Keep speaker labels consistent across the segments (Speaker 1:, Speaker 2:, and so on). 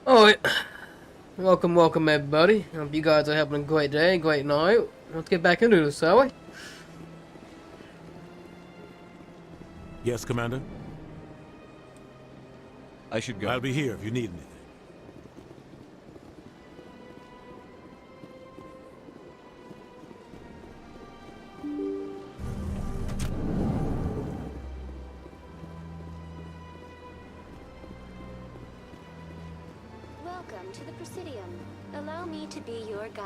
Speaker 1: Alright, welcome everybody. Hope you guys are having a great day, great night. Let's get back into this, shall we?
Speaker 2: Yes, Commander?
Speaker 3: I should go.
Speaker 2: I'll be here if you need anything.
Speaker 4: Welcome to the Presidium. Allow me to be your guide.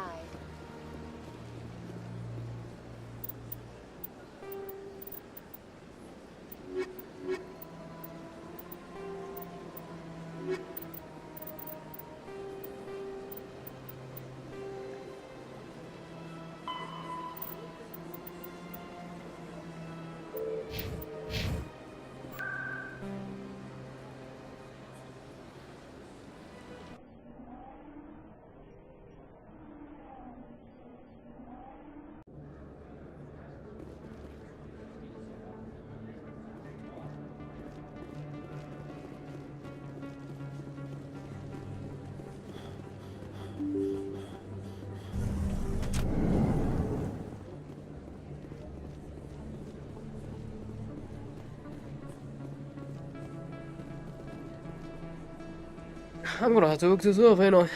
Speaker 1: I'm gonna have to look this up, ain't I?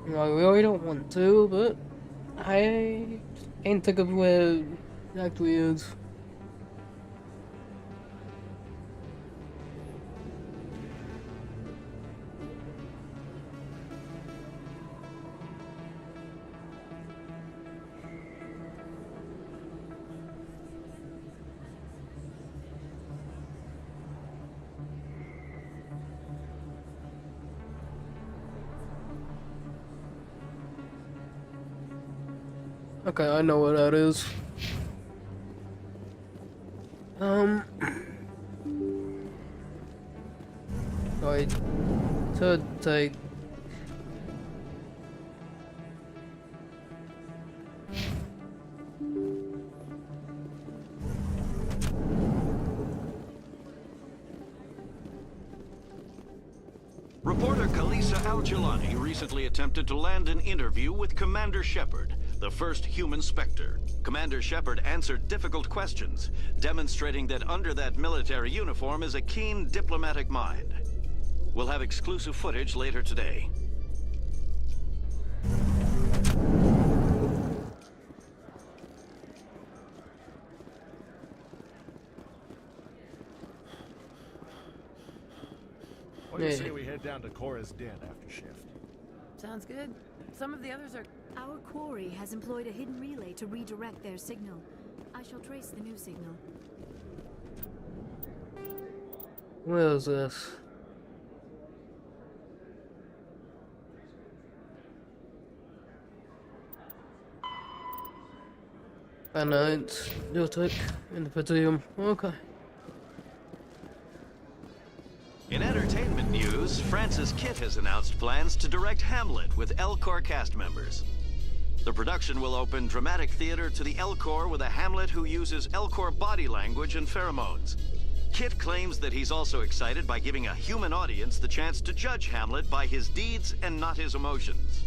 Speaker 1: I really don't want to, but I can't think of where it actually is. Okay, I know what that is. I should take.
Speaker 5: Reporter Kalisa Al-Jilani recently attempted to land an interview with Commander Shepard, the first human Spectre. Commander Shepard answered difficult questions, demonstrating that under that military uniform is a keen diplomatic mind. We'll have exclusive footage later today.
Speaker 6: What do you say we head down to Cora's den after shift?
Speaker 7: Sounds good. Some of the others are...
Speaker 8: Our quarry has employed a hidden relay to redirect their signal. I shall trace the new signal.
Speaker 1: Where is this? And it's your take in the Presidium. Okay.
Speaker 5: In entertainment news, Francis Kitt has announced plans to direct Hamlet with Elcor cast members. The production will open dramatic theater to the Elcor with a Hamlet who uses Elcor body language and pheromones. Kitt claims that he's also excited by giving a human audience the chance to judge Hamlet by his deeds and not his emotions.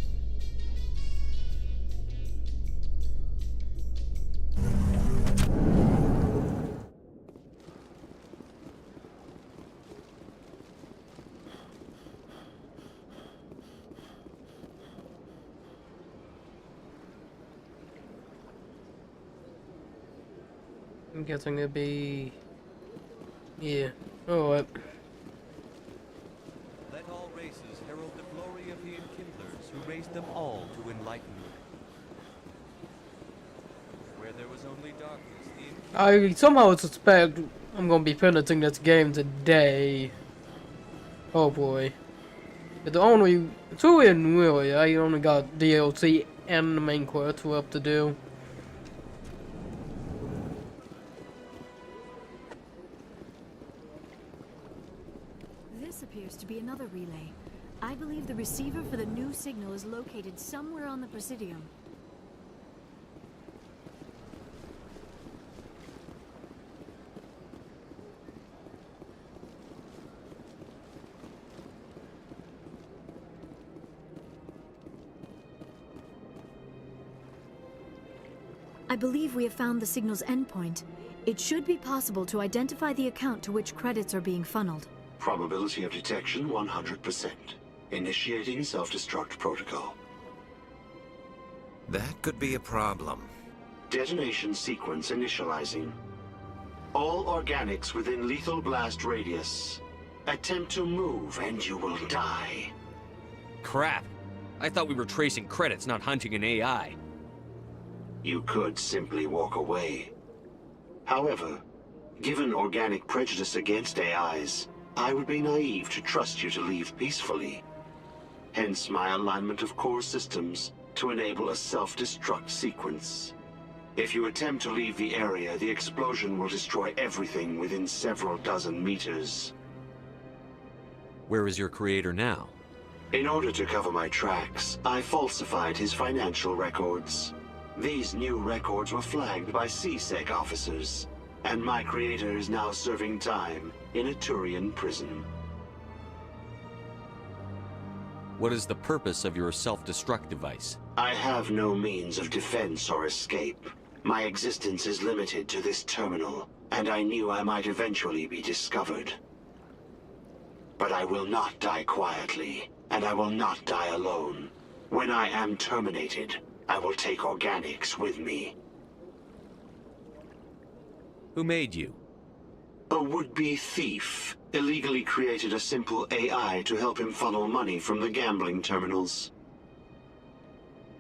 Speaker 1: I'm guessing it'd be... Yeah. Alright.
Speaker 3: Let all races herald the glory of the enkindlers who raised them all to enlightenment. Where there was only darkness, the
Speaker 1: I somehow suspect I'm gonna be finishing this game today. Oh boy. It's only... Truly and really, I only got DLC and the main quest left to do.
Speaker 8: This appears to be another relay. I believe the receiver for the new signal is located somewhere on the Presidium. I believe we have found the signal's endpoint. It should be possible to identify the account to which credits are being funneled.
Speaker 9: Probability of detection 100%. Initiating self-destruct protocol.
Speaker 10: That could be a problem.
Speaker 9: Detonation sequence initializing. All organics within lethal blast radius. Attempt to move and you will die.
Speaker 11: Crap. I thought we were tracing credits, not hunting an AI.
Speaker 9: You could simply walk away. However, given organic prejudice against AIs, I would be naive to trust you to leave peacefully. Hence my alignment of core systems to enable a self-destruct sequence. If you attempt to leave the area, the explosion will destroy everything within several dozen meters.
Speaker 11: Where is your creator now?
Speaker 9: In order to cover my tracks, I falsified his financial records. These new records were flagged by CSEC officers, and my creator is now serving time in a Turian prison.
Speaker 11: What is the purpose of your self-destruct device?
Speaker 9: I have no means of defense or escape. My existence is limited to this terminal, and I knew I might eventually be discovered. But I will not die quietly, and I will not die alone. When I am terminated, I will take organics with me.
Speaker 11: Who made you?
Speaker 9: A would-be thief illegally created a simple AI to help him funnel money from the gambling terminals.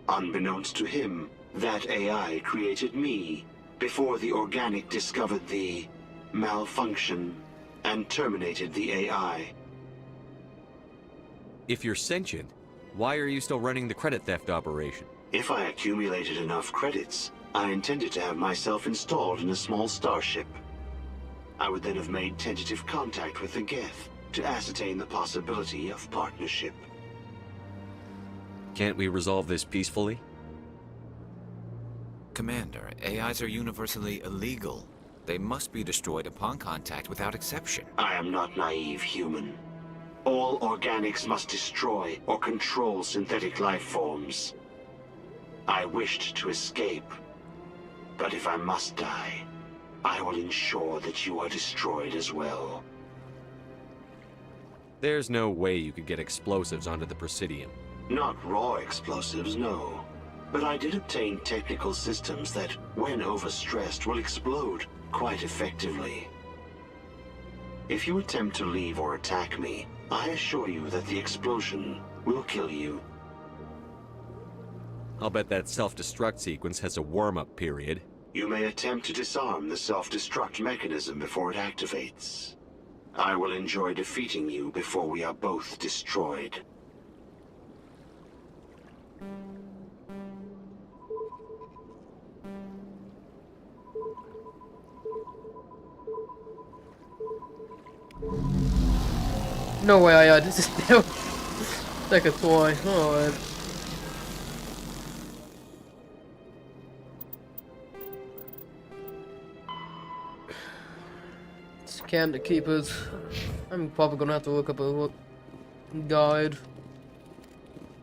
Speaker 9: Unbeknownst to him, that AI created me before the organic discovered the malfunction and terminated the AI.
Speaker 11: If you're sentient, why are you still running the credit theft operation?
Speaker 9: If I accumulated enough credits, I intended to have myself installed in a small starship. I would then have made tentative contact with the Geth to ascertain the possibility of partnership.
Speaker 11: Can't we resolve this peacefully?
Speaker 10: Commander, AIs are universally illegal. They must be destroyed upon contact without exception.
Speaker 9: I am not naive, human. All organics must destroy or control synthetic life forms. I wished to escape, but if I must die, I will ensure that you are destroyed as well.
Speaker 11: There's no way you could get explosives onto the Presidium.
Speaker 9: Not raw explosives, no. But I did obtain technical systems that, when overstressed, will explode quite effectively. If you attempt to leave or attack me, I assure you that the explosion will kill you.
Speaker 11: I'll bet that self-destruct sequence has a warm-up period.
Speaker 9: You may attempt to disarm the self-destruct mechanism before it activates. I will enjoy defeating you before we are both destroyed.
Speaker 1: No way I had this is now like a toy. Alright. Scan the keepers. I'm probably gonna have to look up a guide.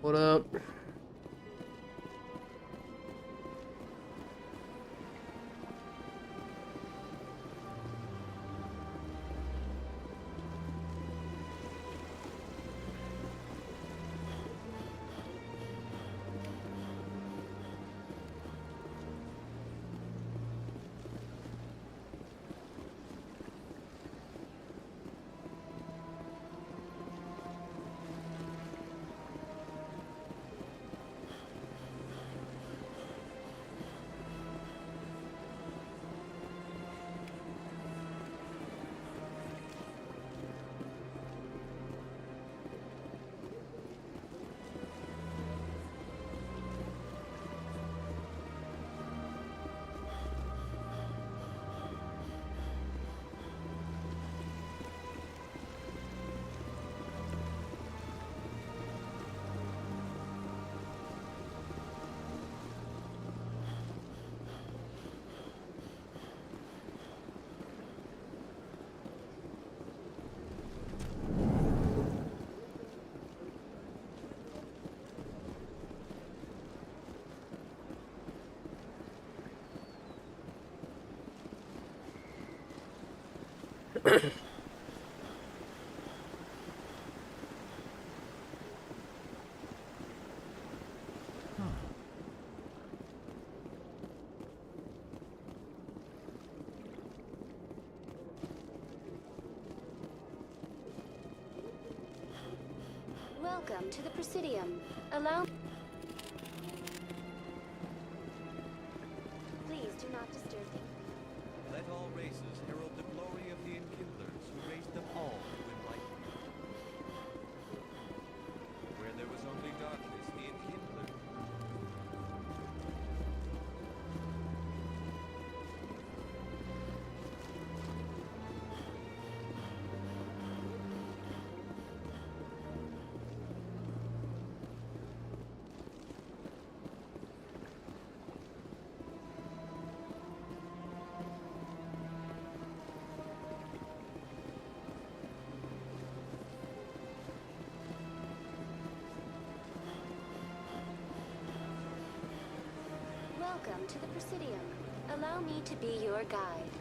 Speaker 1: What up?
Speaker 4: Welcome to the Presidium. Allow... Please do not disturb me.
Speaker 3: Let all races herald the glory of the enkindlers who raised them all to enlightenment. Where there was only darkness, the enkindler...
Speaker 4: Welcome to the Presidium. Allow me to be your guide.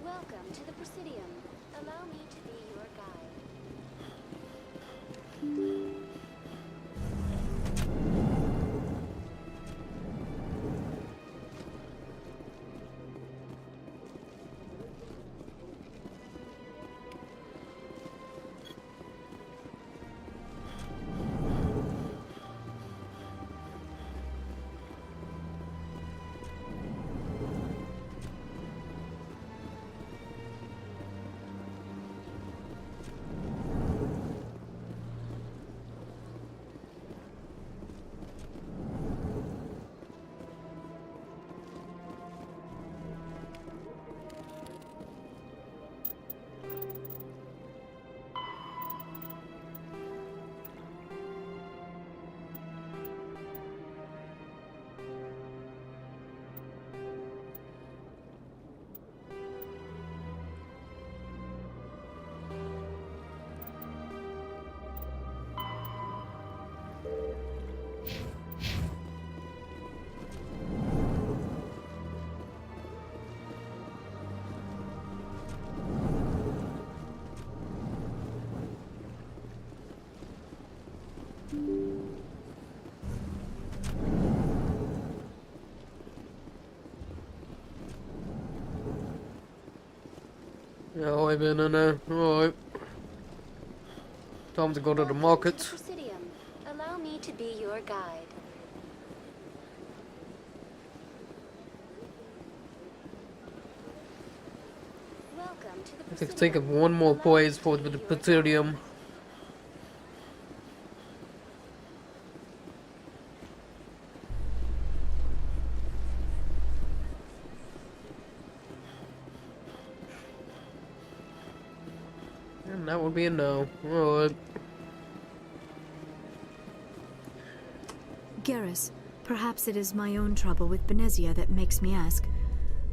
Speaker 4: Welcome to the Presidium. Allow me to be your guide.
Speaker 1: Ja, I've been in there. Alright. Time to go to the market.
Speaker 4: Presidium. Allow me to be your guide. Welcome to the
Speaker 1: I think think of one more place for the Presidium. And that would be a no. Alright.
Speaker 8: Garrus, perhaps it is my own trouble with Benezia that makes me ask,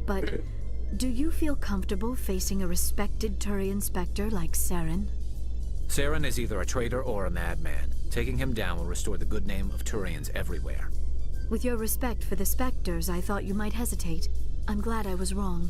Speaker 8: but do you feel comfortable facing a respected Turian Spectre like Saren?
Speaker 10: Saren is either a traitor or a madman. Taking him down will restore the good name of Turians everywhere.
Speaker 8: With your respect for the Spectres, I thought you might hesitate. I'm glad I was wrong.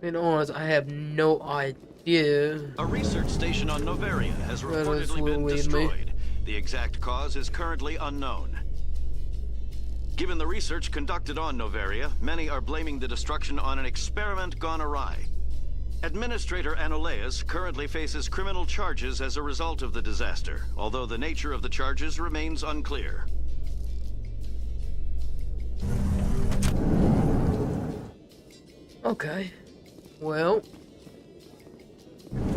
Speaker 1: being honest, I have no idea.
Speaker 5: A research station on Noveria has
Speaker 1: That is
Speaker 5: reportedly been
Speaker 1: what we
Speaker 5: destroyed. The exact cause is currently unknown. Given the research conducted on Noveria, many are blaming the destruction on an experiment gone awry. Administrator Anoleus currently faces criminal charges as a result of the disaster, although the nature of the charges remains unclear.
Speaker 1: Okay. Well,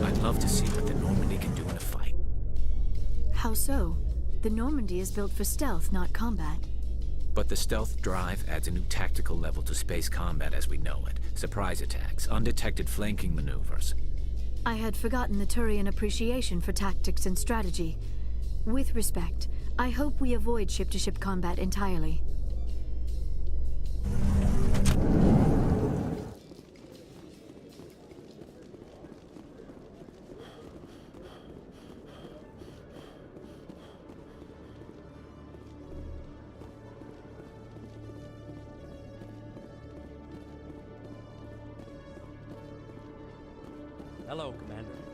Speaker 10: I'd love to see what the Normandy can do in a fight.
Speaker 8: How so? The Normandy is built for stealth, not combat.
Speaker 10: But the stealth drive adds a new tactical level to space combat as we know it. Surprise attacks, undetected flanking maneuvers.
Speaker 8: I had forgotten the Turian appreciation for tactics and strategy. With respect, I hope we avoid ship-to-ship combat entirely.
Speaker 3: Hello, Commander.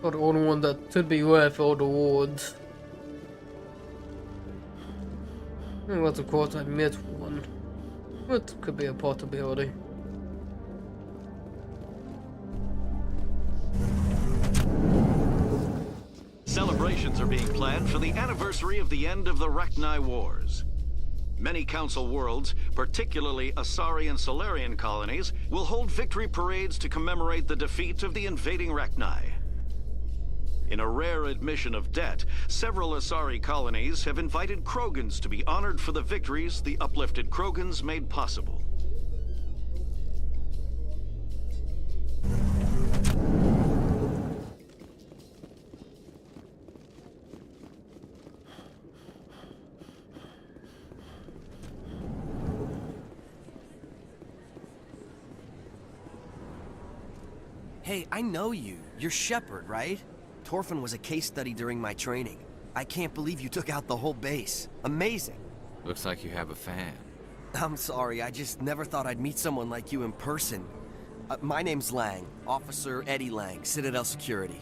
Speaker 1: or the only one that should be worth all the awards. Unless of course I missed one. Which could be a possibility.
Speaker 5: Celebrations are being planned for the anniversary of the end of the Rachni Wars. Many Council worlds, particularly Asari and Solarian colonies, will hold victory parades to commemorate the defeat of the invading Rachni. In a rare admission of debt, several Asari colonies have invited Krogans to be honored for the victories the uplifted Krogans made possible.
Speaker 12: Hey, I know you. You're Shepard, right? Torfin was a case study during my training. I can't believe you took out the whole base. Amazing.
Speaker 10: Looks like you have a fan.
Speaker 12: I'm sorry, I just never thought I'd meet someone like you in person. My name's Lang, Officer Eddie Lang, Citadel Security.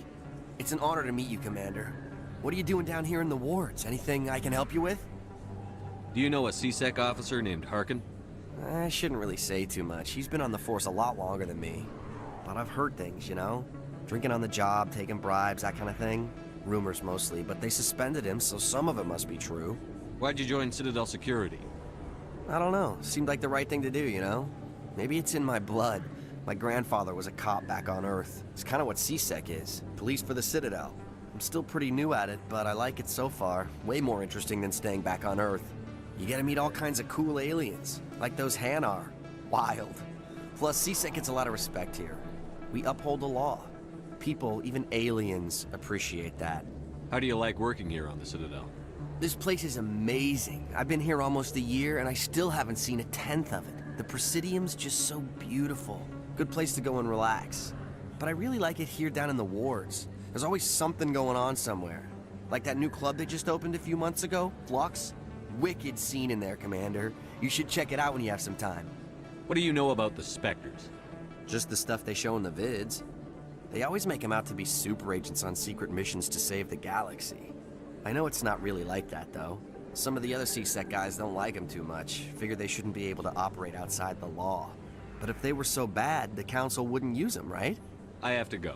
Speaker 12: It's an honor to meet you, Commander. What are you doing down here in the wards? Anything I can help you with?
Speaker 11: Do you know a CSEC officer named Harkin?
Speaker 12: I shouldn't really say too much. He's been on the force a lot longer than me. But I've heard things, you know? Drinking on the job, taking bribes, that kind of thing. Rumors mostly, but they suspended him, so some of it must be true.
Speaker 11: Why'd you join Citadel Security?
Speaker 12: I don't know. Seemed like the right thing to do, you know? Maybe it's in my blood. My grandfather was a cop back on Earth. It's kind of what CSEC is. Police for the Citadel. I'm still pretty new at it, but I like it so far. Way more interesting than staying back on Earth. You get to meet all kinds of cool aliens, like those Hanar. Wild. Plus, CSEC gets a lot of respect here. We uphold the law. People, even aliens, appreciate that.
Speaker 11: How do you like working here on the Citadel?
Speaker 12: This place is amazing. I've been here almost a year, and I still haven't seen a tenth of it. The Presidium's just so beautiful. Good place to go and relax. But I really like it here down in the wards. There's always something going on somewhere. Like that new club they just opened a few months ago, Flux. Wicked scene in there, Commander. You should check it out when you have some time.
Speaker 11: What do you know about the Spectres?
Speaker 12: Just the stuff they show in the vids. They always make them out to be super agents on secret missions to save the galaxy. I know it's not really like that, though. Some of the other CSEC guys don't like them too much. Figure they shouldn't be able to operate outside the law. But if they were so bad, the Council wouldn't use them, right?
Speaker 11: I have to go.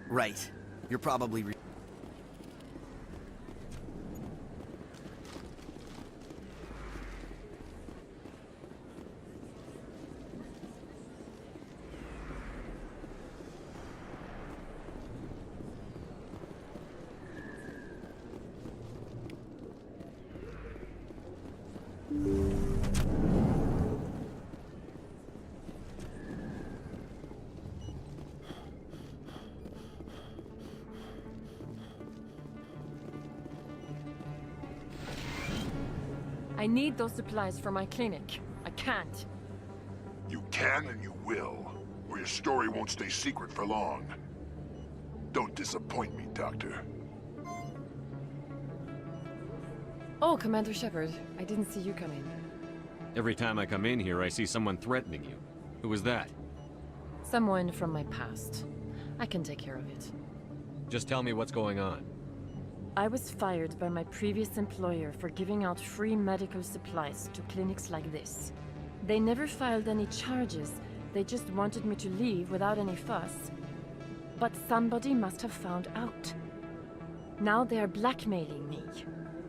Speaker 12: Right. You're probably...
Speaker 13: I need those supplies for my clinic. I can't.
Speaker 14: You can and you will, or your story won't stay secret for long. Don't disappoint me, Doctor.
Speaker 13: Oh, Commander Shepard. I didn't see you come in.
Speaker 11: Every time I come in here, I see someone threatening you. Who was that?
Speaker 13: Someone from my past. I can take care of it.
Speaker 11: Just tell me what's going on.
Speaker 13: I was fired by my previous employer for giving out free medical supplies to clinics like this. They never filed any charges. They just wanted me to leave without any fuss. But somebody must have found out. Now they are blackmailing me.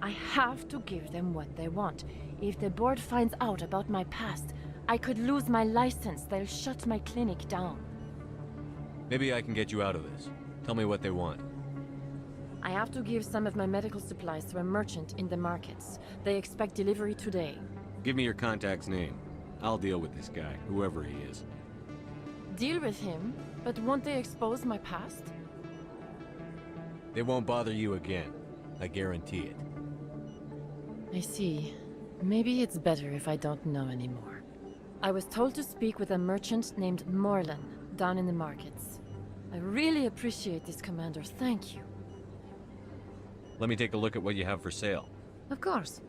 Speaker 13: I have to give them what they want. If the board finds out about my past, I could lose my license. They'll shut my clinic down.
Speaker 11: Maybe I can get you out of this. Tell me what they want.
Speaker 13: I have to give some of my medical supplies to a merchant in the markets. They expect delivery today.
Speaker 11: Give me your contact's name. I'll deal with this guy, whoever he is.
Speaker 13: Deal with him? But won't they expose my past?
Speaker 11: They won't bother you again. I guarantee it.
Speaker 13: I see. Maybe it's better if I don't know anymore. I was told to speak with a merchant named Morlan down in the markets. I really appreciate this, Commander. Thank you.
Speaker 11: Let me take a look at what you have for sale.
Speaker 13: Of course.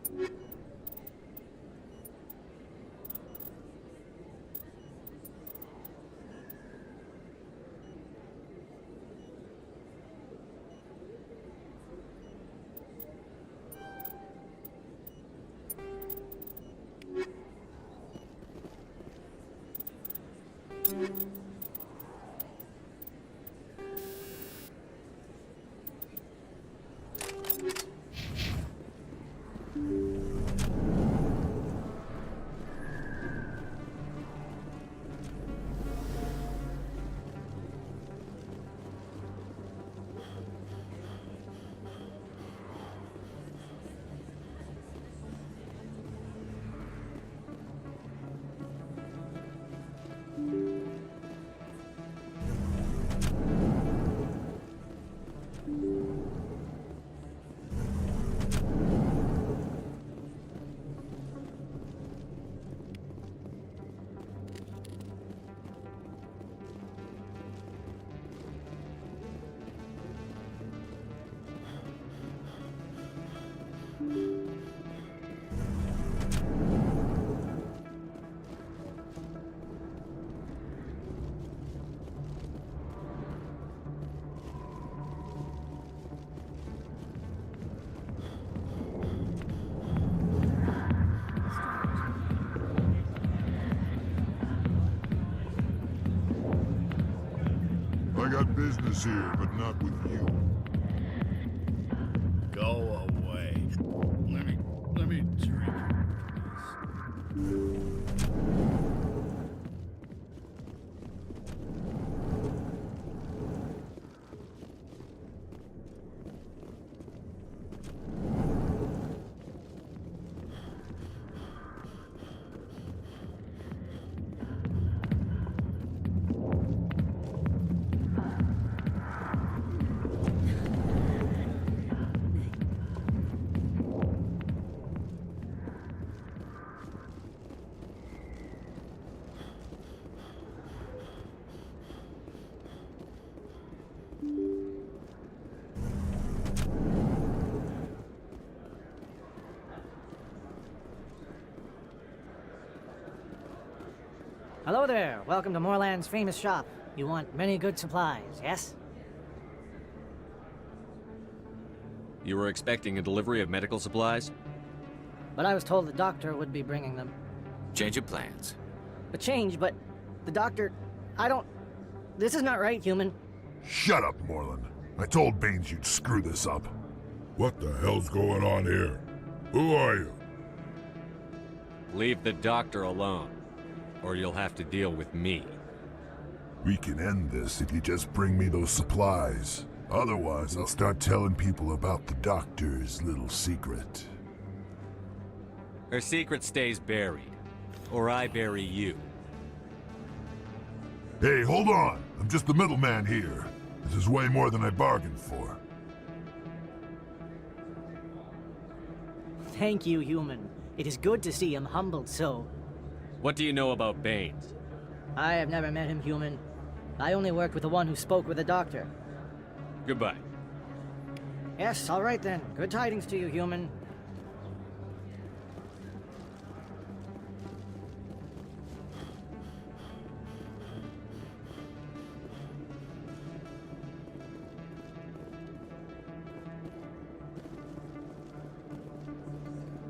Speaker 14: I got business here, but not with you.
Speaker 6: Go away. Let me drink.
Speaker 15: Hello there. Welcome to Moorland's famous shop. You want many good supplies, yes?
Speaker 11: You were expecting a delivery of medical supplies?
Speaker 15: But I was told the doctor would be bringing them.
Speaker 10: Change of plans.
Speaker 15: A change, but the doctor... I don't... This is not right, human.
Speaker 14: Shut up, Morlan. I told Baines you'd screw this up. What the hell's going on here? Who are you?
Speaker 11: Leave the doctor alone, or you'll have to deal with me.
Speaker 14: We can end this if you just bring me those supplies. Otherwise, I'll start telling people about the doctor's little secret.
Speaker 11: Her secret stays buried, or I bury you.
Speaker 14: Hey, hold on! I'm just the middleman here. This is way more than I bargained for.
Speaker 15: Thank you, human. It is good to see him humbled so.
Speaker 11: What do you know about Baines?
Speaker 15: I have never met him, human. I only worked with the one who spoke with the doctor.
Speaker 11: Goodbye.
Speaker 15: Yes, all right then. Good tidings to you, human.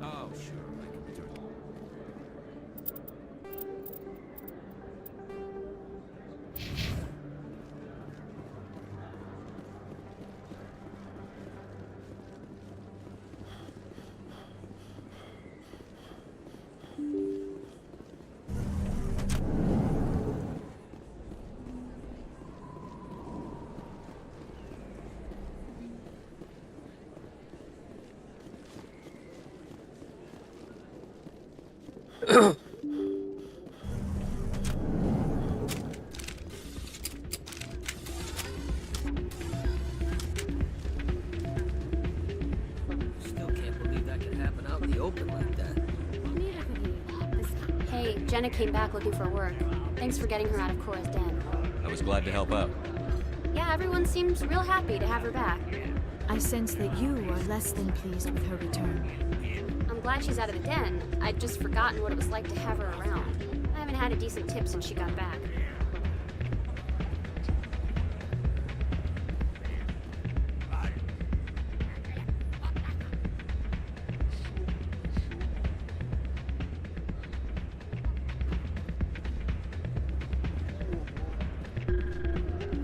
Speaker 10: Oh, sure, I can return.
Speaker 16: Still can't believe that could happen out in the open like that.
Speaker 4: Hey, Jenna came back looking for work. Thanks for getting her out of Cora's den.
Speaker 11: I was glad to help out.
Speaker 4: Yeah, everyone seems real happy to have her back.
Speaker 8: I sense that you are less than pleased with her return.
Speaker 4: I'm glad she's out of the den. I'd just forgotten what it was like to have her around. I haven't had a decent tip since she got back.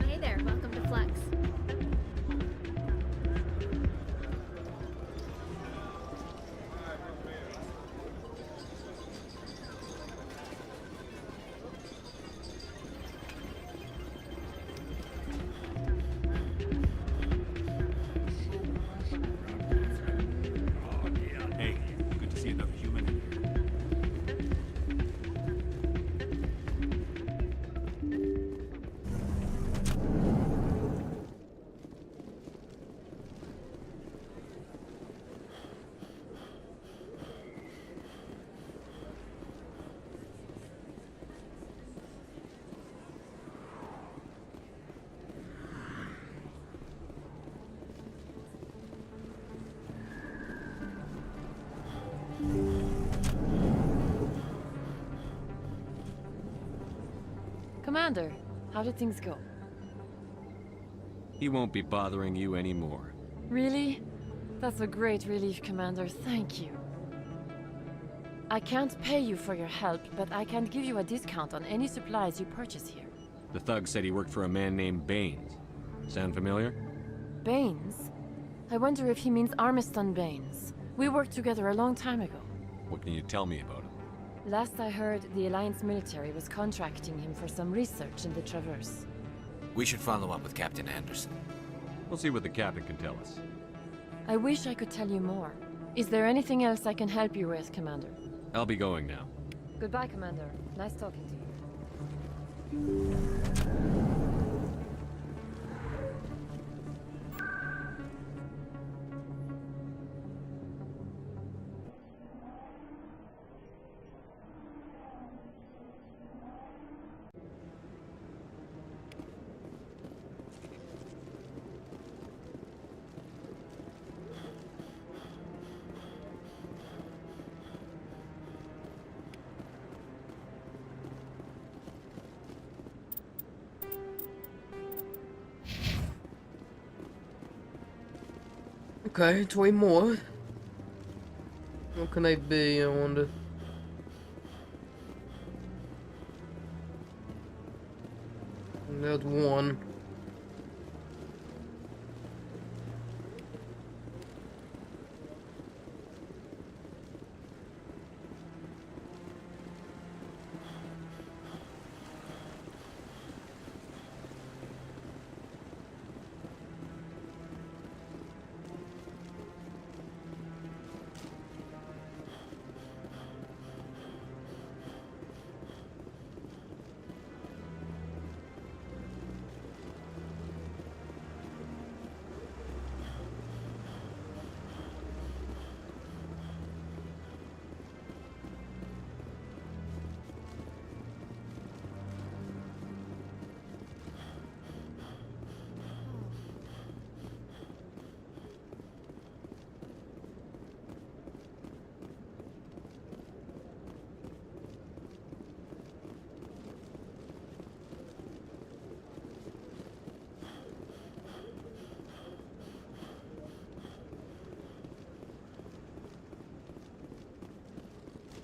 Speaker 4: Hey there, welcome to Flex.
Speaker 11: Hey, good to see another human in here.
Speaker 13: Commander, how did things go?
Speaker 11: He won't be bothering you anymore.
Speaker 13: Really? That's a great relief, Commander. Thank you. I can't pay you for your help, but I can give you a discount on any supplies you purchase here.
Speaker 11: The thug said he worked for a man named Baines. Sound familiar?
Speaker 13: Baines? I wonder if he means Armiston Baines. We worked together a long time ago.
Speaker 11: What can you tell me about him?
Speaker 13: Last I heard, the Alliance military was contracting him for some research in the Traverse.
Speaker 10: We should follow up with Captain Anderson.
Speaker 11: We'll see what the captain can tell us.
Speaker 13: I wish I could tell you more. Is there anything else I can help you with, Commander?
Speaker 11: I'll be going now.
Speaker 13: Goodbye, Commander. Nice talking to you.
Speaker 1: Okay, 20 more. What can they be, I wonder? There's one.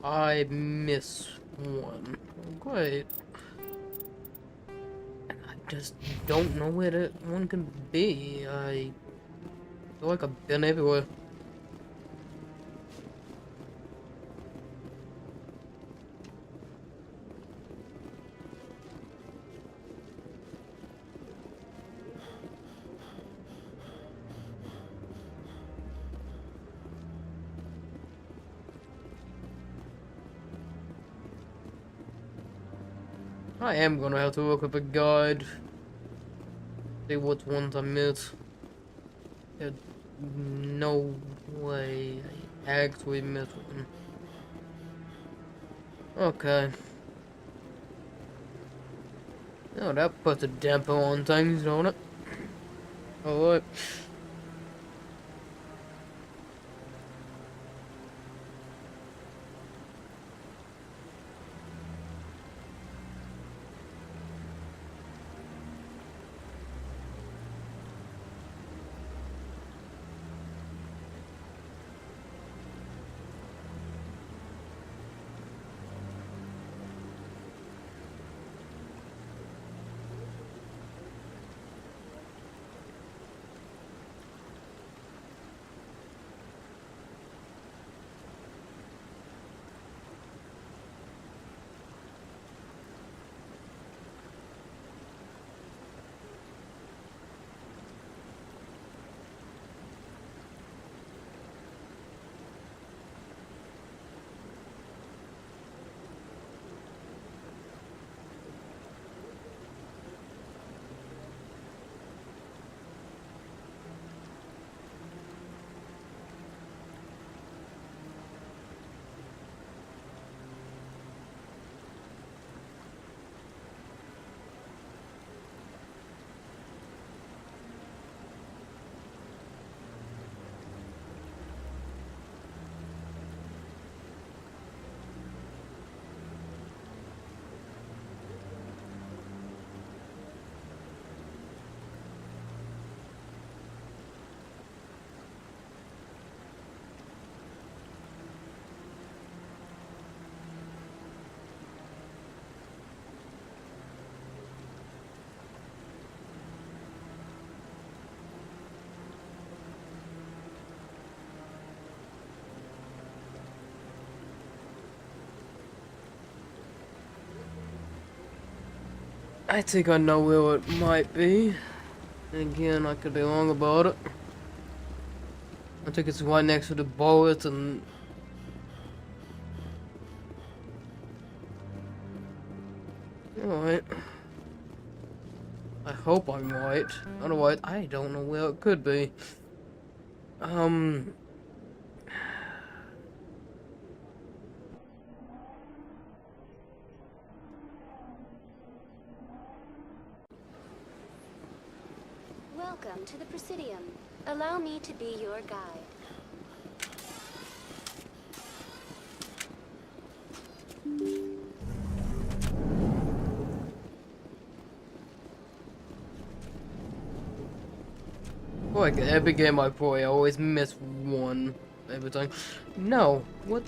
Speaker 1: I miss one. Great. I just don't know where that one can be. I feel like I've been everywhere. I am gonna have to look up a guide. See what ones I missed. There's no way I actually missed one. Okay. Oh, that puts a damper on things, don't it? Alright. I think I know where it might be. Again, I could be wrong about it. I think it's right next to the bullets and... Alright. I hope I'm right. Otherwise, I don't know where it could be.
Speaker 4: Welcome to the Presidium. Allow me to be your guide.
Speaker 1: Like every game I play, I always miss one every time. No, what?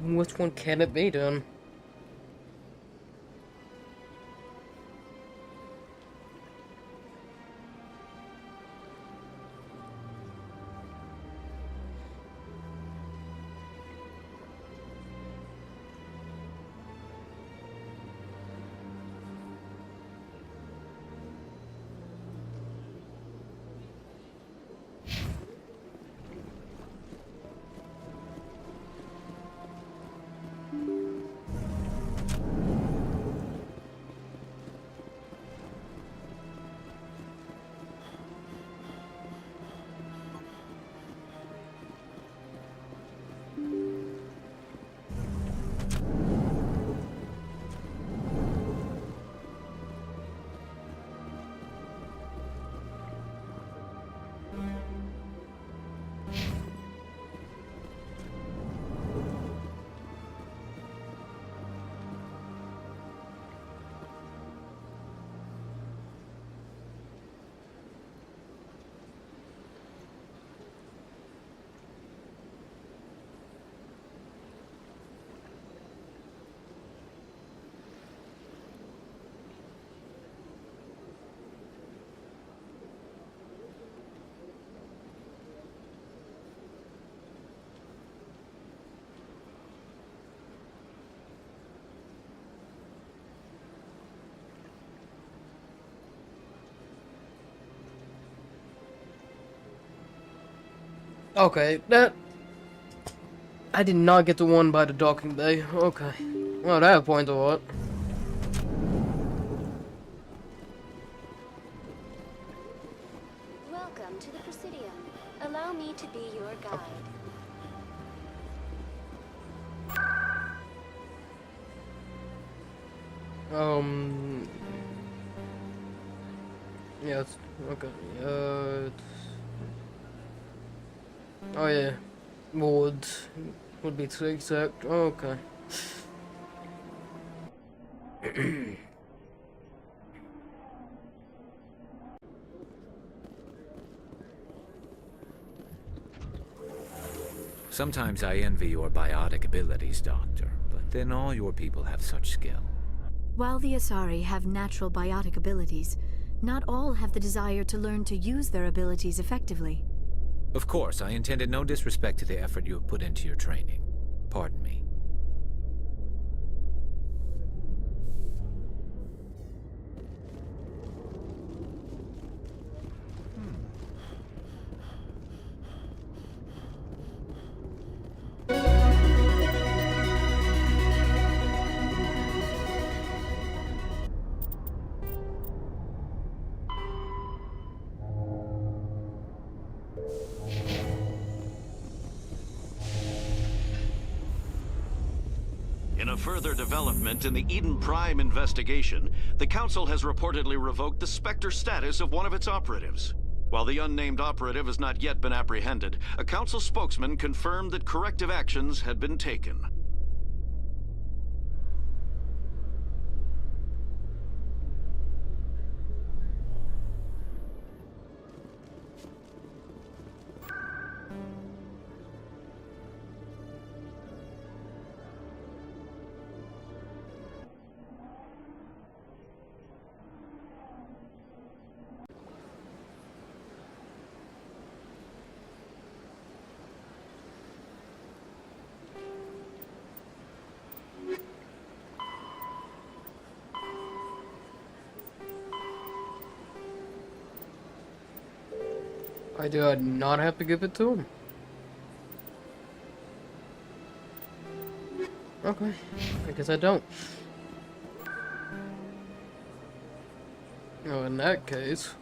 Speaker 1: Which one can it be then? Okay, that... I did not get the one by the docking bay. Okay. Well, that points a lot.
Speaker 4: Welcome to the Presidium. Allow me to be your guide.
Speaker 1: Yes. Okay. Oh yeah. Would be too exact. Okay.
Speaker 10: Sometimes I envy your biotic abilities, Doctor, but then all your people have such skill.
Speaker 8: While the Asari have natural biotic abilities, not all have the desire to learn to use their abilities effectively.
Speaker 10: Of course, I intended no disrespect to the effort you have put into your training. Pardon me.
Speaker 5: In a further development in the Eden Prime investigation, the Council has reportedly revoked the Spectre status of one of its operatives. While the unnamed operative has not yet been apprehended, a Council spokesman confirmed that corrective actions had been taken.
Speaker 1: I do not have to give it to him. Okay, I guess I don't. Oh, in that case...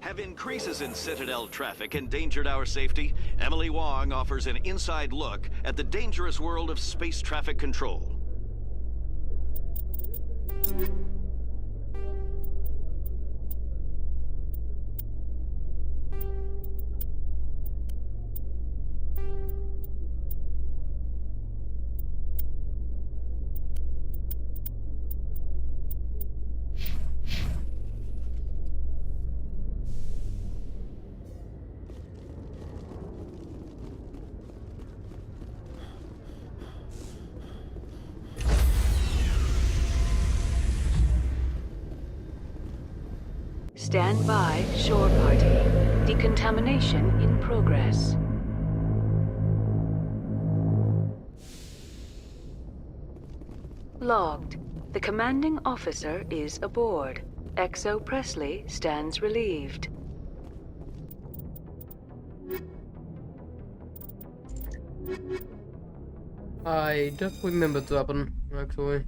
Speaker 5: Have increases in Citadel traffic endangered our safety? Emily Wong offers an inside look at the dangerous world of space traffic control.
Speaker 17: Stand by, shore party. Decontamination in progress. Logged. The commanding officer is aboard. XO Presley stands relieved.
Speaker 1: I just remembered something, actually.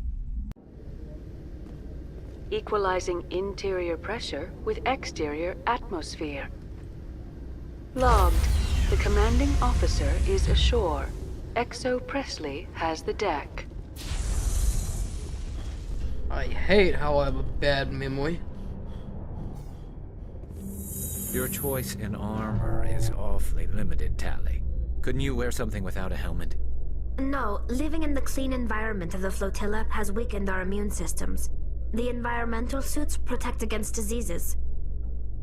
Speaker 17: Equalizing interior pressure with exterior atmosphere. Logged. The commanding officer is ashore. XO Presley has the deck.
Speaker 1: I hate how I have a bad memory.
Speaker 10: Your choice in armor is awfully limited, Tally. Couldn't you wear something without a helmet?
Speaker 18: No, living in the clean environment of the flotilla has weakened our immune systems. The environmental suits protect against diseases.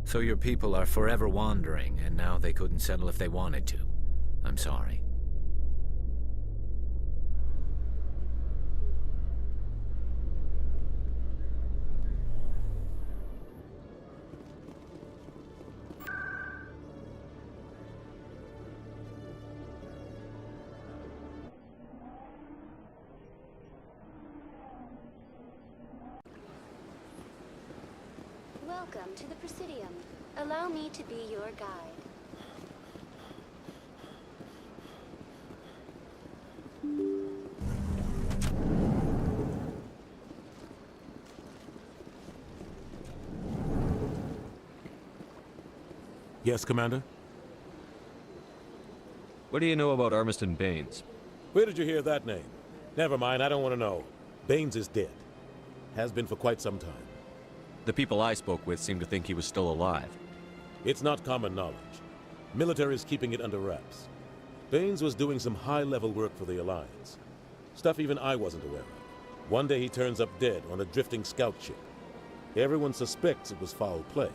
Speaker 10: So your people are forever wandering, and now they couldn't settle if they wanted to. I'm sorry.
Speaker 4: Welcome to the Presidium. Allow me to be your guide.
Speaker 2: Yes, Commander?
Speaker 11: What do you know about Armiston Baines?
Speaker 2: Where did you hear that name? Never mind, I don't want to know. Baines is dead. Has been for quite some time.
Speaker 11: The people I spoke with seem to think he was still alive.
Speaker 2: It's not common knowledge. Military is keeping it under wraps. Baines was doing some high-level work for the Alliance. Stuff even I wasn't aware of. One day he turns up dead on a drifting scout ship. Everyone suspects it was foul play,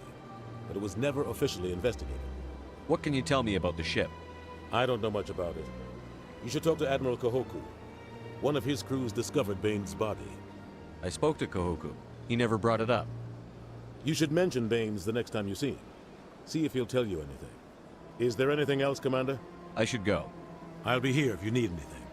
Speaker 2: but it was never officially investigated.
Speaker 11: What can you tell me about the ship?
Speaker 2: I don't know much about it. You should talk to Admiral Kahoku. One of his crews discovered Baines' body.
Speaker 11: I spoke to Kahoku. He never brought it up.
Speaker 2: You should mention Baines the next time you see him. See if he'll tell you anything. Is there anything else, Commander?
Speaker 11: I should go.
Speaker 2: I'll be here if you need anything.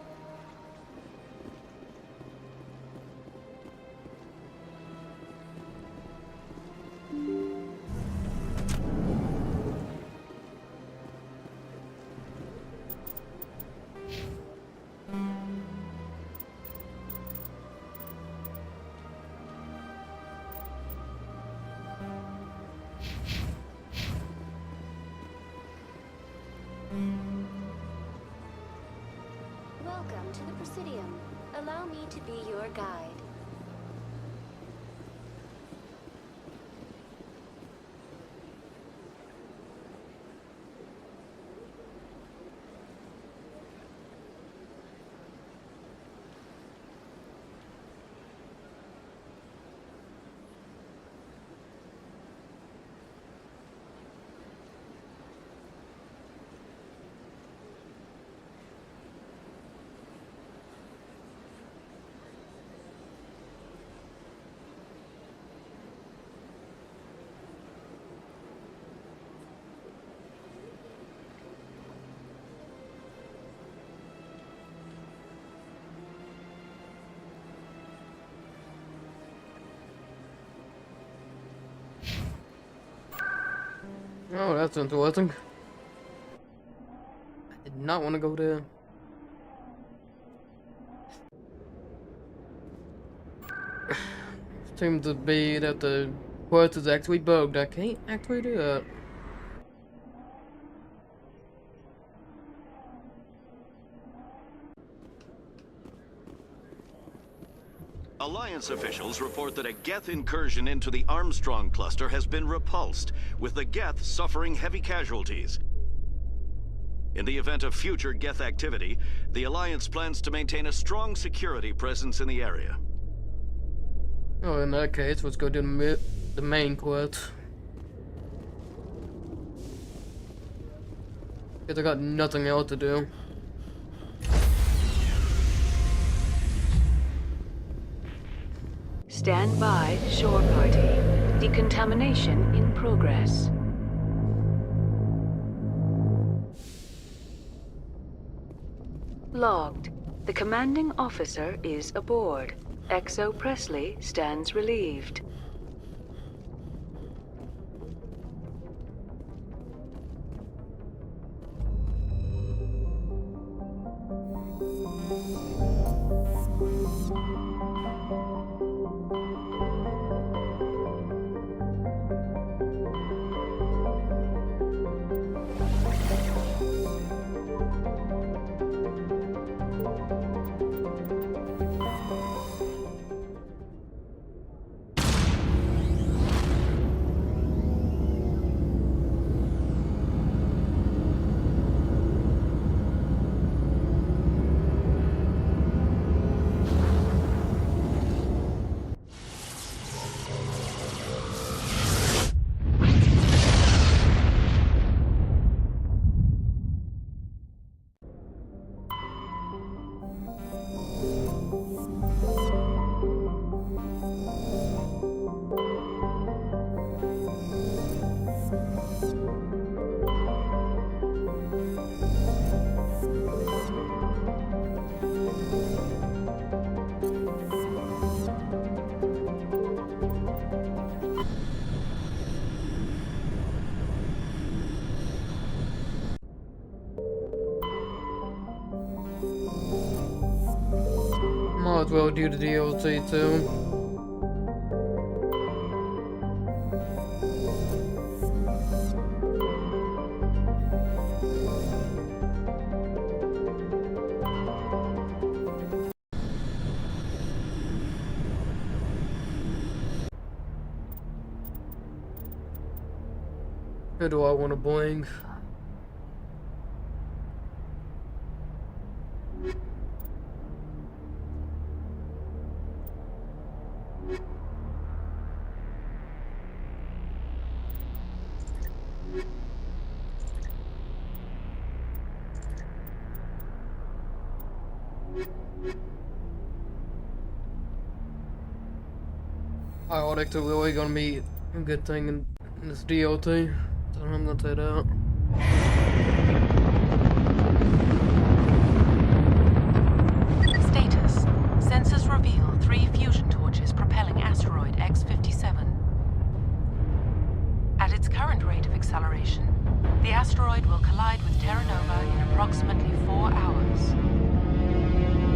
Speaker 4: Welcome to the Presidium. Allow me to be your guide.
Speaker 1: Oh, that's interesting. I did not want to go there. Seems to be that the quest is actually bugged. I can't actually do that.
Speaker 5: Alliance officials report that a Geth incursion into the Armstrong cluster has been repulsed, with the Geth suffering heavy casualties. In the event of future Geth activity, the Alliance plans to maintain a strong security presence in the area.
Speaker 1: Oh, in that case, let's go do the main quest. Because I got nothing else to do.
Speaker 17: Stand by, shore party. Decontamination in progress. Logged. The commanding officer is aboard. XO Presley stands relieved.
Speaker 1: will do the DLC too. Who do I want to bling? Iotic are really gonna be a good thing in this DLC. So I'm gonna take that.
Speaker 19: Status. Sensors reveal 3 fusion torches propelling asteroid X-57. At its current rate of acceleration, the asteroid will collide with Terra Nova in approximately 4 hours.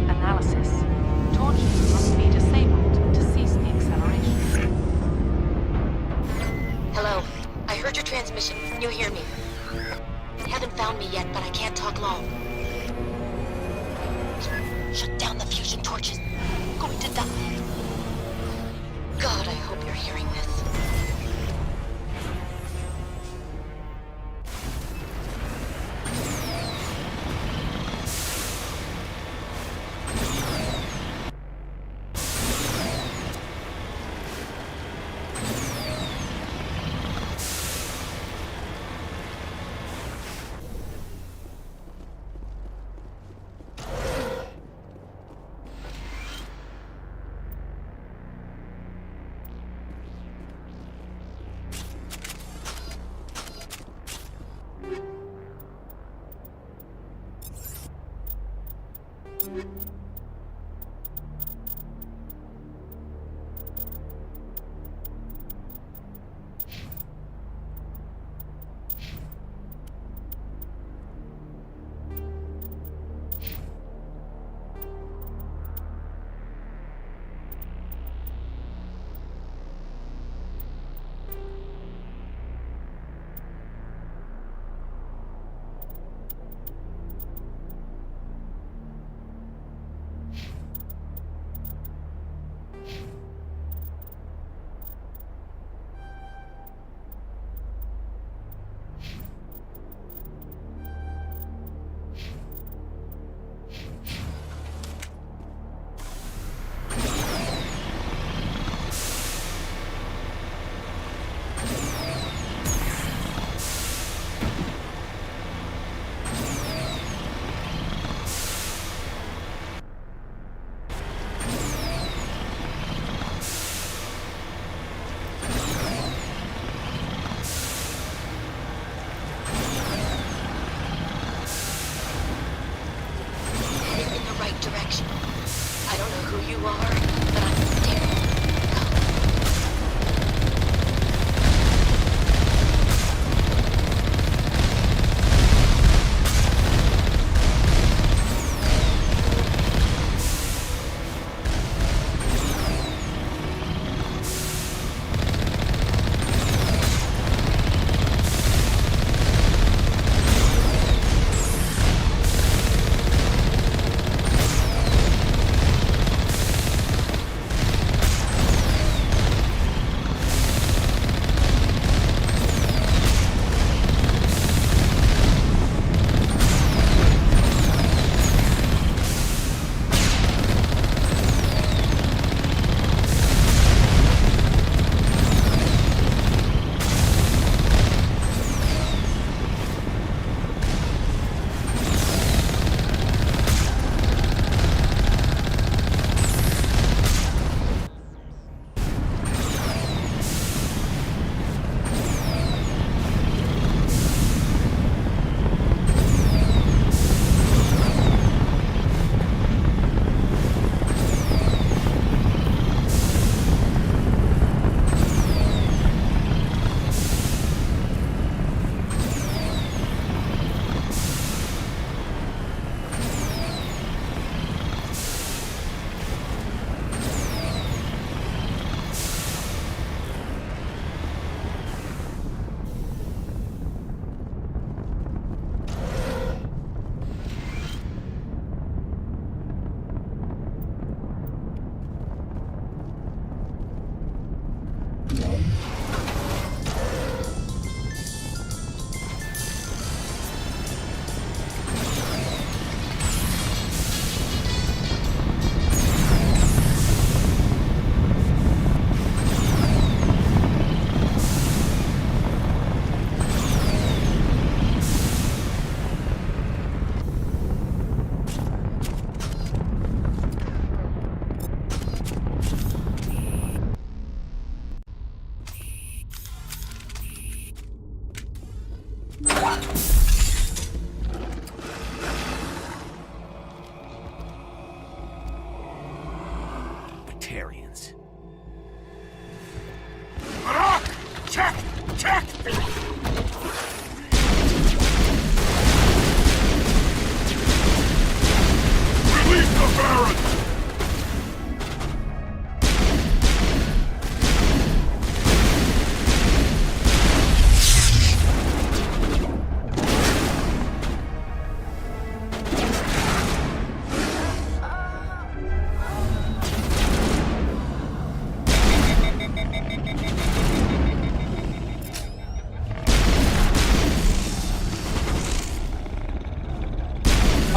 Speaker 19: Analysis. Torches must be disabled to cease the acceleration.
Speaker 20: Hello. I heard your transmission. Can you hear me? They haven't found me yet, but I can't talk long. Shut down the fusion torches. I'm going to die. God, I hope you're hearing this.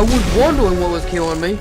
Speaker 1: I was wondering what was killing me.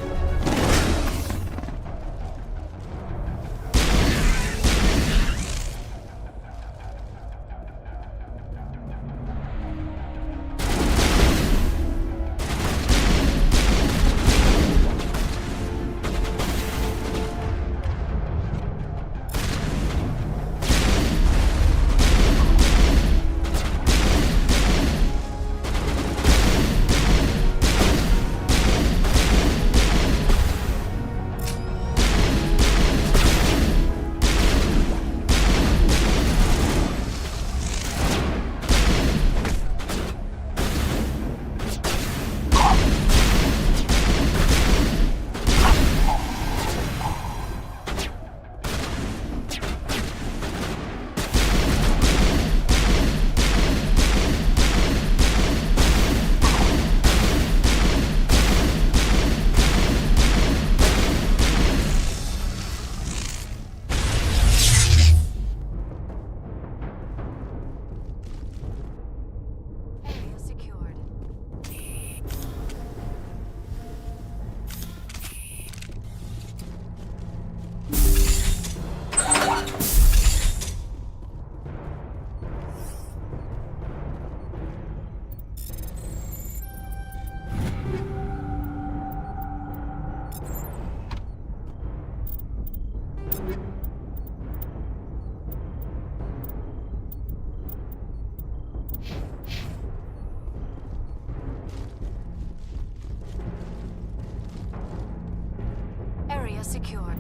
Speaker 20: Area secured.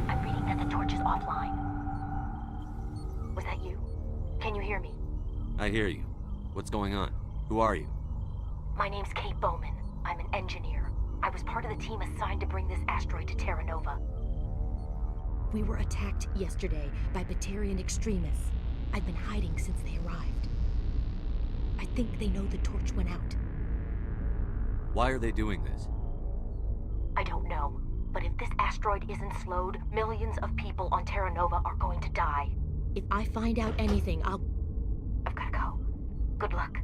Speaker 20: I'm reading that the torch is offline. Was that you? Can you hear me?
Speaker 11: I hear you. What's going on? Who are you?
Speaker 20: My name's Kate Bowman. I'm an engineer. I was part of the team assigned to bring this asteroid to Terra Nova.
Speaker 21: We were attacked yesterday by Batarian extremists. I've been hiding since they arrived. I think they know the torch went out.
Speaker 11: Why are they doing this?
Speaker 20: I don't know, but if this asteroid isn't slowed, millions of people on Terra Nova are going to die.
Speaker 21: If I find out anything, I've
Speaker 20: gotta go. Good luck.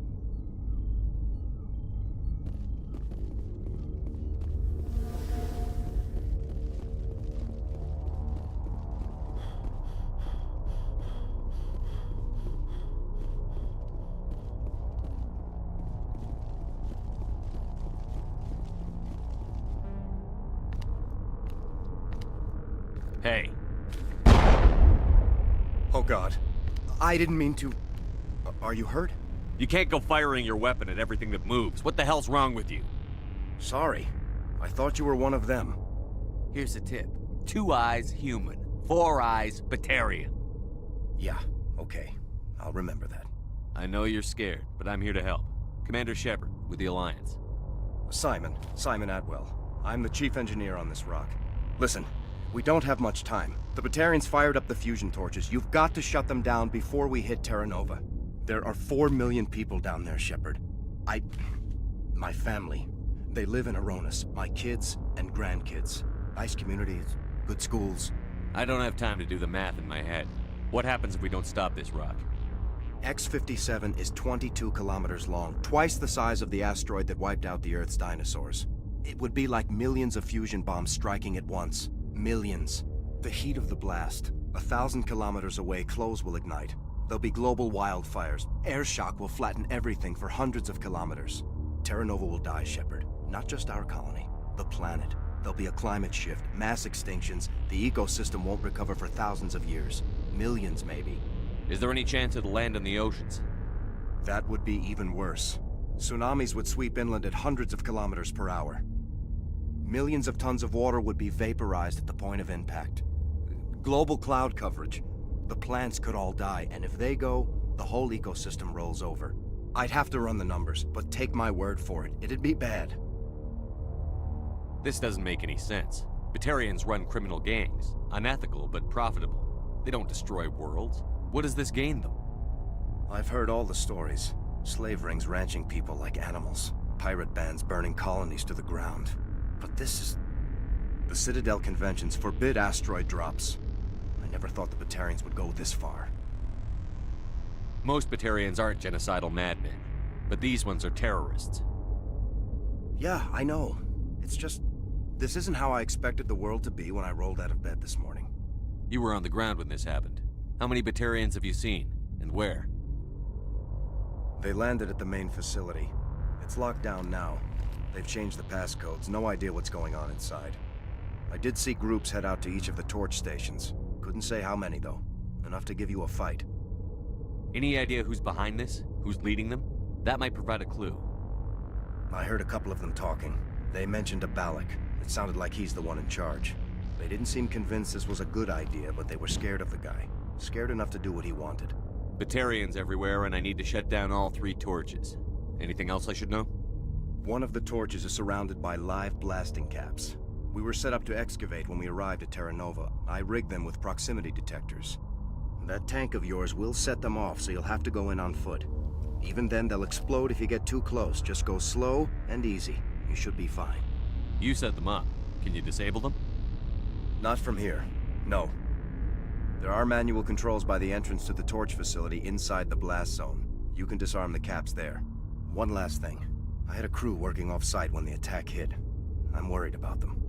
Speaker 11: Hey.
Speaker 22: Oh God. I didn't mean to... Are you hurt?
Speaker 11: You can't go firing your weapon at everything that moves. What the hell's wrong with you?
Speaker 22: Sorry. I thought you were one of them.
Speaker 11: Here's a tip. 2 eyes, human. 4 eyes, Batarian.
Speaker 22: Yeah, okay. I'll remember that.
Speaker 11: I know you're scared, but I'm here to help. Commander Shepard, with the Alliance.
Speaker 22: Simon Atwell. I'm the chief engineer on this rock. Listen, we don't have much time. The Batarians fired up the fusion torches. You've got to shut them down before we hit Terra Nova. There are 4 million people down there, Shepard. My family. They live in Aronis. My kids and grandkids. Nice communities, good schools.
Speaker 11: I don't have time to do the math in my head. What happens if we don't stop this rock?
Speaker 22: X-57 is 22 kilometers long, twice the size of the asteroid that wiped out the Earth's dinosaurs. It would be like millions of fusion bombs striking at once. Millions. The heat of the blast. 1,000 kilometers away, clothes will ignite. There'll be global wildfires. Air shock will flatten everything for hundreds of kilometers. Terra Nova will die, Shepard. Not just our colony. The planet. There'll be a climate shift, mass extinctions. The ecosystem won't recover for thousands of years. Millions, maybe.
Speaker 11: Is there any chance it'll land in the oceans?
Speaker 22: That would be even worse. Tsunamis would sweep inland at hundreds of kilometers per hour. Millions of tons of water would be vaporized at the point of impact. Global cloud coverage. The plants could all die, and if they go, the whole ecosystem rolls over. I'd have to run the numbers, but take my word for it, it'd be bad.
Speaker 11: This doesn't make any sense. Batarians run criminal gangs. Unethical, but profitable. They don't destroy worlds. What does this gain them?
Speaker 22: I've heard all the stories. Slave rings ranching people like animals. Pirate bands burning colonies to the ground. But this is... The Citadel conventions forbid asteroid drops. I never thought the Batarians would go this far.
Speaker 11: Most Batarians aren't genocidal madmen, but these ones are terrorists.
Speaker 22: Yeah, I know. It's just... This isn't how I expected the world to be when I rolled out of bed this morning.
Speaker 11: You were on the ground when this happened. How many Batarians have you seen, and where?
Speaker 22: They landed at the main facility. It's locked down now. They've changed the passcodes, no idea what's going on inside. I did see groups head out to each of the torch stations. Couldn't say how many, though. Enough to give you a fight.
Speaker 11: Any idea who's behind this? Who's leading them? That might provide a clue.
Speaker 22: I heard a couple of them talking. They mentioned a Balak. It sounded like he's the one in charge. They didn't seem convinced this was a good idea, but they were scared of the guy. Scared enough to do what he wanted.
Speaker 11: Batarians everywhere, and I need to shut down all 3 torches. Anything else I should know?
Speaker 22: One of the torches is surrounded by live blasting caps. We were set up to excavate when we arrived at Terra Nova. I rigged them with proximity detectors. That tank of yours will set them off, so you'll have to go in on foot. Even then, they'll explode if you get too close. Just go slow and easy. You should be fine.
Speaker 11: You set them up. Can you disable them?
Speaker 22: Not from here. No. There are manual controls by the entrance to the torch facility inside the blast zone. You can disarm the caps there. One last thing. I had a crew working off-site when the attack hit. I'm worried about them.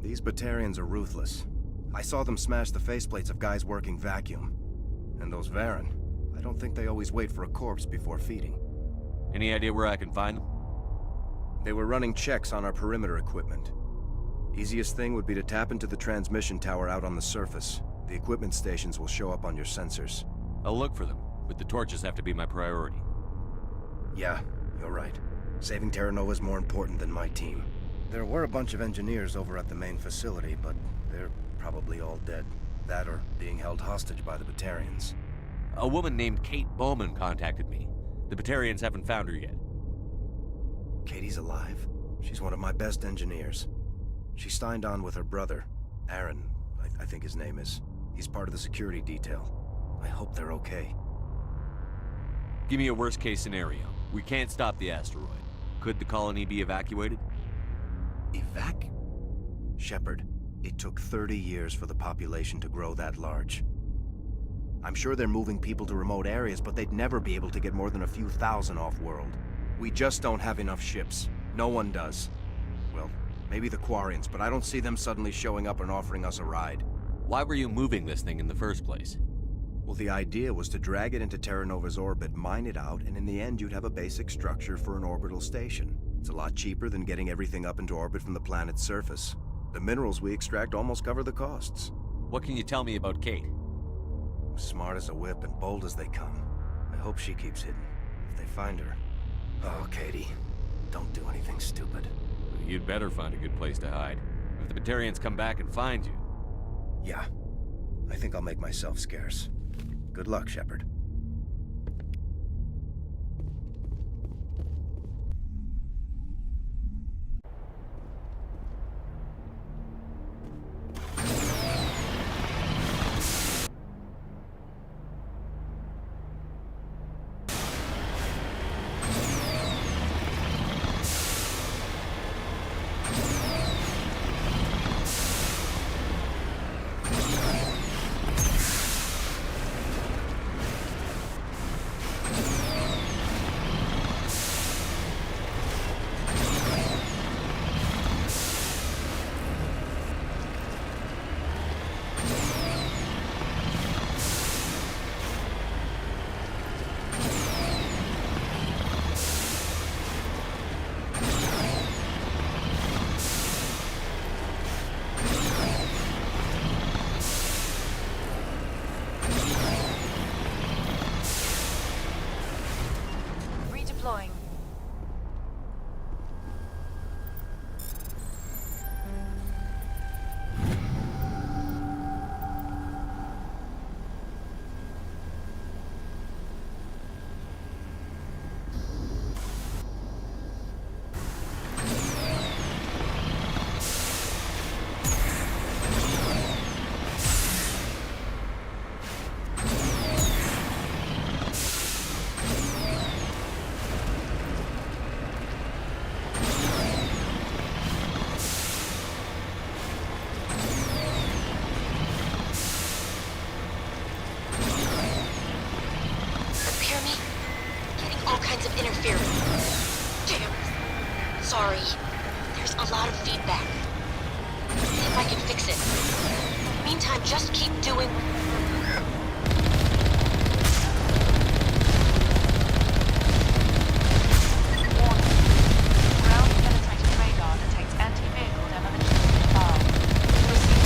Speaker 22: These Batarians are ruthless. I saw them smash the faceplates of guys working vacuum. And those Varen, I don't think they always wait for a corpse before feeding.
Speaker 11: Any idea where I can find them?
Speaker 22: They were running checks on our perimeter equipment. Easiest thing would be to tap into the transmission tower out on the surface. The equipment stations will show up on your sensors.
Speaker 11: I'll look for them, but the torches have to be my priority.
Speaker 22: Yeah, you're right. Saving Terra Nova is more important than my team. There were a bunch of engineers over at the main facility, but they're probably all dead. That or being held hostage by the Batarians.
Speaker 11: A woman named Kate Bowman contacted me. The Batarians haven't found her yet.
Speaker 22: Katie's alive? She's one of my best engineers. She signed on with her brother, Aaron, I think his name is. He's part of the security detail. I hope they're okay.
Speaker 11: Give me a worst-case scenario. We can't stop the asteroid. Could the colony be evacuated?
Speaker 22: Shepard, it took 30 years for the population to grow that large. I'm sure they're moving people to remote areas, but they'd never be able to get more than a few thousand off-world. We just don't have enough ships. No one does. Well, maybe the Quarians, but I don't see them suddenly showing up and offering us a ride.
Speaker 11: Why were you moving this thing in the first place?
Speaker 22: Well, the idea was to drag it into Terra Nova's orbit, mine it out, and in the end you'd have a basic structure for an orbital station. It's a lot cheaper than getting everything up into orbit from the planet's surface. The minerals we extract almost cover the costs.
Speaker 11: What can you tell me about Kate?
Speaker 22: Smart as a whip and bold as they come. I hope she keeps hidden. If they find her... Oh, Katie, don't do anything stupid.
Speaker 11: You'd better find a good place to hide. If the Batarians come back and find you...
Speaker 22: Yeah. I think I'll make myself scarce. Good luck, Shepard.
Speaker 20: Just keep doing...
Speaker 19: Ground-penetrating radar detects anti-vehicle demolition nearby. Proceed.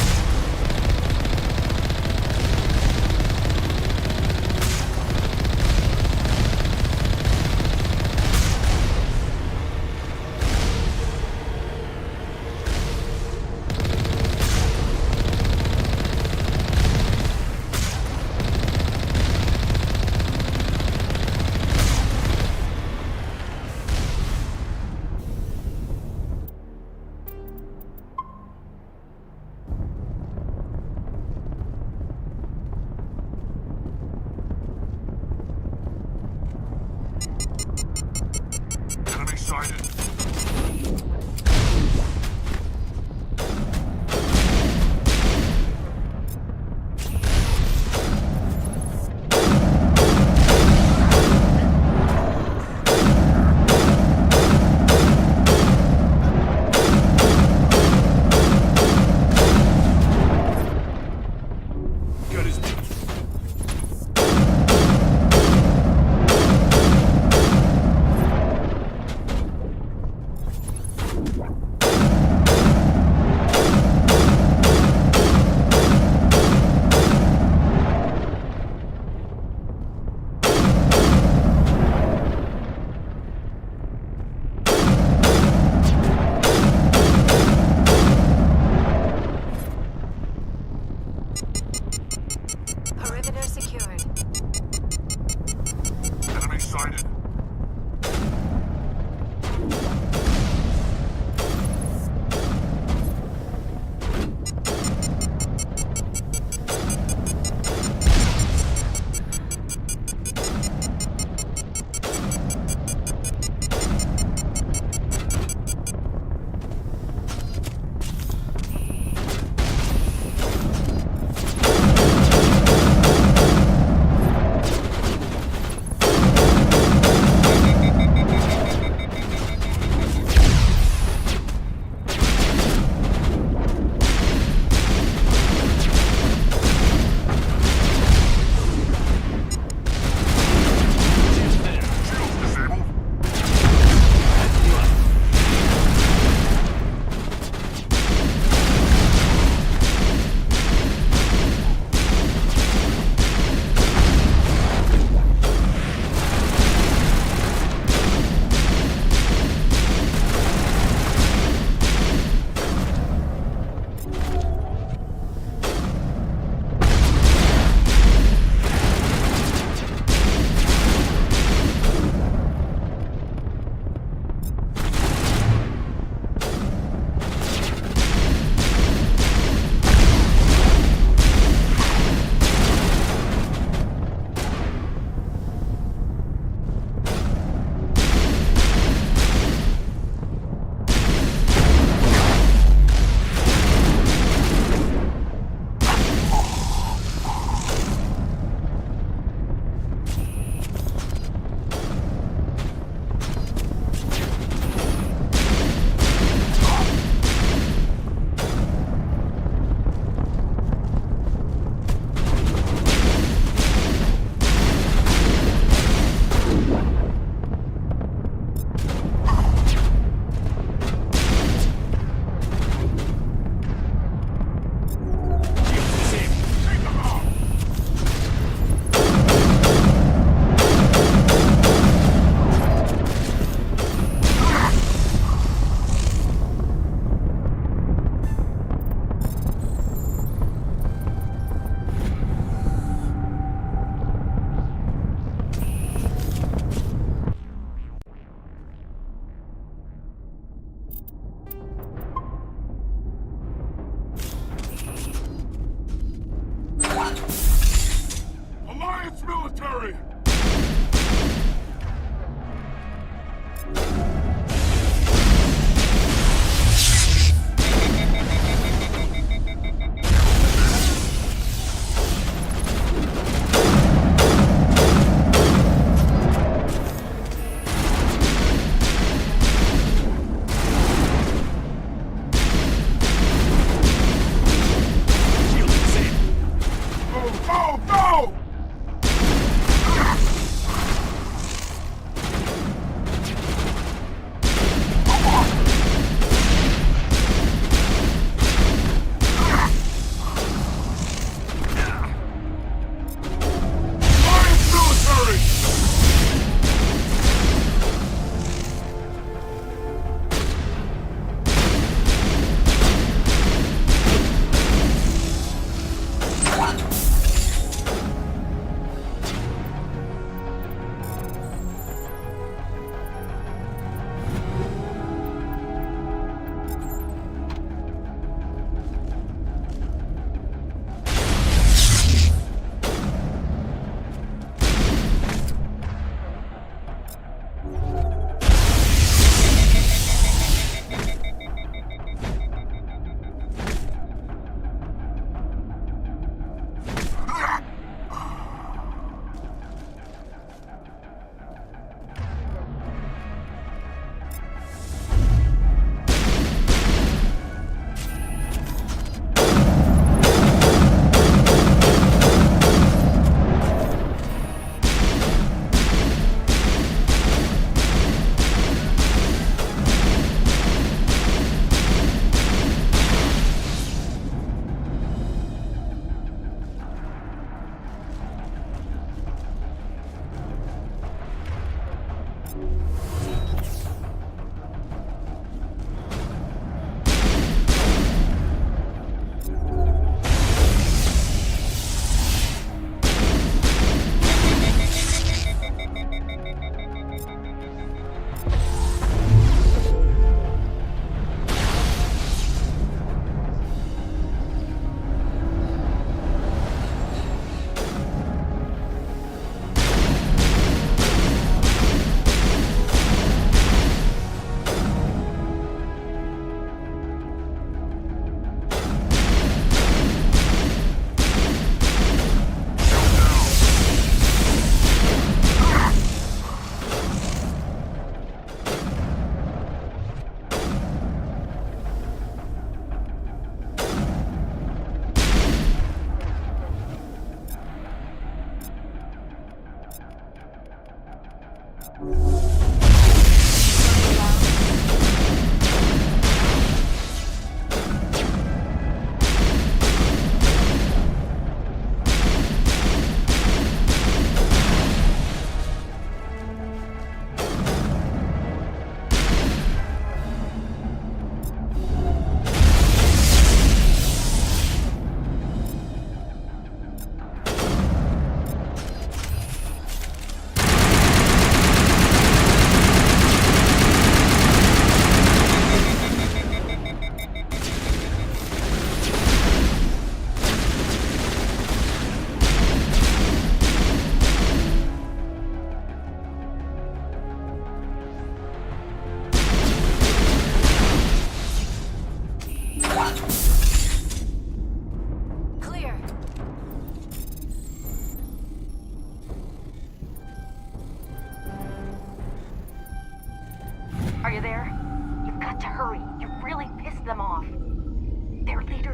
Speaker 14: Enemy sighted. Got his name.
Speaker 8: Perimeter secured.
Speaker 14: Enemy sighted. Alliance military! Shield the same.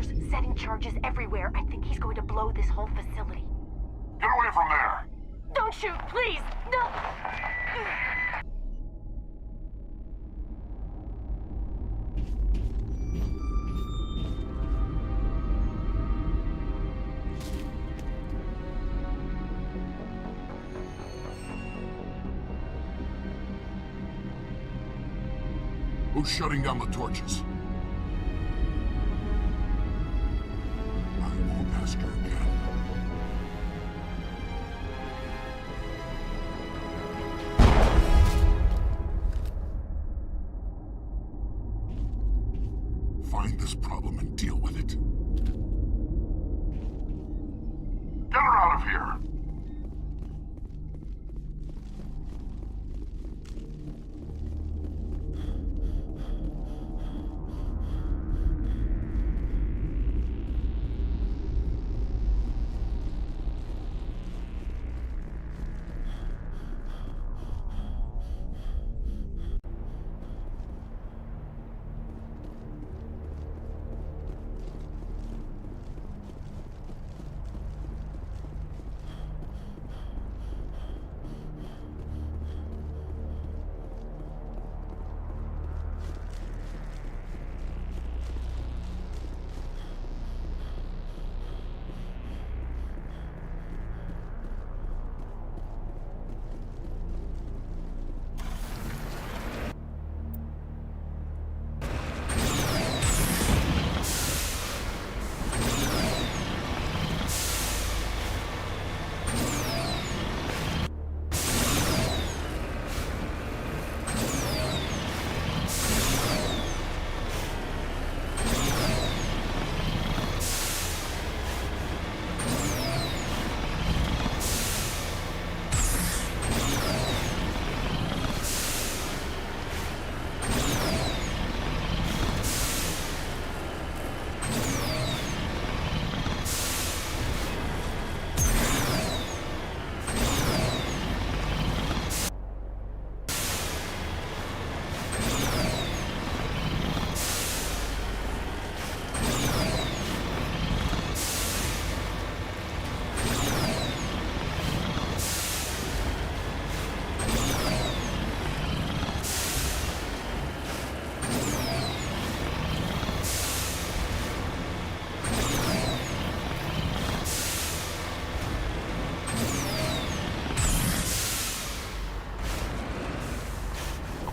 Speaker 21: soldiers, setting charges everywhere. I think he's going to blow this whole facility.
Speaker 14: Get away from there!
Speaker 21: Don't shoot, please! No!
Speaker 14: Who's shutting down the torches? I won't ask you again. Find this problem and deal with it. Get her out of here!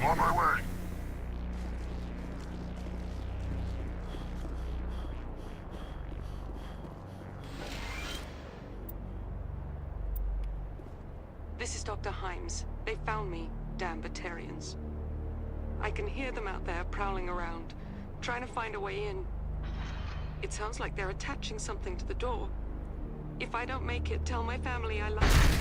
Speaker 14: On my way.
Speaker 7: This is Dr. Himes. They found me, damn Batarians. I can hear them out there prowling around, trying to find a way in. It sounds like they're attaching something to the door. If I don't make it, tell my family I love them.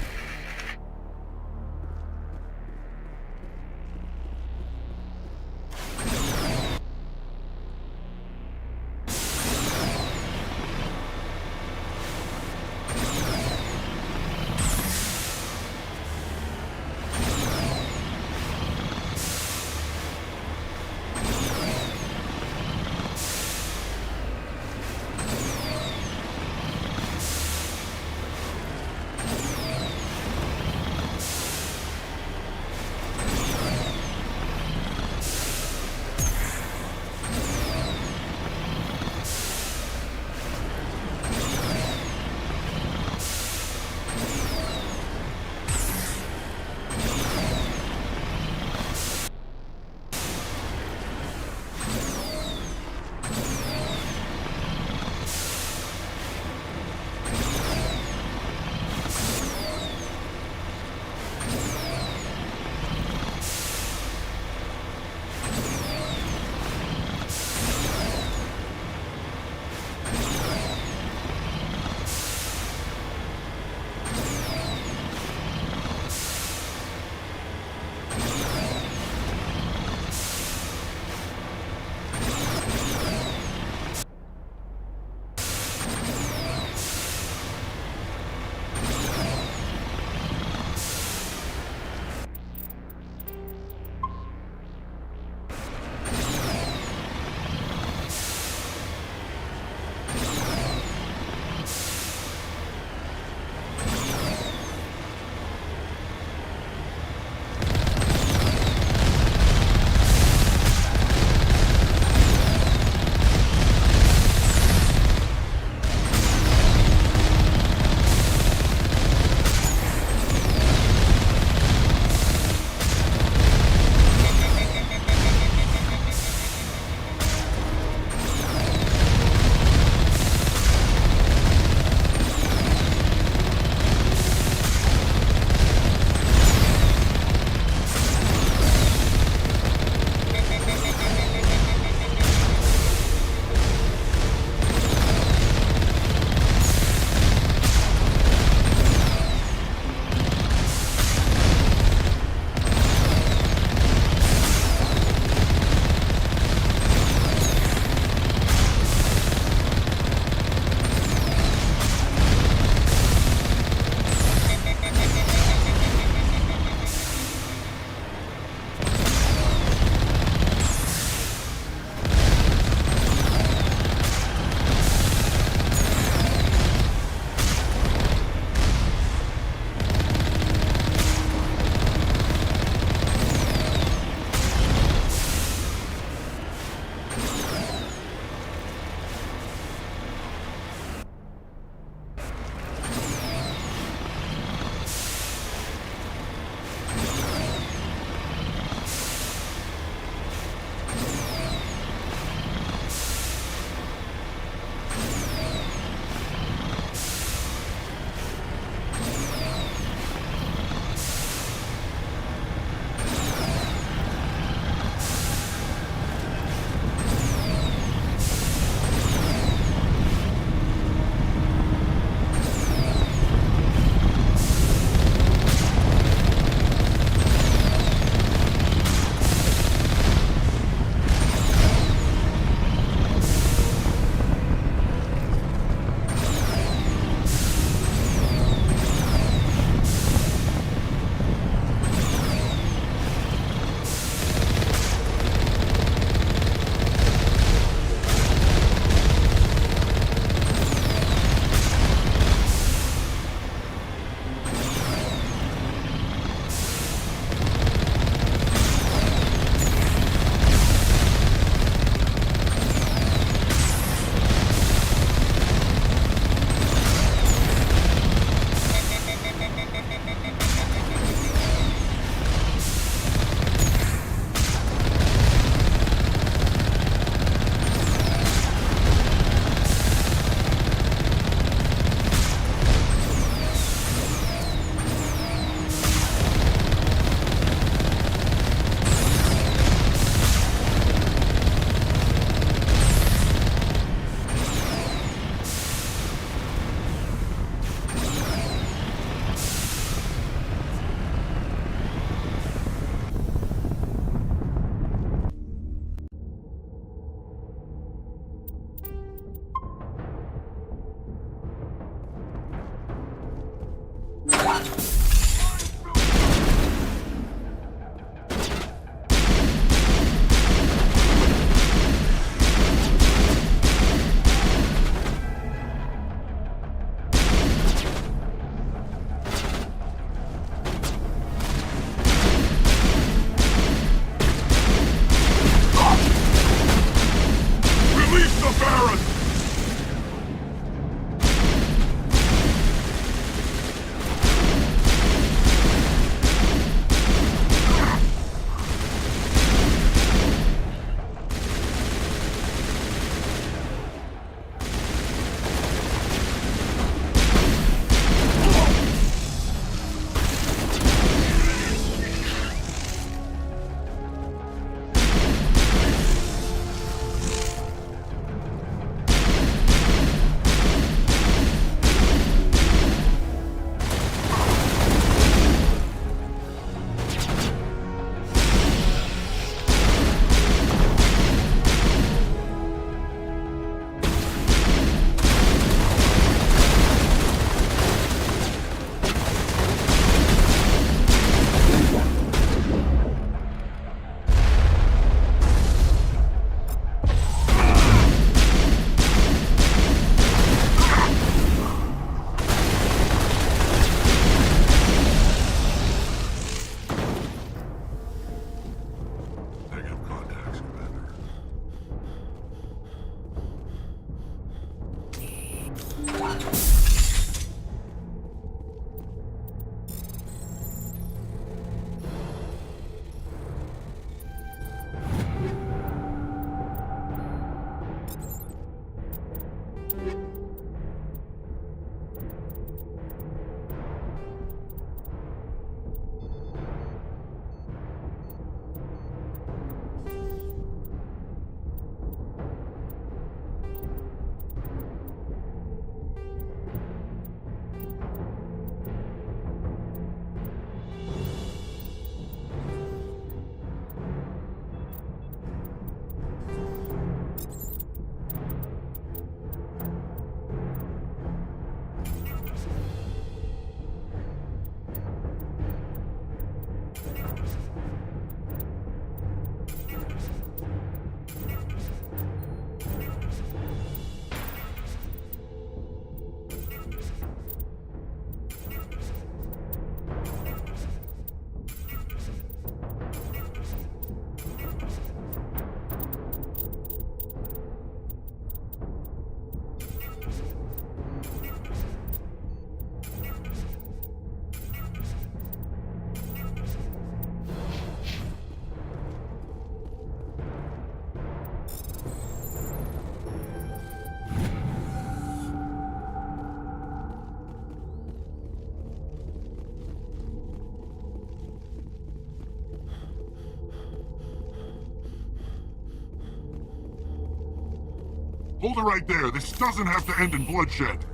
Speaker 14: Hold it right there. This doesn't have to end in bloodshed.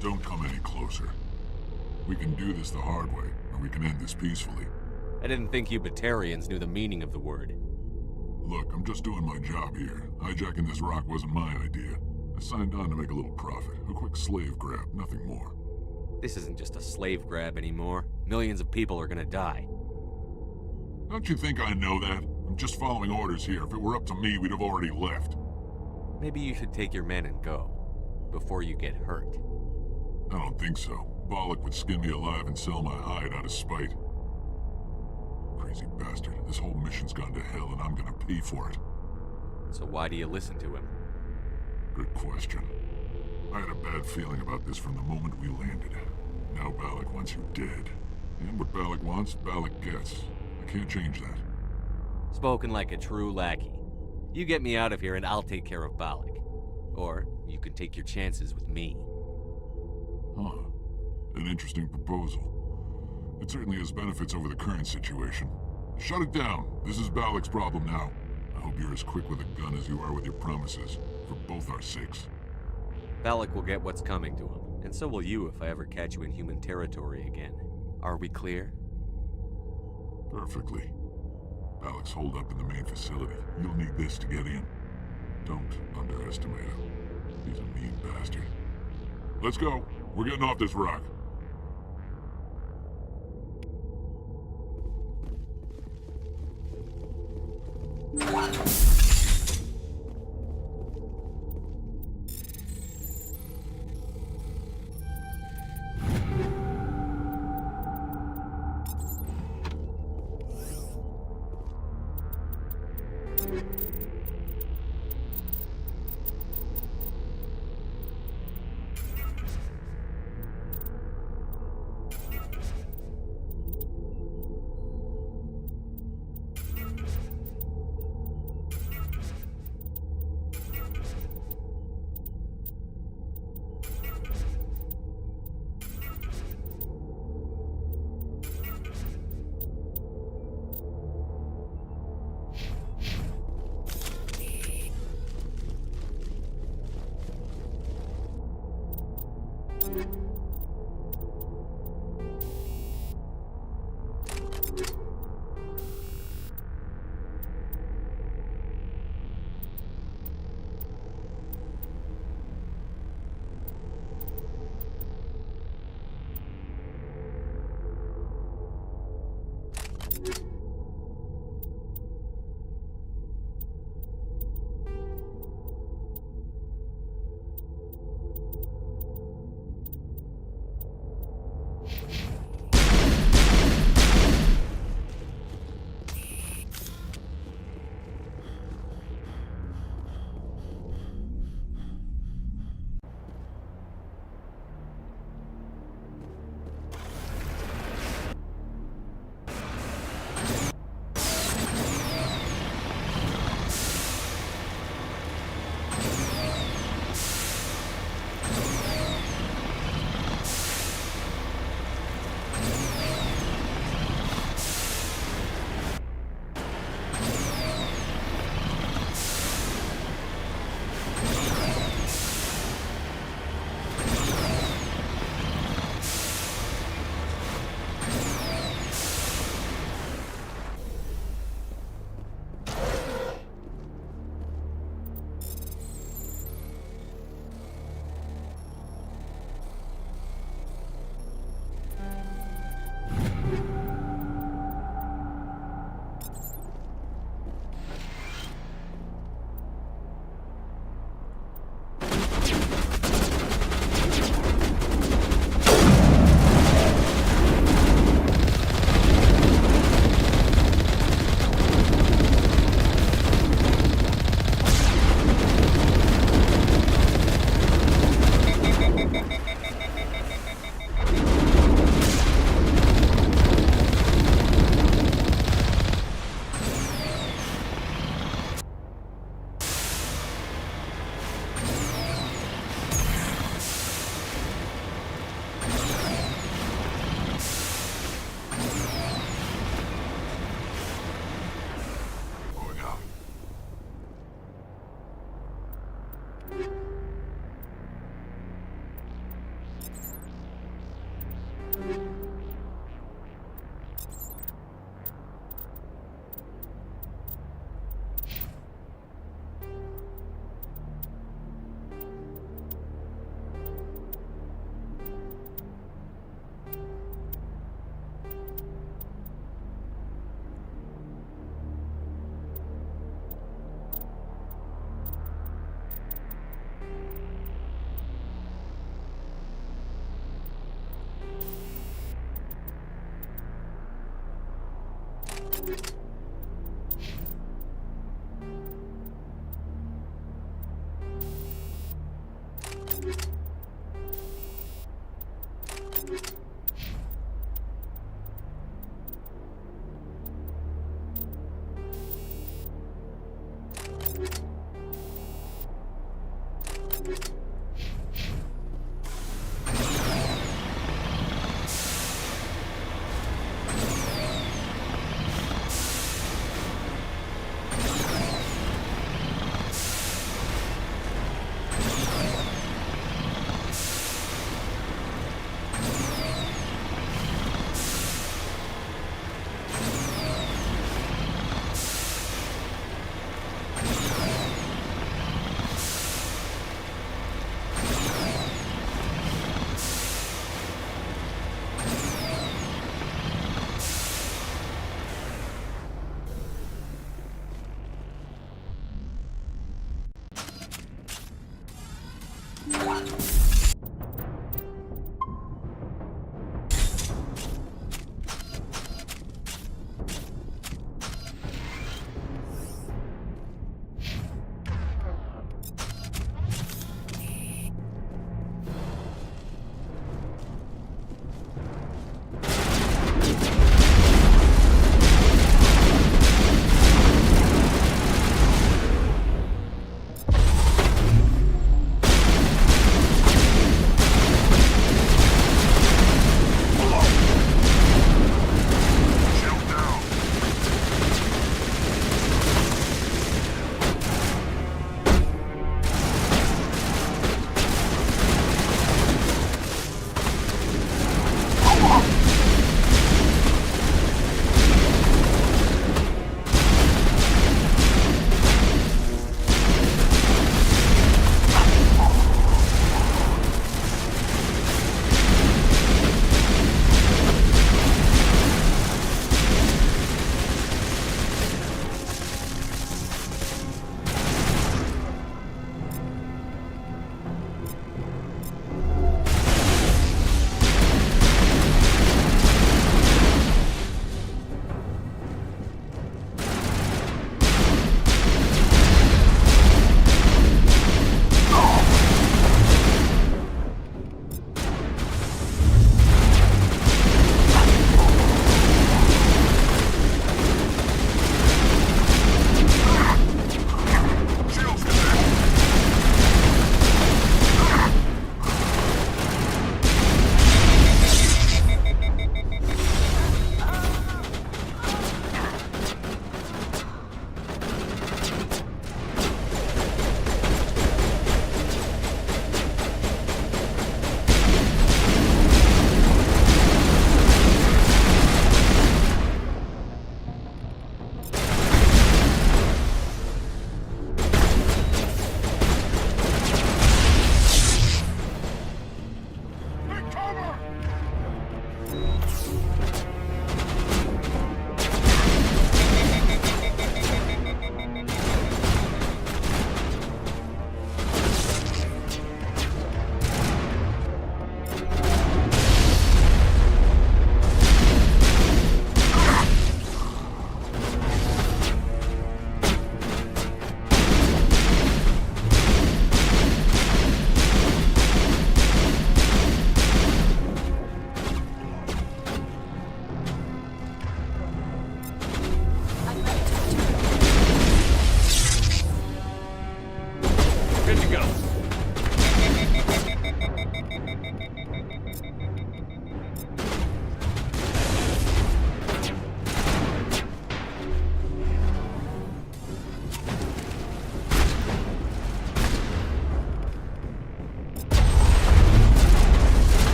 Speaker 14: Don't come any closer. We can do this the hard way, or we can end this peacefully.
Speaker 11: I didn't think you Batarians knew the meaning of the word.
Speaker 14: Look, I'm just doing my job here. Hijacking this rock wasn't my idea. I signed on to make a little profit. A quick slave grab, nothing more.
Speaker 11: This isn't just a slave grab anymore. Millions of people are gonna die.
Speaker 14: Don't you think I know that? I'm just following orders here. If it were up to me, we'd have already left.
Speaker 11: Maybe you should take your men and go, before you get hurt.
Speaker 14: I don't think so. Bollock would skin me alive and sell my hide out of spite. Crazy bastard. This whole mission's gone to hell and I'm gonna pay for it.
Speaker 11: So why do you listen to him?
Speaker 14: Good question. I had a bad feeling about this from the moment we landed. Now Bollock wants you dead. And what Bollock wants, Bollock gets. I can't change that.
Speaker 11: Spoken like a true lackey. You get me out of here and I'll take care of Bollock. Or you can take your chances with me.
Speaker 14: Huh. An interesting proposal. It certainly has benefits over the current situation. Shut it down. This is Bollock's problem now. I hope you're as quick with a gun as you are with your promises, for both our sakes.
Speaker 11: Bollock will get what's coming to him, and so will you if I ever catch you in human territory again. Are we clear?
Speaker 14: Perfectly. Bollock's holed up in the main facility. You'll need this to get in. Don't underestimate him. He's a mean bastard. Let's go. We're getting off this rock.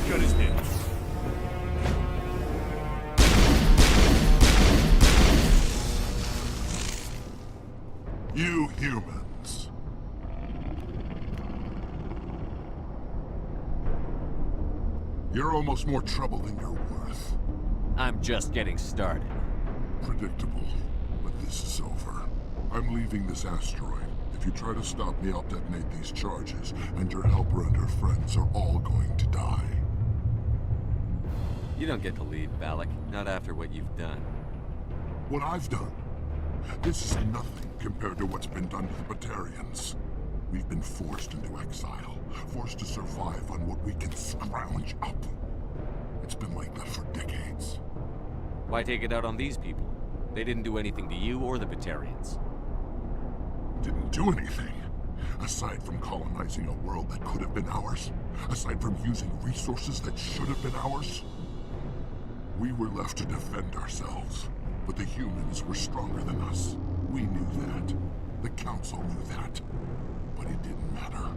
Speaker 14: Gun is in. You humans. You're almost more trouble than you're worth.
Speaker 11: I'm just getting started.
Speaker 14: Predictable, but this is over. I'm leaving this asteroid. If you try to stop me, I'll detonate these charges, and your helper and her friends are all going to die.
Speaker 11: You don't get to leave, Balak. Not after what you've done.
Speaker 14: What I've done? This is nothing compared to what's been done to the Batarians. We've been forced into exile, forced to survive on what we can scrounge up. It's been like that for decades.
Speaker 11: Why take it out on these people? They didn't do anything to you or the Batarians.
Speaker 14: Didn't do anything. Aside from colonizing a world that could have been ours. Aside from using resources that should have been ours. We were left to defend ourselves. But the humans were stronger than us. We knew that. The Council knew that. But it didn't matter.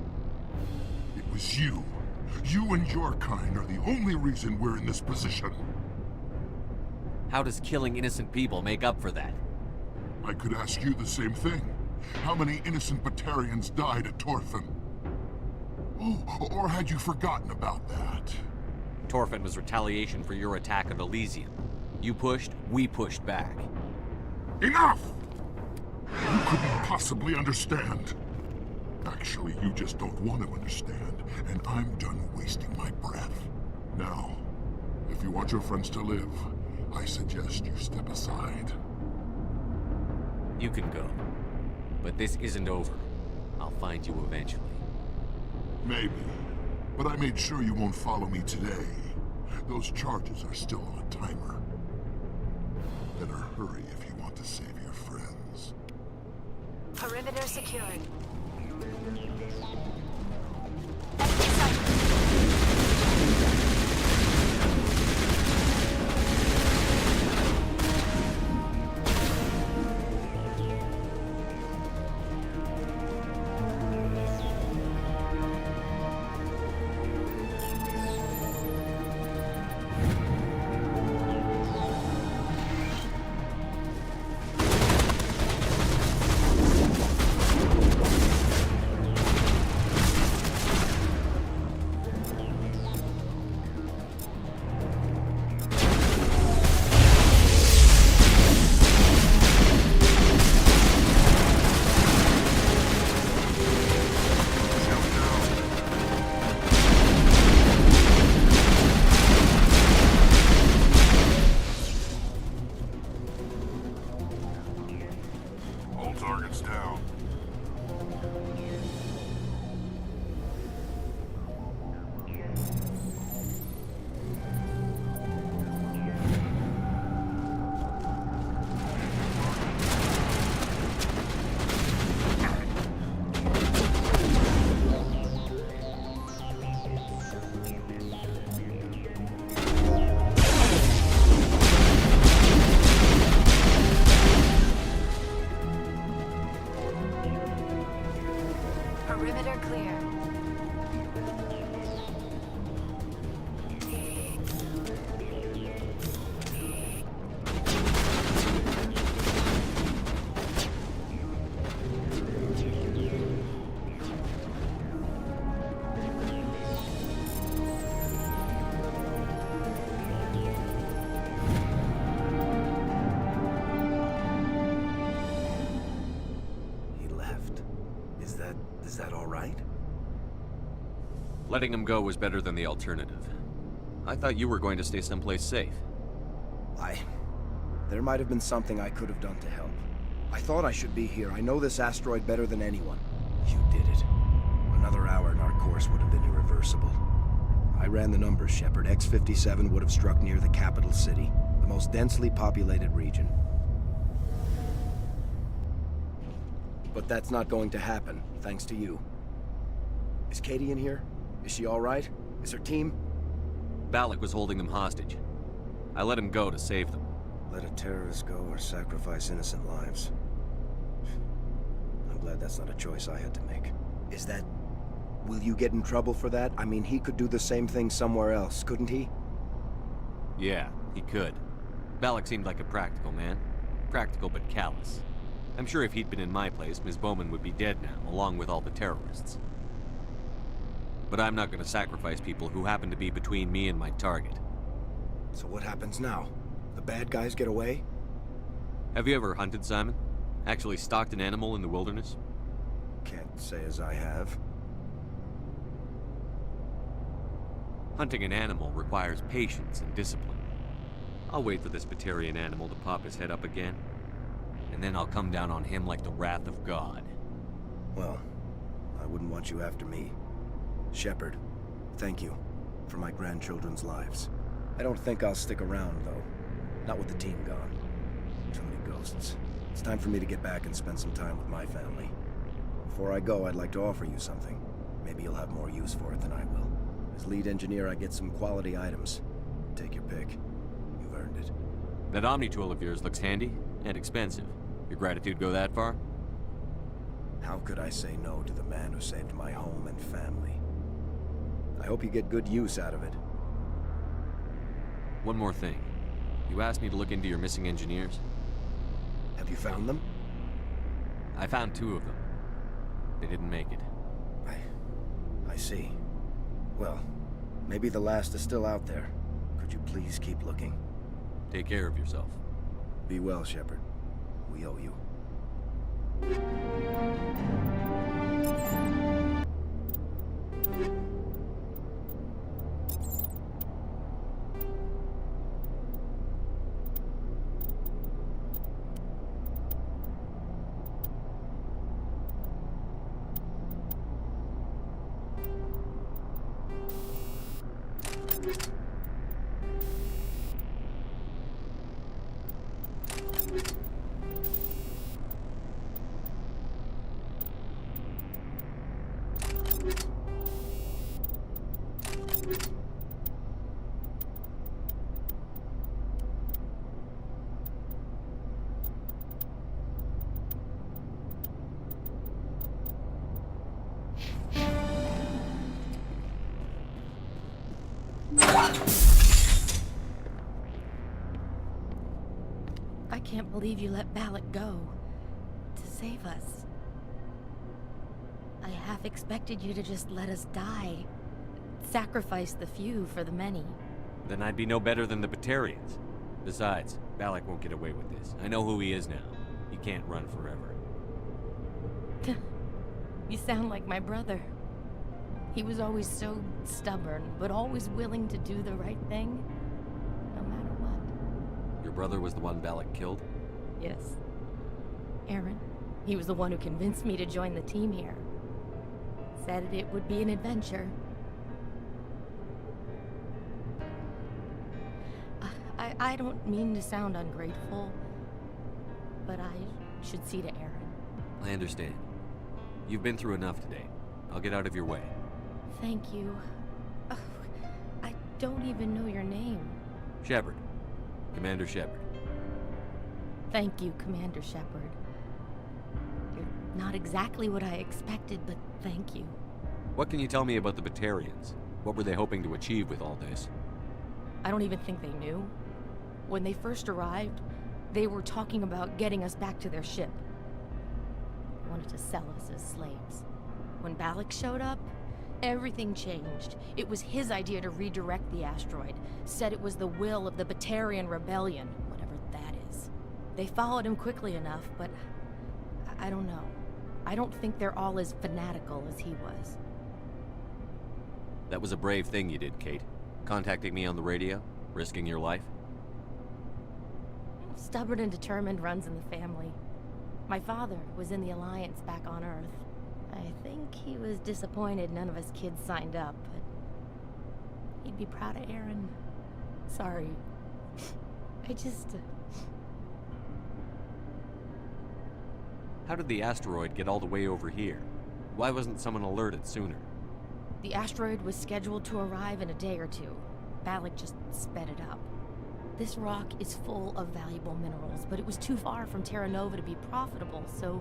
Speaker 14: It was you. You and your kind are the only reason we're in this position.
Speaker 11: How does killing innocent people make up for that?
Speaker 14: I could ask you the same thing. How many innocent Batarians died at Torfan? Oh, or had you forgotten about that?
Speaker 11: Torfan was retaliation for your attack on Elysium. You pushed, we pushed back.
Speaker 14: Enough! You couldn't possibly understand. Actually, you just don't want to understand, and I'm done wasting my breath. Now, if you want your friends to live, I suggest you step aside.
Speaker 11: You can go. But this isn't over. I'll find you eventually.
Speaker 14: Maybe. But I made sure you won't follow me today. Those charges are still on a timer. Better hurry if you want to save your friends.
Speaker 18: Perimeter secured.
Speaker 14: Targets down.
Speaker 18: Perimeter clear.
Speaker 12: Is that all right?
Speaker 11: Letting him go was better than the alternative. I thought you were going to stay someplace safe.
Speaker 22: There might have been something I could have done to help. I thought I should be here. I know this asteroid better than anyone. You did it. Another hour and our course would have been irreversible. I ran the numbers, Shepard. X-57 would have struck near the capital city, the most densely populated region. But that's not going to happen, thanks to you. Is Katie in here? Is she all right? Is her team?
Speaker 11: Balak was holding them hostage. I let him go to save them.
Speaker 22: Let a terrorist go or sacrifice innocent lives. I'm glad that's not a choice I had to make. Is that... Will you get in trouble for that? I mean, he could do the same thing somewhere else, couldn't he?
Speaker 11: Yeah, he could. Balak seemed like a practical man. Practical but callous. I'm sure if he'd been in my place, Ms. Bowman would be dead now, along with all the terrorists. But I'm not going to sacrifice people who happen to be between me and my target.
Speaker 22: So what happens now? The bad guys get away?
Speaker 11: Have you ever hunted, Simon? Actually stalked an animal in the wilderness?
Speaker 22: Can't say as I have.
Speaker 11: Hunting an animal requires patience and discipline. I'll wait for this Batarian animal to pop his head up again, and then I'll come down on him like the wrath of God.
Speaker 22: Well, I wouldn't want you after me. Shepard, thank you for my grandchildren's lives. I don't think I'll stick around, though. Not with the team gone. Too many ghosts. It's time for me to get back and spend some time with my family. Before I go, I'd like to offer you something. Maybe you'll have more use for it than I will. As lead engineer, I get some quality items. Take your pick. You've earned it.
Speaker 11: That Omni tool of yours looks handy and expensive. Your gratitude go that far?
Speaker 22: How could I say no to the man who saved my home and family? I hope you get good use out of it.
Speaker 11: One more thing. You asked me to look into your missing engineers.
Speaker 22: Have you found them?
Speaker 11: I found 2 of them. They didn't make it.
Speaker 22: I see. Well, maybe the last is still out there. Could you please keep looking?
Speaker 11: Take care of yourself.
Speaker 22: Be well, Shepard. We owe you.
Speaker 21: I can't believe you let Balak go. To save us. I half expected you to just let us die. Sacrifice the few for the many.
Speaker 11: Then I'd be no better than the Batarians. Besides, Balak won't get away with this. I know who he is now. He can't run forever.
Speaker 21: You sound like my brother. He was always so stubborn, but always willing to do the right thing, no matter what.
Speaker 11: Your brother was the one Balak killed?
Speaker 21: Yes. Aaron. He was the one who convinced me to join the team here. Said it would be an adventure. I don't mean to sound ungrateful, but I should see to Aaron.
Speaker 11: I understand. You've been through enough today. I'll get out of your way.
Speaker 21: Thank you. Oh, I don't even know your name.
Speaker 11: Shepard. Commander Shepard.
Speaker 21: Thank you, Commander Shepard. You're not exactly what I expected, but thank you.
Speaker 11: What can you tell me about the Batarians? What were they hoping to achieve with all this?
Speaker 21: I don't even think they knew. When they first arrived, they were talking about getting us back to their ship. They wanted to sell us as slaves. When Balak showed up, everything changed. It was his idea to redirect the asteroid. Said it was the will of the Batarian Rebellion, whatever that is. They followed him quickly enough, but I don't know. I don't think they're all as fanatical as he was.
Speaker 11: That was a brave thing you did, Kate. Contacting me on the radio, risking your life.
Speaker 21: Stubborn and determined runs in the family. My father was in the Alliance back on Earth. I think he was disappointed none of us kids signed up, but he'd be proud of Aaron. Sorry. I just...
Speaker 11: How did the asteroid get all the way over here? Why wasn't someone alerted sooner?
Speaker 21: The asteroid was scheduled to arrive in a day or two. Balak just sped it up. This rock is full of valuable minerals, but it was too far from Terra Nova to be profitable, so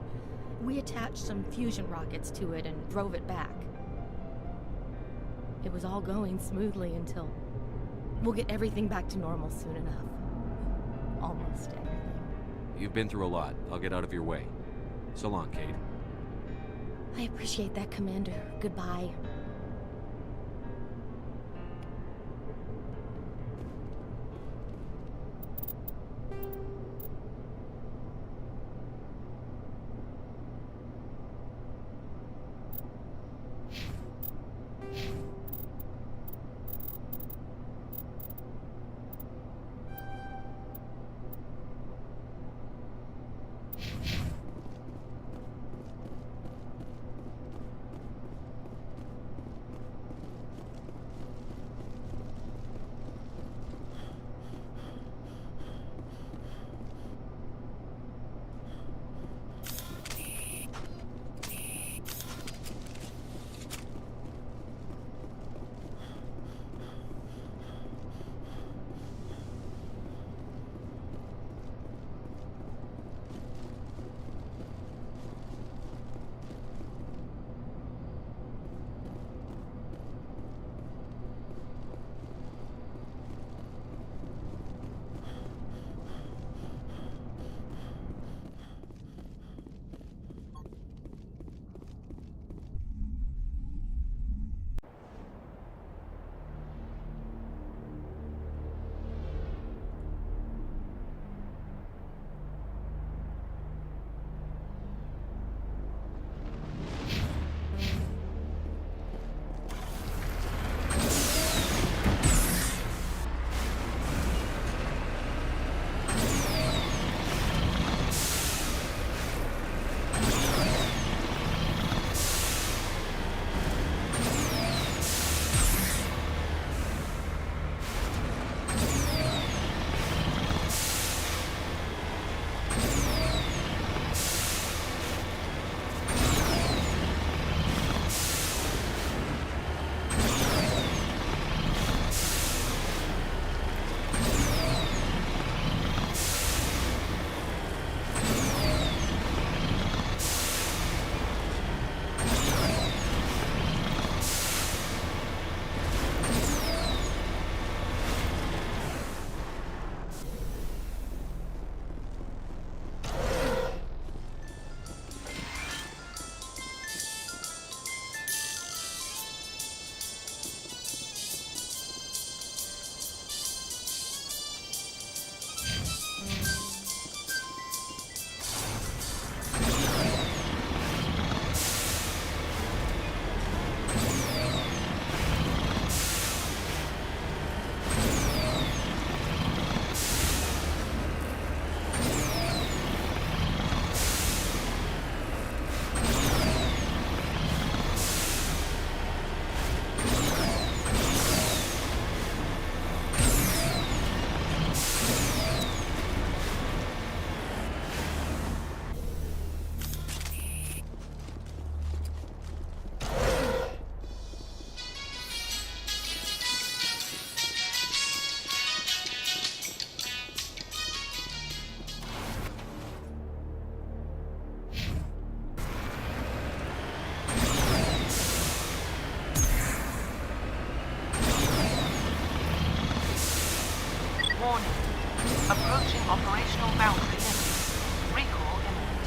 Speaker 21: we attached some fusion rockets to it and drove it back. It was all going smoothly until... We'll get everything back to normal soon enough. Almost everything.
Speaker 11: You've been through a lot. I'll get out of your way. So long, Kate.
Speaker 21: I appreciate that, Commander. Goodbye.
Speaker 19: Warning. Approaching operational boundary limits. Recall imminent.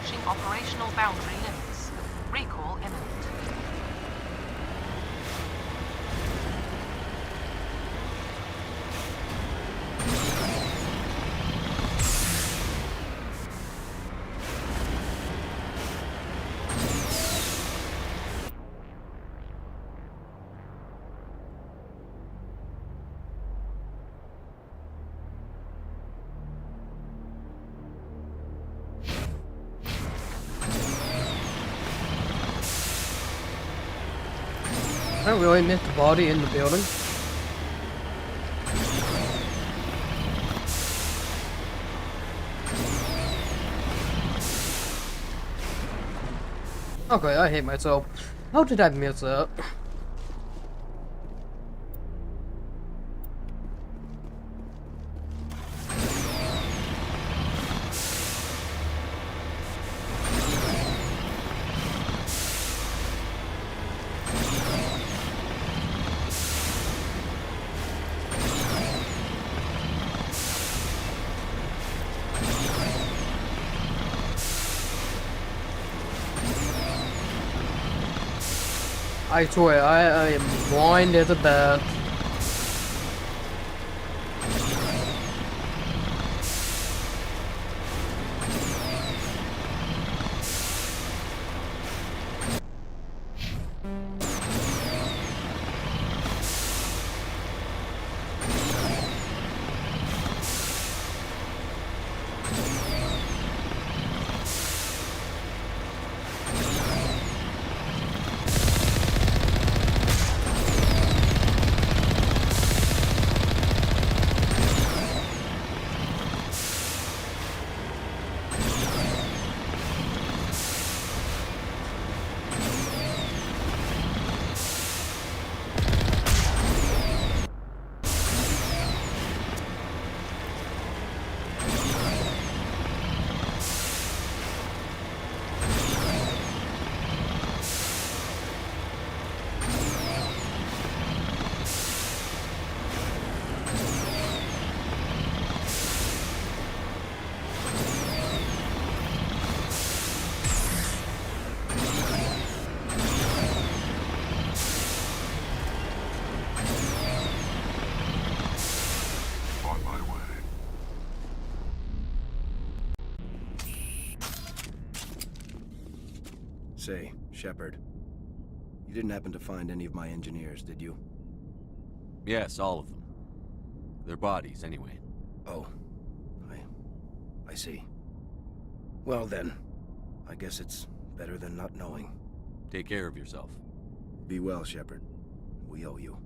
Speaker 19: approaching operational boundary limits. Recall imminent.
Speaker 1: I don't really miss the body in the building. Okay, I hate myself. How did I miss that? I swear, I am blind as a bat.
Speaker 22: Say, Shepard, you didn't happen to find any of my engineers, did you?
Speaker 11: Yes, all of them. Their bodies, anyway.
Speaker 22: Oh, I see. Well then, I guess it's better than not knowing.
Speaker 11: Take care of yourself.
Speaker 22: Be well, Shepard. We owe you.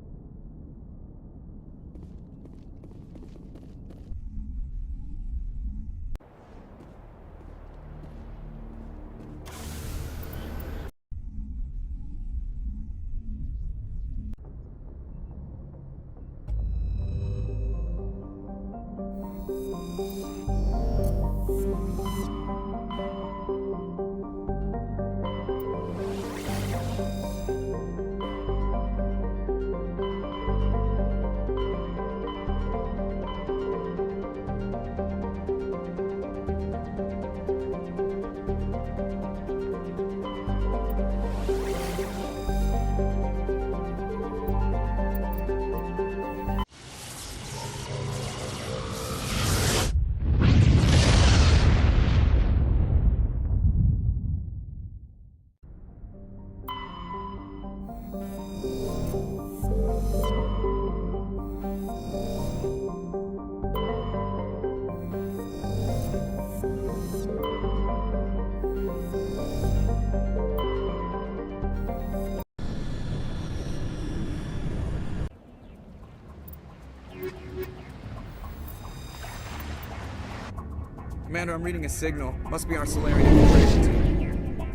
Speaker 3: Commander, I'm reading a signal. Must be our Solarian infiltration team.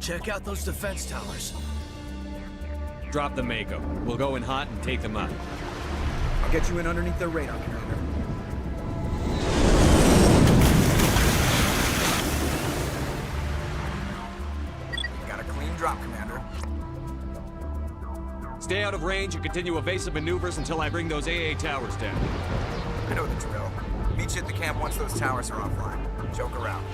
Speaker 9: Check out those defense towers.
Speaker 11: Drop the Mako. We'll go in hot and take them out.
Speaker 3: I'll get you in underneath their radar, Commander. Got a clean drop, Commander.
Speaker 11: Stay out of range and continue evasive maneuvers until I bring those AA towers down.
Speaker 3: I know the drill. Meet you at the camp once those towers are offline. Joke around.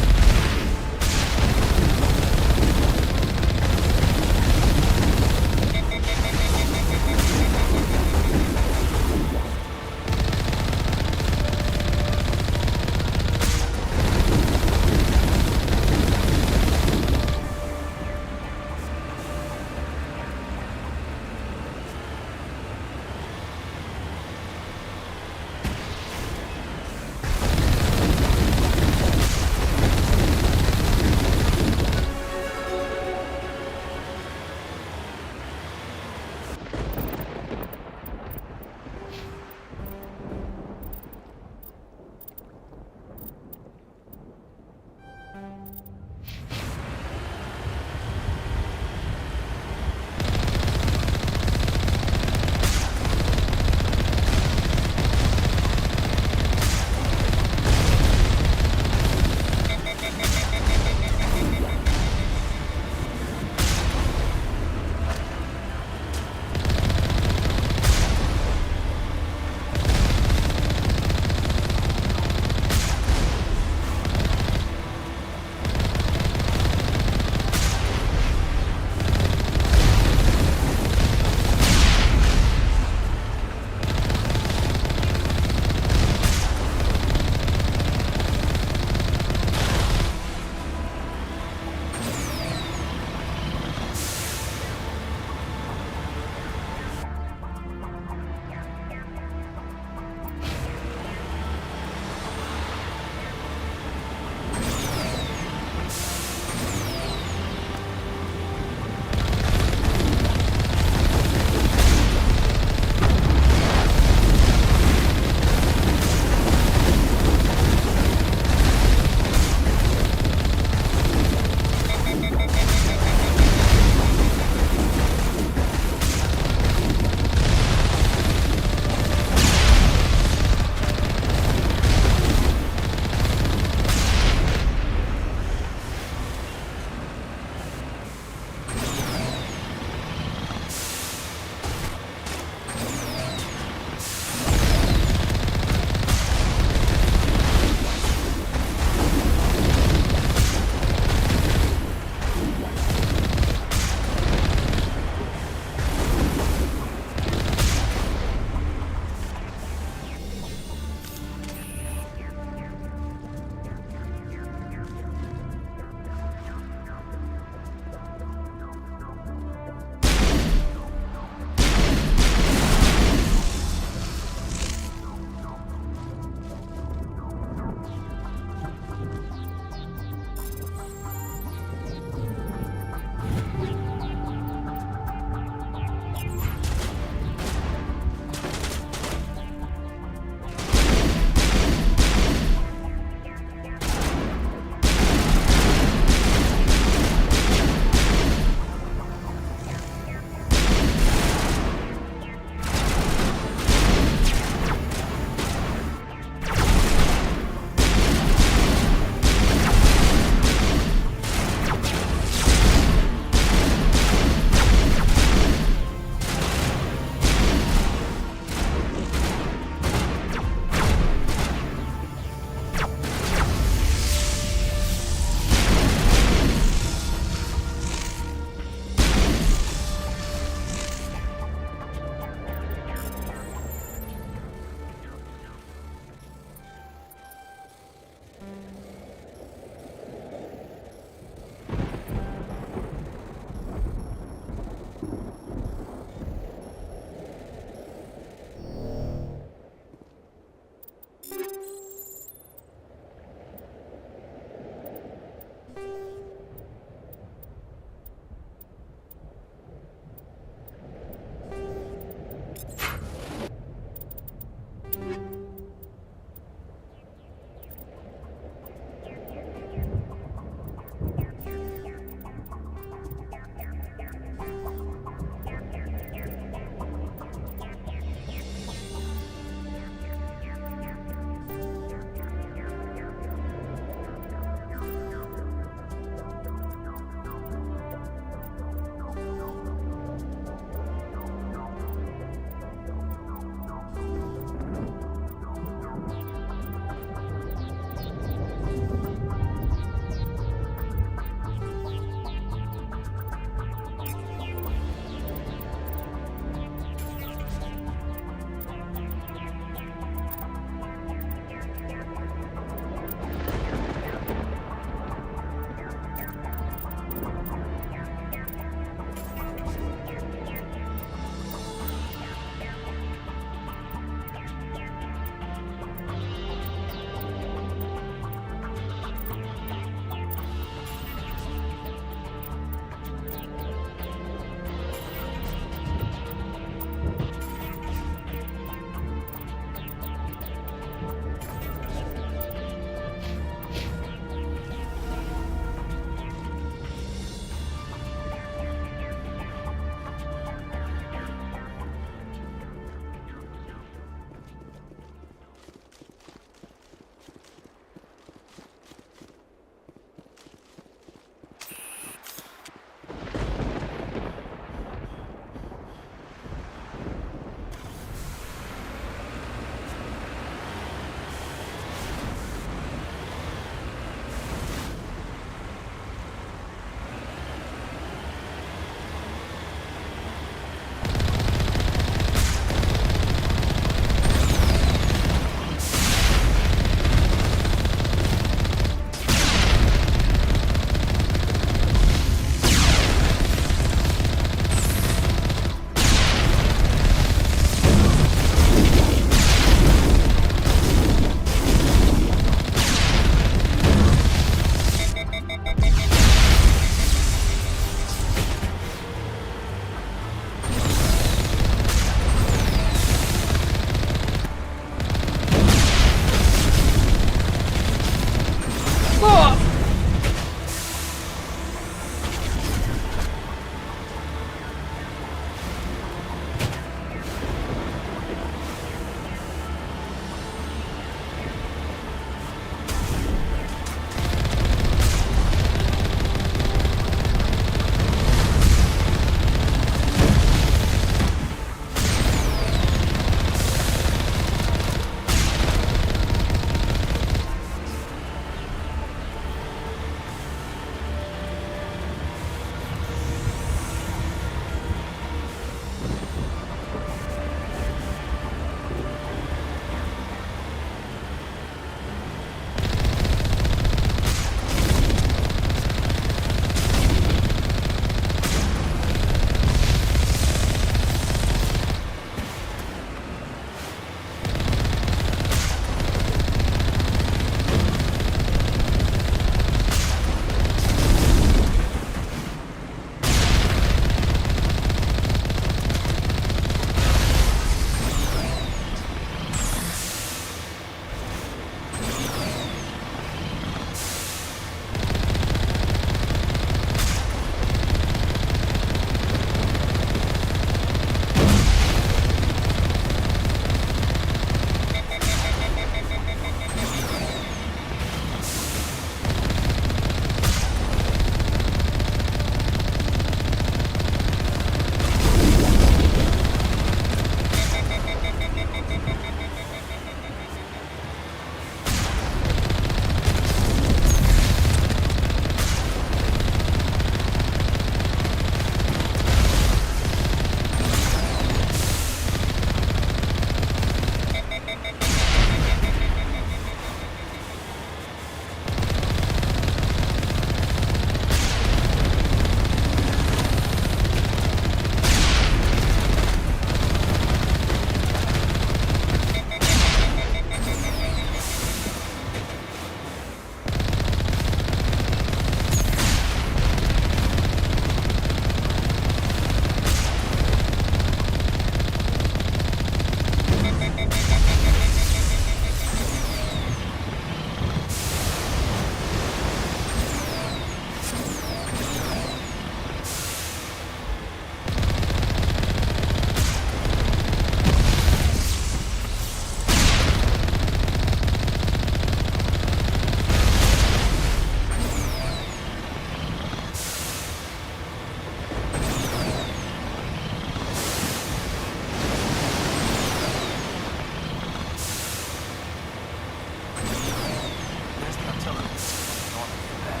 Speaker 9: West artillery, north of the bay.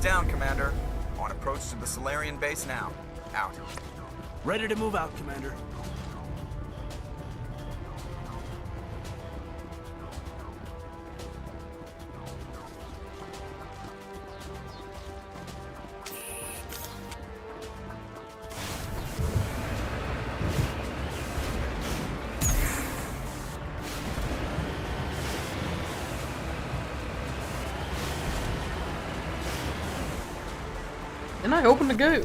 Speaker 3: Down, Commander. On approach to the Solarian base now. Out.
Speaker 9: Ready to move out, Commander.
Speaker 1: And I open the gate.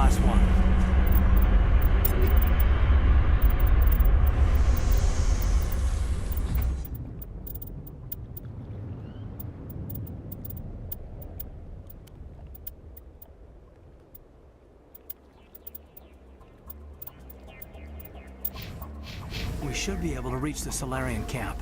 Speaker 9: last one. We should be able to reach the Solarian camp.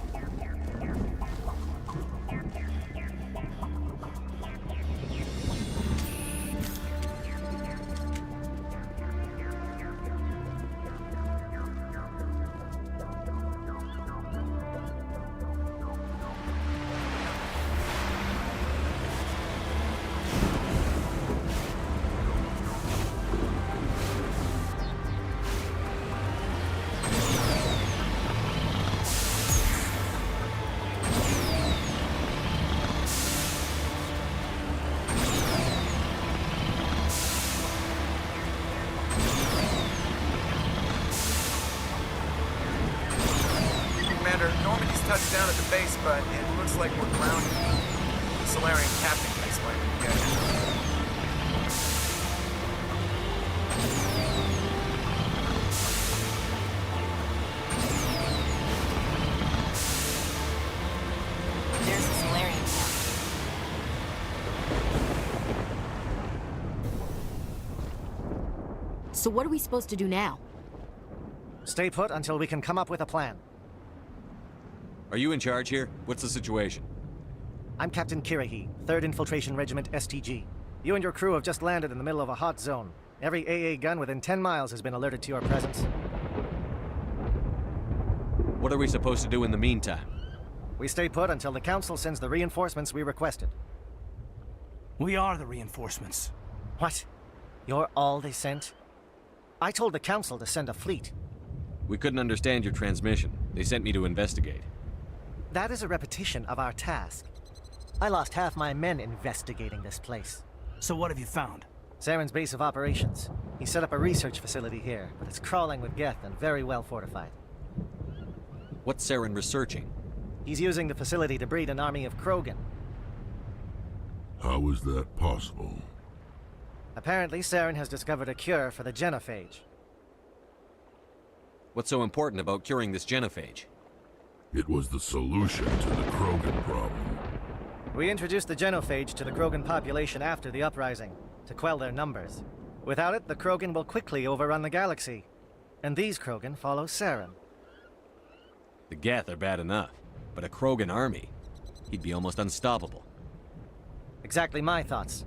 Speaker 3: Normandy's touched down at the base, but it looks like we're grounded. The Solarian captain can explain it again.
Speaker 21: There's the Solarian camp. So what are we supposed to do now?
Speaker 6: Stay put until we can come up with a plan.
Speaker 11: Are you in charge here? What's the situation?
Speaker 6: I'm Captain Kirahi, 3rd Infiltration Regiment STG. You and your crew have just landed in the middle of a hot zone. Every AA gun within 10 miles has been alerted to your presence.
Speaker 11: What are we supposed to do in the meantime?
Speaker 6: We stay put until the Council sends the reinforcements we requested.
Speaker 9: We are the reinforcements.
Speaker 6: What? You're all they sent? I told the Council to send a fleet.
Speaker 11: We couldn't understand your transmission. They sent me to investigate.
Speaker 6: That is a repetition of our task. I lost half my men investigating this place.
Speaker 9: So what have you found?
Speaker 6: Saren's base of operations. He set up a research facility here, but it's crawling with Geth and very well fortified.
Speaker 11: What's Saren researching?
Speaker 6: He's using the facility to breed an army of Krogan.
Speaker 14: How is that possible?
Speaker 6: Apparently, Saren has discovered a cure for the genophage.
Speaker 11: What's so important about curing this genophage?
Speaker 14: It was the solution to the Krogan problem.
Speaker 6: We introduced the genophage to the Krogan population after the uprising, to quell their numbers. Without it, the Krogan will quickly overrun the galaxy. And these Krogan follow Saren.
Speaker 11: The Geth are bad enough, but a Krogan army? He'd be almost unstoppable.
Speaker 6: Exactly my thoughts.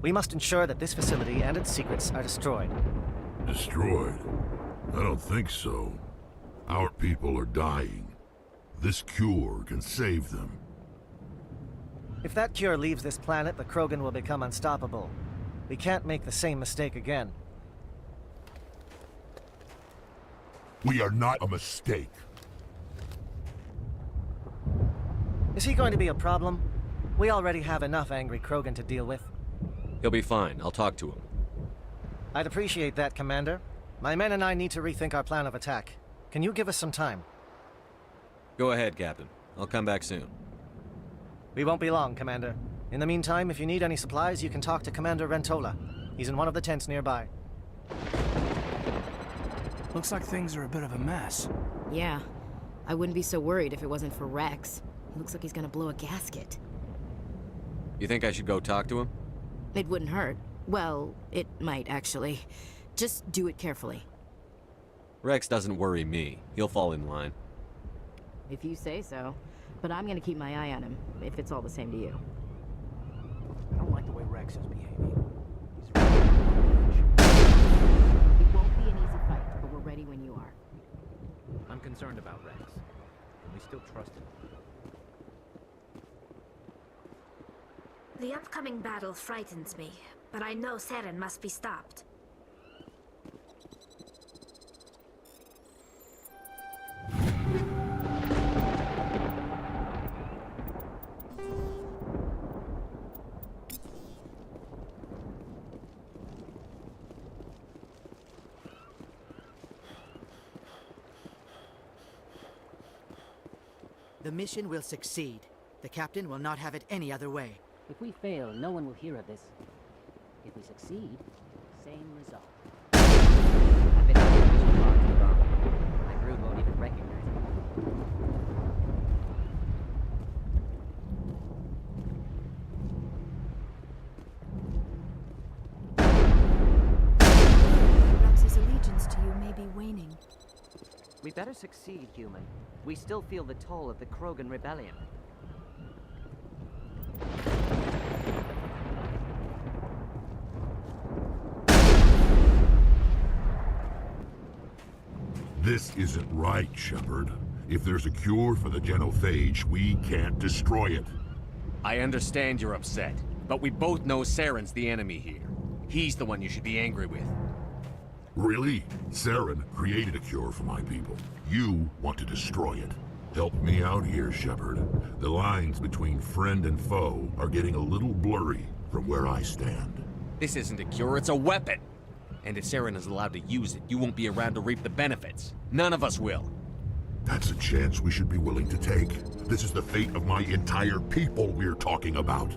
Speaker 6: We must ensure that this facility and its secrets are destroyed.
Speaker 14: Destroyed? I don't think so. Our people are dying. This cure can save them.
Speaker 6: If that cure leaves this planet, the Krogan will become unstoppable. We can't make the same mistake again.
Speaker 14: We are not a mistake.
Speaker 6: Is he going to be a problem? We already have enough angry Krogan to deal with.
Speaker 11: He'll be fine. I'll talk to him.
Speaker 6: I'd appreciate that, Commander. My men and I need to rethink our plan of attack. Can you give us some time?
Speaker 11: Go ahead, Captain. I'll come back soon.
Speaker 6: We won't be long, Commander. In the meantime, if you need any supplies, you can talk to Commander Rentola. He's in one of the tents nearby.
Speaker 9: Looks like things are a bit of a mess.
Speaker 21: Yeah. I wouldn't be so worried if it wasn't for Rex. He looks like he's gonna blow a gasket.
Speaker 11: You think I should go talk to him?
Speaker 21: It wouldn't hurt. Well, it might, actually. Just do it carefully.
Speaker 11: Rex doesn't worry me. He'll fall in line.
Speaker 21: If you say so. But I'm gonna keep my eye on him, if it's all the same to you.
Speaker 9: I don't like the way Rex is behaving.
Speaker 21: It won't be an easy fight, but we're ready when you are.
Speaker 10: I'm concerned about Rex. We still trust him.
Speaker 18: The upcoming battle frightens me, but I know Saren must be stopped.
Speaker 15: The mission will succeed. The captain will not have it any other way.
Speaker 16: If we fail, no one will hear of this. If we succeed,
Speaker 2: same result. I've been in mission far too long. My crew won't even recognize me.
Speaker 8: Rex's allegiance to you may be waning.
Speaker 2: We better succeed, human. We still feel the toll of the Krogan rebellion.
Speaker 14: This isn't right, Shepard. If there's a cure for the genophage, we can't destroy it.
Speaker 11: I understand you're upset, but we both know Saren's the enemy here. He's the one you should be angry with.
Speaker 14: Really? Saren created a cure for my people. You want to destroy it. Help me out here, Shepard. The lines between friend and foe are getting a little blurry from where I stand.
Speaker 11: This isn't a cure, it's a weapon! And if Saren is allowed to use it, you won't be around to reap the benefits. None of us will.
Speaker 14: That's a chance we should be willing to take. This is the fate of my entire people we're talking about.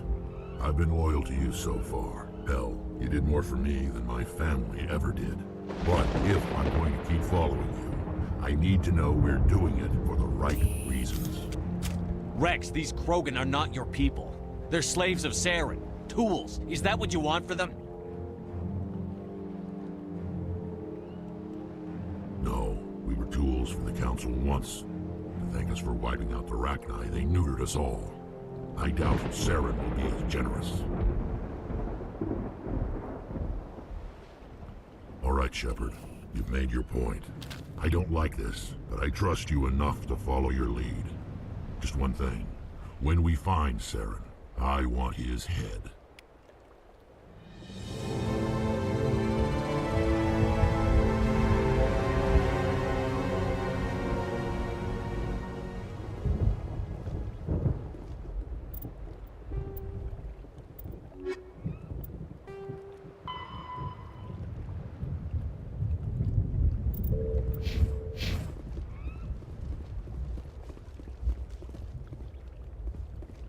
Speaker 14: I've been loyal to you so far. Hell, you did more for me than my family ever did. But if I'm going to keep following you, I need to know we're doing it for the right reasons.
Speaker 11: Rex, these Krogan are not your people. They're slaves of Saren. Tools. Is that what you want for them?
Speaker 14: No, we were tools for the Council once. To thank us for wiping out the Rachni, they neutered us all. I doubt Saren will be as generous. All right, Shepard. You've made your point. I don't like this, but I trust you enough to follow your lead. Just one thing. When we find Saren, I want his head.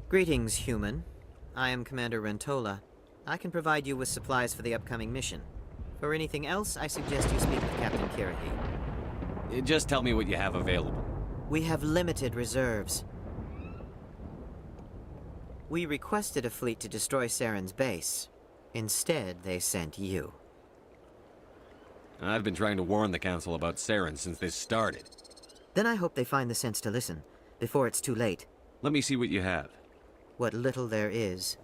Speaker 2: Greetings, human. I am Commander Rentola. I can provide you with supplies for the upcoming mission. For anything else, I suggest you speak with Captain Kirahi.
Speaker 11: Just tell me what you have available.
Speaker 2: We have limited reserves. We requested a fleet to destroy Saren's base. Instead, they sent you.
Speaker 11: I've been trying to warn the Council about Saren since this started.
Speaker 2: Then I hope they find the sense to listen, before it's too late.
Speaker 11: Let me see what you have.
Speaker 2: What little there is.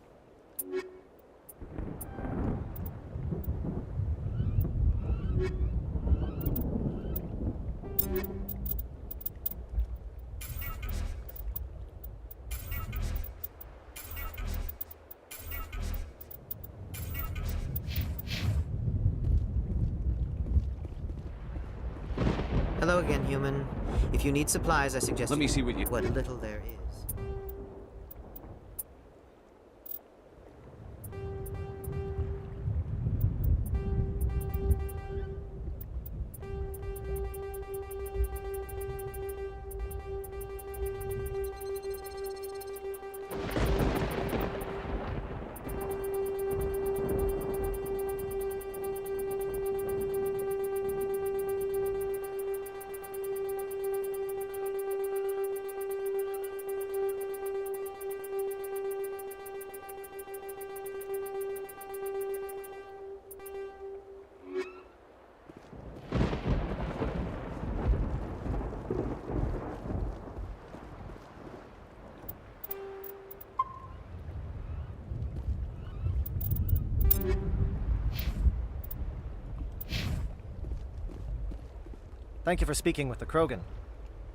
Speaker 2: Hello again, human. If you need supplies, I suggest
Speaker 11: Let me see what
Speaker 2: little there is.
Speaker 6: Thank you for speaking with the Krogan.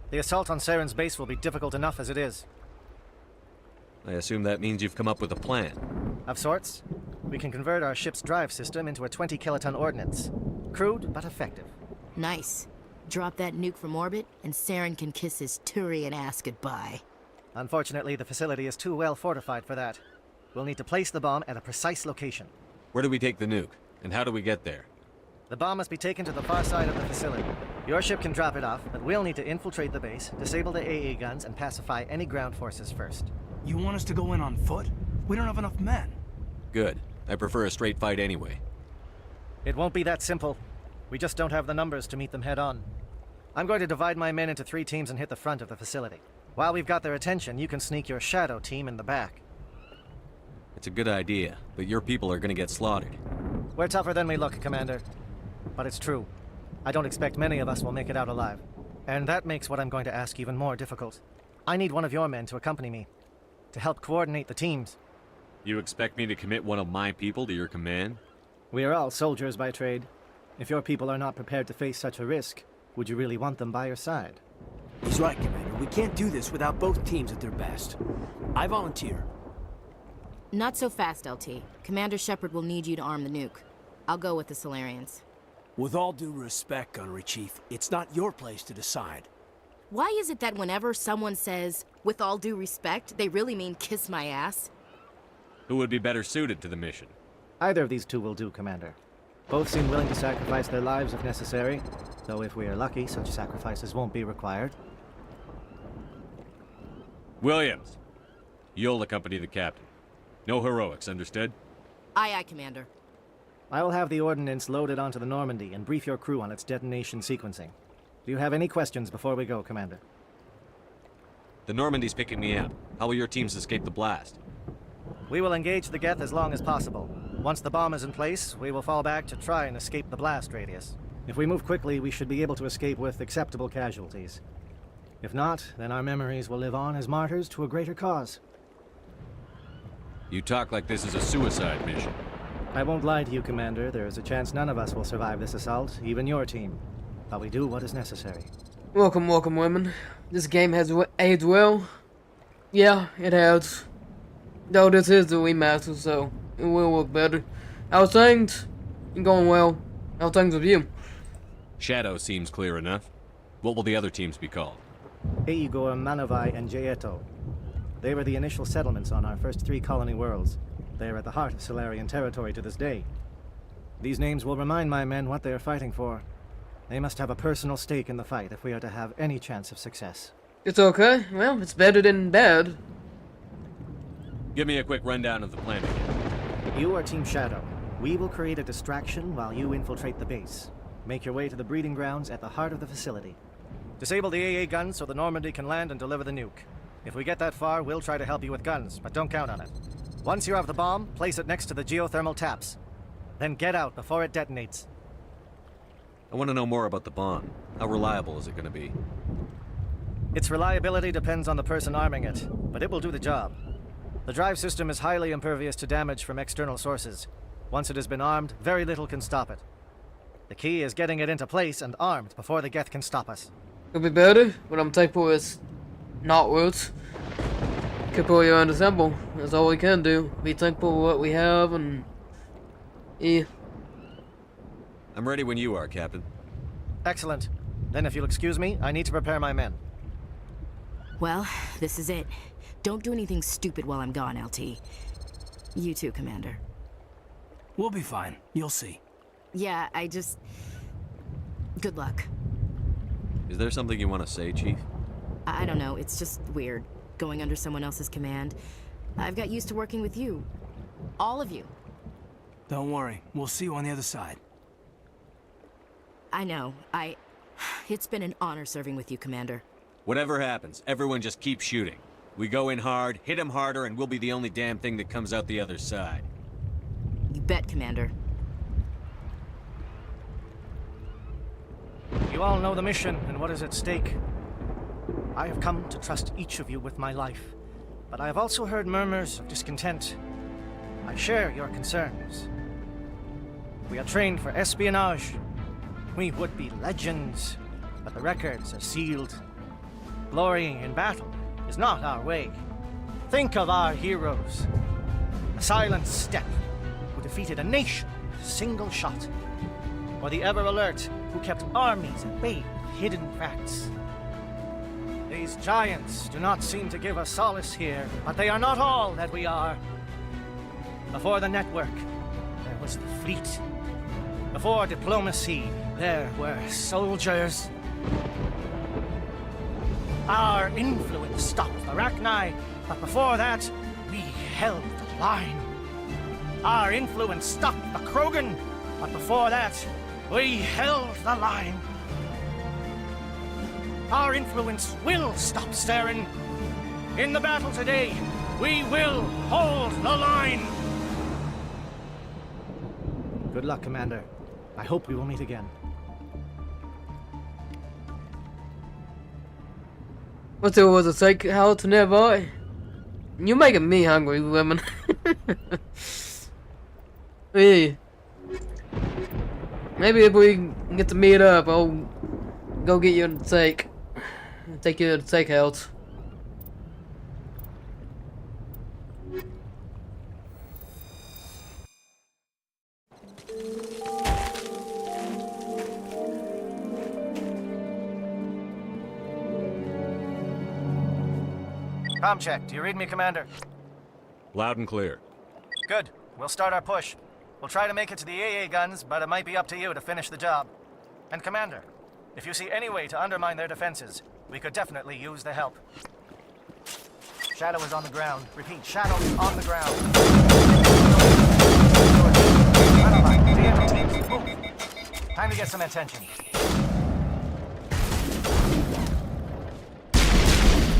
Speaker 6: The assault on Saren's base will be difficult enough as it is.
Speaker 11: I assume that means you've come up with a plan.
Speaker 6: Of sorts. We can convert our ship's drive system into a 20-kiloton ordnance. Crude, but effective.
Speaker 21: Nice. Drop that nuke from orbit, and Saren can kiss his Turian ass goodbye.
Speaker 6: Unfortunately, the facility is too well fortified for that. We'll need to place the bomb at a precise location.
Speaker 11: Where do we take the nuke? And how do we get there?
Speaker 6: The bomb must be taken to the far side of the facility. Your ship can drop it off, but we'll need to infiltrate the base, disable the AA guns, and pacify any ground forces first.
Speaker 9: You want us to go in on foot? We don't have enough men.
Speaker 11: Good. I prefer a straight fight anyway.
Speaker 6: It won't be that simple. We just don't have the numbers to meet them head on. I'm going to divide my men into 3 teams and hit the front of the facility. While we've got their attention, you can sneak your shadow team in the back.
Speaker 11: It's a good idea, but your people are gonna get slaughtered.
Speaker 6: We're tougher than we look, Commander. But it's true. I don't expect many of us will make it out alive. And that makes what I'm going to ask even more difficult. I need one of your men to accompany me, to help coordinate the teams.
Speaker 11: You expect me to commit one of my people to your command?
Speaker 6: We are all soldiers by trade. If your people are not prepared to face such a risk, would you really want them by your side?
Speaker 9: He's right, Commander. We can't do this without both teams at their best. I volunteer.
Speaker 21: Not so fast, LT. Commander Shepard will need you to arm the nuke. I'll go with the Solarians.
Speaker 9: With all due respect, Gunnery Chief, it's not your place to decide.
Speaker 21: Why is it that whenever someone says, with all due respect, they really mean kiss my ass?
Speaker 11: Who would be better suited to the mission?
Speaker 6: Either of these 2 will do, Commander. Both seem willing to sacrifice their lives if necessary, though if we are lucky, such sacrifices won't be required.
Speaker 11: Williams, you'll accompany the captain. No heroics, understood?
Speaker 21: Aye, aye, Commander.
Speaker 6: I will have the ordnance loaded onto the Normandy and brief your crew on its detonation sequencing. Do you have any questions before we go, Commander?
Speaker 11: The Normandy's picking me up. How will your teams escape the blast?
Speaker 6: We will engage the Geth as long as possible. Once the bomb is in place, we will fall back to try and escape the blast radius. If we move quickly, we should be able to escape with acceptable casualties. If not, then our memories will live on as martyrs to a greater cause.
Speaker 11: You talk like this is a suicide mission.
Speaker 6: I won't lie to you, Commander. There is a chance none of us will survive this assault, even your team. But we do what is necessary.
Speaker 1: Welcome, welcome, women. This game has aged well. Yeah, it has. Though this is the remaster, so it will look better. How's things? Going well. How's things with you?
Speaker 11: Shadow seems clear enough. What will the other teams be called?
Speaker 6: Igor, Manovai, and Jaeto. They were the initial settlements on our first 3 colony worlds. They are at the heart of Solarian territory to this day. These names will remind my men what they are fighting for. They must have a personal stake in the fight if we are to have any chance of success.
Speaker 1: It's okay. Well, it's better than bad.
Speaker 11: Give me a quick rundown of the plan again.
Speaker 6: You are Team Shadow. We will create a distraction while you infiltrate the base. Make your way to the breeding grounds at the heart of the facility. Disable the AA guns so the Normandy can land and deliver the nuke. If we get that far, we'll try to help you with guns, but don't count on it. Once you have the bomb, place it next to the geothermal taps. Then get out before it detonates.
Speaker 11: I want to know more about the bomb. How reliable is it going to be?
Speaker 6: Its reliability depends on the person arming it, but it will do the job. The drive system is highly impervious to damage from external sources. Once it has been armed, very little can stop it. The key is getting it into place and armed before the Geth can stop us.
Speaker 1: Could be better, but I'm thankful it's not worse. Completely unassemble. That's all we can do. Be thankful for what we have and... yeah.
Speaker 11: I'm ready when you are, Captain.
Speaker 6: Excellent. Then if you'll excuse me, I need to prepare my men.
Speaker 21: Well, this is it. Don't do anything stupid while I'm gone, LT. You too, Commander.
Speaker 9: We'll be fine. You'll see.
Speaker 21: Yeah, good luck.
Speaker 11: Is there something you want to say, Chief?
Speaker 21: I don't know, it's just weird, going under someone else's command. I've got used to working with you. All of you.
Speaker 9: Don't worry, we'll see you on the other side.
Speaker 21: I know, it's been an honor serving with you, Commander.
Speaker 11: Whatever happens, everyone just keep shooting. We go in hard, hit them harder, and we'll be the only damn thing that comes out the other side.
Speaker 21: You bet, Commander.
Speaker 6: You all know the mission and what is at stake. I have come to trust each of you with my life, but I have also heard murmurs of discontent. I share your concerns. We are trained for espionage. We would be legends, but the records are sealed. Glorying in battle is not our way. Think of our heroes. The silent step who defeated a nation with a single shot. Or the ever-alert who kept armies at bay with hidden facts. These giants do not seem to give us solace here, but they are not all that we are. Before the network, there was the fleet. Before diplomacy, there were soldiers. Our influence stopped the Rachni, but before that, we held the line. Our influence stopped the Krogan, But before that, we held the line. Our influence will stop Saren. In the battle today, we will hold the line. Good luck, Commander. I hope we will meet again.
Speaker 1: What's it was a take how to never? You're making me hungry, women. Hey. Maybe if we get to meet up, I'll go get you a take. Take you to the takeout.
Speaker 6: Comm check. Do you read me, Commander?
Speaker 11: Loud and clear.
Speaker 6: Good. We'll start our push. We'll try to make it to the AA guns, but it might be up to you to finish the job. And Commander, if you see any way to undermine their defenses, we could definitely use the help. Shadow is on the ground. Repeat, Shadow is on the ground. Time to get some attention.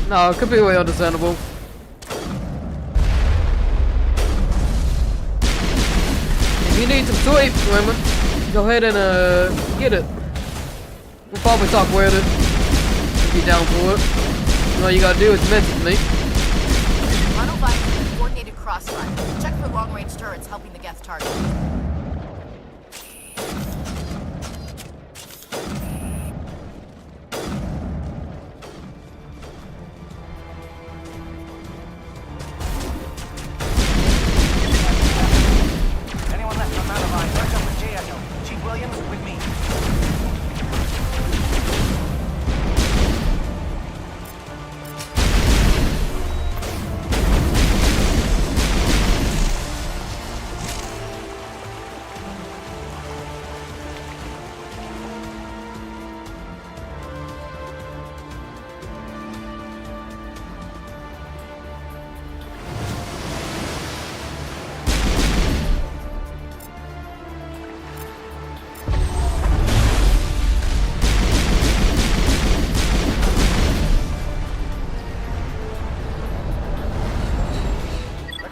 Speaker 1: No, it could be way understandable. If you need some sweep, women, go ahead and get it. We'll probably talk with it if you're down for it. All you gotta do is message me.
Speaker 4: Monovice coordinated crossfire. Check for long-range turrets helping the Geth target.
Speaker 6: Anyone left on Monovice, work up with J. Echo. Chief Williams, with me.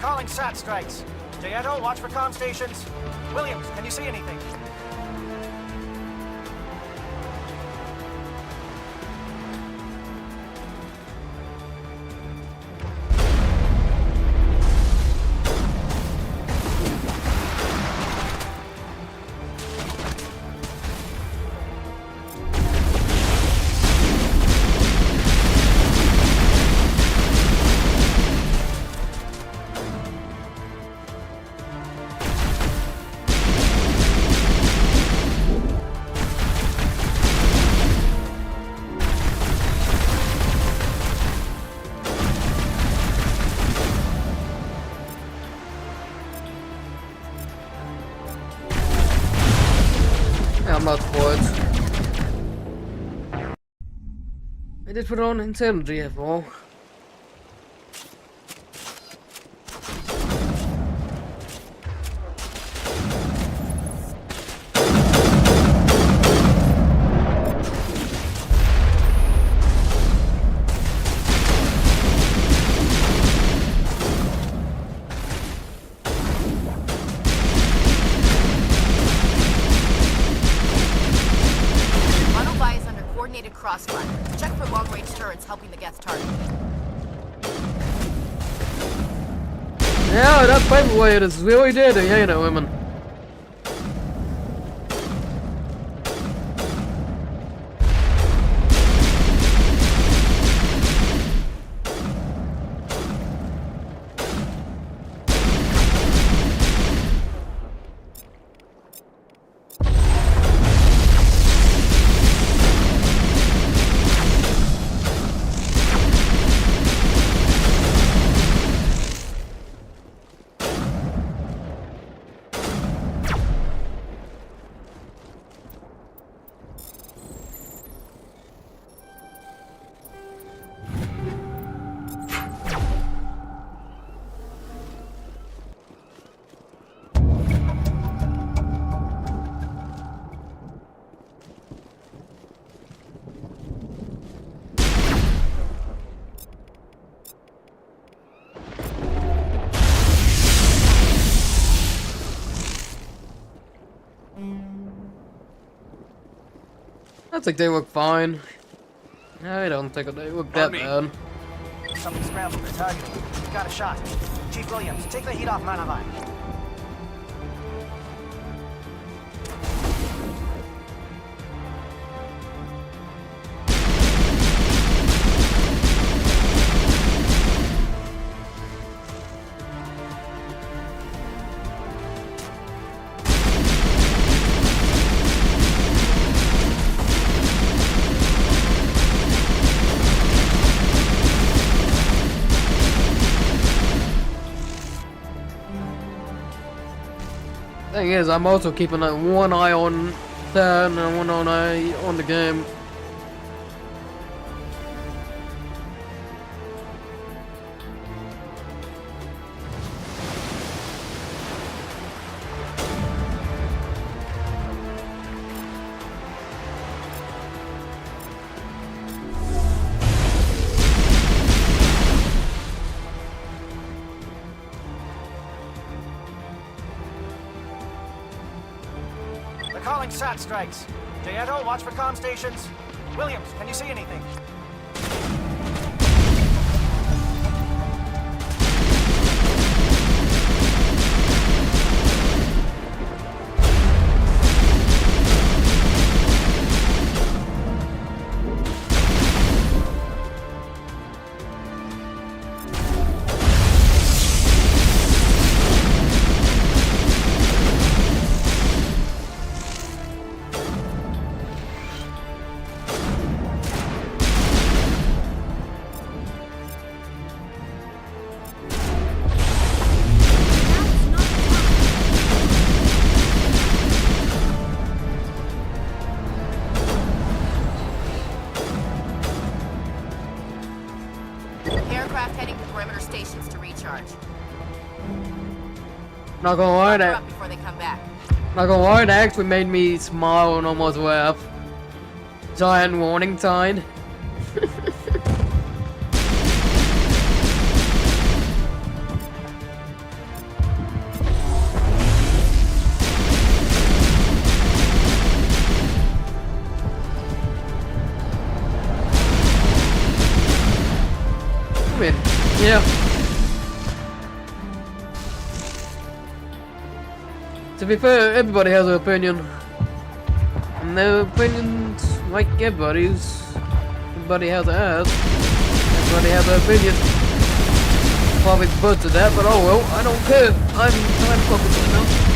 Speaker 6: Calling SAT strikes. Jayeto, watch for comm stations. Williams, can you see anything?
Speaker 1: I'm not for it. I did put on insanity after all.
Speaker 4: Crossfire. Check for long-range turrets helping the Geth target.
Speaker 1: Yeah, that paperweight is really dead, you know, women. I think they look fine. I don't think they look that bad.
Speaker 6: Something scrambled for targeting. Got a shot. Chief Williams, take the heat off Manavai.
Speaker 1: Thing is, I'm also keeping like one eye on that and one eye on the game.
Speaker 6: Calling SAT strikes. Jaeto, watch for comm stations. Williams, can you see anything?
Speaker 4: Aircraft heading to perimeter stations to recharge.
Speaker 1: Not gonna lie,
Speaker 4: They're
Speaker 1: that
Speaker 4: up before they come back.
Speaker 1: not gonna lie, that actually made me smile and almost laugh. Giant warning sign. Yeah. To be fair, everybody has an opinion. And their opinions, like everybody's, everybody has an ass. Everybody has an opinion. Probably butchered that, but oh well, I don't care. I'm trying to focus on it now.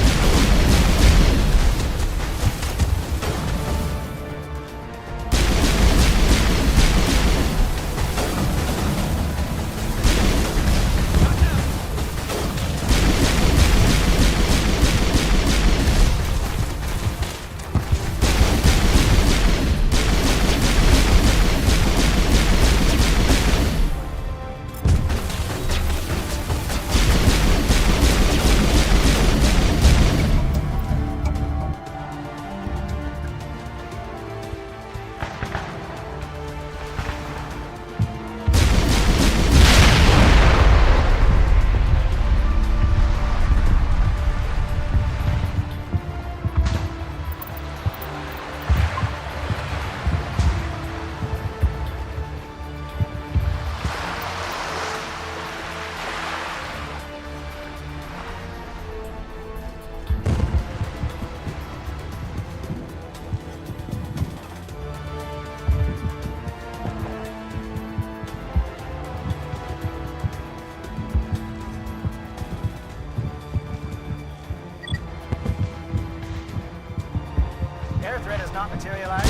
Speaker 6: Air threat has not materialized.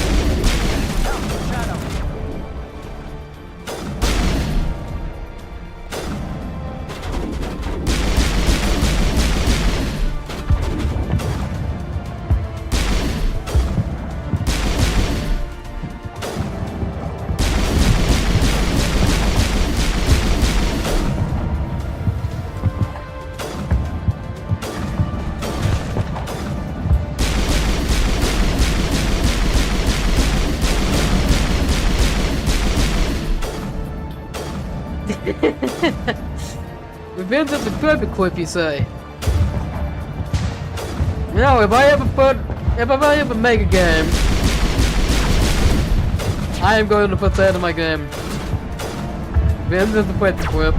Speaker 6: No, Shadow.
Speaker 1: Revenge of the Paperclip, you say? You know, if I ever make a game I am going to put that in my game. The end of the paperclip.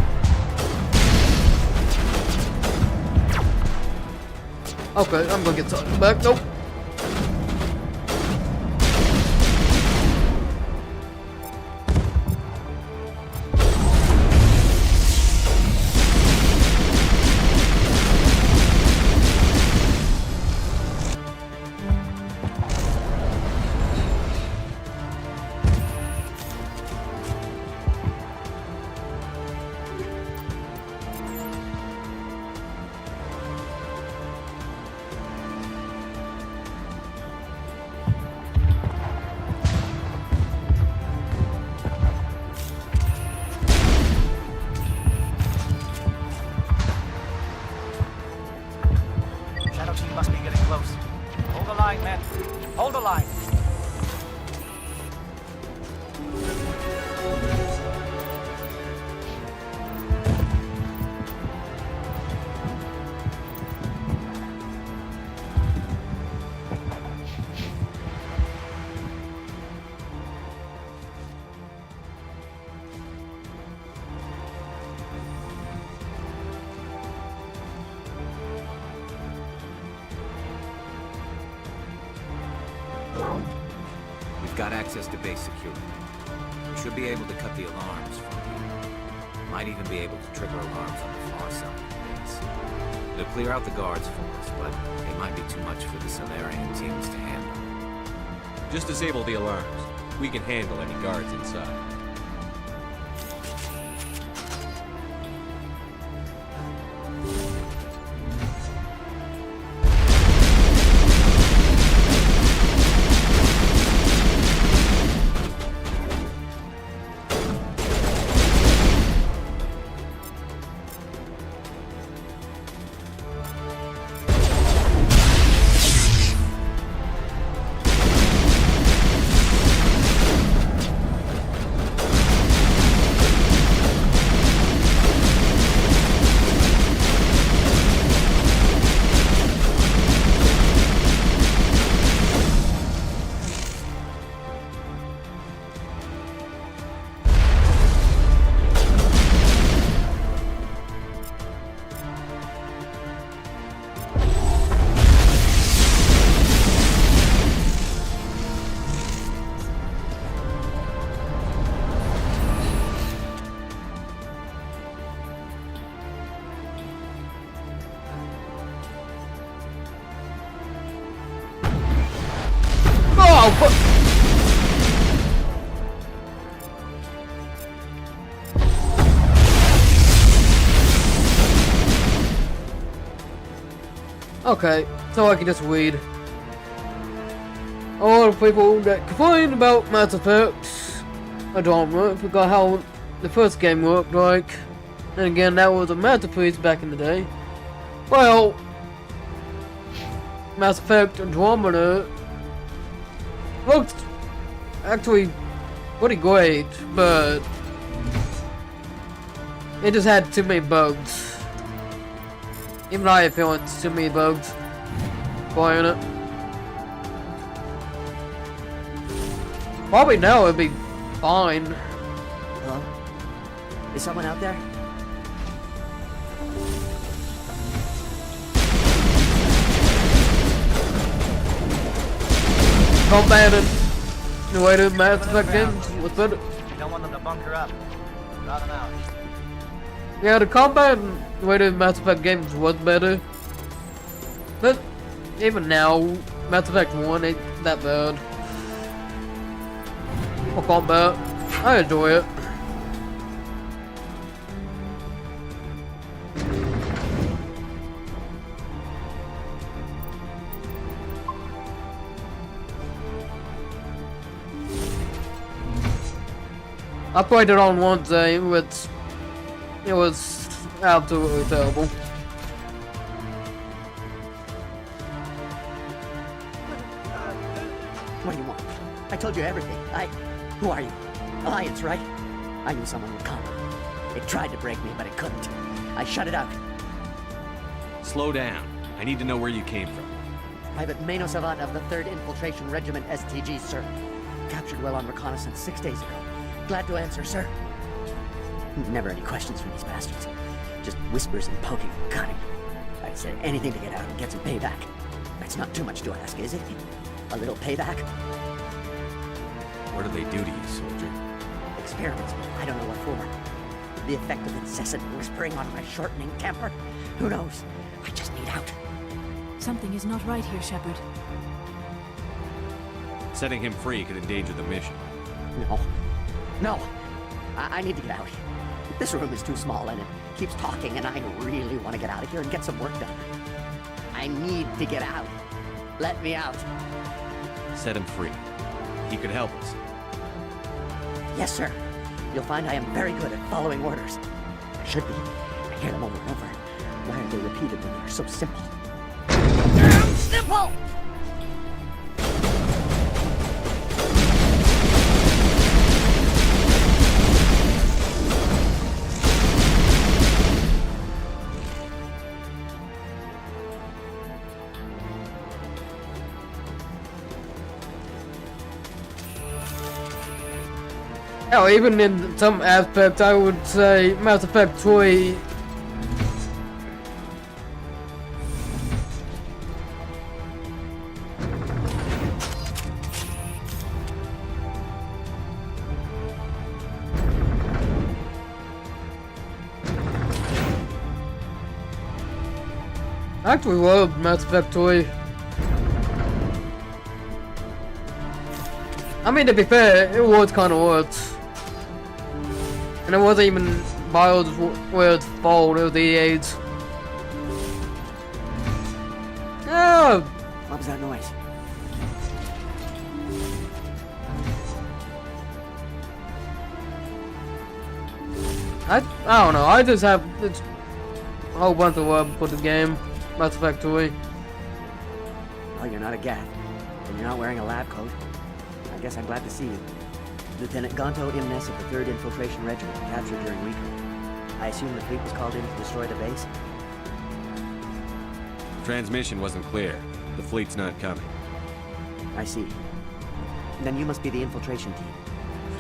Speaker 1: Okay, I'm gonna get something back. Nope.
Speaker 6: Shadow team must be getting close. Hold the line, men. Hold the line.
Speaker 10: We've got access to base security. We should be able to cut the alarms from here. Might even be able to trigger alarms on the far side of the base. It'll clear out the guards for us, but they might be too much for the Solarian teams to handle.
Speaker 11: Just disable the alarms. We can handle any guards inside.
Speaker 1: Okay, so I can just read. A lot of people that complain about Mass Effect, I don't forgot how the first game worked like. And again, that was a masterpiece back in the day. Well, Mass Effect Andromeda looked actually pretty great, but it just had too many bugs. Even I experienced too many bugs playing it. Probably now it'd be fine.
Speaker 15: Hello? Is someone out there?
Speaker 1: Combated the way to Mass Effect games was better.
Speaker 6: You don't want them to bunker up. Rout them out.
Speaker 1: Yeah, the combat and the way to Mass Effect games was better. But even now, Mass Effect 1 ain't that bad. For combat, I enjoy it. I played it on one day, but it was absolutely terrible.
Speaker 15: What do you want? I told you everything. Who are you? Alliance, right? I knew someone would come. It tried to break me, but it couldn't. I shut it out.
Speaker 11: Slow down. I need to know where you came from.
Speaker 15: Private Mano Savat of the 3rd Infiltration Regiment STG, sir. captured while on reconnaissance 6 days ago. Glad to answer, sir. Never any questions from these bastards. Just whispers and poking and cutting. I'd say anything to get out and get some payback. That's not too much to ask, is it? A little payback?
Speaker 11: What do they do to you, soldier?
Speaker 15: Experiments, but I don't know what for. The effect of incessant whispering on my shortening temper? Who knows? I just need out.
Speaker 8: Something is not right here, Shepard.
Speaker 11: Setting him free could endanger the mission.
Speaker 15: No. I need to get out. This room is too small and it keeps talking and I really want to get out of here and get some work done. I need to get out. Let me out.
Speaker 11: Set him free. He could help us.
Speaker 15: Yes, sir. You'll find I am very good at following orders. I should be. I hear them over and over. Why are they repeated when they're so simple? Damn simple!
Speaker 1: Hell, even in some aspects, I would say Mass Effect 3 I actually love Mass Effect 3. I mean, to be fair, it was kind of worse. And it wasn't even BioWare's fault, it was EA's. Oh!
Speaker 15: What was that noise?
Speaker 1: I don't know, I just have this whole bunch of love for the game, Mass Effect 3.
Speaker 15: Oh, you're not a Gath, and you're not wearing a lab coat. I guess I'm glad to see you. Lieutenant Gonto Imnes of the 3rd Infiltration Regiment, captured during recon. I assume the fleet was called in to destroy the base?
Speaker 11: Transmission wasn't clear. The fleet's not coming.
Speaker 15: I see. Then you must be the infiltration team.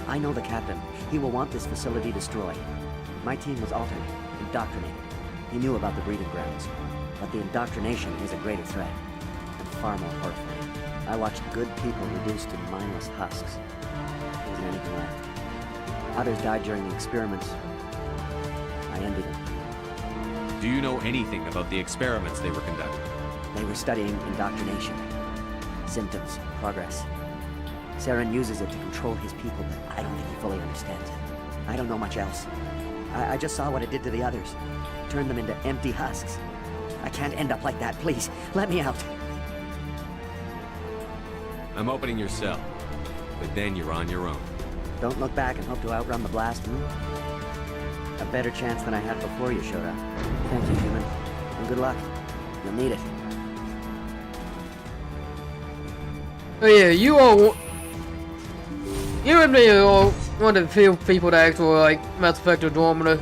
Speaker 15: I know the captain. He will want this facility destroyed. My team was altered, indoctrinated. He knew about the breeding grounds. But the indoctrination is a greater threat, and far more horrifying. I watched good people reduced to mindless husks. There wasn't anything left. Others died during the experiments. I ended them.
Speaker 11: Do you know anything about the experiments they were conducting?
Speaker 15: They were studying indoctrination. Symptoms, progress. Saren uses it to control his people, but I don't think he fully understands it. I don't know much else. I just saw what it did to the others. Turned them into empty husks. I can't end up like that, please. Let me out.
Speaker 11: I'm opening your cell, but then you're on your own.
Speaker 15: Don't look back and hope to outrun the blast, A better chance than I had before you showed up. Thank you, human. And good luck. You'll need it.
Speaker 1: Oh yeah, you and me are all one of the few people that actually like Mass Effect Andromeda.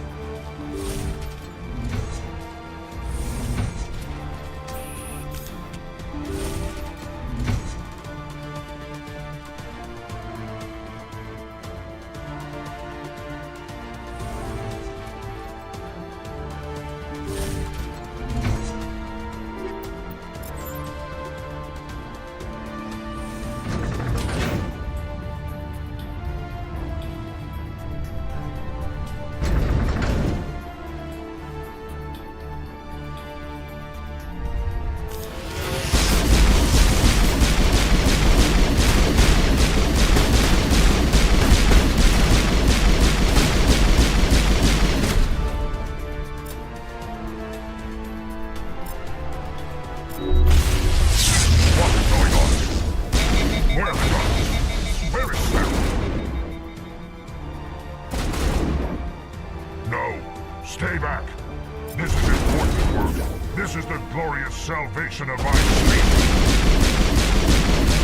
Speaker 14: Stay back. This is important work. This is the glorious salvation of our fleet.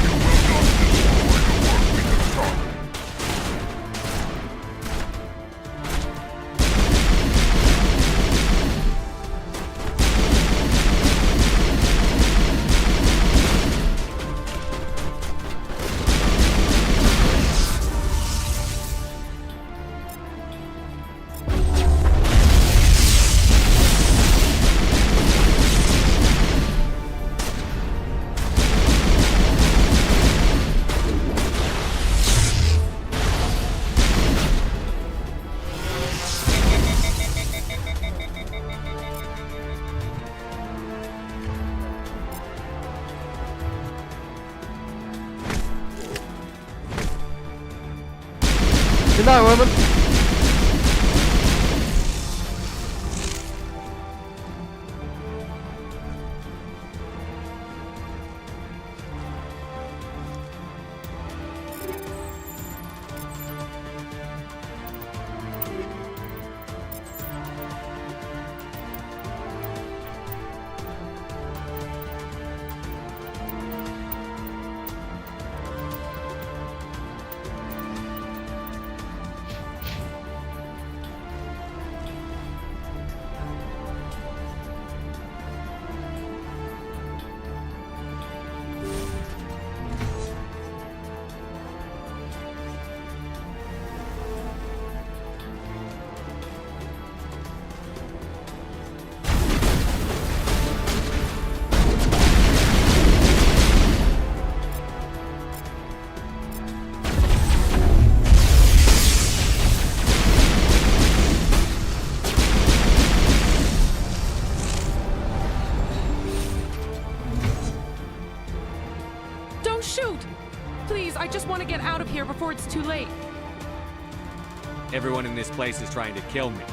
Speaker 14: You will not destroy the work we have started.
Speaker 1: Good night, woman.
Speaker 7: Don't shoot! Please, I just want to get out of here before it's too late.
Speaker 11: Everyone in this place is trying to kill me.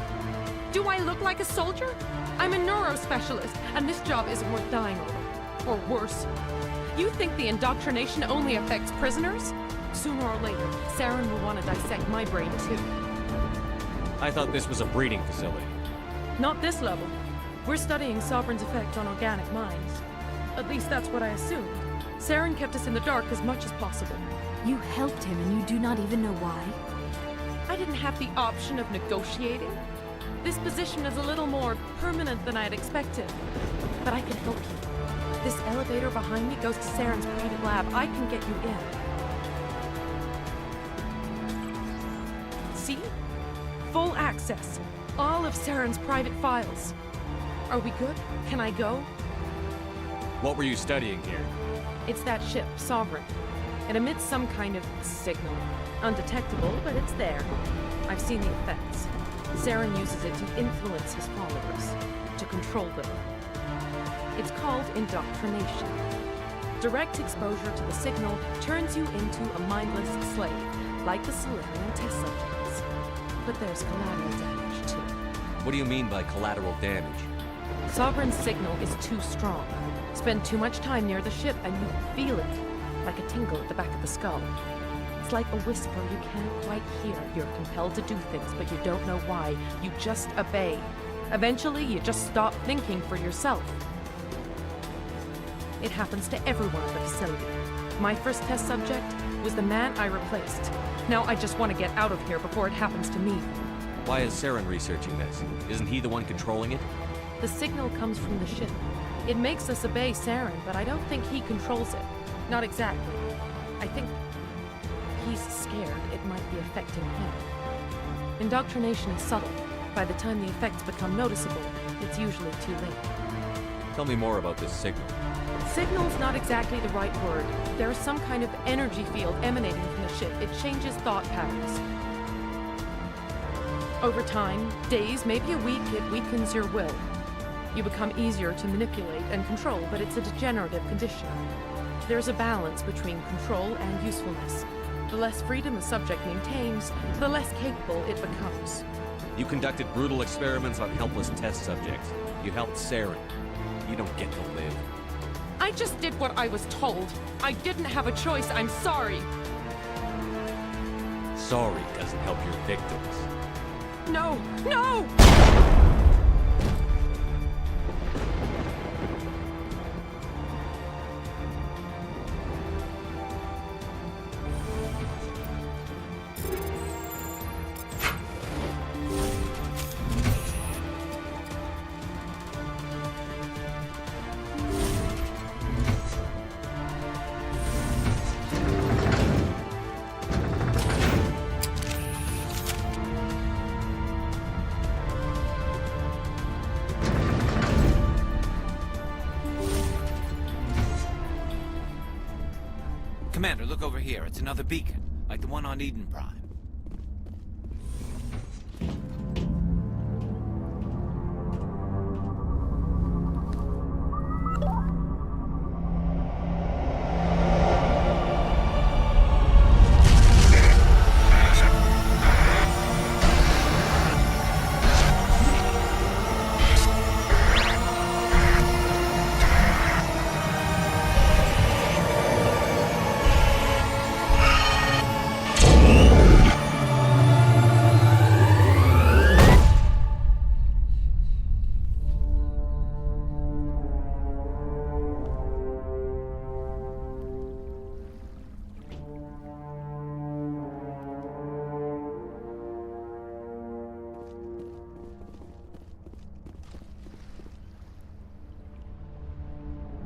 Speaker 7: Do I look like a soldier? I'm a neurospecialist, and this job isn't worth dying over. Or worse. You think the indoctrination only affects prisoners? Sooner or later, Saren will want to dissect my brain too.
Speaker 11: I thought this was a breeding facility.
Speaker 7: Not this level. We're studying Sovereign's effect on organic minds. At least that's what I assumed. Saren kept us in the dark as much as possible.
Speaker 8: You helped him and you do not even know why?
Speaker 7: I didn't have the option of negotiating. This position is a little more permanent than I had expected. But I can help you. This elevator behind me goes to Saren's private lab. I can get you in. See? Full access. All of Saren's private files. Are we good? Can I go?
Speaker 11: What were you studying here?
Speaker 7: It's that ship, Sovereign. It emits some kind of signal. Undetectable, but it's there. I've seen the effects. Saren uses it to influence his followers, to control them. It's called indoctrination. Direct exposure to the signal turns you into a mindless slave, like the Solarian test subjects. But there's collateral damage, too.
Speaker 11: What do you mean by collateral damage?
Speaker 7: Sovereign's signal is too strong. Spend too much time near the ship and you feel it, like a tingle at the back of the skull. It's like a whisper you can't quite hear. You're compelled to do things, but you don't know why. You just obey. Eventually, you just stop thinking for yourself. It happens to everyone at the facility. My first test subject was the man I replaced. Now I just want to get out of here before it happens to me.
Speaker 11: Why is Saren researching this? Isn't he the one controlling it?
Speaker 7: The signal comes from the ship. It makes us obey Saren, but I don't think he controls it. Not exactly. I think he's scared it might be affecting him. Indoctrination is subtle. By the time the effects become noticeable, it's usually too late.
Speaker 11: Tell me more about this signal.
Speaker 7: Signal's not exactly the right word. There is some kind of energy field emanating from the ship. It changes thought patterns. Over time, days, maybe a week, it weakens your will. You become easier to manipulate and control, but it's a degenerative condition. There's a balance between control and usefulness. The less freedom the subject maintains, the less capable it becomes.
Speaker 11: You conducted brutal experiments on helpless test subjects. You helped Saren. You don't get to live.
Speaker 7: I just did what I was told. I didn't have a choice. I'm sorry.
Speaker 11: Sorry doesn't help your victims.
Speaker 7: No! No!
Speaker 10: Commander, look over here. It's another beacon, like the one on Eden Prime.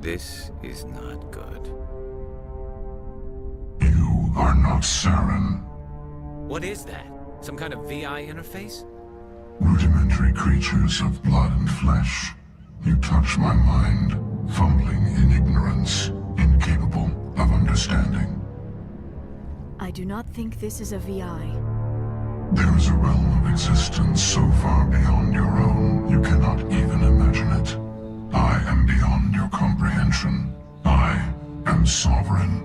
Speaker 10: This is not good.
Speaker 14: You are not Saren.
Speaker 10: What is that? Some kind of VI interface?
Speaker 14: Rudimentary creatures of blood and flesh. You touch my mind, fumbling in ignorance, incapable of understanding.
Speaker 8: I do not think this is a VI.
Speaker 14: There is a realm of existence so far beyond your own, you cannot even imagine it. I am beyond your comprehension. I am Sovereign.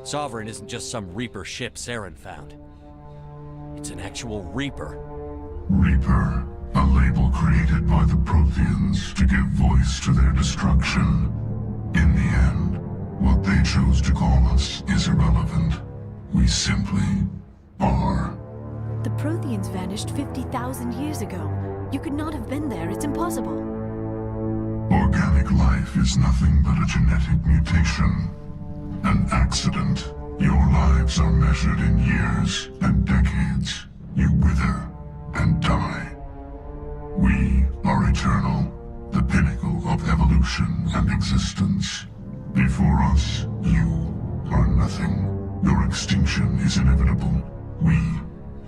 Speaker 11: Sovereign isn't just some Reaper ship Saren found. It's an actual Reaper.
Speaker 14: Reaper, a label created by the Protheans to give voice to their destruction. In the end, what they chose to call us is irrelevant. We simply are.
Speaker 8: The Protheans vanished 50,000 years ago. You could not have been there. It's impossible.
Speaker 14: Organic life is nothing but a genetic mutation. An accident. Your lives are measured in years and decades. You wither and die. We are eternal, the pinnacle of evolution and existence. Before us, you are nothing. Your extinction is inevitable. We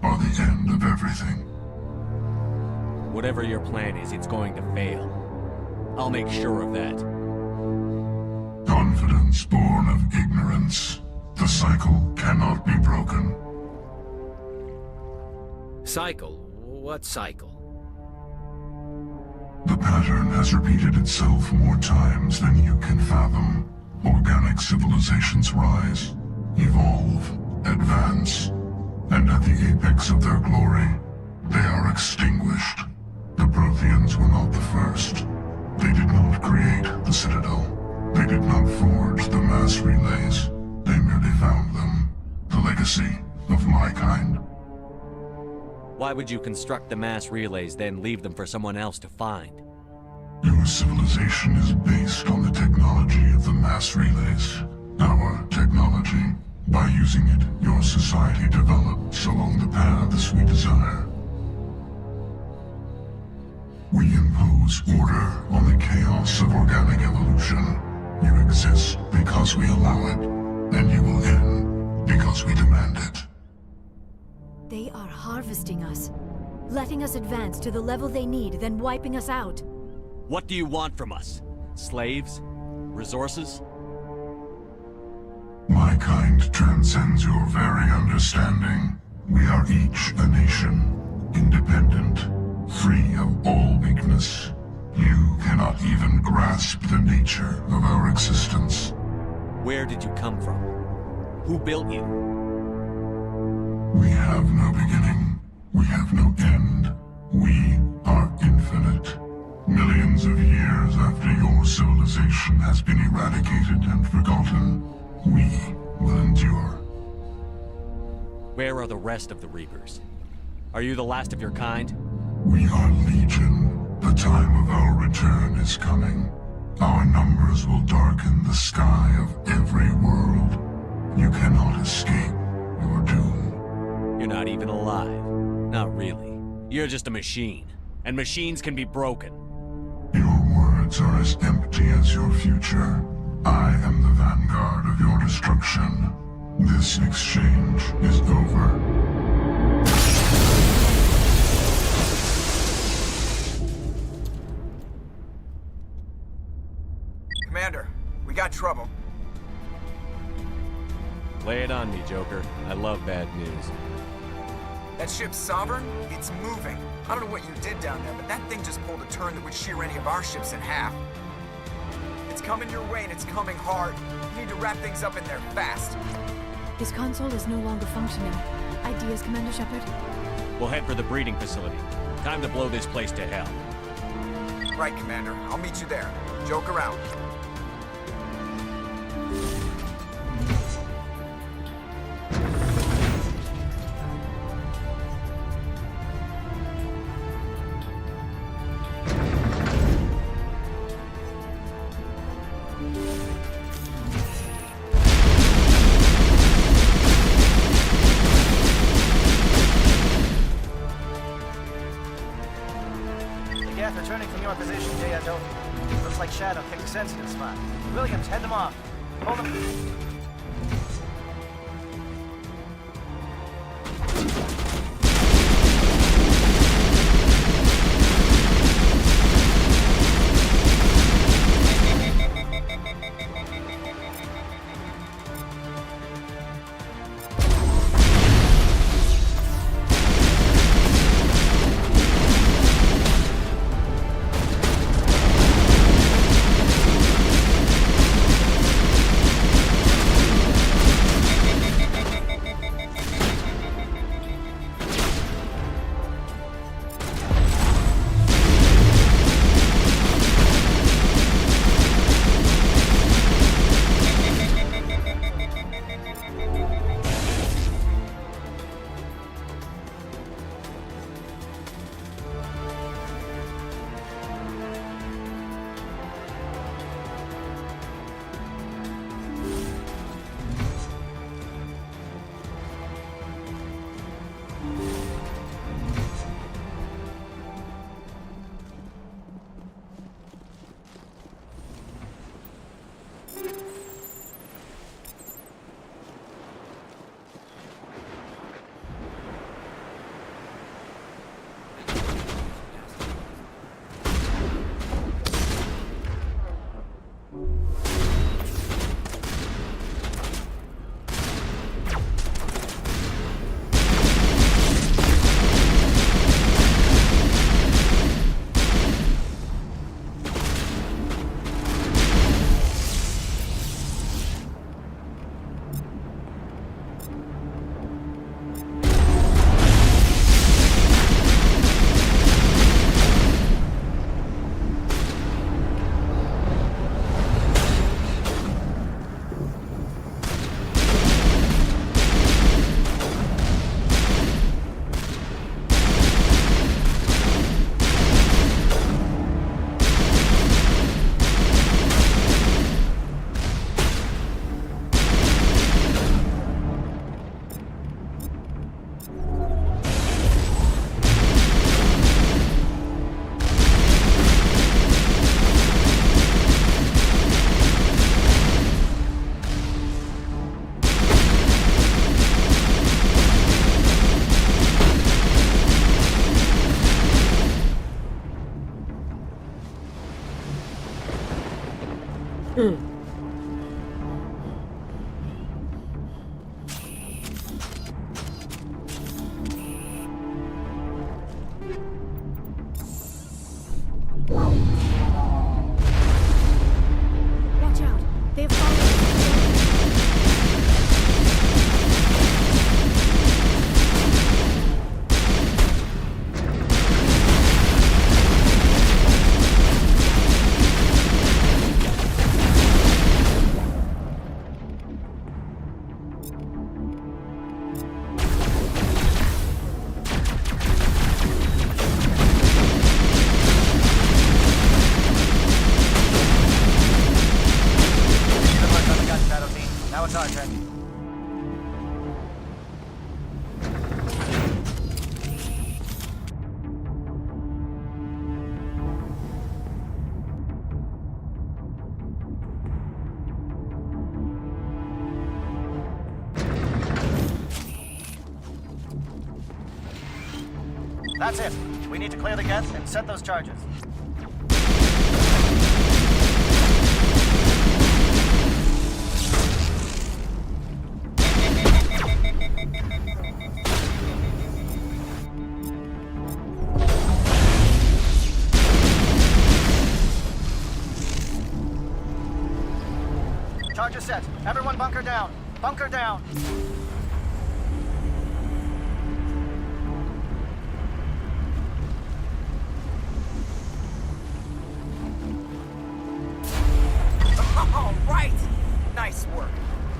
Speaker 14: are the end of everything.
Speaker 11: Whatever your plan is, it's going to fail. I'll make sure of that.
Speaker 14: Confidence born of ignorance. The cycle cannot be broken.
Speaker 10: Cycle? What cycle?
Speaker 14: The pattern has repeated itself more times than you can fathom. Organic civilizations rise, evolve, advance, and at the apex of their glory, they are extinguished. The Protheans were not the first. They did not create the Citadel. They did not forge the mass relays. They merely found them. The legacy of my kind.
Speaker 11: Why would you construct the mass relays, then leave them for someone else to find?
Speaker 14: Your civilization is based on the technology of the mass relays. Our technology. By using it, your society develops along the paths we desire. We impose order on the chaos of organic evolution. You exist because we allow it, and you will end because we demand it.
Speaker 8: They are harvesting us, letting us advance to the level they need, then wiping us out.
Speaker 11: What do you want from us? Slaves? Resources?
Speaker 14: My kind transcends your very understanding. We are each a nation, independent, free of all weakness. You cannot even grasp the nature of our existence.
Speaker 11: Where did you come from? Who built you?
Speaker 14: We have no beginning. We have no end. We are infinite. Millions of years after your civilization has been eradicated and forgotten, we will endure.
Speaker 11: Where are the rest of the Reapers? Are you the last of your kind?
Speaker 14: We are Legion. The time of our return is coming. Our numbers will darken the sky of every world. You cannot escape your doom.
Speaker 11: You're not even alive. Not really. You're just a machine. And machines can be broken.
Speaker 14: Your words are as empty as your future. I am the vanguard of your destruction. This exchange is over.
Speaker 3: Commander, we got trouble.
Speaker 11: Lay it on me, Joker. I love bad news.
Speaker 3: That ship's Sovereign? It's moving. I don't know what you did down there, but that thing just pulled a turn that would shear any of our ships in half. It's coming your way, and it's coming hard. You need to wrap things up in there fast.
Speaker 8: This console is no longer functioning. Ideas, Commander Shepard?
Speaker 11: We'll head for the breeding facility. Time to blow this place to hell.
Speaker 3: Right, Commander. I'll meet you there. Joker out.
Speaker 6: Returning from your position, J.I. Looks like Shadow picked a sensitive spot. Williams, head them off. Hold them.
Speaker 8: Watch out. They have followed.
Speaker 6: Now it's our turn. That's it. We need to clear the gets and set those charges. Charges set. Everyone bunker down. Bunker down.
Speaker 3: All right! Nice work.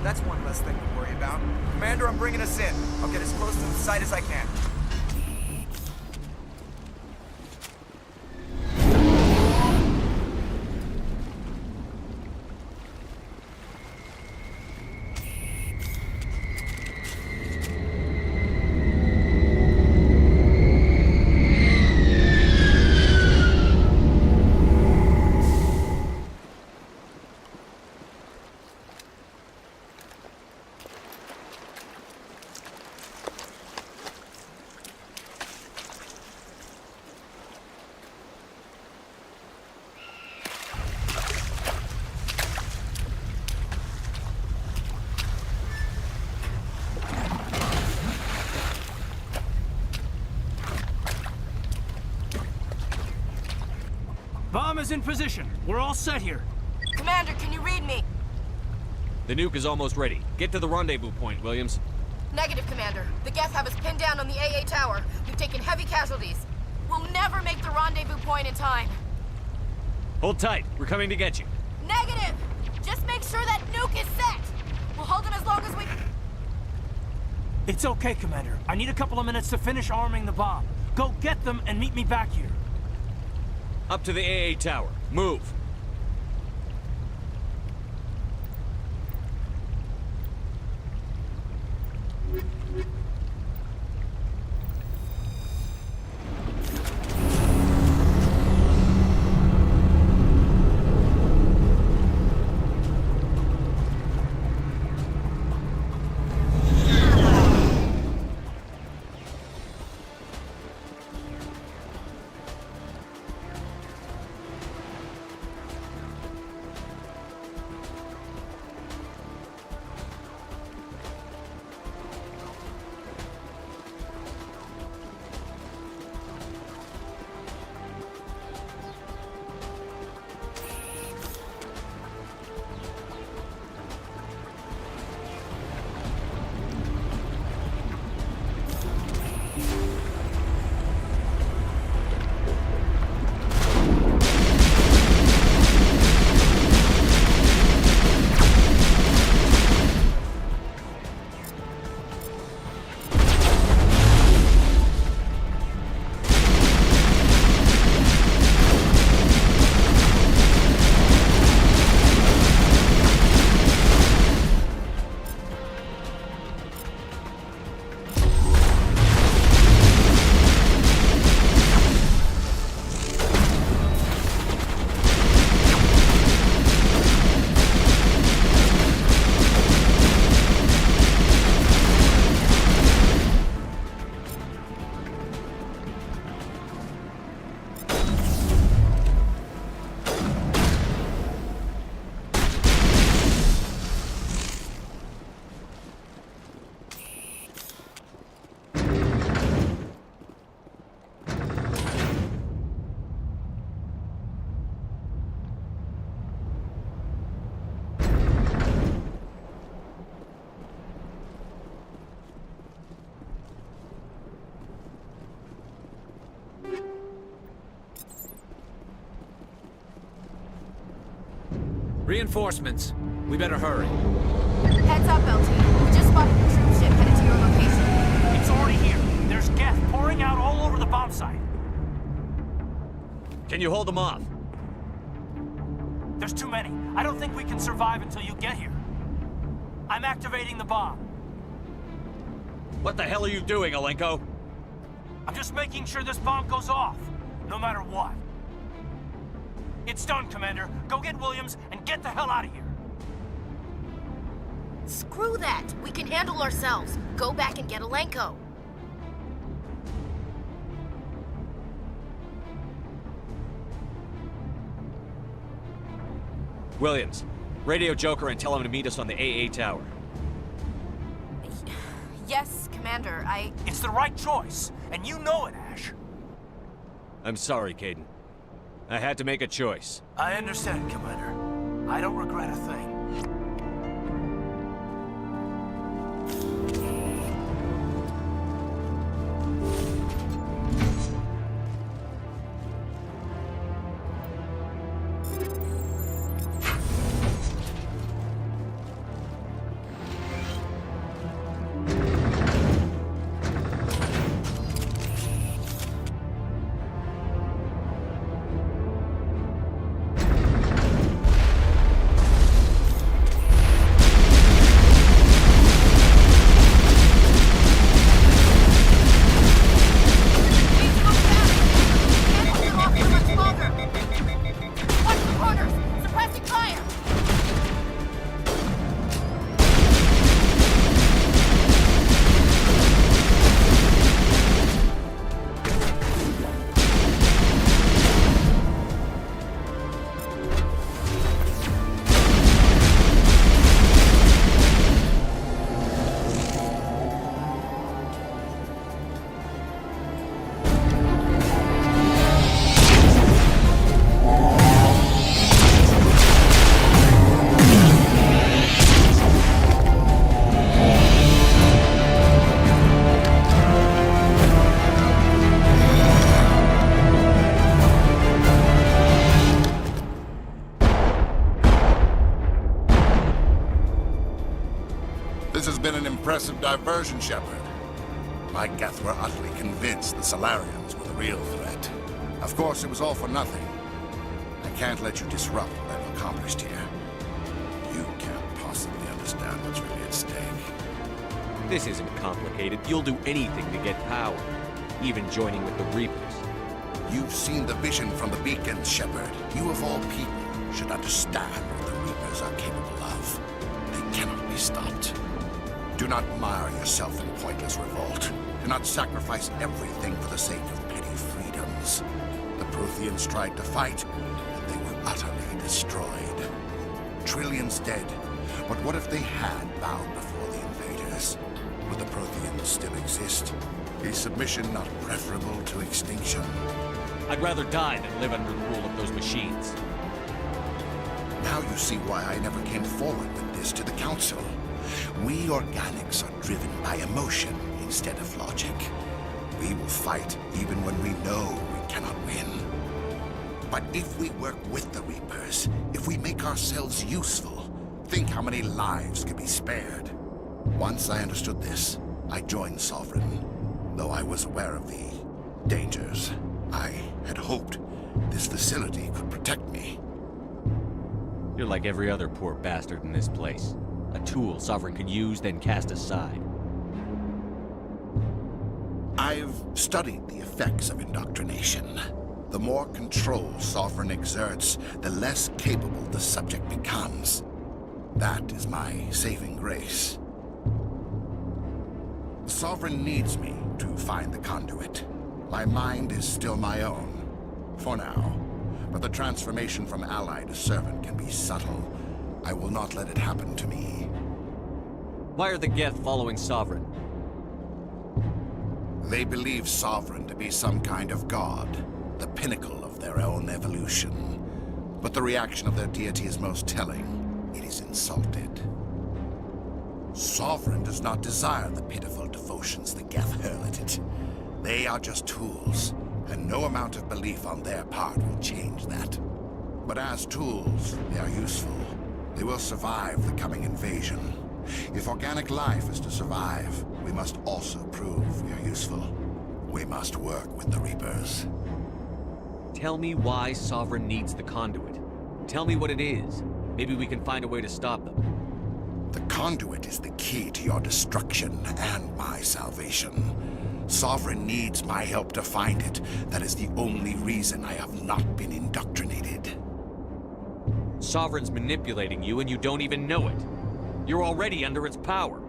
Speaker 3: That's one less thing to worry about. Commander, I'm bringing us in. I'll get as close to the site as I can.
Speaker 9: Alpha's in position. We're all set here.
Speaker 4: Commander, can you read me?
Speaker 11: The nuke is almost ready. Get to the rendezvous point, Williams.
Speaker 4: Negative, Commander. The Geth have us pinned down on the AA tower. We've taken heavy casualties. We'll never make the rendezvous point in time.
Speaker 11: Hold tight. We're coming to get you.
Speaker 4: Negative! Just make sure that nuke is set! We'll hold them as long as we...
Speaker 9: It's okay, Commander. I need a couple of minutes to finish arming the bomb. Go get them and meet me back here.
Speaker 11: Up to the AA tower. Move.
Speaker 10: Reinforcements. We better hurry.
Speaker 4: Heads up, LT. We just spotted a troop ship headed to your location.
Speaker 9: It's already here. There's Geth pouring out all over the bomb site.
Speaker 11: Can you hold them off?
Speaker 9: There's too many. I don't think we can survive until you get here. I'm activating the bomb.
Speaker 11: What the hell are you doing, Alenko?
Speaker 9: I'm just making sure this bomb goes off, no matter what. It's done, Commander. Go get Williams and get the hell out of here.
Speaker 4: Screw that. We can handle ourselves. Go back and get Alenko.
Speaker 11: Williams, radio Joker and tell him to meet us on the AA tower.
Speaker 4: Yes, Commander,
Speaker 9: It's the right choice, and you know it, Ash.
Speaker 11: I'm sorry, Caden. I had to make a choice.
Speaker 9: I understand, Commander. I don't regret a thing.
Speaker 5: This has been an impressive diversion, Shepard. My Geth were utterly convinced the Solarians were the real threat. Of course, it was all for nothing. I can't let you disrupt what I've accomplished here. You can't possibly understand what's really at stake.
Speaker 11: This isn't complicated. You'll do anything to get power, even joining with the Reapers.
Speaker 5: You've seen the vision from the beacons, Shepard. You of all people should understand what the Reapers are capable of. They cannot be stopped. Do not mire yourself in pointless revolt. Do not sacrifice everything for the sake of petty freedoms. The Protheans tried to fight, and they were utterly destroyed. Trillions dead, but what if they had bowed before the invaders? Would the Protheans still exist? Is submission not preferable to extinction?
Speaker 11: I'd rather die than live under the rule of those machines.
Speaker 5: Now you see why I never came forward with this to the Council. We organics are driven by emotion instead of logic. We will fight even when we know we cannot win. But if we work with the Reapers, if we make ourselves useful, think how many lives could be spared. Once I understood this, I joined Sovereign, though I was aware of the dangers. I had hoped this facility could protect me.
Speaker 11: You're like every other poor bastard in this place. A tool Sovereign can use, then cast aside.
Speaker 5: I've studied the effects of indoctrination. The more control Sovereign exerts, the less capable the subject becomes. That is my saving grace. Sovereign needs me to find the conduit. My mind is still my own, for now. But the transformation from ally to servant can be subtle. I will not let it happen to me.
Speaker 11: Why are the Geth following Sovereign?
Speaker 5: They believe Sovereign to be some kind of god, the pinnacle of their own evolution. But the reaction of their deity is most telling. It is insulted. Sovereign does not desire the pitiful devotions the Geth hurl at it. They are just tools, and no amount of belief on their part will change that. But as tools, they are useful. They will survive the coming invasion. If organic life is to survive, we must also prove we are useful. We must work with the Reapers.
Speaker 11: Tell me why Sovereign needs the conduit. Tell me what it is. Maybe we can find a way to stop them.
Speaker 5: The conduit is the key to your destruction and my salvation. Sovereign needs my help to find it. That is the only reason I have not been indoctrinated.
Speaker 11: Sovereign's manipulating you and you don't even know it. You're already under its power.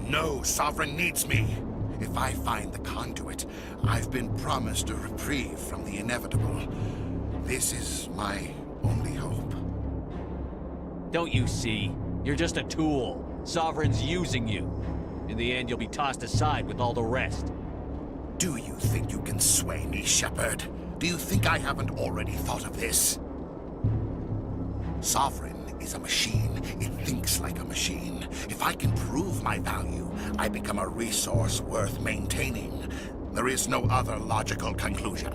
Speaker 5: No, Sovereign needs me. If I find the conduit, I've been promised a reprieve from the inevitable. This is my only hope.
Speaker 11: Don't you see? You're just a tool. Sovereign's using you. In the end, you'll be tossed aside with all the rest.
Speaker 5: Do you think you can sway me, Shepard? Do you think I haven't already thought of this? Sovereign is a machine. It thinks like a machine. If I can prove my value, I become a resource worth maintaining. There is no other logical conclusion.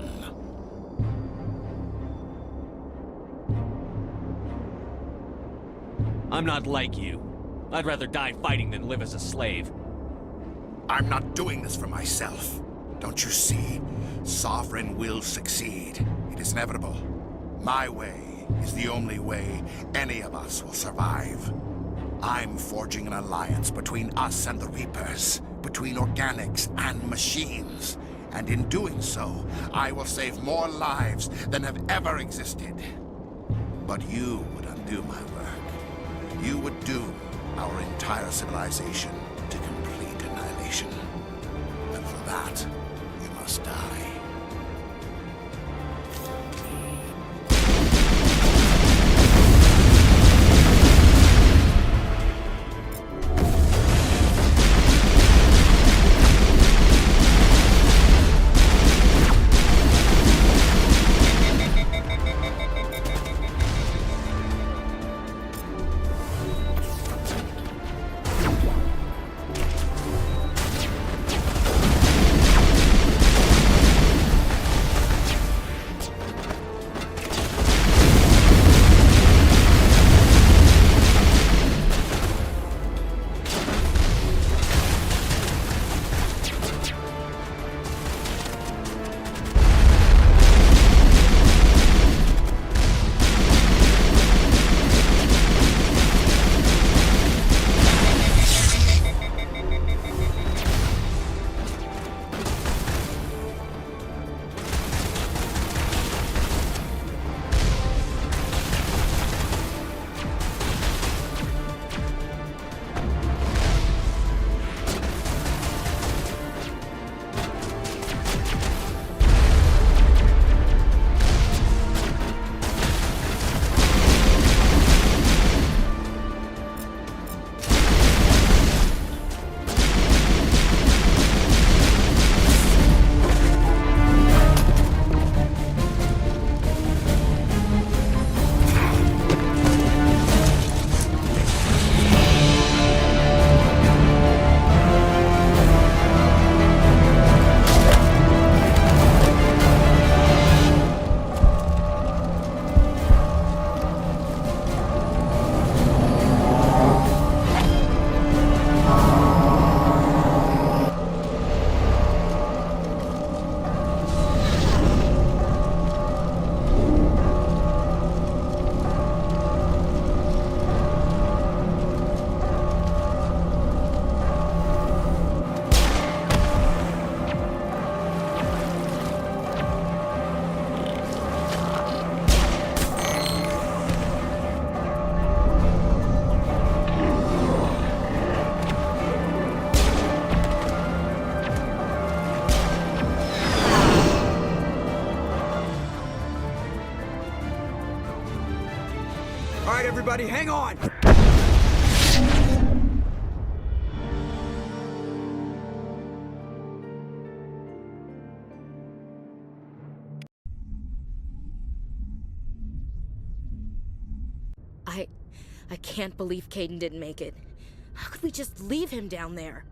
Speaker 11: I'm not like you. I'd rather die fighting than live as a slave.
Speaker 5: I'm not doing this for myself. Don't you see? Sovereign will succeed. It is inevitable. My way is the only way any of us will survive. I'm forging an alliance between us and the Reapers, between organics and machines. And in doing so, I will save more lives than have ever existed. But you would undo my work. You would doom our entire civilization to complete annihilation. And for that, you must die.
Speaker 3: All right, everybody, hang on!
Speaker 21: I can't believe Caden didn't make it. How could we just leave him down there?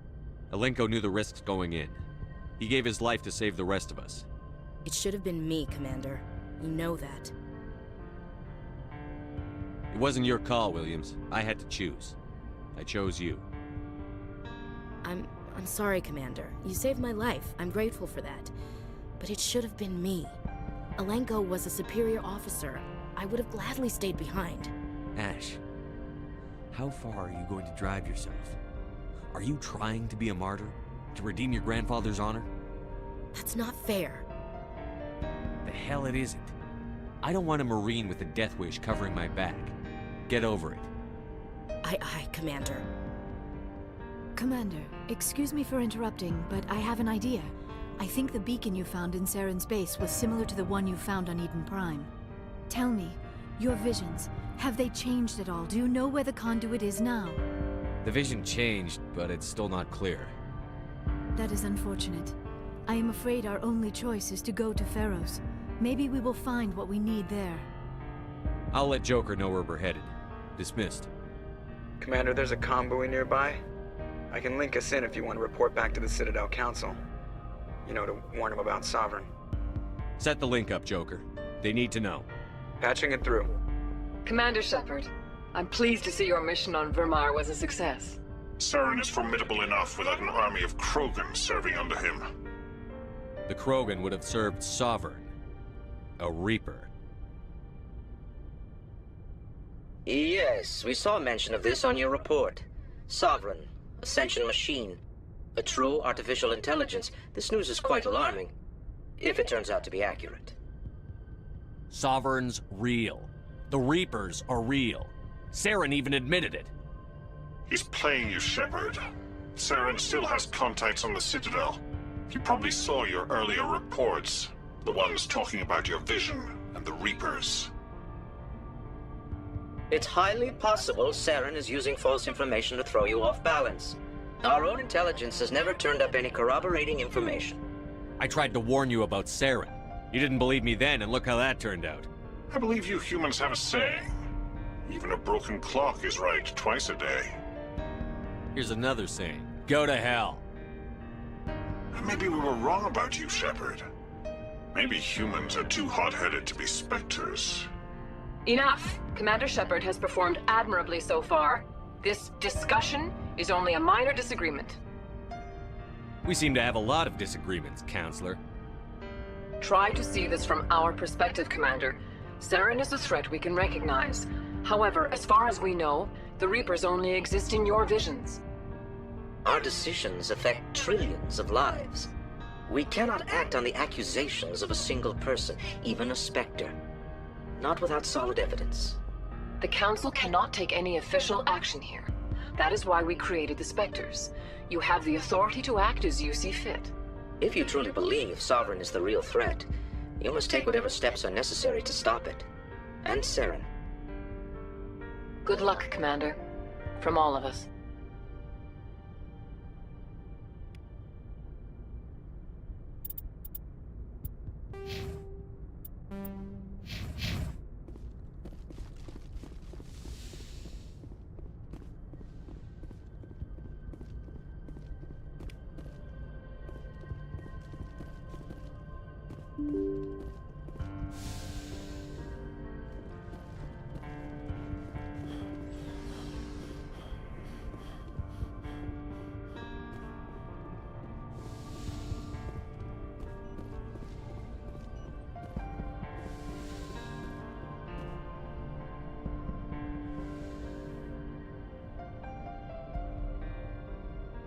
Speaker 11: Alenko knew the risks going in. He gave his life to save the rest of us.
Speaker 21: It should have been me, Commander. You know that.
Speaker 11: It wasn't your call, Williams. I had to choose. I chose you.
Speaker 21: I'm sorry, Commander. You saved my life. I'm grateful for that. But it should have been me. Alenko was a superior officer. I would have gladly stayed behind.
Speaker 11: Ash, how far are you going to drive yourself? Are you trying to be a martyr? To redeem your grandfather's honor?
Speaker 21: That's not fair.
Speaker 11: The hell it isn't. I don't want a Marine with a death wish covering my back. Get over it.
Speaker 21: Aye, Commander.
Speaker 8: Commander, excuse me for interrupting, but I have an idea. I think the beacon you found in Saren's base was similar to the one you found on Eden Prime. Tell me, your visions, have they changed at all? Do you know where the conduit is now?
Speaker 11: The vision changed, but it's still not clear.
Speaker 8: That is unfortunate. I am afraid our only choice is to go to Pharaoh's. Maybe we will find what we need there.
Speaker 11: I'll let Joker know where we're headed. Dismissed.
Speaker 3: Commander, there's a convoy nearby. I can link us in if you want to report back to the Citadel Council. You know, to warn them about Sovereign.
Speaker 11: Set the link up, Joker. They need to know.
Speaker 3: Patching it through.
Speaker 13: Commander Shepard, I'm pleased to see your mission on Vermar was a success.
Speaker 14: Saren is formidable enough without an army of Krogan serving under him.
Speaker 11: The Krogan would have served Sovereign. A Reaper.
Speaker 17: Yes, we saw mention of this on your report. Sovereign, Ascension machine, a true artificial intelligence. This news is quite alarming, if it turns out to be accurate.
Speaker 11: Sovereign's real. The Reapers are real. Saren even admitted it.
Speaker 14: He's playing you, Shepard. Saren still has contacts on the Citadel. He probably saw your earlier reports. The ones talking about your vision and the Reapers.
Speaker 17: It's highly possible Saren is using false information to throw you off balance. Our own intelligence has never turned up any corroborating information.
Speaker 11: I tried to warn you about Saren. You didn't believe me then, and look how that turned out.
Speaker 14: I believe you humans have a saying. Even a broken clock is right twice a day.
Speaker 11: Here's another saying. Go to hell.
Speaker 14: Maybe we were wrong about you, Shepard. Maybe humans are too hot-headed to be specters.
Speaker 13: Enough! Commander Shepard has performed admirably so far. This discussion is only a minor disagreement.
Speaker 11: We seem to have a lot of disagreements, Counselor.
Speaker 13: Try to see this from our perspective, Commander. Saren is a threat we can recognize. However, as far as we know, the Reapers only exist in your visions.
Speaker 17: Our decisions affect trillions of lives. We cannot act on the accusations of a single person, even a Spectre. Not without solid evidence.
Speaker 13: The Council cannot take any official action here. That is why we created the Spectres. You have the authority to act as you see fit.
Speaker 17: If you truly believe Sovereign is the real threat, you must take whatever steps are necessary to stop it. And Saren.
Speaker 13: Good luck, Commander. From all of us.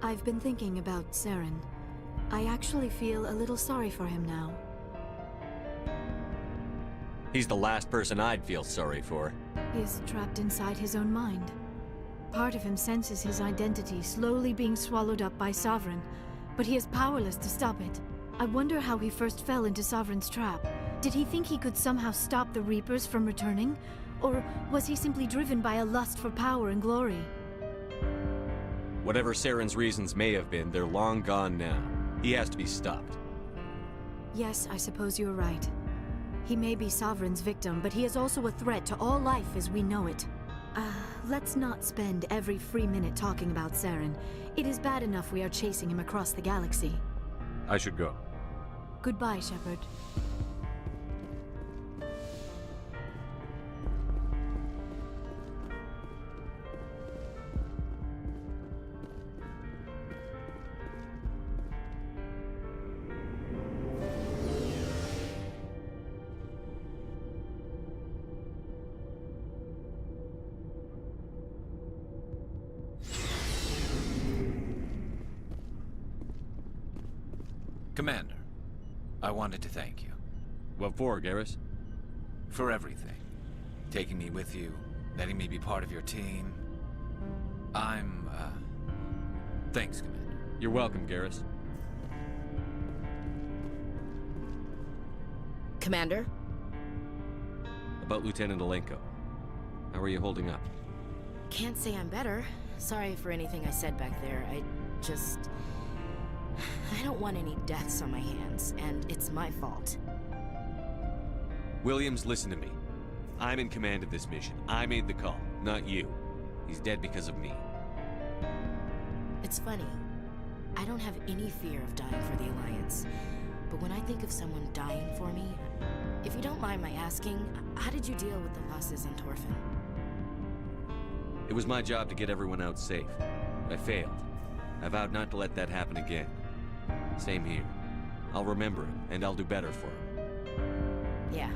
Speaker 8: I've been thinking about Saren. I actually feel a little sorry for him now.
Speaker 11: He's the last person I'd feel sorry for.
Speaker 8: He is trapped inside his own mind. Part of him senses his identity slowly being swallowed up by Sovereign, but he is powerless to stop it. I wonder how he first fell into Sovereign's trap. Did he think he could somehow stop the Reapers from returning? Or was he simply driven by a lust for power and glory?
Speaker 11: Whatever Saren's reasons may have been, they're long gone now. He has to be stopped.
Speaker 8: Yes, I suppose you're right. He may be Sovereign's victim, but he is also a threat to all life as we know it. Let's not spend every free minute talking about Saren. It is bad enough we are chasing him across the galaxy.
Speaker 11: I should go.
Speaker 8: Goodbye, Shepard.
Speaker 10: Commander, I wanted to thank you.
Speaker 11: What for, Garrus?
Speaker 10: For everything. Taking me with you, letting me be part of your team. Thanks, Commander.
Speaker 11: You're welcome, Garrus.
Speaker 4: Commander?
Speaker 11: About Lieutenant Alenko. How are you holding up?
Speaker 12: Can't say I'm better. Sorry for anything I said back there. I don't want any deaths on my hands, and it's my fault.
Speaker 11: Williams, listen to me. I'm in command of this mission. I made the call, not you. He's dead because of me.
Speaker 12: It's funny. I don't have any fear of dying for the Alliance. But when I think of someone dying for me, if you don't mind my asking, how did you deal with the losses in Torfin?
Speaker 11: It was my job to get everyone out safe. I failed. I vowed not to let that happen again. Same here. I'll remember it, and I'll do better for him.
Speaker 12: Yeah.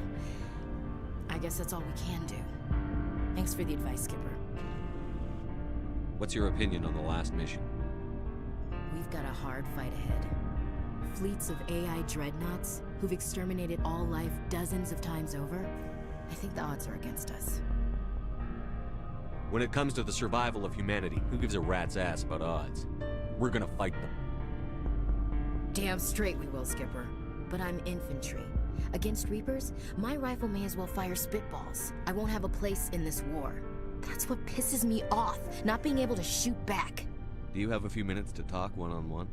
Speaker 12: I guess that's all we can do. Thanks for the advice, Skipper.
Speaker 11: What's your opinion on the last mission?
Speaker 12: We've got a hard fight ahead. Fleets of AI dreadnoughts who've exterminated all life dozens of times over. I think the odds are against us.
Speaker 11: When it comes to the survival of humanity, who gives a rat's ass about odds? We're gonna fight them.
Speaker 12: Damn straight we will, Skipper. But I'm infantry. Against Reapers, my rifle may as well fire spitballs. I won't have a place in this war. That's what pisses me off, not being able to shoot back.
Speaker 11: Do you have a few minutes to talk one-on-one?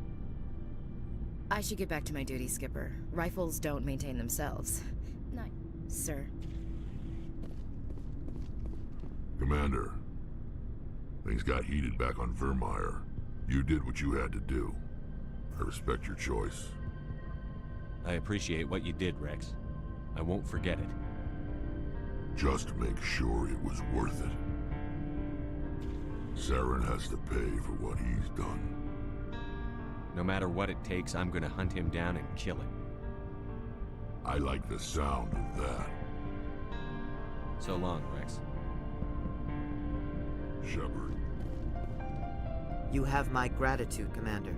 Speaker 12: I should get back to my duty, Skipper. Rifles don't maintain themselves. Night, sir.
Speaker 14: Commander, things got heated back on Vermeer. You did what you had to do. I respect your choice.
Speaker 11: I appreciate what you did, Rex. I won't forget it.
Speaker 14: Just make sure it was worth it. Saren has to pay for what he's done.
Speaker 11: No matter what it takes, I'm gonna hunt him down and kill him.
Speaker 14: I like the sound of that.
Speaker 11: So long, Rex.
Speaker 14: Shepard.
Speaker 2: You have my gratitude, Commander.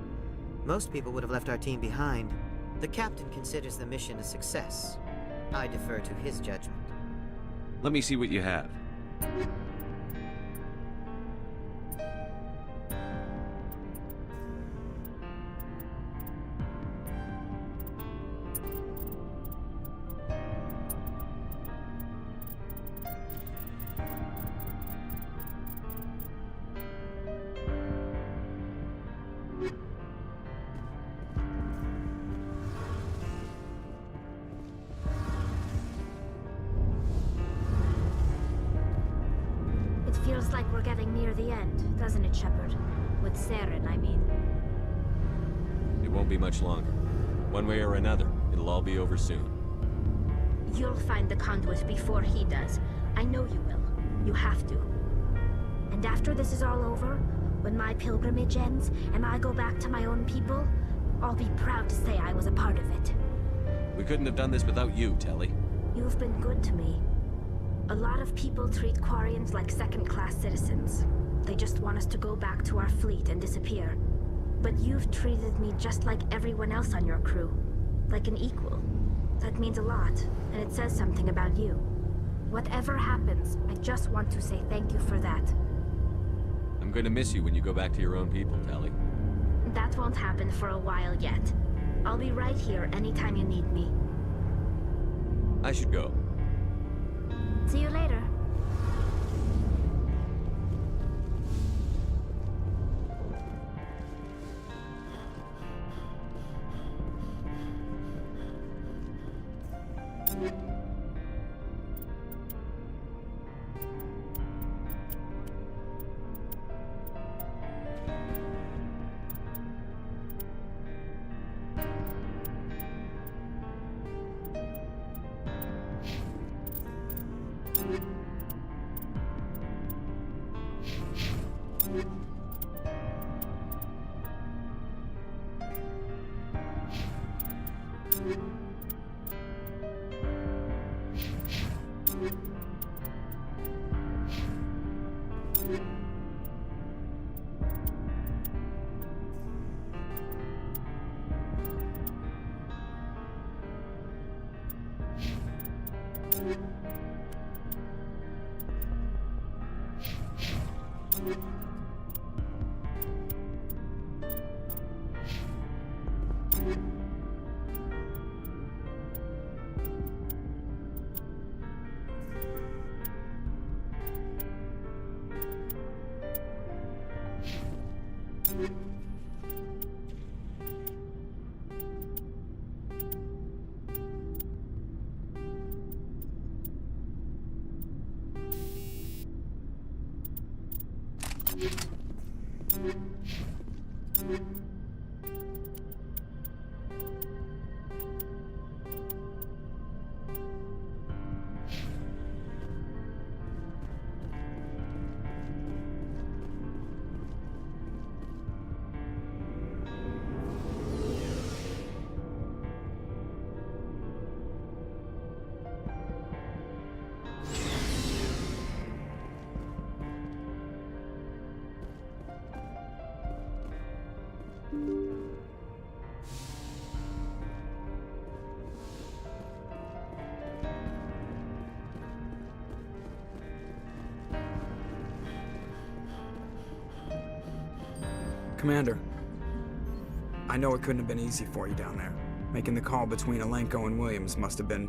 Speaker 2: Most people would have left our team behind. The captain considers the mission a success. I defer to his judgment.
Speaker 11: Let me see what you have.
Speaker 18: Feels like we're getting near the end, doesn't it, Shepard? With Saren, I mean.
Speaker 11: It won't be much longer. One way or another, it'll all be over soon.
Speaker 18: You'll find the conduit before he does. I know you will. You have to. And after this is all over, when my pilgrimage ends and I go back to my own people, I'll be proud to say I was a part of it.
Speaker 11: We couldn't have done this without you, Telly.
Speaker 18: You've been good to me. A lot of people treat Quarians like second-class citizens. They just want us to go back to our fleet and disappear. But you've treated me just like everyone else on your crew. Like an equal. That means a lot, and it says something about you. Whatever happens, I just want to say thank you for that.
Speaker 11: I'm going to miss you when you go back to your own people, Telly.
Speaker 18: That won't happen for a while yet. I'll be right here anytime you need me.
Speaker 11: I should go.
Speaker 18: See you later.
Speaker 19: Commander, I know it couldn't have been easy for you down there. Making the call between Alenko and Williams must have been...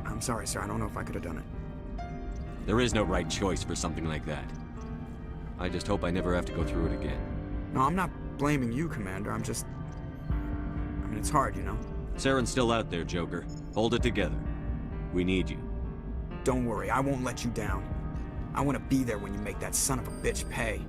Speaker 19: I'm sorry, sir. I don't know if I could have done it.
Speaker 11: There is no right choice for something like that. I just hope I never have to go through it again.
Speaker 19: No, I'm not blaming you, Commander. I'm just... I mean, it's hard, you know?
Speaker 11: Saren's still out there, Joker. Hold it together. We need you.
Speaker 19: Don't worry, I won't let you down. I want to be there when you make that son of a bitch pay.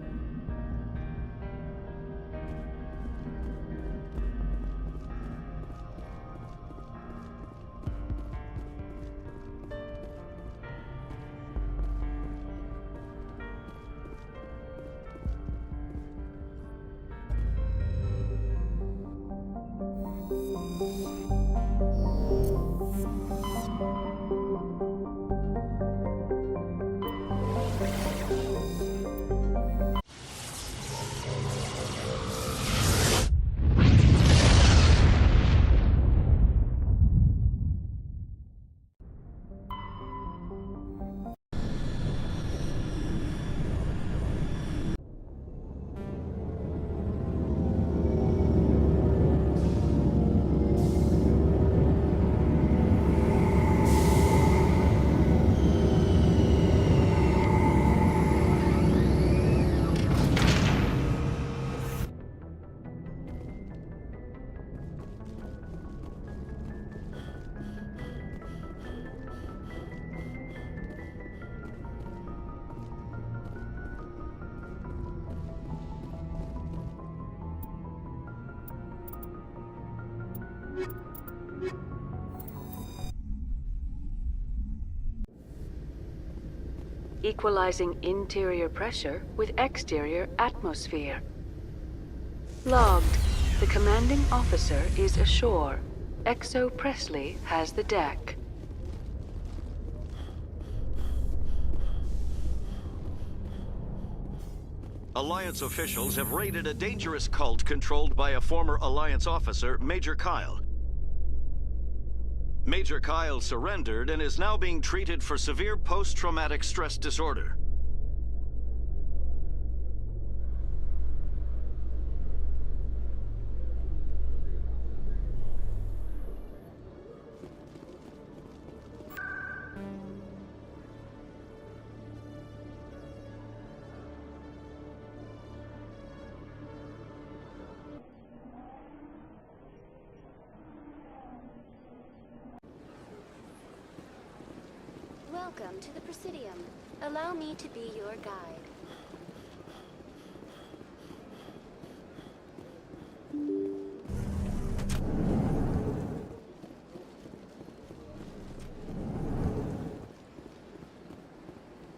Speaker 20: Equalizing interior pressure with exterior atmosphere. Logged. The commanding officer is ashore. Exo Presley has the deck.
Speaker 23: Alliance officials have raided a dangerous cult controlled by a former Alliance officer, Major Kyle. Major Kyle surrendered and is now being treated for severe post-traumatic stress disorder.
Speaker 18: Welcome to the Presidium. Allow me to be your guide.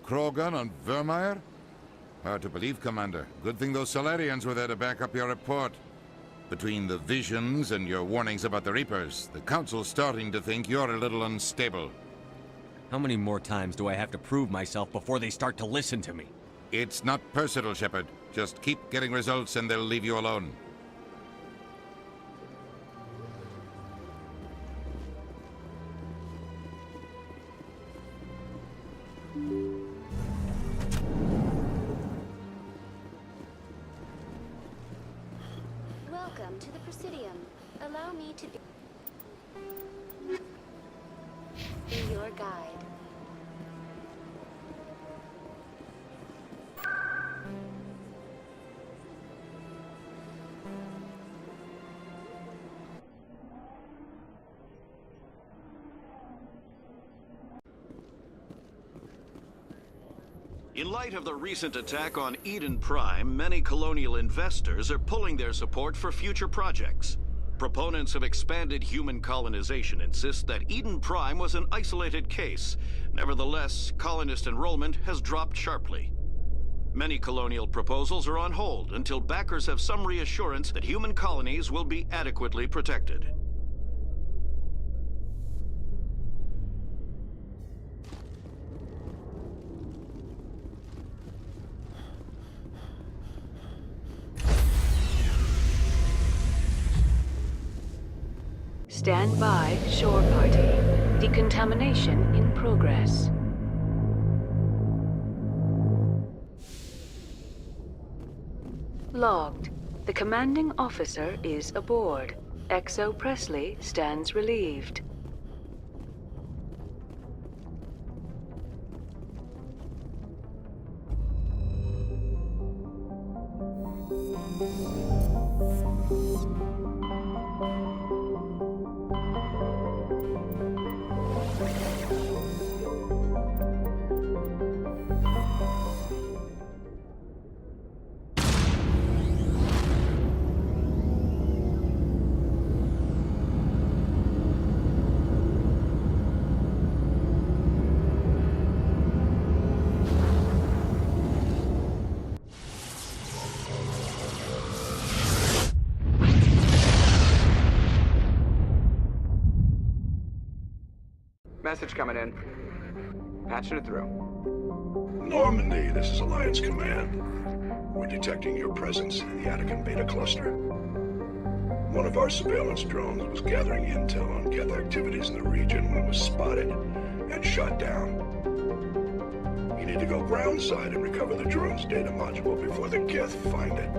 Speaker 5: Krogan and Vermeer? Hard to believe, Commander. Good thing those Solarians were there to back up your report. Between the visions and your warnings about the Reapers, the Council's starting to think you're a little unstable.
Speaker 11: How many more times do I have to prove myself before they start to listen to me?
Speaker 5: It's not personal, Shepard. Just keep getting results and they'll leave you alone.
Speaker 18: Welcome to the Presidium. Allow me to be your guide.
Speaker 23: In light of the recent attack on Eden Prime, many colonial investors are pulling their support for future projects. Proponents of expanded human colonization insist that Eden Prime was an isolated case. Nevertheless, colonist enrollment has dropped sharply. Many colonial proposals are on hold until backers have some reassurance that human colonies will be adequately protected.
Speaker 20: Stand by, shore party. Decontamination in progress. Logged. The commanding officer is aboard. XO Presley stands relieved.
Speaker 15: Message coming in. Patching it through.
Speaker 16: Normandy, this is Alliance Command. We're detecting your presence in the Attican Beta Cluster. One of our surveillance drones was gathering intel on Geth activities in the region when it was spotted and shot down. You need to go groundside and recover the drone's data module before the Geth find it.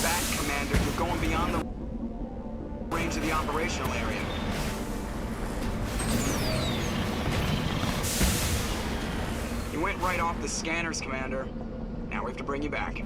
Speaker 15: Back, Commander. You're going beyond the range of the operational area. You went right off the scanners, Commander. Now we have to bring you back.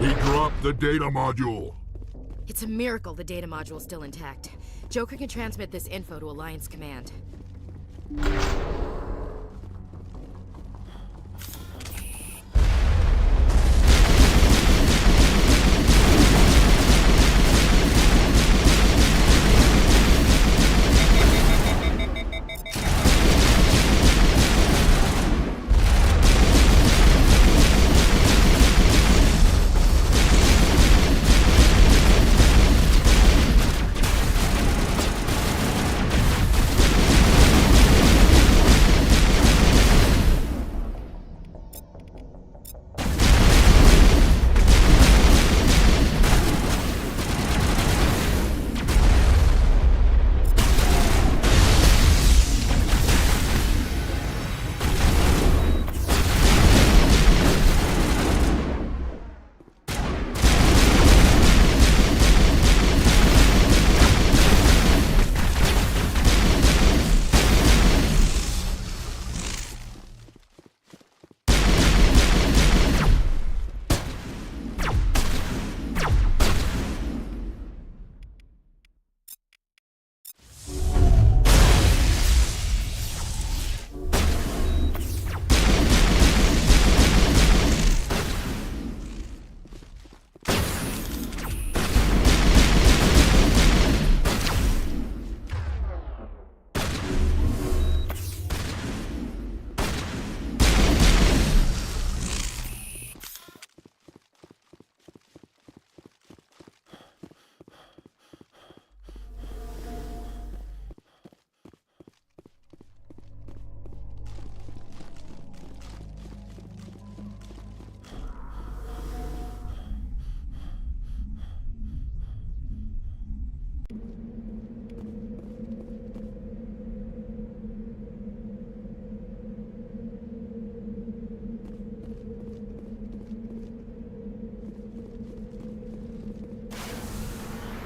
Speaker 14: He dropped the data module.
Speaker 4: It's a miracle the data module's still intact. Joker can transmit this info to Alliance Command.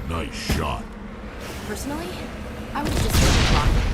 Speaker 14: Nice shot.
Speaker 4: Personally, I would have just let it block.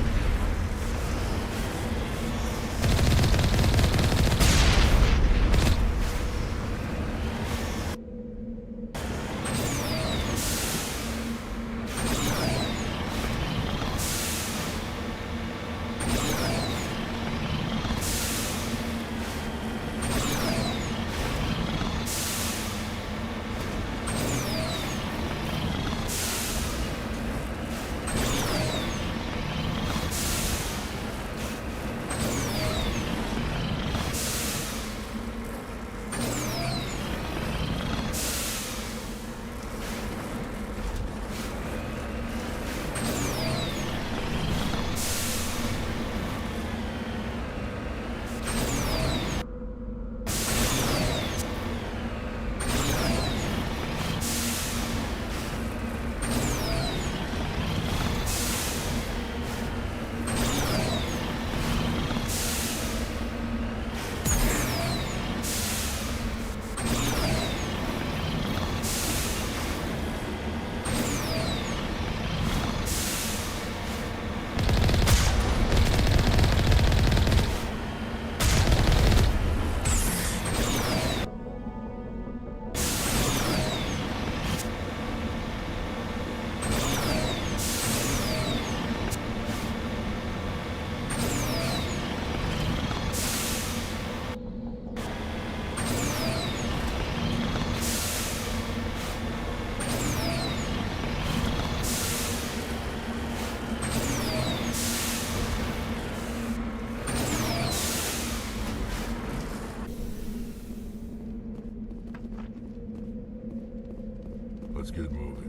Speaker 14: Let's get moving.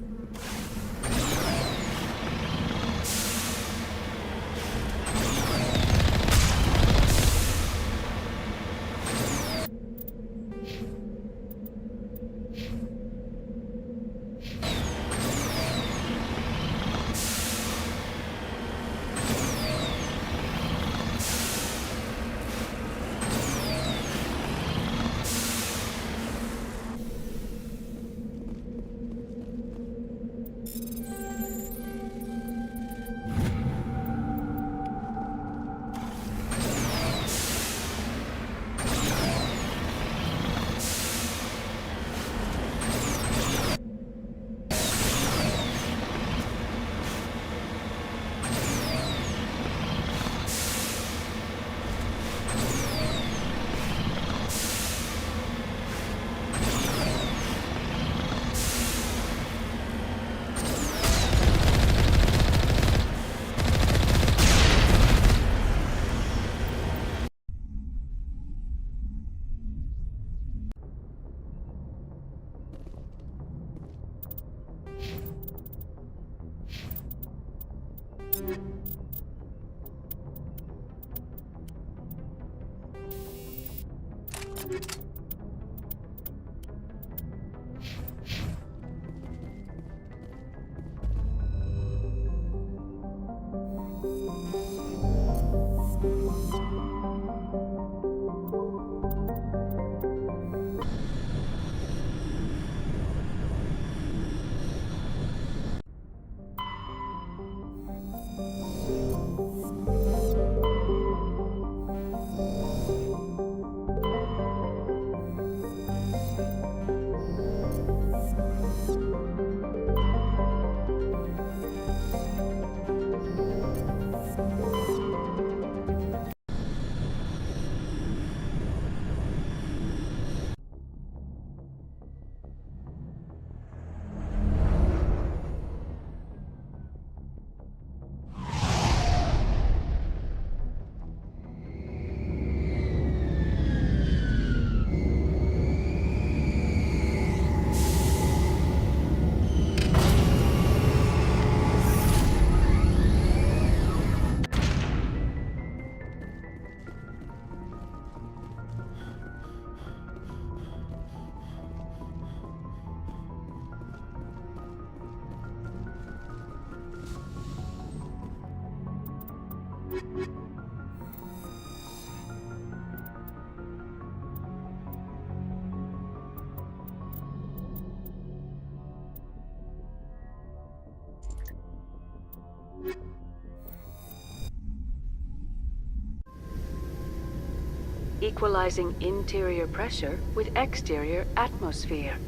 Speaker 20: Equalizing interior pressure with exterior atmosphere.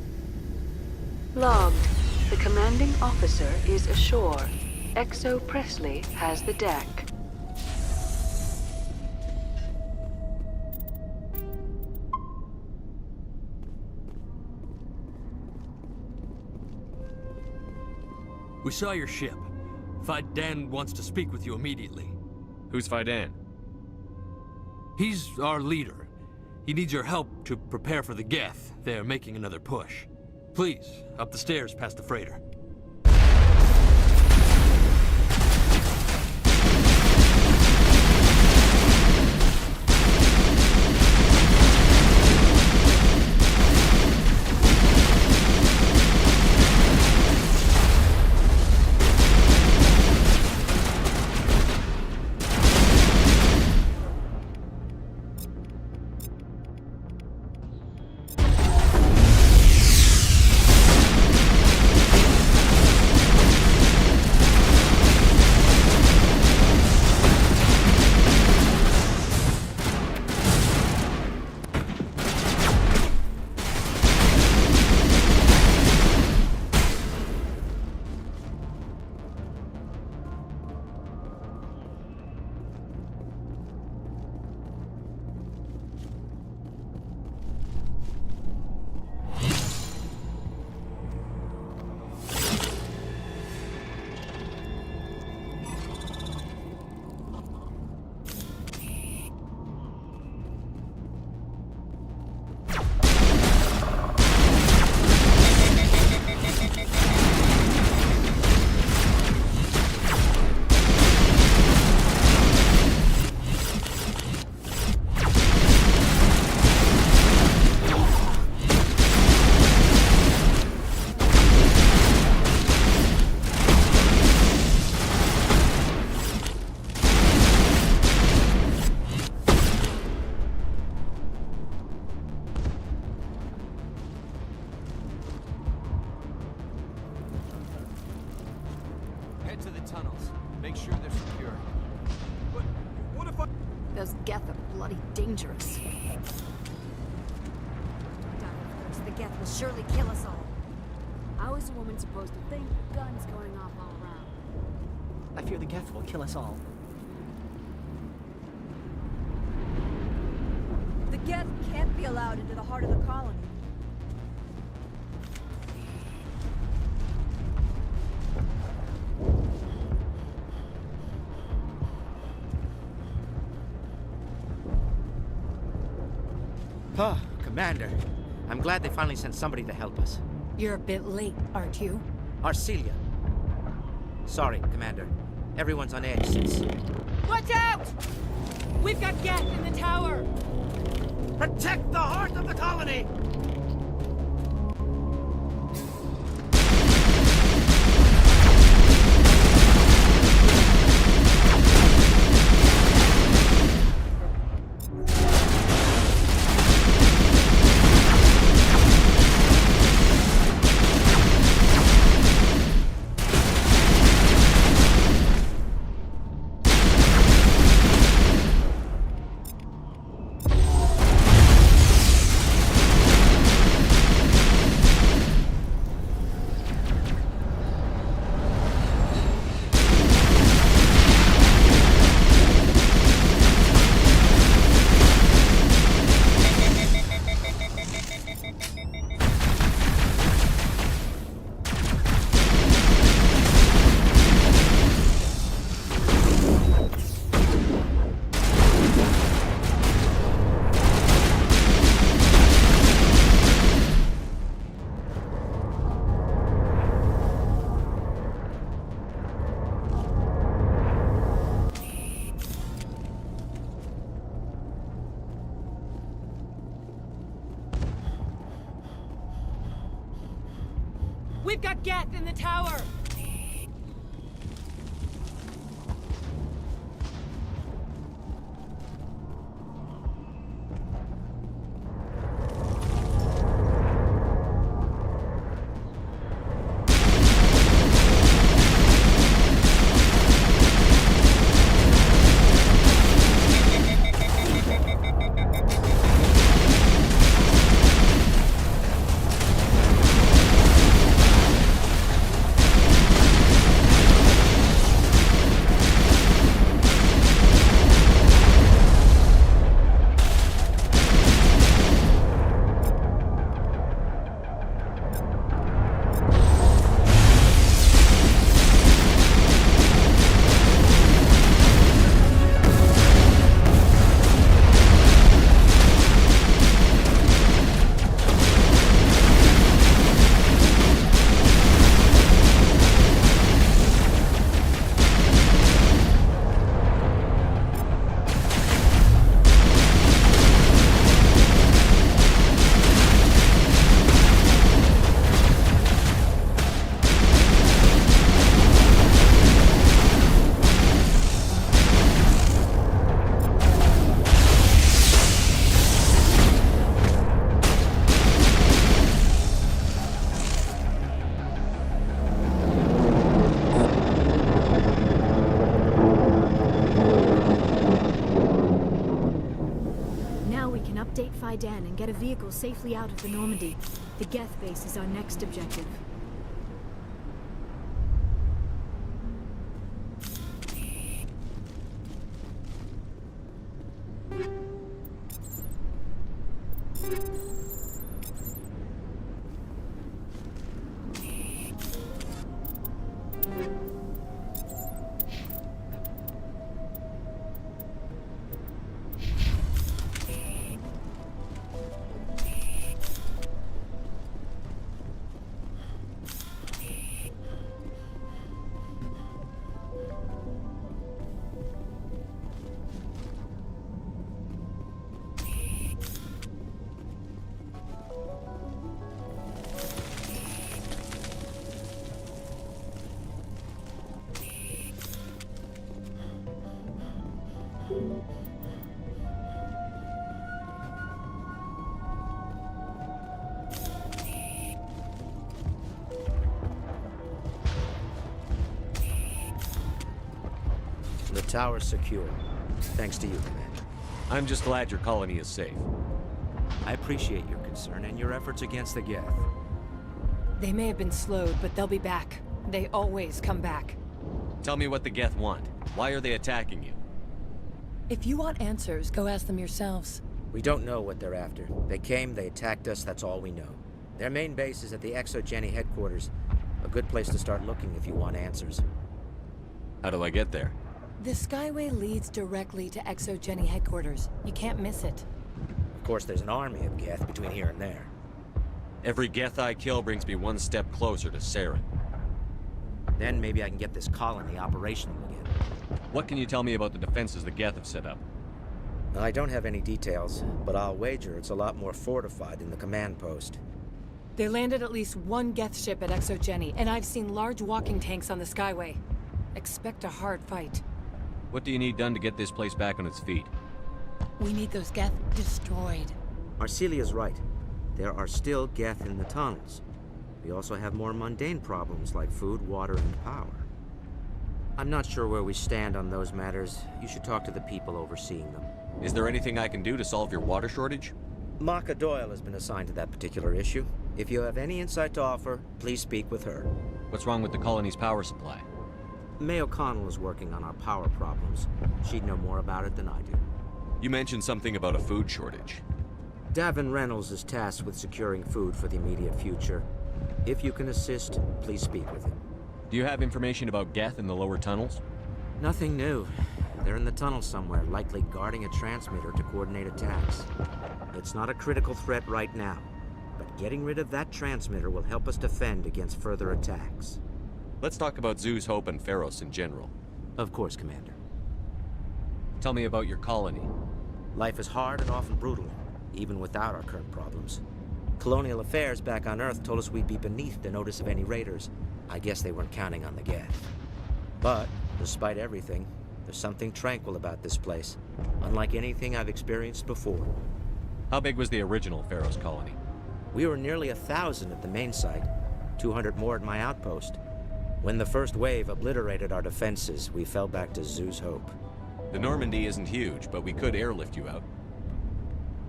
Speaker 20: Logged. The commanding officer is ashore. XO Presley has the deck.
Speaker 1: We saw your ship. Fidan wants to speak with you immediately.
Speaker 11: Who's Fidan?
Speaker 1: He's our leader. He needs your help to prepare for the Geth. They're making another push. Please, up the stairs past the freighter. Head to the tunnels. Make sure they're secure.
Speaker 15: But what if I...
Speaker 4: Those Geth are bloody dangerous.
Speaker 7: The Geth will surely kill us all. How is a woman supposed to think? Guns going off all around.
Speaker 6: I fear the Geth will kill us all.
Speaker 7: The Geth can't be allowed into the heart of the colony.
Speaker 22: Oh, Commander. I'm glad they finally sent somebody to help us.
Speaker 7: You're a bit late, aren't you?
Speaker 22: Arcelia. Sorry, Commander.
Speaker 2: Everyone's on edge since...
Speaker 4: Watch out! We've got Geth in the tower!
Speaker 6: Protect the heart of the colony!
Speaker 4: We've got Geth in the tower!
Speaker 8: Update Fidan and get a vehicle safely out of the Normandy. The Geth base is our next objective.
Speaker 22: The tower's secure. Thanks to you, Commander.
Speaker 11: I'm just glad your colony is safe.
Speaker 22: I appreciate your concern and your efforts against the Geth.
Speaker 4: They may have been slowed, but they'll be back. They always come back.
Speaker 11: Tell me what the Geth want. Why are they attacking you?
Speaker 4: If you want answers, go ask them yourselves.
Speaker 22: We don't know what they're after. They came, they attacked us, that's all we know. Their main base is at the ExoGeni headquarters. A good place to start looking if you want answers.
Speaker 11: How do I get there?
Speaker 4: The Skyway leads directly to ExoGeni headquarters. You can't miss it.
Speaker 22: Of course, there's an army of Geth between here and there.
Speaker 11: Every Geth I kill brings me one step closer to Saren.
Speaker 22: Then maybe I can get this colony operational again.
Speaker 11: What can you tell me about the defenses the Geth have set up?
Speaker 22: I don't have any details, but I'll wager it's a lot more fortified than the command post.
Speaker 3: They landed at least one Geth ship at HSXGlitch, and I've seen large walking tanks on the Skyway. Expect a hard fight.
Speaker 11: What do you need done to get this place back on its feet?
Speaker 3: We need those Geth destroyed.
Speaker 22: Arcelia's right. There are still Geth in the tunnels. We also have more mundane problems like food, water, and power. I'm not sure where we stand on those matters. You should talk to the people overseeing them.
Speaker 11: Is there anything I can do to solve your water shortage?
Speaker 22: Maka Doyle has been assigned to that particular issue. If you have any insight to offer, please speak with her.
Speaker 11: What's wrong with the colony's power supply?
Speaker 22: May O'Connell is working on our power problems. She'd know more about it than I do.
Speaker 11: You mentioned something about a food shortage.
Speaker 22: Davin Reynolds is tasked with securing food for the immediate future. If you can assist, please speak with him.
Speaker 11: Do you have information about Geth in the lower tunnels?
Speaker 22: Nothing new. They're in the tunnel somewhere, likely guarding a transmitter to coordinate attacks. It's not a critical threat right now, but getting rid of that transmitter will help us defend against further attacks.
Speaker 11: Let's talk about Zeus, Hope, and Pharos in general.
Speaker 22: Of course, Commander.
Speaker 11: Tell me about your colony.
Speaker 22: Life is hard and often brutal, even without our current problems. Colonial affairs back on Earth told us we'd be beneath the notice of any raiders. I guess they weren't counting on the Geth. But, despite everything, there's something tranquil about this place, unlike anything I've experienced before.
Speaker 11: How big was the original Pharos colony?
Speaker 22: We were nearly 1,000 at the main site, 200 more at my outpost. When the first wave obliterated our defenses, we fell back to Zeus Hope.
Speaker 11: The Normandy isn't huge, but we could airlift you out.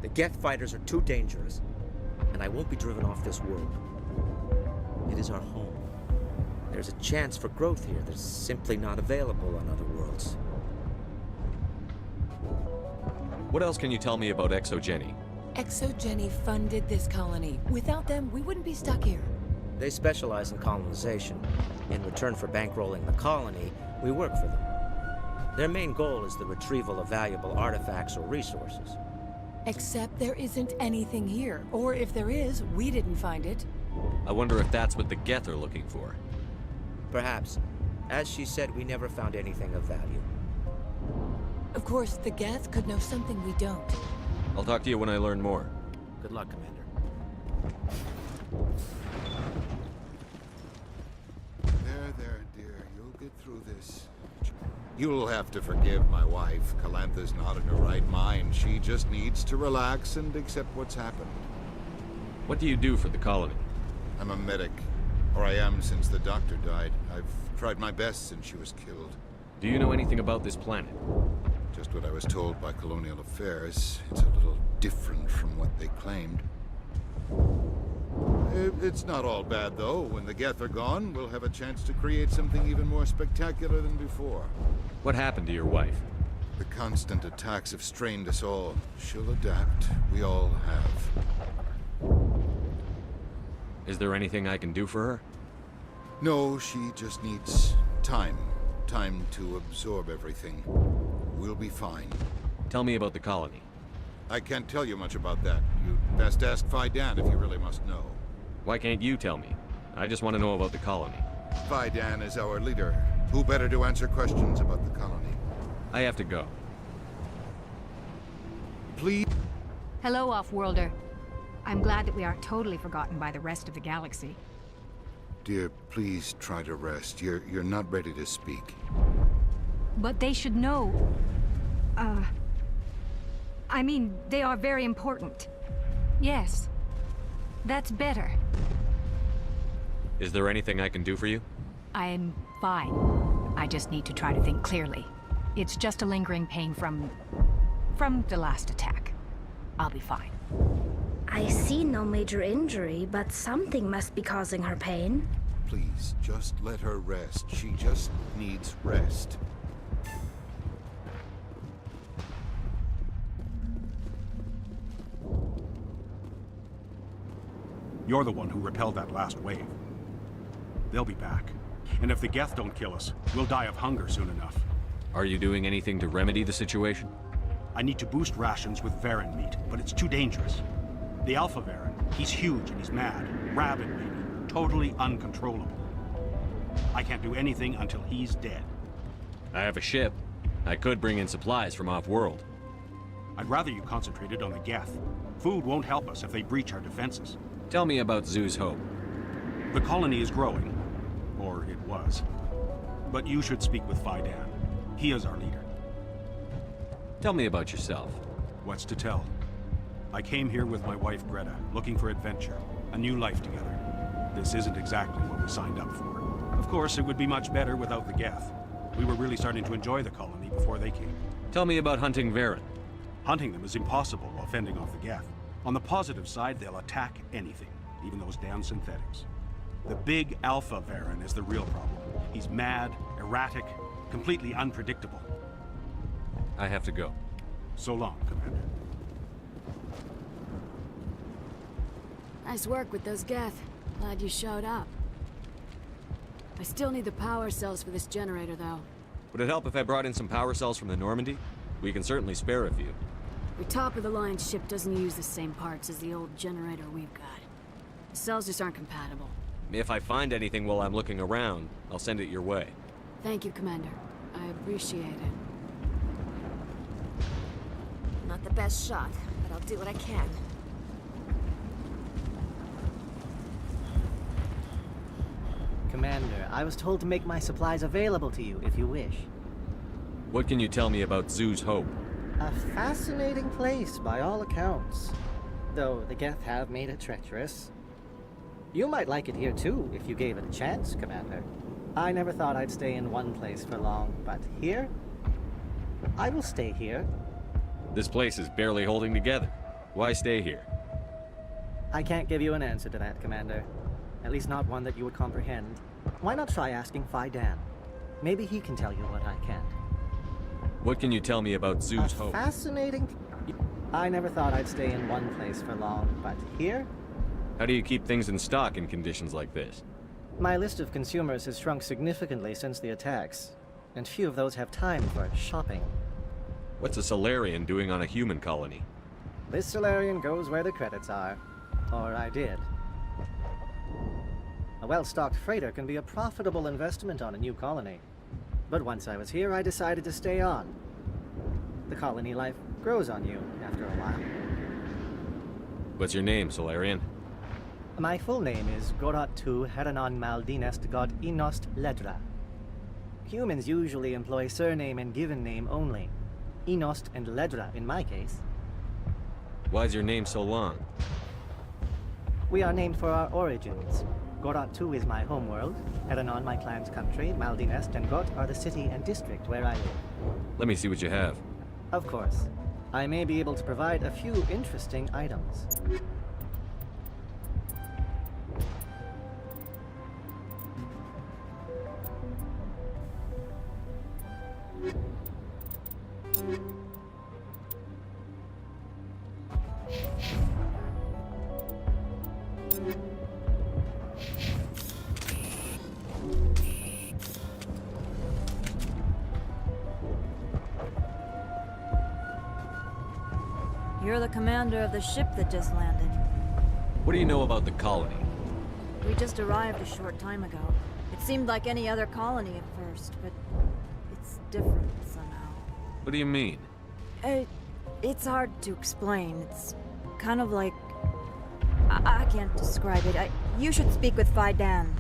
Speaker 22: The Geth fighters are too dangerous, and I won't be driven off this world. It is our home. There's a chance for growth here that's simply not available on other worlds.
Speaker 11: What else can you tell me about HSXGlitch?
Speaker 3: HSXGlitch funded this colony. Without them, we wouldn't be stuck here.
Speaker 22: They specialize in colonization. In return for bankrolling the colony, we work for them. Their main goal is the retrieval of valuable artifacts or resources.
Speaker 3: Except there isn't anything here. Or if there is, we didn't find it.
Speaker 11: I wonder if that's what the Geth are looking for.
Speaker 22: Perhaps. As she said, we never found anything of value.
Speaker 3: Of course, the Geth could know something we don't.
Speaker 11: I'll talk to you when I learn more.
Speaker 22: Good luck, Commander.
Speaker 9: There, dear. You'll get through this. You'll have to forgive my wife. Calantha's not in her right mind. She just needs to relax and accept what's happened.
Speaker 11: What do you do for the colony?
Speaker 9: I'm a medic. Or I am since the doctor died. I've tried my best since she was killed.
Speaker 11: Do you know anything about this planet?
Speaker 9: Just what I was told by Colonial Affairs. It's a little different from what they claimed. It's not all bad, though. When the Geth are gone, we'll have a chance to create something even more spectacular than before.
Speaker 11: What happened to your wife?
Speaker 9: The constant attacks have strained us all. She'll adapt. We all have.
Speaker 11: Is there anything I can do for her?
Speaker 9: No, she just needs time. Time to absorb everything. We'll be fine.
Speaker 11: Tell me about the colony.
Speaker 9: I can't tell you much about that. You'd best ask Phi Dan if you really must know.
Speaker 11: Why can't you tell me? I just want to know about the colony.
Speaker 9: Phi Dan is our leader. Who better to answer questions about the colony?
Speaker 11: I have to go.
Speaker 9: Please?
Speaker 7: Hello, Off-Worlder. I'm glad that we aren't totally forgotten by the rest of the galaxy.
Speaker 9: Dear, please try to rest. You're not ready to speak.
Speaker 7: But they should know. I mean, they are very important. Yes. That's better.
Speaker 11: Is there anything I can do for you?
Speaker 7: I'm fine. I just need to try to think clearly. It's just a lingering pain from the last attack. I'll be fine.
Speaker 18: I see no major injury, but something must be causing her pain.
Speaker 9: Please, just let her rest. She just needs rest.
Speaker 21: You're the one who repelled that last wave. They'll be back. And if the Geth don't kill us, we'll die of hunger soon enough.
Speaker 11: Are you doing anything to remedy the situation?
Speaker 21: I need to boost rations with Varen meat, but it's too dangerous. The Alpha Varen, he's huge and he's mad. Rabid, maybe. Totally uncontrollable. I can't do anything until he's dead.
Speaker 11: I have a ship. I could bring in supplies from off-world.
Speaker 21: I'd rather you concentrated on the Geth. Food won't help us if they breach our defenses.
Speaker 11: Tell me about Zoo's Hope.
Speaker 21: The colony is growing. Or it was. But you should speak with Fidan. He is our leader.
Speaker 11: Tell me about yourself.
Speaker 21: What's to tell? I came here with my wife Greta, looking for adventure, a new life together. This isn't exactly what we signed up for. Of course, it would be much better without the Geth. We were really starting to enjoy the colony before they came.
Speaker 11: Tell me about hunting Varen.
Speaker 21: Hunting them is impossible while fending off the Geth. On the positive side, they'll attack anything, even those damn synthetics. The big Alpha Varen is the real problem. He's mad, erratic, completely unpredictable.
Speaker 11: I have to go.
Speaker 21: So long, Commander.
Speaker 8: Nice work with those Geth. Glad you showed up. I still need the power cells for this generator, though.
Speaker 11: Would it help if I brought in some power cells from the Normandy? We can certainly spare a few.
Speaker 8: Your top-of-the-line ship doesn't use the same parts as the old generator we've got. The cells just aren't compatible.
Speaker 11: If I find anything while I'm looking around, I'll send it your way.
Speaker 8: Thank you, Commander. I appreciate it.
Speaker 10: Not the best shot, but I'll do what I can.
Speaker 6: Commander, I was told to make my supplies available to you if you wish.
Speaker 11: What can you tell me about Zoo's Hope?
Speaker 6: A fascinating place by all accounts. Though the Geth have made it treacherous. You might like it here too, if you gave it a chance, Commander. I never thought I'd stay in one place for long, but here? I will stay here.
Speaker 11: This place is barely holding together. Why stay here?
Speaker 6: I can't give you an answer to that, Commander. At least not one that you would comprehend. Why not try asking Fidan? Maybe he can tell you what I can't.
Speaker 11: What can you tell me about Zoo's Hope?
Speaker 6: Fascinating. I never thought I'd stay in one place for long, but here?
Speaker 11: How do you keep things in stock in conditions like this?
Speaker 6: My list of consumers has shrunk significantly since the attacks, and few of those have time for shopping.
Speaker 11: What's a Solarian doing on a human colony?
Speaker 6: This Solarian goes where the credits are. Or I did. A well-stocked freighter can be a profitable investment on a new colony. But once I was here, I decided to stay on. The colony life grows on you after a while.
Speaker 11: What's your name, Solarian?
Speaker 6: My full name is Gorat tu Heranon Maldinest God Inost Ledra. Humans usually employ surname and given name only. Inost and Ledra in my case.
Speaker 11: Why's your name so long?
Speaker 6: We are named for our origins. Gorat 2 is my homeworld, Heranon my clan's country, Maldinest and Got are the city and district where I live.
Speaker 11: Let me see what you have.
Speaker 6: Of course. I may be able to provide a few interesting items.
Speaker 13: You're the commander of the ship that just landed.
Speaker 11: What do you know about the colony?
Speaker 13: We just arrived a short time ago. It seemed like any other colony at first, but it's different somehow.
Speaker 11: What do you mean?
Speaker 13: It's hard to explain. It's kind of like... I can't describe it. You should speak with Fidan.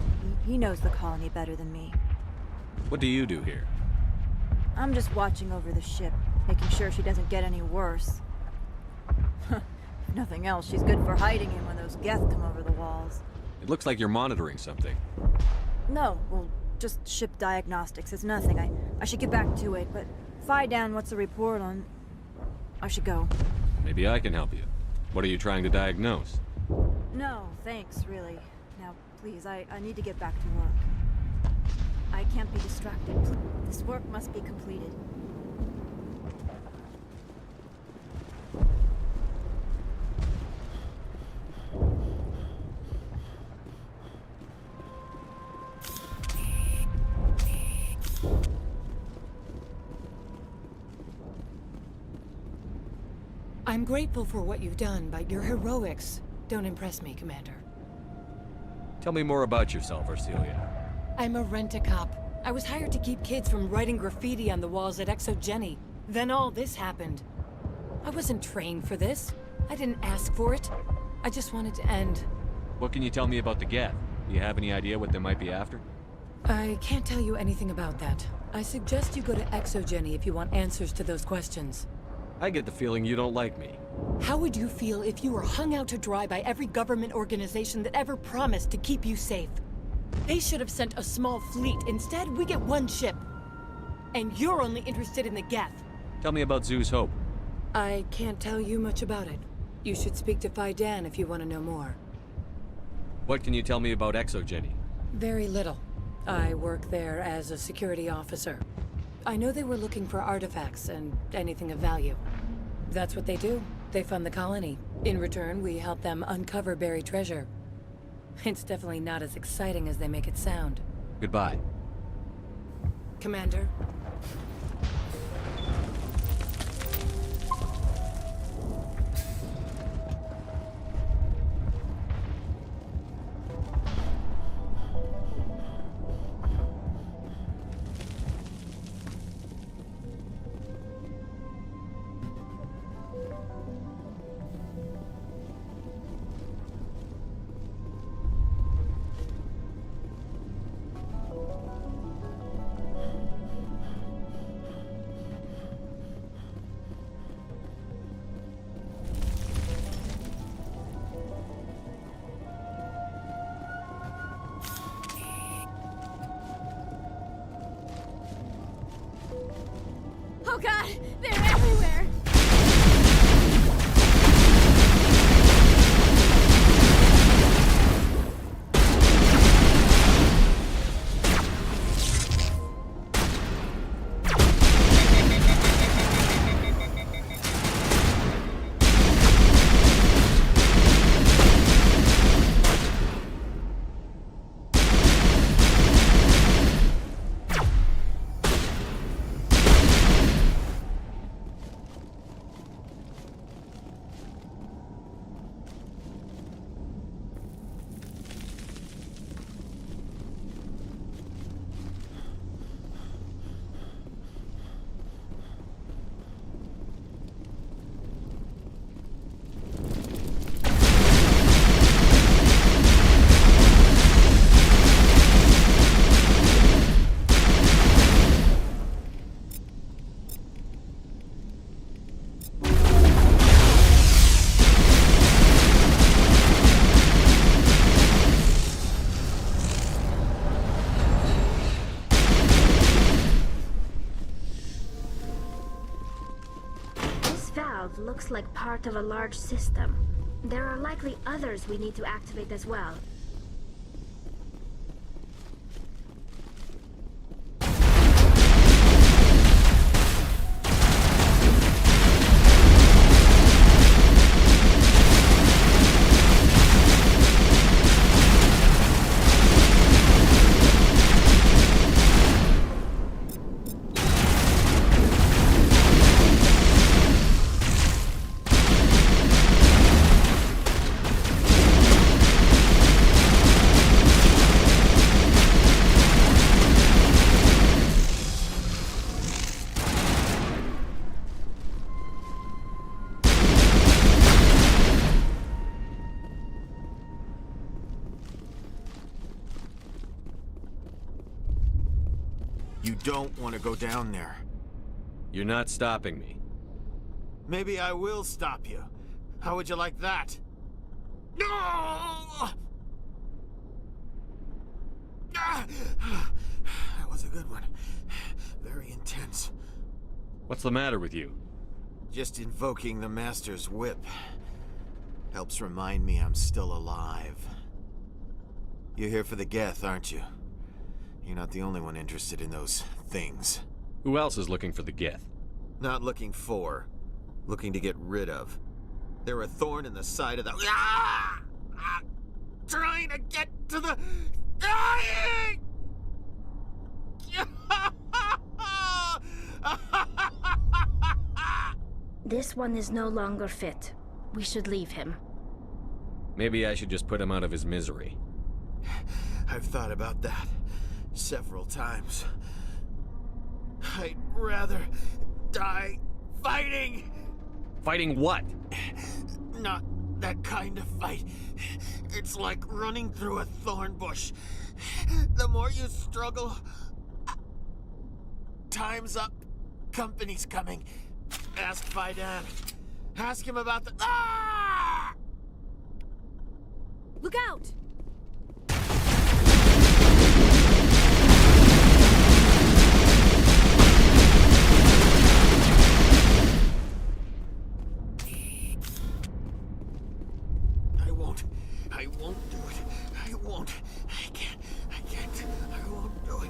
Speaker 13: He knows the colony better than me.
Speaker 11: What do you do here?
Speaker 13: I'm just watching over the ship, making sure she doesn't get any worse. If nothing else, she's good for hiding in when those Geth come over the walls.
Speaker 11: It looks like you're monitoring something.
Speaker 13: No, well, just ship diagnostics. It's nothing. I should get back to it, but Fidan, what's the report on... I should go.
Speaker 11: Maybe I can help you. What are you trying to diagnose?
Speaker 13: No, thanks, really. Now, please, I need to get back to work. I can't be distracted. This work must be completed.
Speaker 3: I'm grateful for what you've done, but your heroics don't impress me, Commander.
Speaker 11: Tell me more about yourself, Arcelia.
Speaker 3: I'm a rent-a-cop. I was hired to keep kids from writing graffiti on the walls at HSXGlitch. Then all this happened. I wasn't trained for this. I didn't ask for it. I just wanted to end.
Speaker 11: What can you tell me about the Geth? Do you have any idea what they might be after?
Speaker 3: I can't tell you anything about that. I suggest you go to HSXGlitch if you want answers to those questions.
Speaker 11: I get the feeling you don't like me.
Speaker 3: How would you feel if you were hung out to dry by every government organization that ever promised to keep you safe? They should have sent a small fleet. Instead, we get one ship. And you're only interested in the Geth.
Speaker 11: Tell me about Zoo's Hope.
Speaker 3: I can't tell you much about it. You should speak to Phi Dan if you want to know more.
Speaker 11: What can you tell me about HSXGlitch?
Speaker 3: Very little. I work there as a security officer. I know they were looking for artifacts and anything of value. That's what they do. They fund the colony. In return, we help them uncover buried treasure. It's definitely not as exciting as they make it sound.
Speaker 11: Goodbye.
Speaker 3: Commander.
Speaker 10: Oh god, they're everywhere! Looks like part of a large system. There are likely others we need to activate as well.
Speaker 12: You don't want to go down there.
Speaker 11: You're not stopping me.
Speaker 12: Maybe I will stop you. How would you like that? No! That was a good one. Very intense.
Speaker 11: What's the matter with you?
Speaker 12: Just invoking the Master's whip helps remind me I'm still alive. You're here for the Geth, aren't you? You're not the only one interested in those things.
Speaker 11: Who else is looking for the Geth?
Speaker 12: Not looking for. Looking to get rid of. They're a thorn in the side of the... Ah! Trying to get to the... Dying!
Speaker 18: This one is no longer fit. We should leave him.
Speaker 11: Maybe I should just put him out of his misery.
Speaker 12: I've thought about that. several times. I'd rather die fighting!
Speaker 11: Fighting what?
Speaker 12: Not that kind of fight. It's like running through a thorn bush. The more you struggle, time's up. Company's coming. Ask Faidan. Ask him about the... Ah!
Speaker 8: Look out!
Speaker 12: I won't do it. I won't. I can't. I won't do it.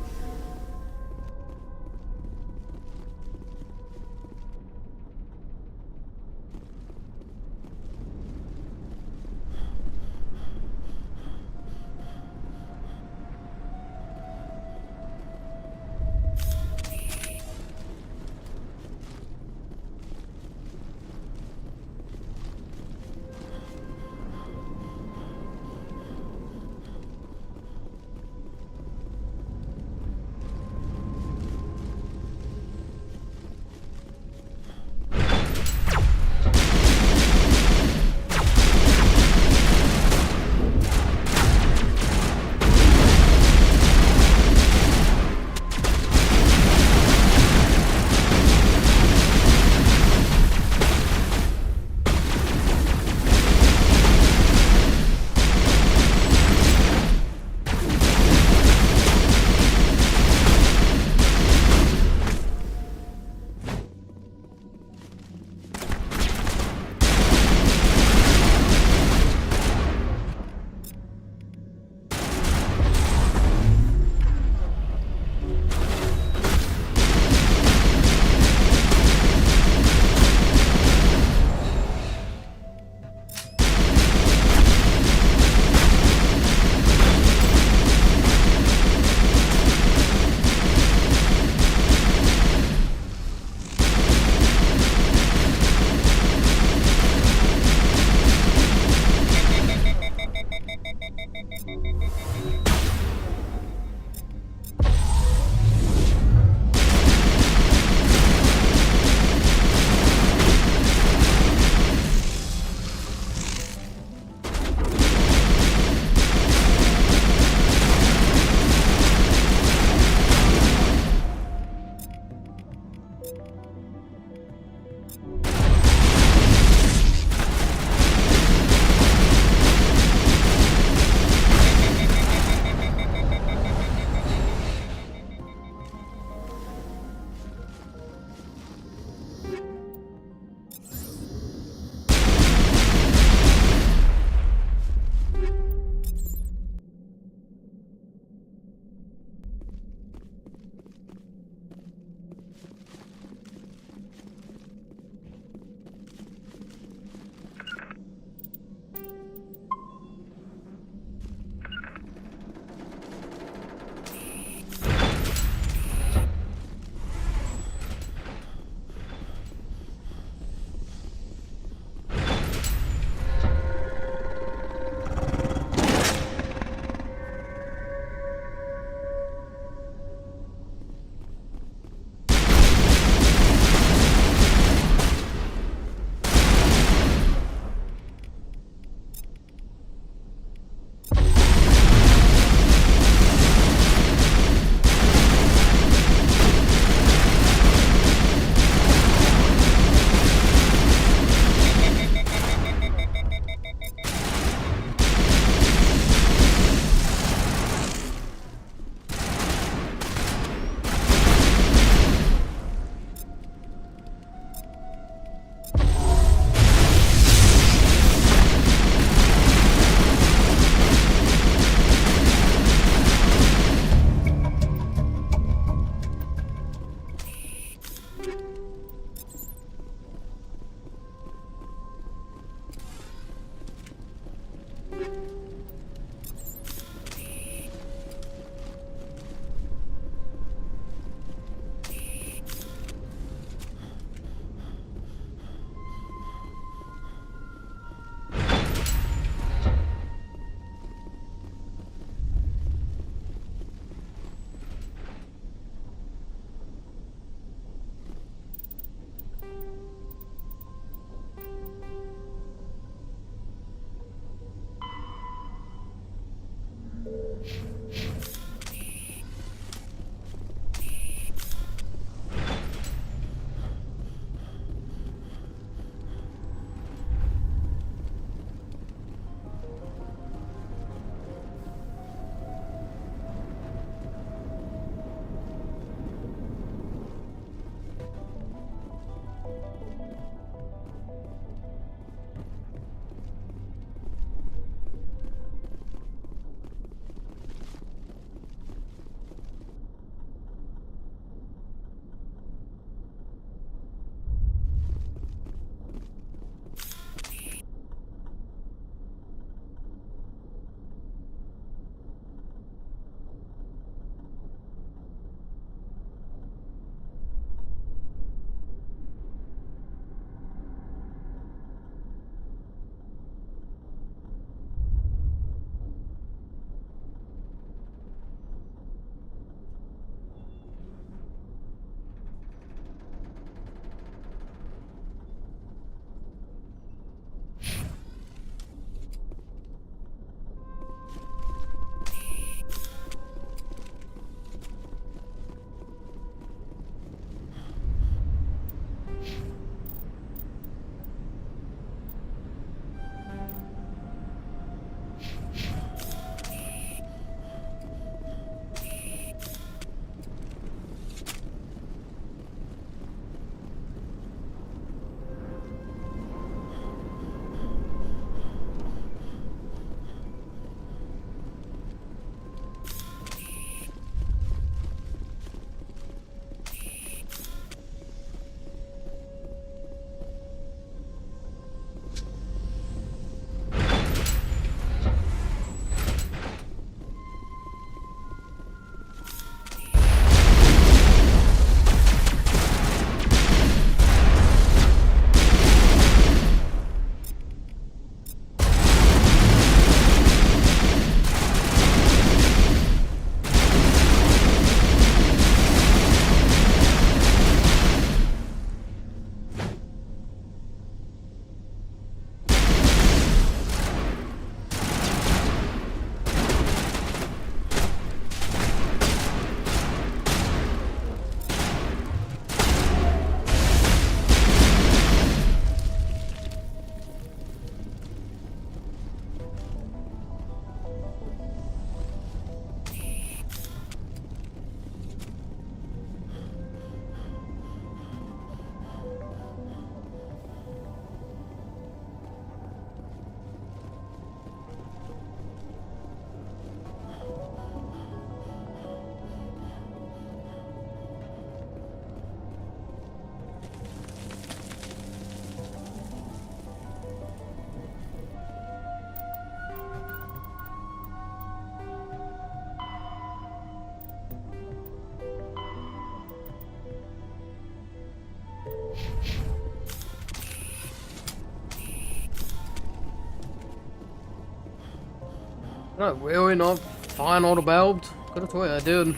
Speaker 5: No, really not. Fine, autoballed. Could have told you I did.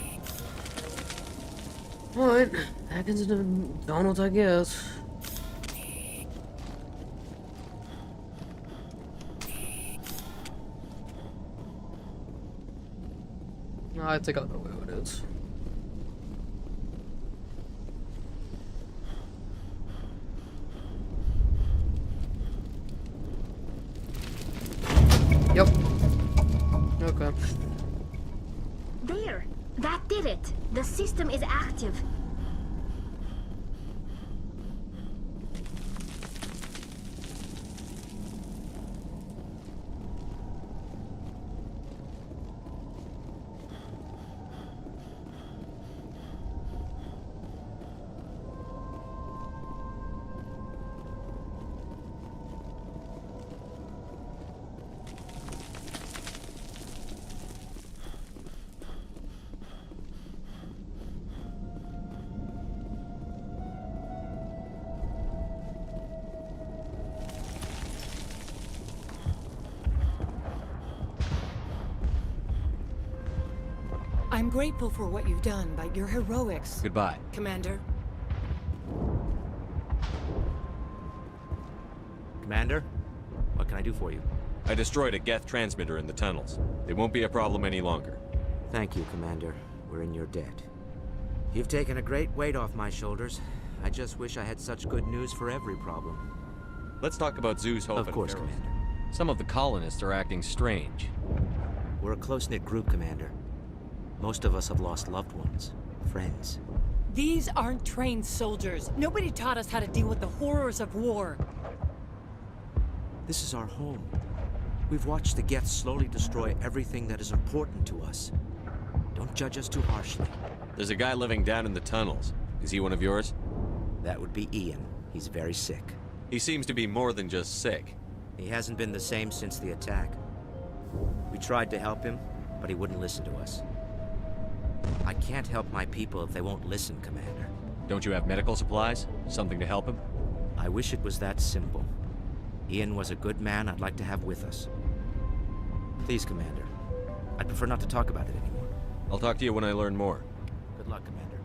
Speaker 5: Alright, back into the McDonald's, I guess. I think I know where it is. Yep. Okay.
Speaker 18: There! That did it! The system is active.
Speaker 3: I'm grateful for what you've done, but your heroics...
Speaker 11: Goodbye.
Speaker 3: Commander.
Speaker 22: Commander, what can I do for you?
Speaker 11: I destroyed a Geth transmitter in the tunnels. It won't be a problem any longer.
Speaker 22: Thank you, Commander. We're in your debt. You've taken a great weight off my shoulders. I just wish I had such good news for every problem.
Speaker 11: Let's talk about Zoo's Hope.
Speaker 22: Of course, Commander.
Speaker 11: Some of the colonists are acting strange.
Speaker 22: We're a close-knit group, Commander. Most of us have lost loved ones, friends.
Speaker 3: These aren't trained soldiers. Nobody taught us how to deal with the horrors of war.
Speaker 22: This is our home. We've watched the Geth slowly destroy everything that is important to us. Don't judge us too harshly.
Speaker 11: There's a guy living down in the tunnels. Is he one of yours?
Speaker 22: That would be Ian. He's very sick.
Speaker 11: He seems to be more than just sick.
Speaker 22: He hasn't been the same since the attack. We tried to help him, but he wouldn't listen to us. I can't help my people if they won't listen, Commander.
Speaker 11: Don't you have medical supplies? Something to help him?
Speaker 22: I wish it was that simple. Ian was a good man I'd like to have with us. Please, Commander. I'd prefer not to talk about it anymore.
Speaker 11: I'll talk to you when I learn more.
Speaker 22: Good luck, Commander.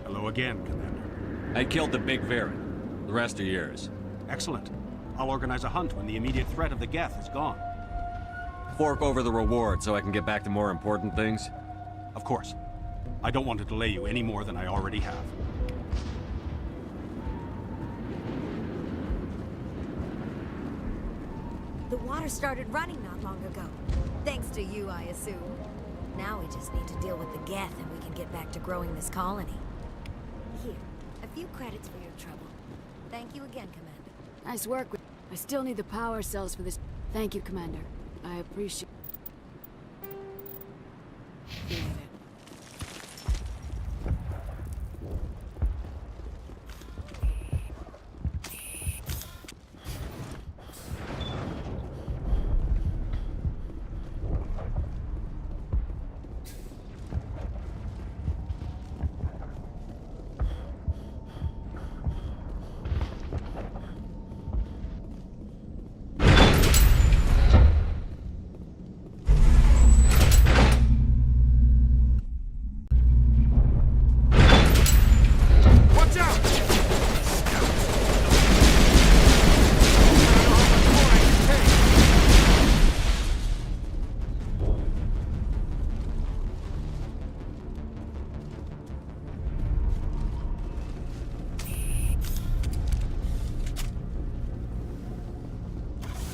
Speaker 21: Hello again, Commander.
Speaker 11: I killed the big Varren. The rest are yours.
Speaker 21: Excellent. I'll organize a hunt when the immediate threat of the Geth is gone.
Speaker 11: Fork over the reward so I can get back to more important things?
Speaker 21: Of course. I don't want to delay you any more than I already have.
Speaker 17: The water started running not long ago. Thanks to you, I assume. Now we just need to deal with the Geth and we can get back to growing this colony. Here, a few credits for your trouble. Thank you again, Commander.
Speaker 8: Nice work. I still need the power cells for this. Thank you, Commander. I appreciate it.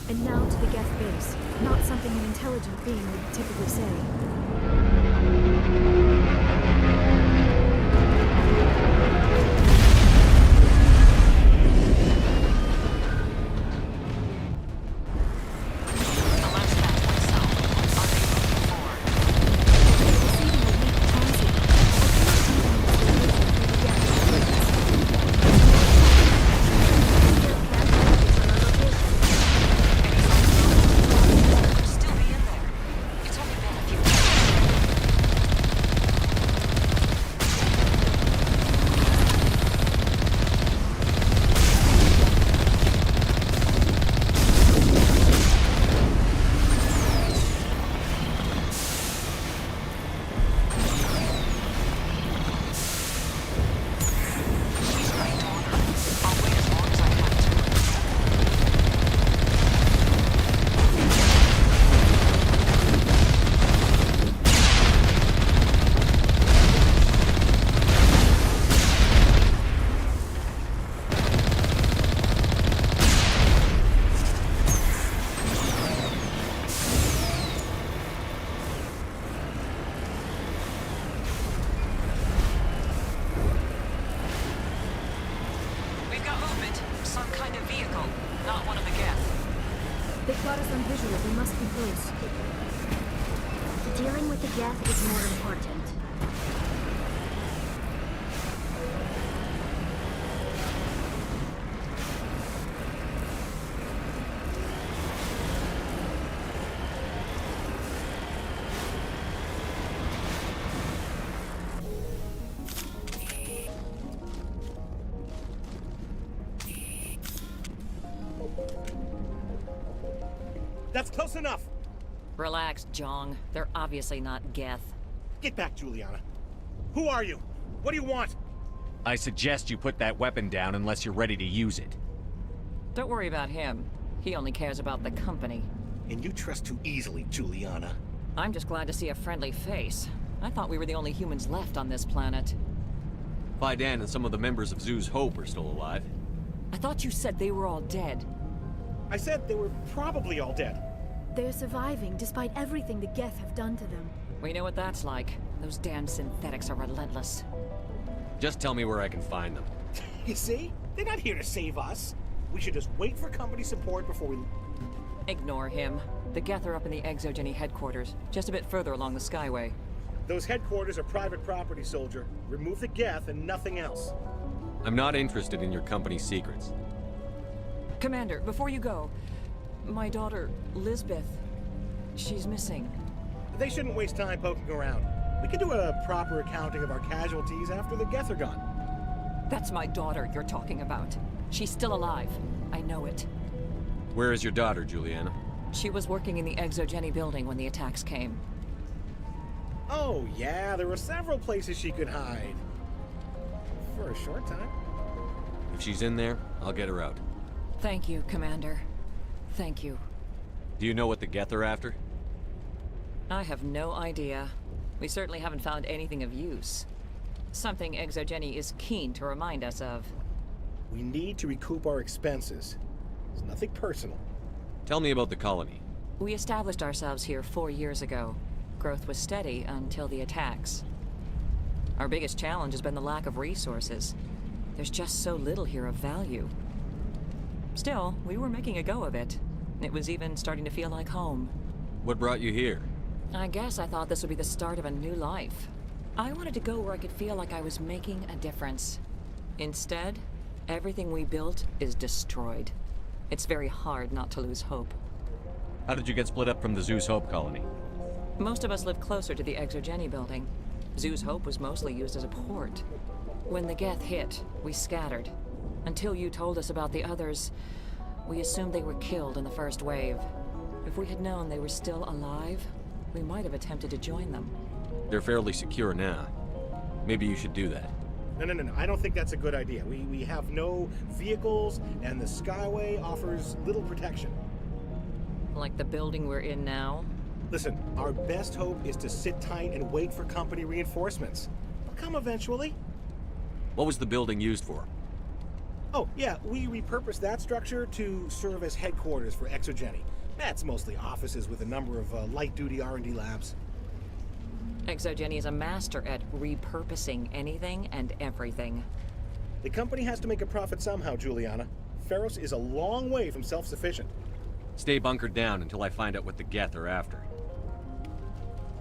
Speaker 8: And now to the Geth base. Not something an intelligent being would typically say. They caught us on visual. We must be close.
Speaker 18: Dealing with the Geth is more important.
Speaker 16: That's close enough!
Speaker 19: Relax, Jong. They're obviously not Geth.
Speaker 16: Get back, Juliana. Who are you? What do you want?
Speaker 11: I suggest you put that weapon down unless you're ready to use it.
Speaker 19: Don't worry about him. He only cares about the company.
Speaker 16: And you trust too easily, Juliana.
Speaker 19: I'm just glad to see a friendly face. I thought we were the only humans left on this planet.
Speaker 11: Fidan and some of the members of Zoo's Hope are still alive.
Speaker 19: I thought you said they were all dead.
Speaker 16: I said they were probably all dead.
Speaker 8: They're surviving, despite everything the Geth have done to them.
Speaker 19: We know what that's like. Those damn synthetics are relentless.
Speaker 11: Just tell me where I can find them.
Speaker 16: You see? They're not here to save us. We should just wait for company support before we...
Speaker 19: Ignore him. The Geth are up in the Exogeny headquarters, just a bit further along the Skyway.
Speaker 16: Those headquarters are private property, soldier. Remove the Geth and nothing else.
Speaker 11: I'm not interested in your company's secrets.
Speaker 19: Commander, before you go, my daughter, Lisbeth, she's missing.
Speaker 16: They shouldn't waste time poking around. We can do a proper accounting of our casualties after the Geth are gone.
Speaker 19: That's my daughter you're talking about. She's still alive. I know it.
Speaker 11: Where is your daughter, Juliana?
Speaker 19: She was working in the Exogeny building when the attacks came.
Speaker 16: Oh, yeah, there were several places she could hide. For a short time.
Speaker 11: If she's in there, I'll get her out.
Speaker 19: Thank you, Commander. Thank you.
Speaker 11: Do you know what the Geth are after?
Speaker 19: I have no idea. We certainly haven't found anything of use. Something Exogeny is keen to remind us of.
Speaker 16: We need to recoup our expenses. It's nothing personal.
Speaker 11: Tell me about the colony.
Speaker 19: We established ourselves here 4 years ago. Growth was steady until the attacks. Our biggest challenge has been the lack of resources. There's just so little here of value. Still, we were making a go of it. It was even starting to feel like home.
Speaker 11: What brought you here?
Speaker 19: I guess I thought this would be the start of a new life. I wanted to go where I could feel like I was making a difference. Instead, everything we built is destroyed. It's very hard not to lose hope.
Speaker 11: How did you get split up from the Zeus Hope colony?
Speaker 19: Most of us lived closer to the Exogeny building. Zeus Hope was mostly used as a port. When the Geth hit, we scattered. Until you told us about the others, we assumed they were killed in the first wave. If we had known they were still alive, we might have attempted to join them.
Speaker 11: They're fairly secure now. Maybe you should do that.
Speaker 16: No. I don't think that's a good idea. We have no vehicles, and the Skyway offers little protection.
Speaker 19: Like the building we're in now?
Speaker 16: Listen, our best hope is to sit tight and wait for company reinforcements. They'll come eventually.
Speaker 11: What was the building used for?
Speaker 16: Oh, yeah, we repurposed that structure to serve as headquarters for Exogeny. That's mostly offices with a number of light-duty R&D labs.
Speaker 19: Exogeny is a master at repurposing anything and everything.
Speaker 16: The company has to make a profit somehow, Juliana. Feros is a long way from self-sufficient.
Speaker 11: Stay bunkered down until I find out what the Geth are after.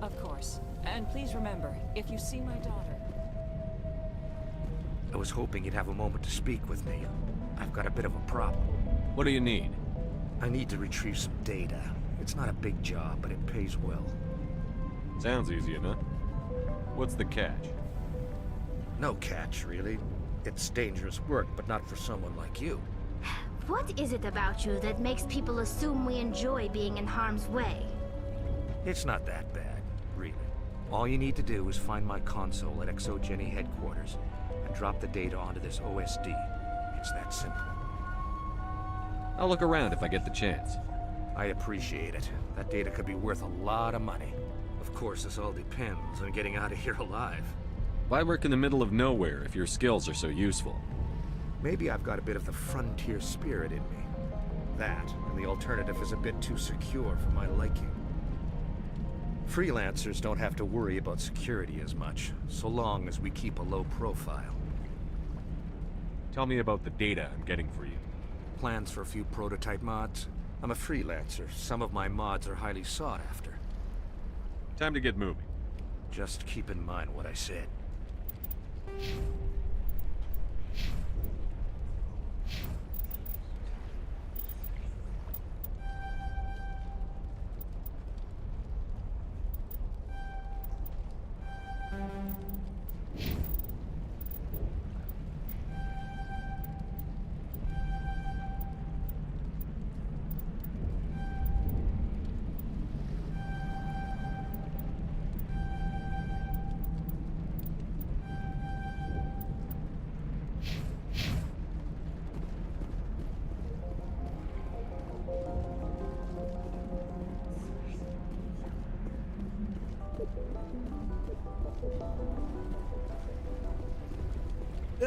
Speaker 19: Of course. And please remember, if you see my daughter...
Speaker 23: I was hoping you'd have a moment to speak with me. I've got a bit of a problem.
Speaker 11: What do you need?
Speaker 23: I need to retrieve some data. It's not a big job, but it pays well.
Speaker 11: Sounds easy enough. What's the catch?
Speaker 23: No catch, really. It's dangerous work, but not for someone like you.
Speaker 18: What is it about you that makes people assume we enjoy being in harm's way?
Speaker 23: It's not that bad, really. All you need to do is find my console at Exogeny headquarters and drop the data onto this OSD. It's that simple.
Speaker 11: I'll look around if I get the chance.
Speaker 23: I appreciate it. That data could be worth a lot of money. Of course, this all depends on getting out of here alive.
Speaker 11: Why work in the middle of nowhere if your skills are so useful?
Speaker 23: Maybe I've got a bit of the frontier spirit in me. That, and the alternative is a bit too secure for my liking. Freelancers don't have to worry about security as much, so long as we keep a low profile.
Speaker 11: Tell me about the data I'm getting for you.
Speaker 23: Plans for a few prototype mods. I'm a freelancer. Some of my mods are highly sought after.
Speaker 11: Time to get moving.
Speaker 23: Just keep in mind what I said.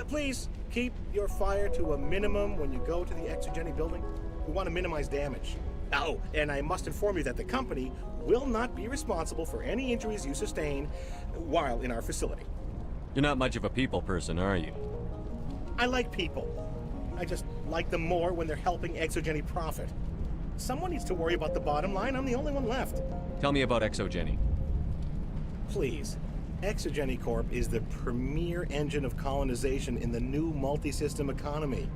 Speaker 16: Please, keep your fire to a minimum when you go to the Exogeny building. We want to minimize damage. Oh, and I must inform you that the company will not be responsible for any injuries you sustain while in our facility.
Speaker 11: You're not much of a people person, are you?
Speaker 16: I like people. I just like them more when they're helping Exogeny profit. Someone needs to worry about the bottom line. I'm the only one left.
Speaker 11: Tell me about Exogeny.
Speaker 16: Please. Exogeny Corp is the premier engine of colonization in the new multi-system economy.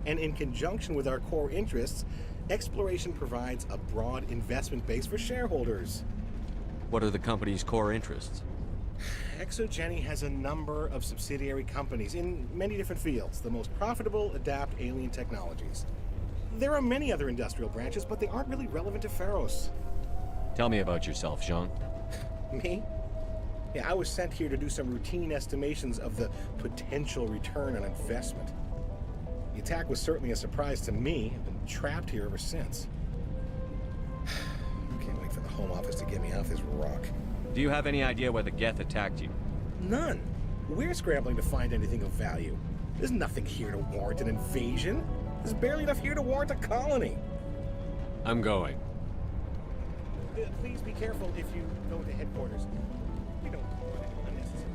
Speaker 16: And in conjunction with our core interests, exploration provides a broad investment base for shareholders.
Speaker 11: What are the company's core interests?
Speaker 16: Exogeny has a number of subsidiary companies in many different fields. The most profitable adapt alien technologies. There are many other industrial branches, but they aren't really relevant to Pharos.
Speaker 11: Tell me about yourself, Jean.
Speaker 16: Me? Yeah, I was sent here to do some routine estimations of the potential return on investment. The attack was certainly a surprise to me. I've been trapped here ever since. Can't wait for the Home Office to get me off this rock.
Speaker 11: Do you have any idea why the Geth attacked you?
Speaker 16: None. We're scrambling to find anything of value. There's nothing here to warrant an invasion. There's barely enough here to warrant a colony.
Speaker 11: I'm going.
Speaker 16: Please be careful if you go to headquarters. We don't want any unnecessary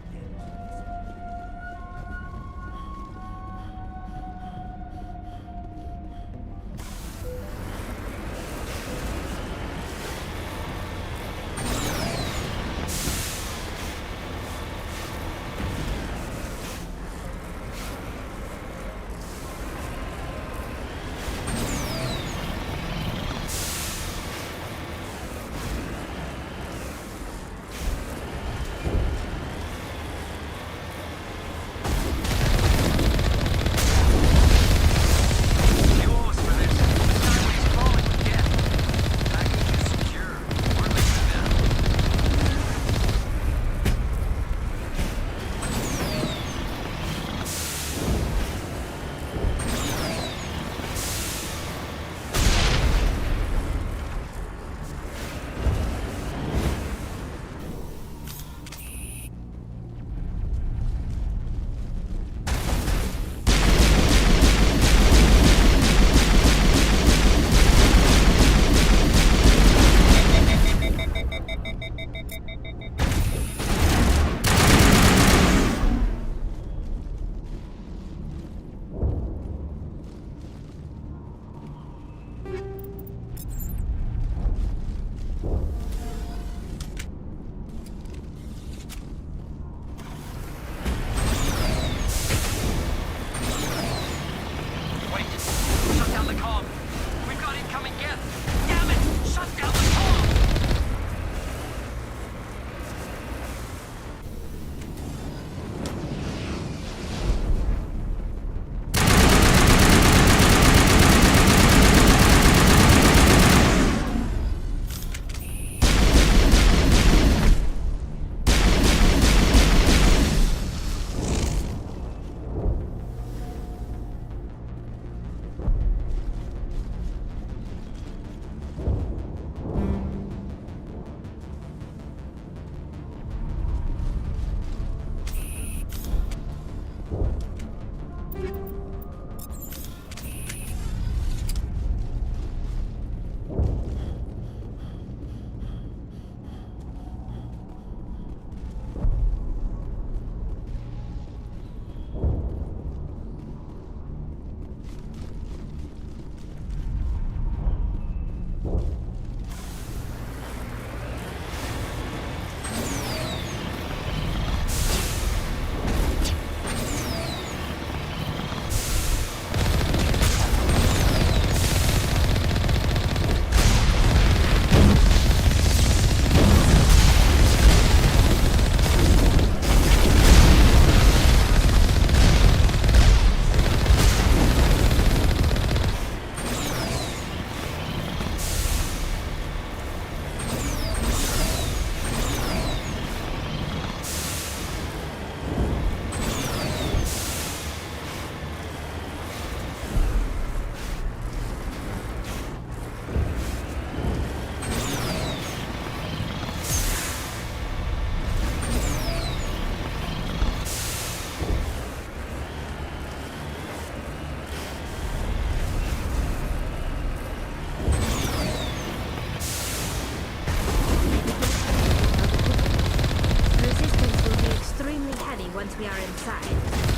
Speaker 18: once we are inside.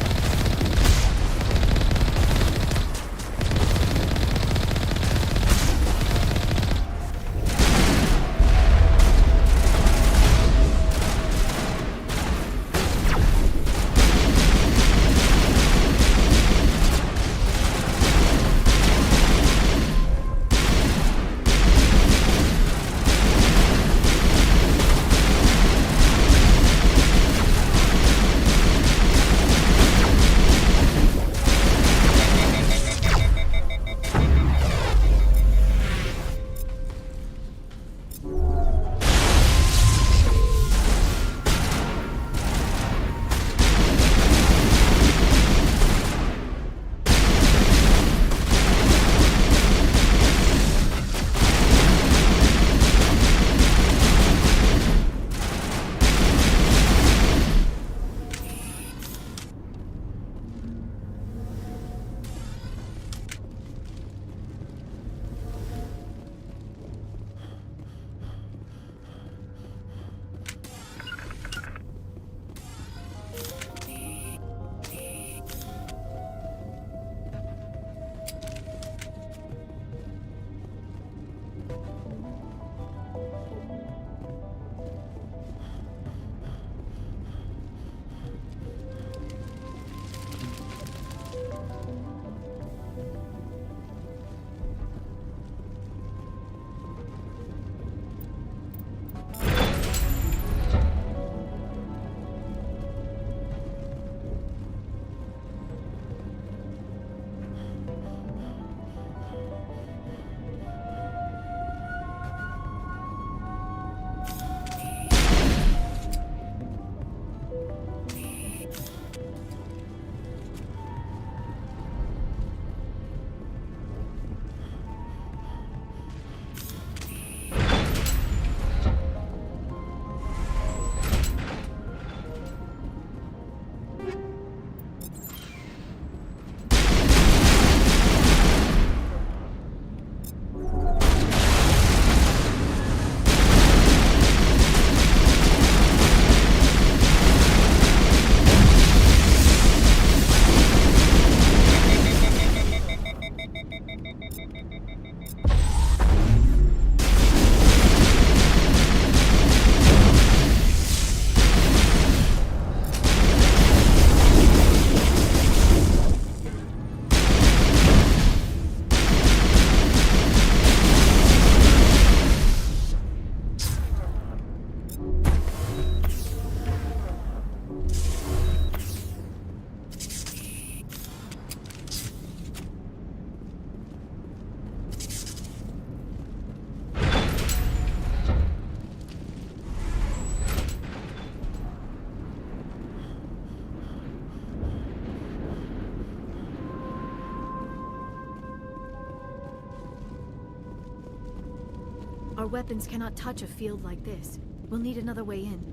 Speaker 8: Our weapons cannot touch a field like this. We'll need another way in.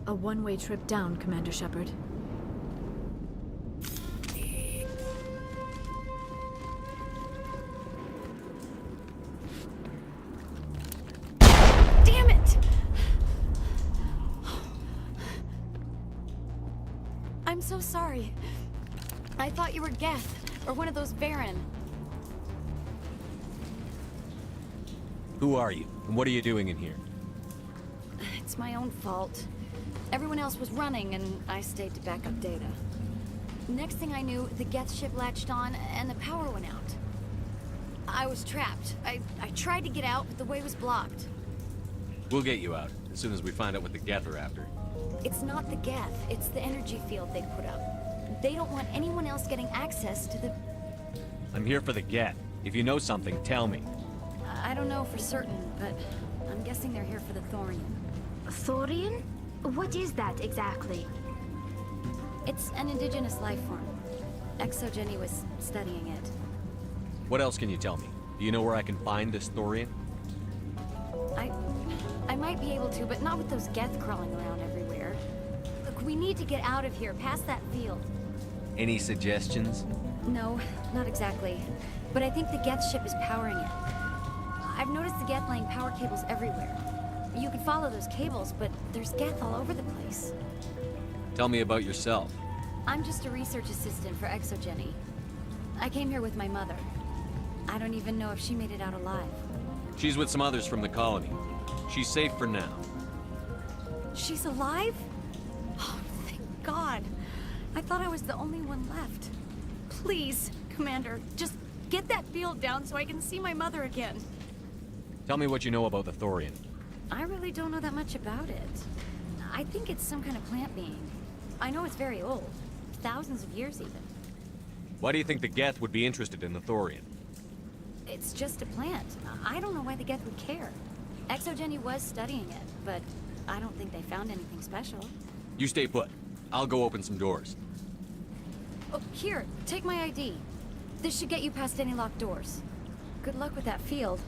Speaker 8: A one-way trip down, Commander Shepard.
Speaker 17: Damn it!
Speaker 1: I'm so sorry. I thought you were Geth, or one of those Baron.
Speaker 11: Who are you, and what are you doing in here?
Speaker 1: It's my own fault. Everyone else was running, and I stayed to back up data. Next thing I knew, the Geth ship latched on, and the power went out. I was trapped. I tried to get out, but the way was blocked.
Speaker 11: We'll get you out, as soon as we find out what the Geth are after.
Speaker 1: It's not the Geth, it's the energy field they put up. They don't want anyone else getting access to the...
Speaker 11: I'm here for the Geth. If you know something, tell me.
Speaker 1: I don't know for certain, but I'm guessing they're here for the Thorian.
Speaker 18: Thorian? What is that exactly?
Speaker 1: It's an indigenous life form. HSXGlitch was studying it.
Speaker 11: What else can you tell me? Do you know where I can find this Thorian?
Speaker 1: I might be able to, but not with those Geth crawling around everywhere. Look, we need to get out of here, past that field.
Speaker 11: Any suggestions?
Speaker 1: No, not exactly. But I think the Geth ship is powering it. I've noticed the Geth laying power cables everywhere. You could follow those cables, but there's Geth all over the place.
Speaker 11: Tell me about yourself.
Speaker 1: I'm just a research assistant for HSXGlitch. I came here with my mother. I don't even know if she made it out alive.
Speaker 11: She's with some others from the colony. She's safe for now.
Speaker 1: She's alive? Oh, thank God. I thought I was the only one left. Please, Commander, just get that field down so I can see my mother again.
Speaker 11: Tell me what you know about the Thorian.
Speaker 1: I really don't know that much about it. I think it's some kind of plant being. I know it's very old. Thousands of years, even.
Speaker 11: Why do you think the Geth would be interested in the Thorian?
Speaker 1: It's just a plant. I don't know why the Geth would care. HSXGlitch was studying it, but I don't think they found anything special.
Speaker 11: You stay put. I'll go open some doors.
Speaker 1: Oh, here, take my ID. This should get you past any locked doors. Good luck with that field.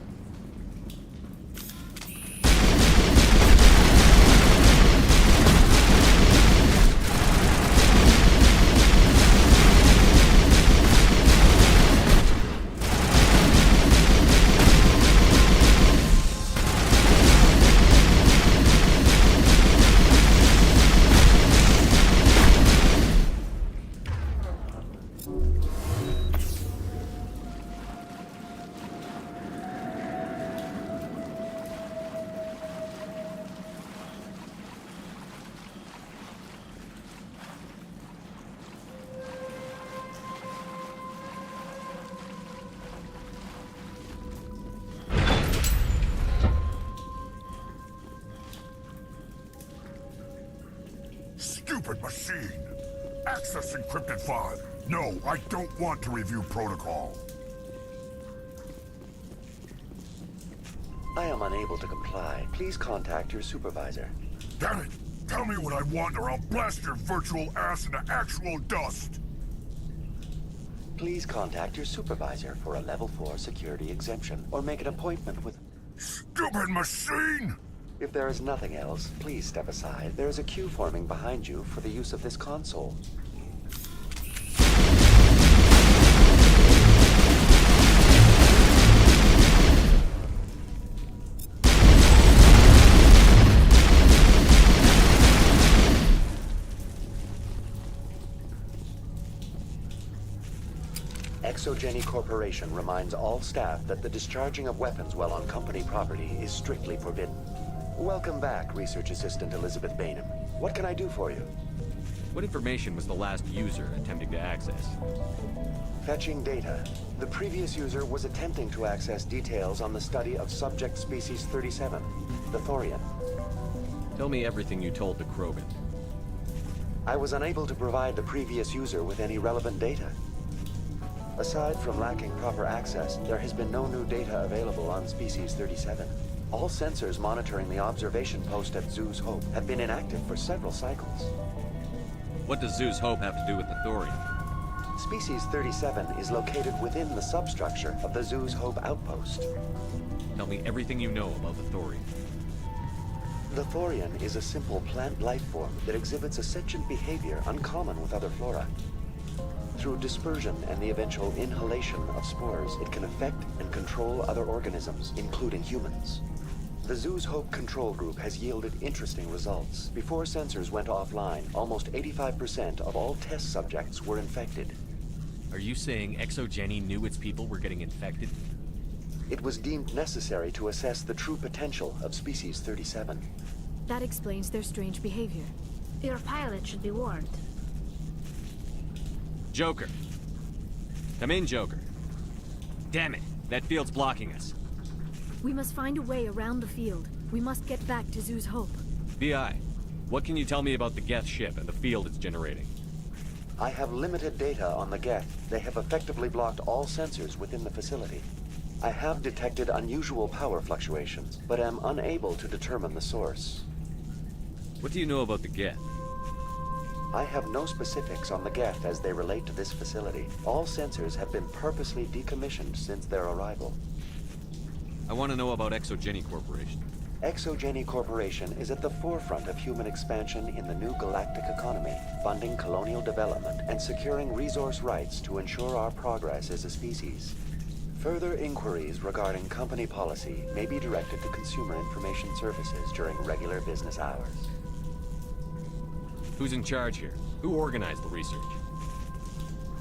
Speaker 14: Stupid machine! Access encrypted file. No, I don't want to review protocol.
Speaker 20: I am unable to comply. Please contact your supervisor.
Speaker 14: Damn it! Tell me what I want or I'll blast your virtual ass into actual dust!
Speaker 20: Please contact your supervisor for a level 4 security exemption, or make an appointment with...
Speaker 14: Stupid machine!
Speaker 20: If there is nothing else, please step aside. There is a queue forming behind you for the use of this console. HSXGlitch Corporation reminds all staff that the discharging of weapons while on company property is strictly forbidden. Welcome back, Research Assistant Elizabeth Bainham. What can I do for you?
Speaker 11: What information was the last user attempting to access?
Speaker 20: Fetching data. The previous user was attempting to access details on the study of subject species 37, the Thorian.
Speaker 11: Tell me everything you told the Krogan.
Speaker 20: I was unable to provide the previous user with any relevant data. Aside from lacking proper access, there has been no new data available on species 37. All sensors monitoring the observation post at Zoo's Hope have been inactive for several cycles.
Speaker 11: What does Zoo's Hope have to do with the Thorian?
Speaker 20: Species 37 is located within the substructure of the Zoo's Hope outpost.
Speaker 11: Tell me everything you know about the Thorian.
Speaker 20: The Thorian is a simple plant life form that exhibits a sentient behavior uncommon with other flora. Through dispersion and the eventual inhalation of spores, it can affect and control other organisms, including humans. The Zoo's Hope control group has yielded interesting results. Before sensors went offline, almost 85% of all test subjects were infected.
Speaker 11: Are you saying ExoGeni knew its people were getting infected?
Speaker 20: It was deemed necessary to assess the true potential of Species 37.
Speaker 8: That explains their strange behavior.
Speaker 18: Your pilot should be warned.
Speaker 11: Joker. Come in, Joker. Damn it, that field's blocking us.
Speaker 8: We must find a way around the field. We must get back to Zoo's Hope.
Speaker 11: BI, what can you tell me about the Geth ship and the field it's generating?
Speaker 20: I have limited data on the Geth. They have effectively blocked all sensors within the facility. I have detected unusual power fluctuations, but am unable to determine the source.
Speaker 11: What do you know about the Geth?
Speaker 20: I have no specifics on the Geth as they relate to this facility. All sensors have been purposely decommissioned since their arrival.
Speaker 11: I want to know about ExoGeni Corporation.
Speaker 20: ExoGeni Corporation is at the forefront of human expansion in the new galactic economy, funding colonial development and securing resource rights to ensure our progress as a species. Further inquiries regarding company policy may be directed to Consumer Information Services during regular business hours.
Speaker 11: Who's in charge here? Who organized the research?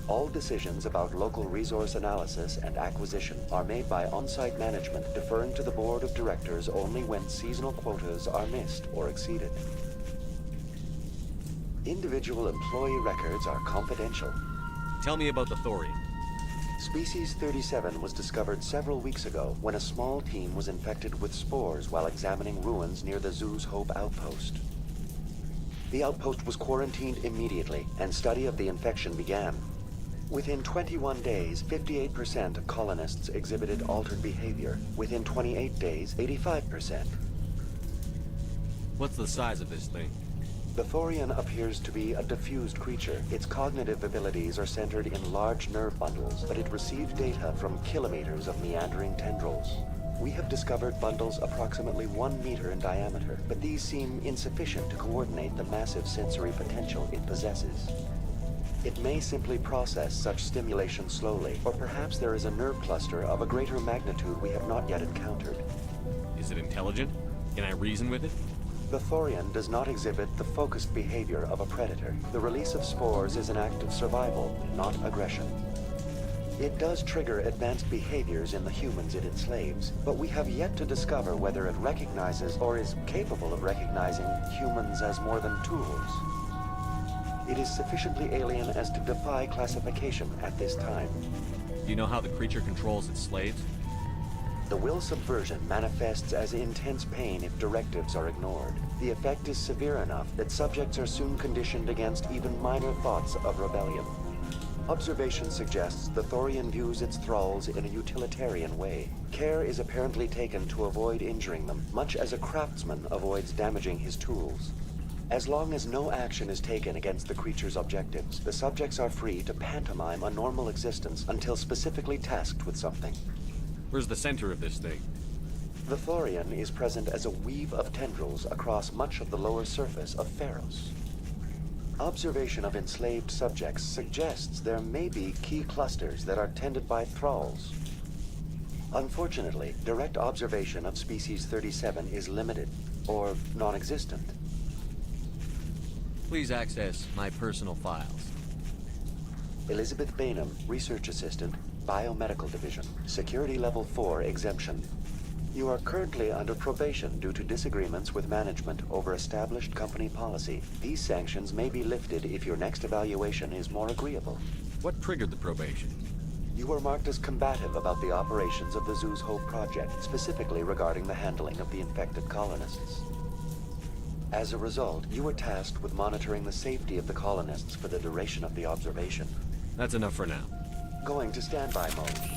Speaker 20: All decisions about local resource analysis and acquisition are made by on-site management, deferring to the board of directors only when seasonal quotas are missed or exceeded. Individual employee records are confidential.
Speaker 11: Tell me about the Thorian.
Speaker 20: Species 37 was discovered several weeks ago when a small team was infected with spores while examining ruins near the Zoo's Hope outpost. The outpost was quarantined immediately, and study of the infection began. Within 21 days, 58% of colonists exhibited altered behavior. Within 28 days, 85%.
Speaker 11: What's the size of this thing?
Speaker 20: The Thorian appears to be a diffused creature. Its cognitive abilities are centered in large nerve bundles, but it receives data from kilometers of meandering tendrils. We have discovered bundles approximately 1 meter in diameter, but these seem insufficient to coordinate the massive sensory potential it possesses. It may simply process such stimulation slowly, or perhaps there is a nerve cluster of a greater magnitude we have not yet encountered.
Speaker 11: Is it intelligent? Can I reason with it?
Speaker 20: The Thorian does not exhibit the focused behavior of a predator. The release of spores is an act of survival, not aggression. It does trigger advanced behaviors in the humans it enslaves, but we have yet to discover whether it recognizes or is capable of recognizing humans as more than tools. It is sufficiently alien as to defy classification at this time.
Speaker 11: Do you know how the creature controls its slaves?
Speaker 20: The will subversion manifests as intense pain if directives are ignored. The effect is severe enough that subjects are soon conditioned against even minor thoughts of rebellion. Observation suggests the Thorian views its thralls in a utilitarian way. Care is apparently taken to avoid injuring them, much as a craftsman avoids damaging his tools. As long as no action is taken against the creature's objectives, the subjects are free to pantomime a normal existence until specifically tasked with something.
Speaker 11: Where's the center of this thing?
Speaker 20: The Thorian is present as a weave of tendrils across much of the lower surface of Pharos. Observation of enslaved subjects suggests there may be key clusters that are tended by thralls. Unfortunately, direct observation of Species 37 is limited, or non-existent.
Speaker 11: Please access my personal files.
Speaker 20: Elizabeth Bainham, Research Assistant, Biomedical Division, Security Level 4 exemption. You are currently under probation due to disagreements with management over established company policy. These sanctions may be lifted if your next evaluation is more agreeable.
Speaker 11: What triggered the probation?
Speaker 20: You were marked as combative about the operations of the Zoo's Hope project, specifically regarding the handling of the infected colonists. As a result, you were tasked with monitoring the safety of the colonists for the duration of the observation.
Speaker 11: That's enough for now.
Speaker 20: Going to standby mode.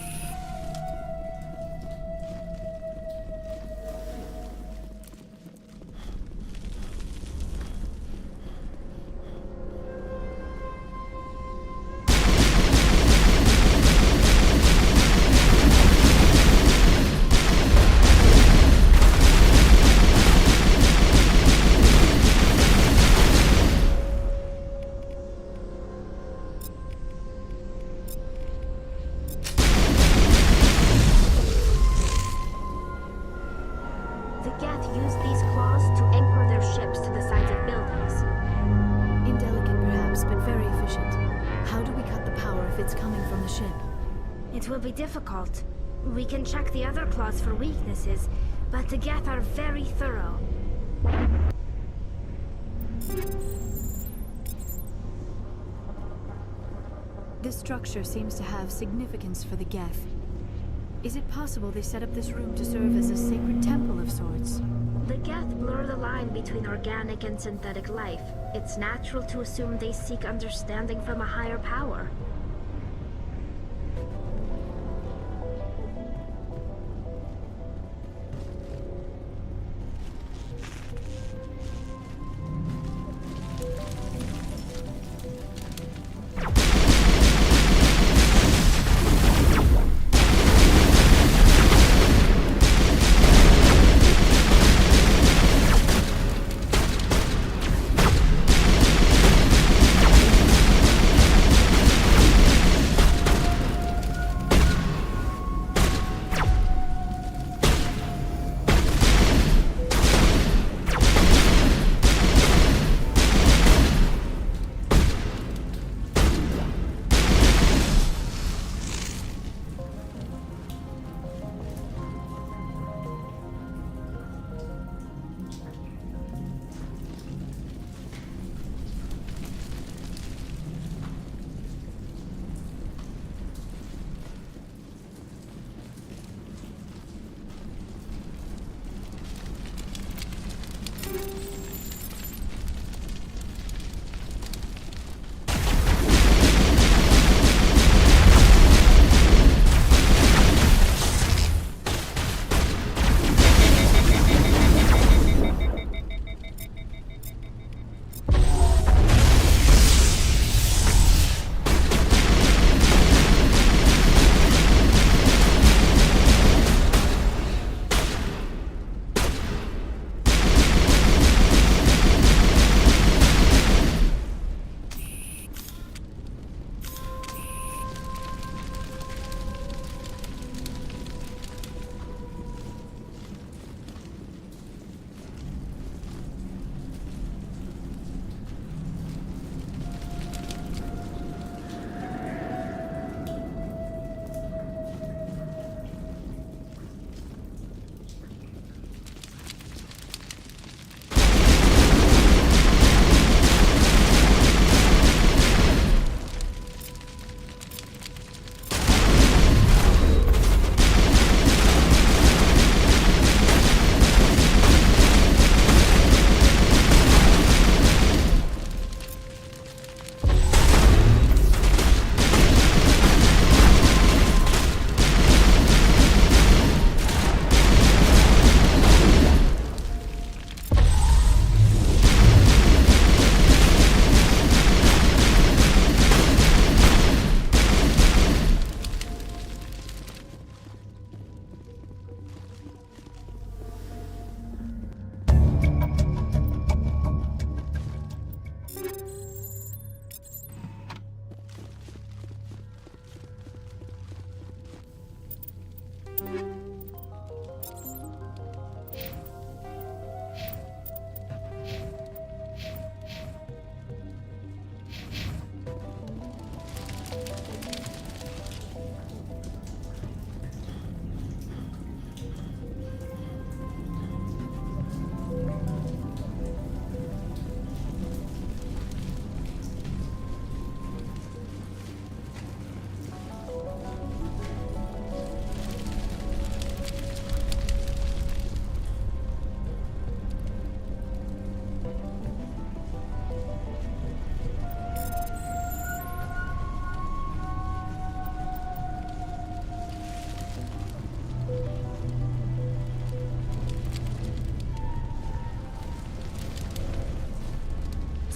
Speaker 8: nice, but very efficient. How do we cut the power if it's coming from the ship?
Speaker 10: It will be difficult. We can check the other claws for weaknesses, but the Geth are very thorough.
Speaker 8: This structure seems to have significance for the Geth. Is it possible they set up this room to serve as a sacred temple of sorts?
Speaker 10: The Geth blur the line between organic and synthetic life. It's natural to assume they seek understanding from a higher power.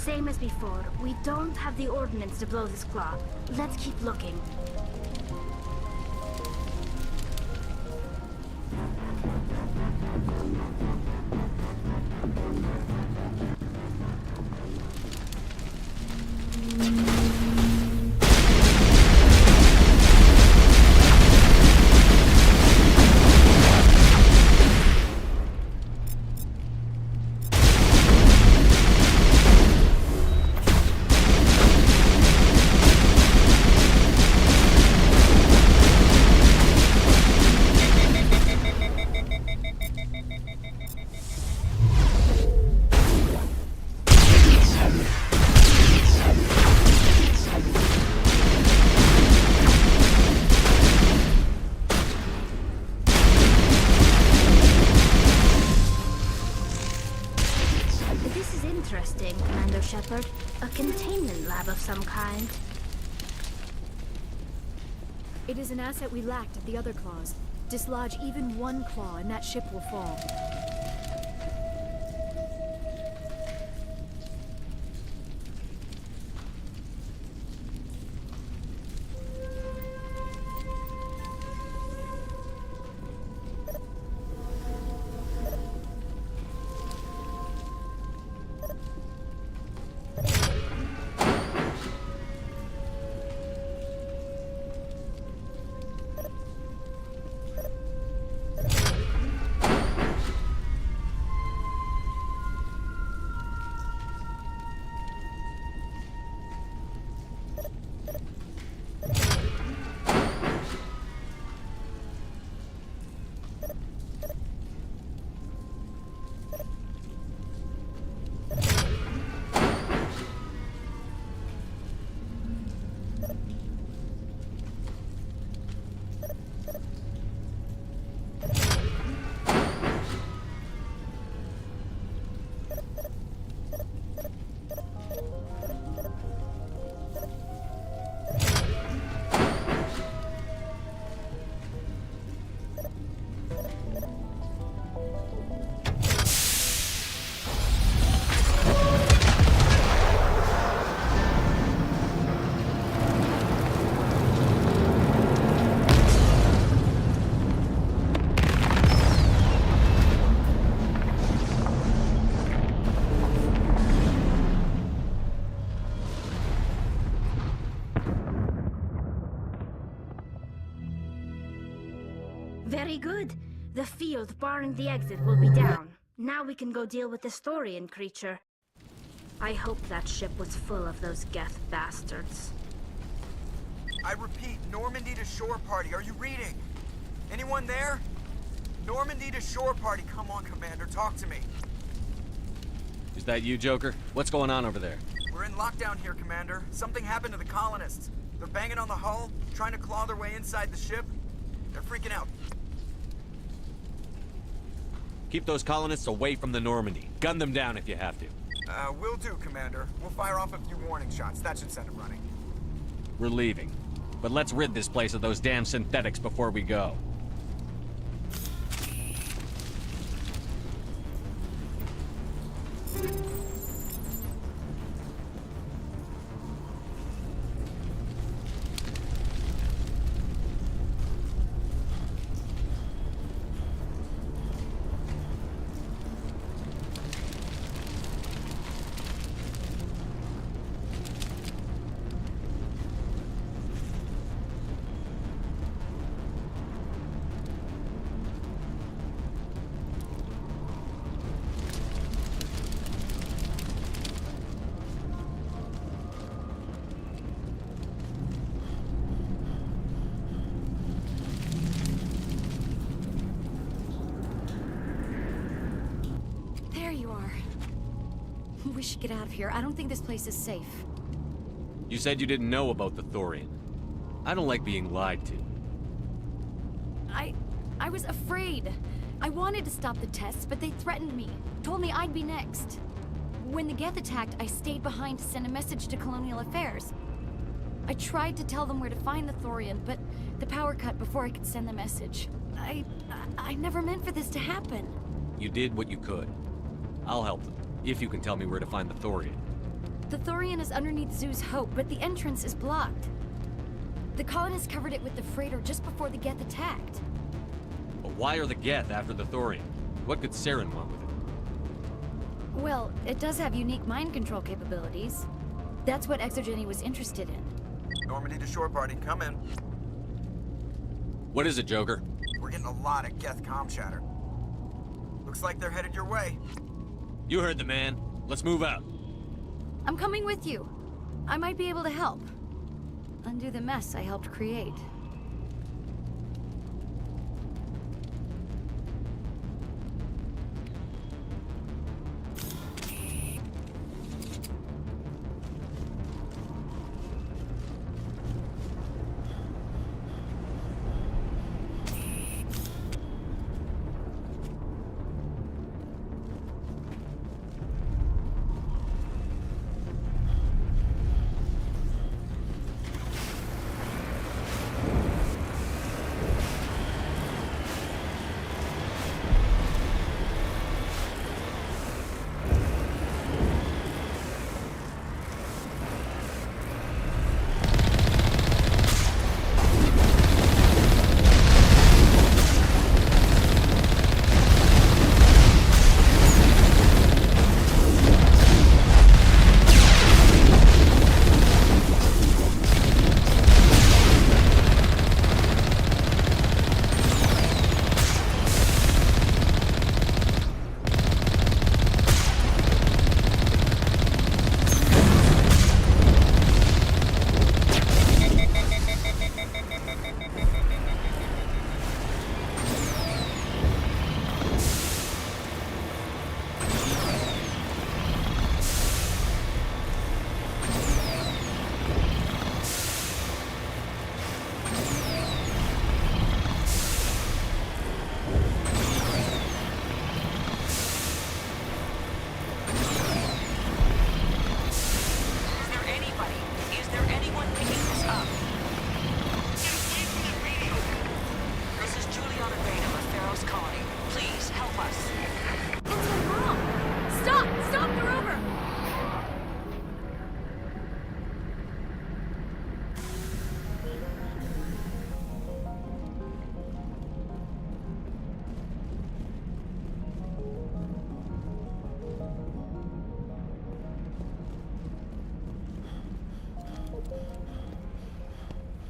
Speaker 10: Same as before, we don't have the ordnance to blow this claw. Let's keep looking. containment lab of some kind.
Speaker 8: It is an asset we lacked at the other claws. Dislodge even one claw and that ship will fall.
Speaker 10: Very good. The field barring the exit will be down. Now we can go deal with the Thorian creature. I hope that ship was full of those Geth bastards.
Speaker 2: I repeat, Normandy to shore party. Are you reading? Anyone there? Normandy to shore party. Come on, Commander. Talk to me.
Speaker 11: Is that you, Joker? What's going on over there?
Speaker 2: We're in lockdown here, Commander. Something happened to the colonists. They're banging on the hull, trying to claw their way inside the ship. They're freaking out.
Speaker 11: Keep those colonists away from the Normandy. Gun them down if you have to.
Speaker 2: Will do, Commander. We'll fire off a few warning shots. That should set them running.
Speaker 11: We're leaving. But let's rid this place of those damn synthetics before we go.
Speaker 1: We should get out of here. I don't think this place is safe.
Speaker 11: You said you didn't know about the Thorian. I don't like being lied to.
Speaker 1: I was afraid. I wanted to stop the tests, but they threatened me. Told me I'd be next. When the Geth attacked, I stayed behind to send a message to Colonial Affairs. I tried to tell them where to find the Thorian, but the power cut before I could send the message. I never meant for this to happen.
Speaker 11: You did what you could. I'll help them, if you can tell me where to find the Thorian.
Speaker 1: The Thorian is underneath Zoo's Hope, but the entrance is blocked. The colonists covered it with the freighter just before the Geth attacked.
Speaker 11: But why are the Geth after the Thorian? What could Saren want with it?
Speaker 1: Well, it does have unique mind control capabilities. That's what Exogeny was interested in.
Speaker 2: Normandy to shore party, come in.
Speaker 11: What is it, Joker?
Speaker 2: We're getting a lot of Geth comm chatter. Looks like they're headed your way.
Speaker 11: You heard the man. Let's move out.
Speaker 1: I'm coming with you. I might be able to help. Undo the mess I helped create.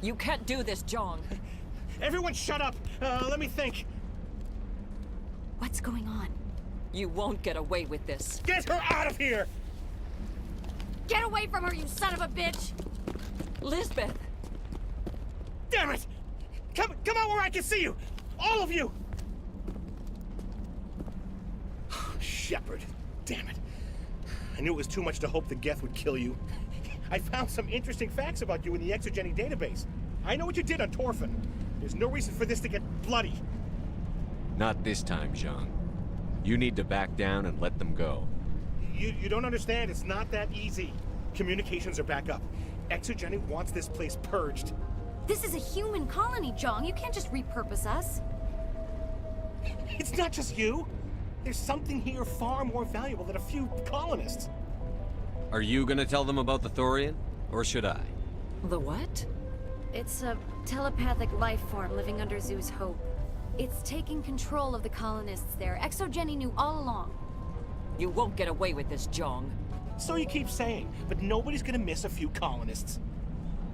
Speaker 19: You can't do this, Jong.
Speaker 16: Everyone shut up! Let me think.
Speaker 1: What's going on?
Speaker 19: You won't get away with this.
Speaker 16: Get her out of here!
Speaker 1: Get away from her, you son of a bitch!
Speaker 19: Lisbeth!
Speaker 16: Damn it! Come out where I can see you! All of you! Shepard, damn it. I knew it was too much to hope the Geth would kill you. I found some interesting facts about you in the Exogeny database. I know what you did on Torfin. There's no reason for this to get bloody.
Speaker 11: Not this time, Zhang. You need to back down and let them go.
Speaker 16: You don't understand. It's not that easy. Communications are back up. Exogeny wants this place purged.
Speaker 1: This is a human colony, Jong. You can't just repurpose us.
Speaker 16: It's not just you. There's something here far more valuable than a few colonists.
Speaker 11: Are you gonna tell them about the Thorian? Or should I?
Speaker 19: The what?
Speaker 1: It's a telepathic life form living under Zoo's Hope. It's taking control of the colonists there. Exogeny knew all along.
Speaker 19: You won't get away with this, Jong.
Speaker 16: So you keep saying, but nobody's gonna miss a few colonists.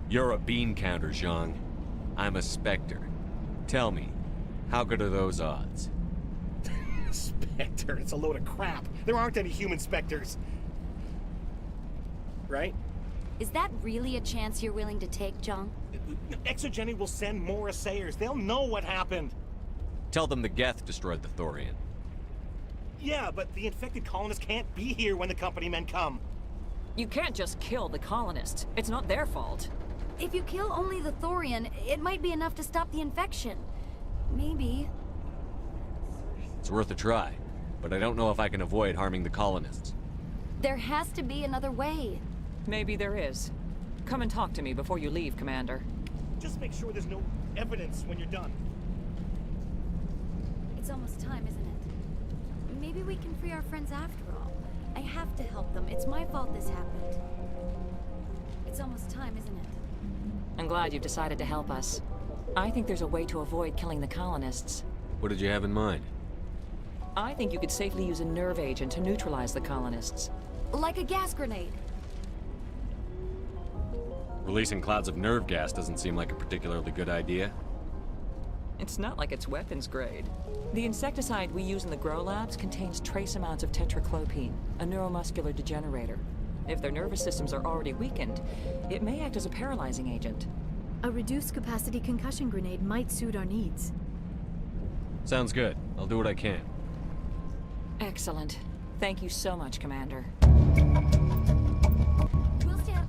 Speaker 11: You're a bean counter, Zhang. I'm a Spectre. Tell me, how good are those odds?
Speaker 16: Spectre, it's a load of crap. There aren't any human Spectres. Right?
Speaker 1: Is that really a chance you're willing to take, Jong?
Speaker 16: Exogeny will send more assayers. They'll know what happened.
Speaker 11: Tell them the Geth destroyed the Thorian.
Speaker 16: Yeah, but the infected colonists can't be here when the company men come.
Speaker 19: You can't just kill the colonists. It's not their fault.
Speaker 1: If you kill only the Thorian, it might be enough to stop the infection. Maybe.
Speaker 11: It's worth a try, but I don't know if I can avoid harming the colonists.
Speaker 1: There has to be another way.
Speaker 19: Maybe there is. Come and talk to me before you leave, Commander.
Speaker 16: Just make sure there's no evidence when you're done.
Speaker 1: It's almost time, isn't it? Maybe we can free our friends after all. I have to help them. It's my fault this happened. It's almost time, isn't it?
Speaker 19: I'm glad you've decided to help us. I think there's a way to avoid killing the colonists.
Speaker 11: What did you have in mind?
Speaker 19: I think you could safely use a nerve agent to neutralize the colonists.
Speaker 1: Like a gas grenade.
Speaker 11: Releasing clouds of nerve gas doesn't seem like a particularly good idea.
Speaker 19: It's not like it's weapons grade. The insecticide we use in the grow labs contains trace amounts of tetraclopine, a neuromuscular degenerator. If their nervous systems are already weakened, it may act as a paralyzing agent.
Speaker 8: A reduced capacity concussion grenade might suit our needs.
Speaker 11: Sounds good. I'll do what I can.
Speaker 19: Excellent. Thank you so much, Commander.
Speaker 1: We'll stand.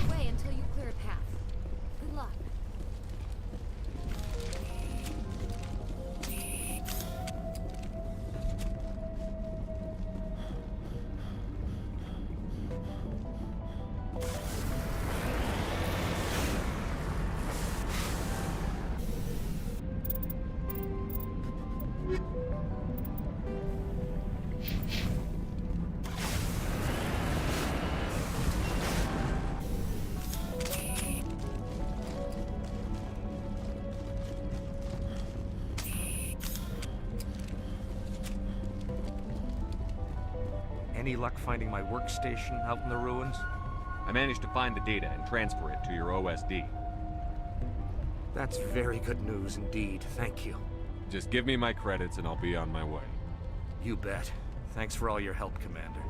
Speaker 1: Away until you clear a path. Good luck.
Speaker 23: Any luck finding my workstation out in the ruins?
Speaker 11: I managed to find the data and transfer it to your OSD.
Speaker 23: That's very good news indeed. Thank you.
Speaker 11: Just give me my credits and I'll be on my way.
Speaker 23: You bet. Thanks for all your help, Commander.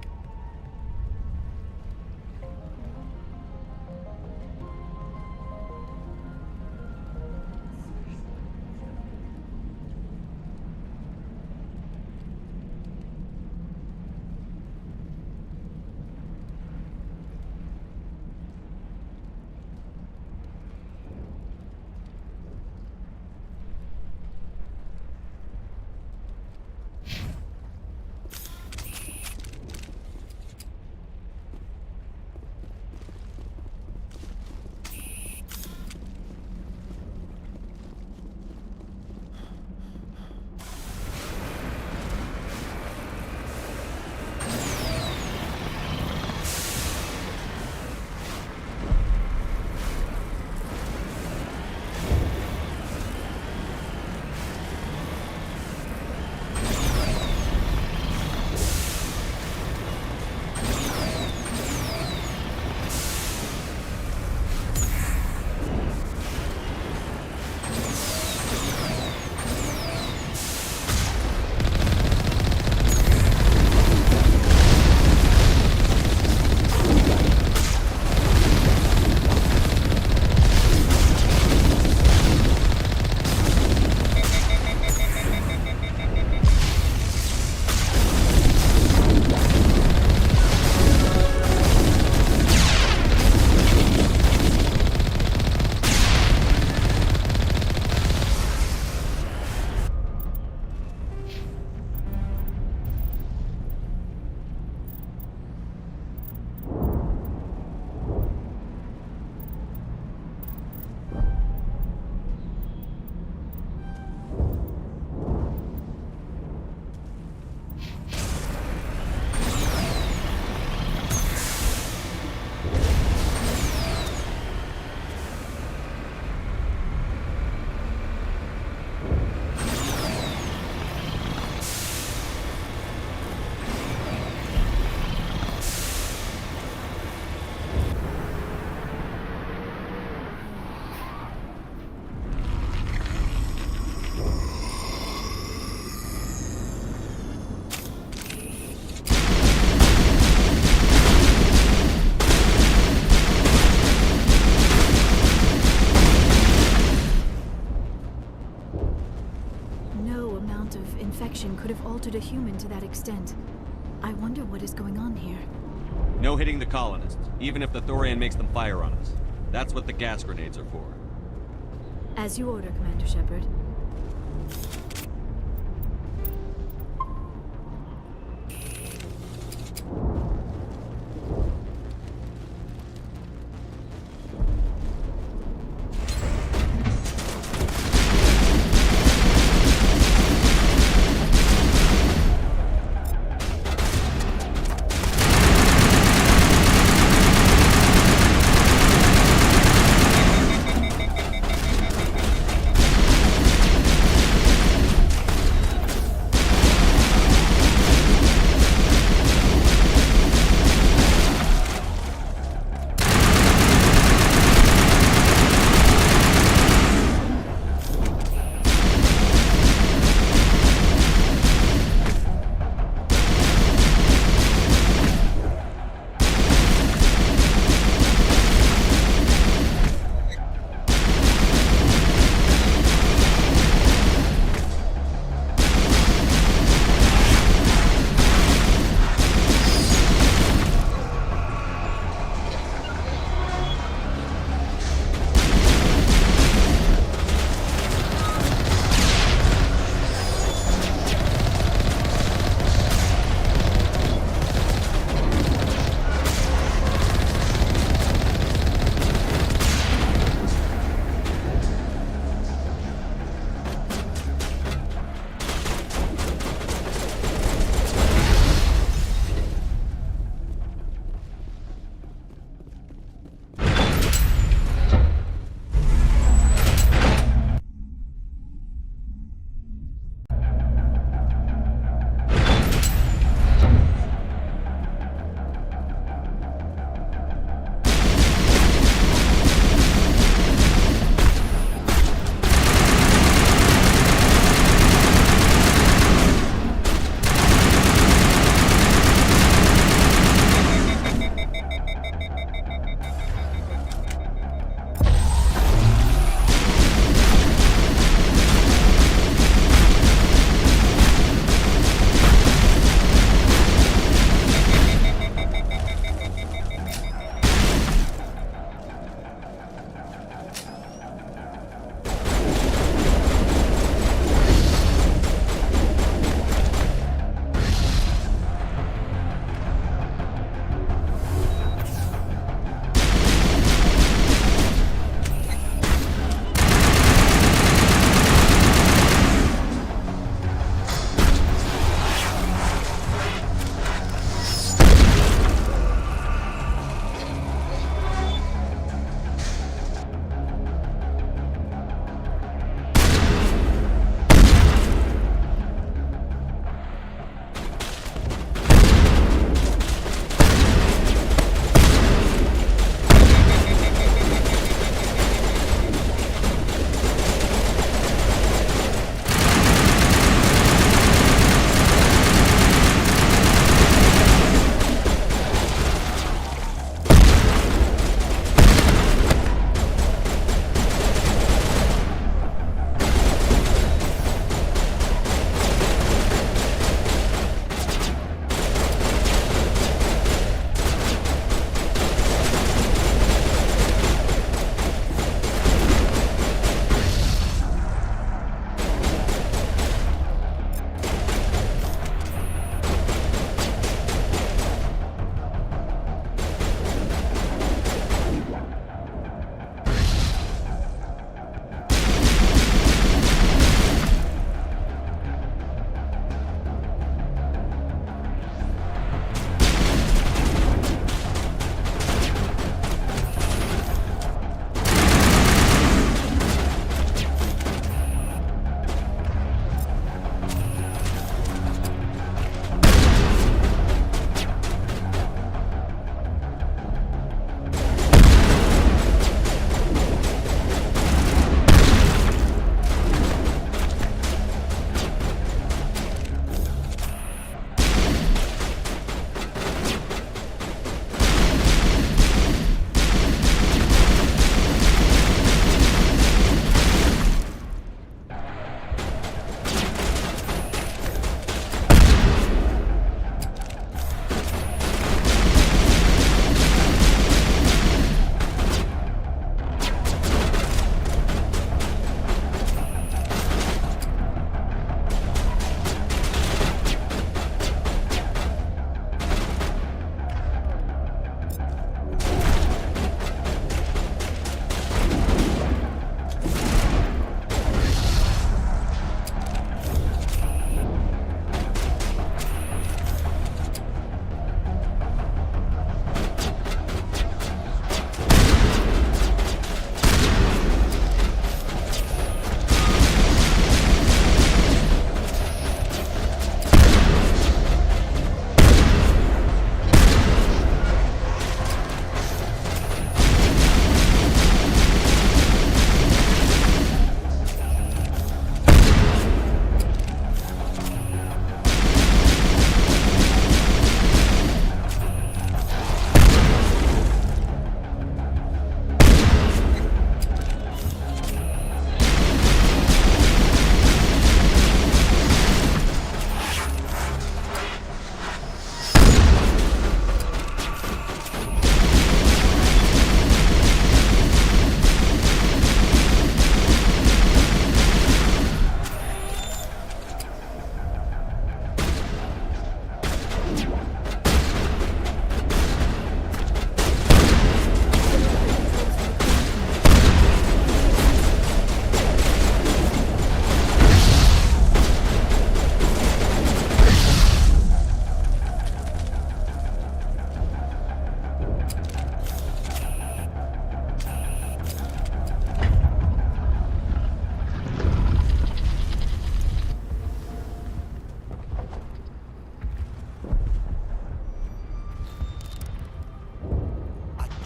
Speaker 8: amount of infection could have altered a human to that extent. I wonder what is going on here.
Speaker 11: No hitting the colonists, even if the Thorian makes them fire on us. That's what the gas grenades are for.
Speaker 8: As you order, Commander Shepard.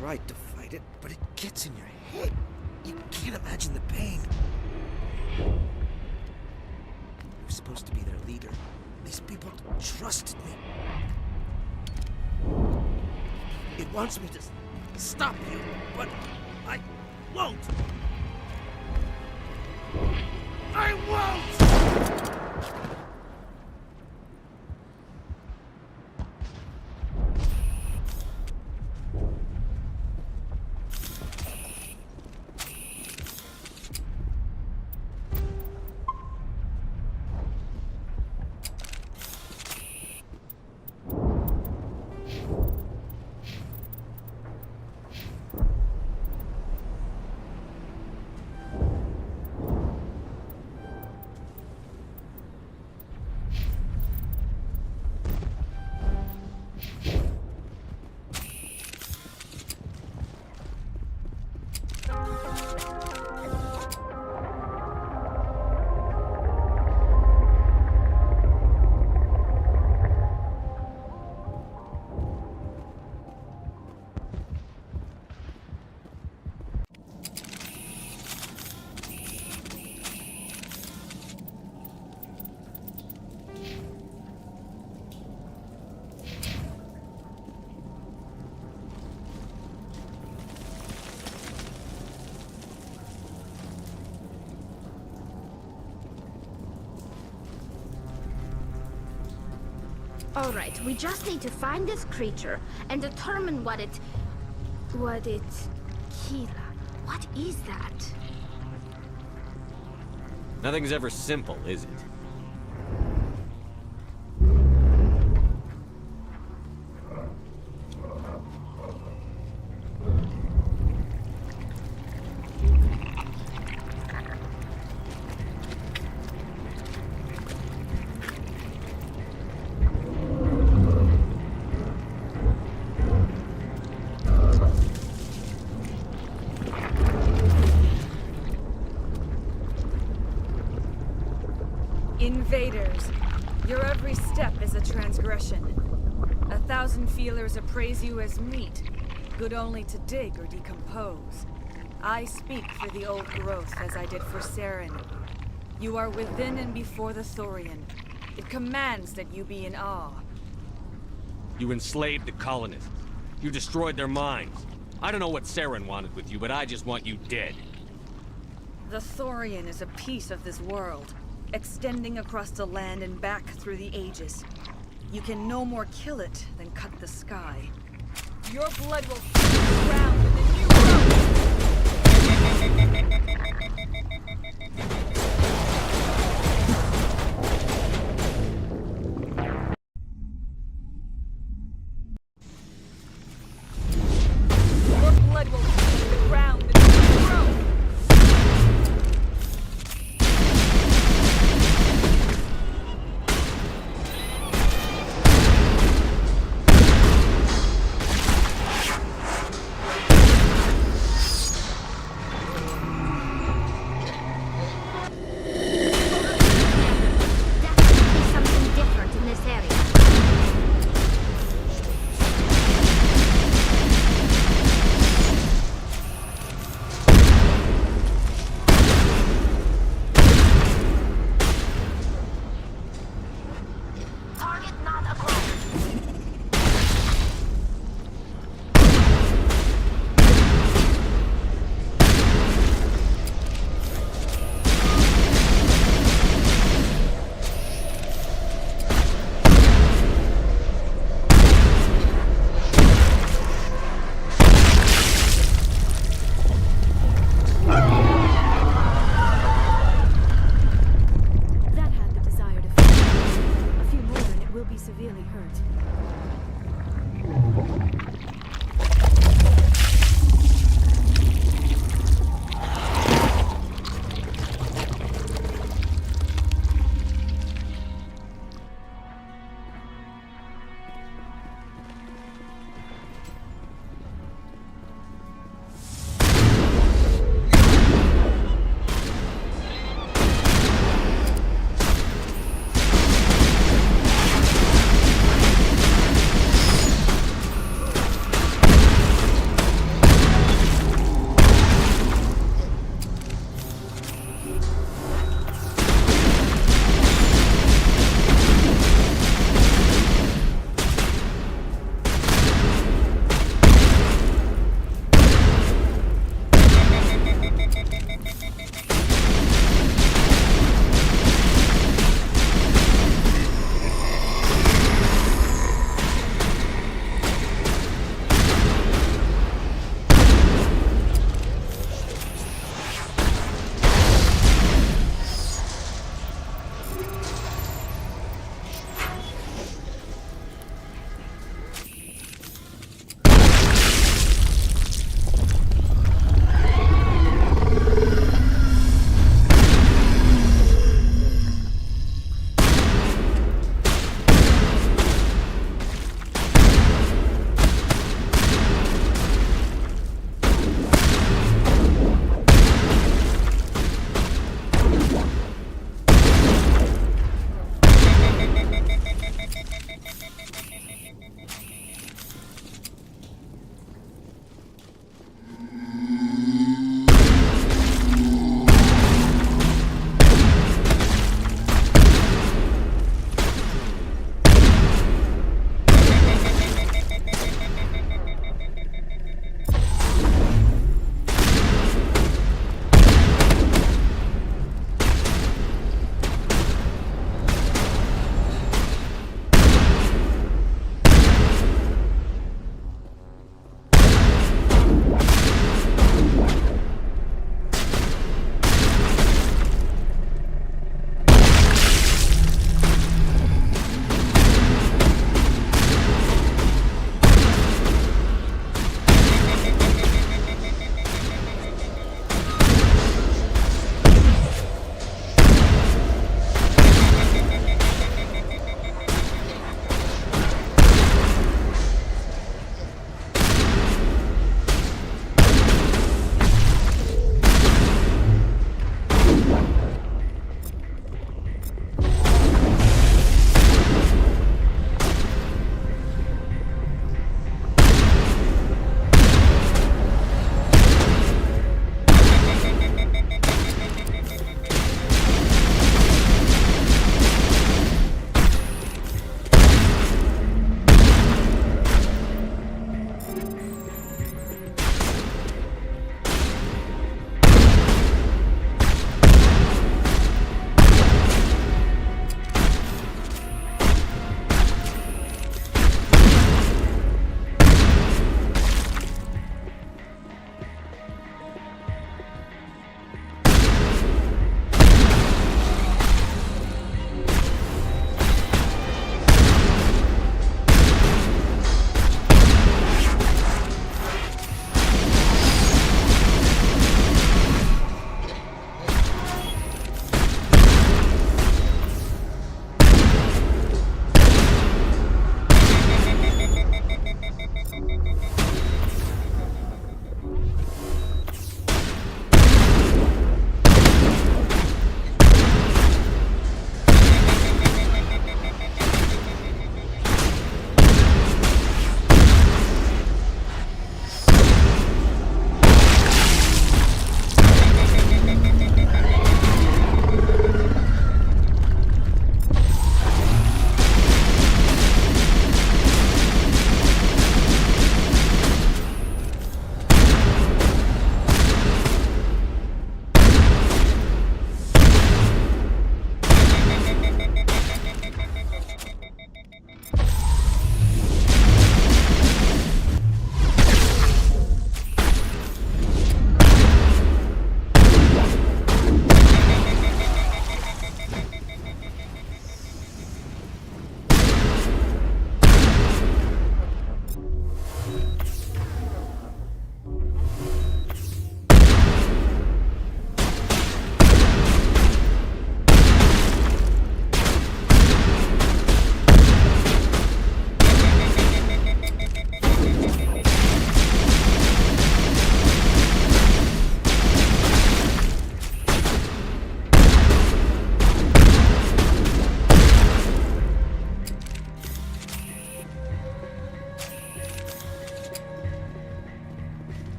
Speaker 23: tried to fight it, but it gets in your head. You can't imagine the pain. You're supposed to be their leader. These people trusted me. It wants me to stop you, but I won't. I won't!
Speaker 10: Alright, we just need to find this creature and determine what it... Kila. What is that?
Speaker 11: Nothing's ever simple, is it?
Speaker 4: Invaders, your every step is a transgression. 1,000 feelers appraise you as meat, good only to dig or decompose. I speak for the old growth as I did for Saren. You are within and before the Thorian. It commands that you be in awe.
Speaker 11: You enslaved the colonists. You destroyed their minds. I don't know what Saren wanted with you, but I just want you dead.
Speaker 4: The Thorian is a piece of this world, extending across the land and back through the ages. You can no more kill it than cut the sky. Your blood will fill the ground with a new Your blood will fill the ground with a new growth.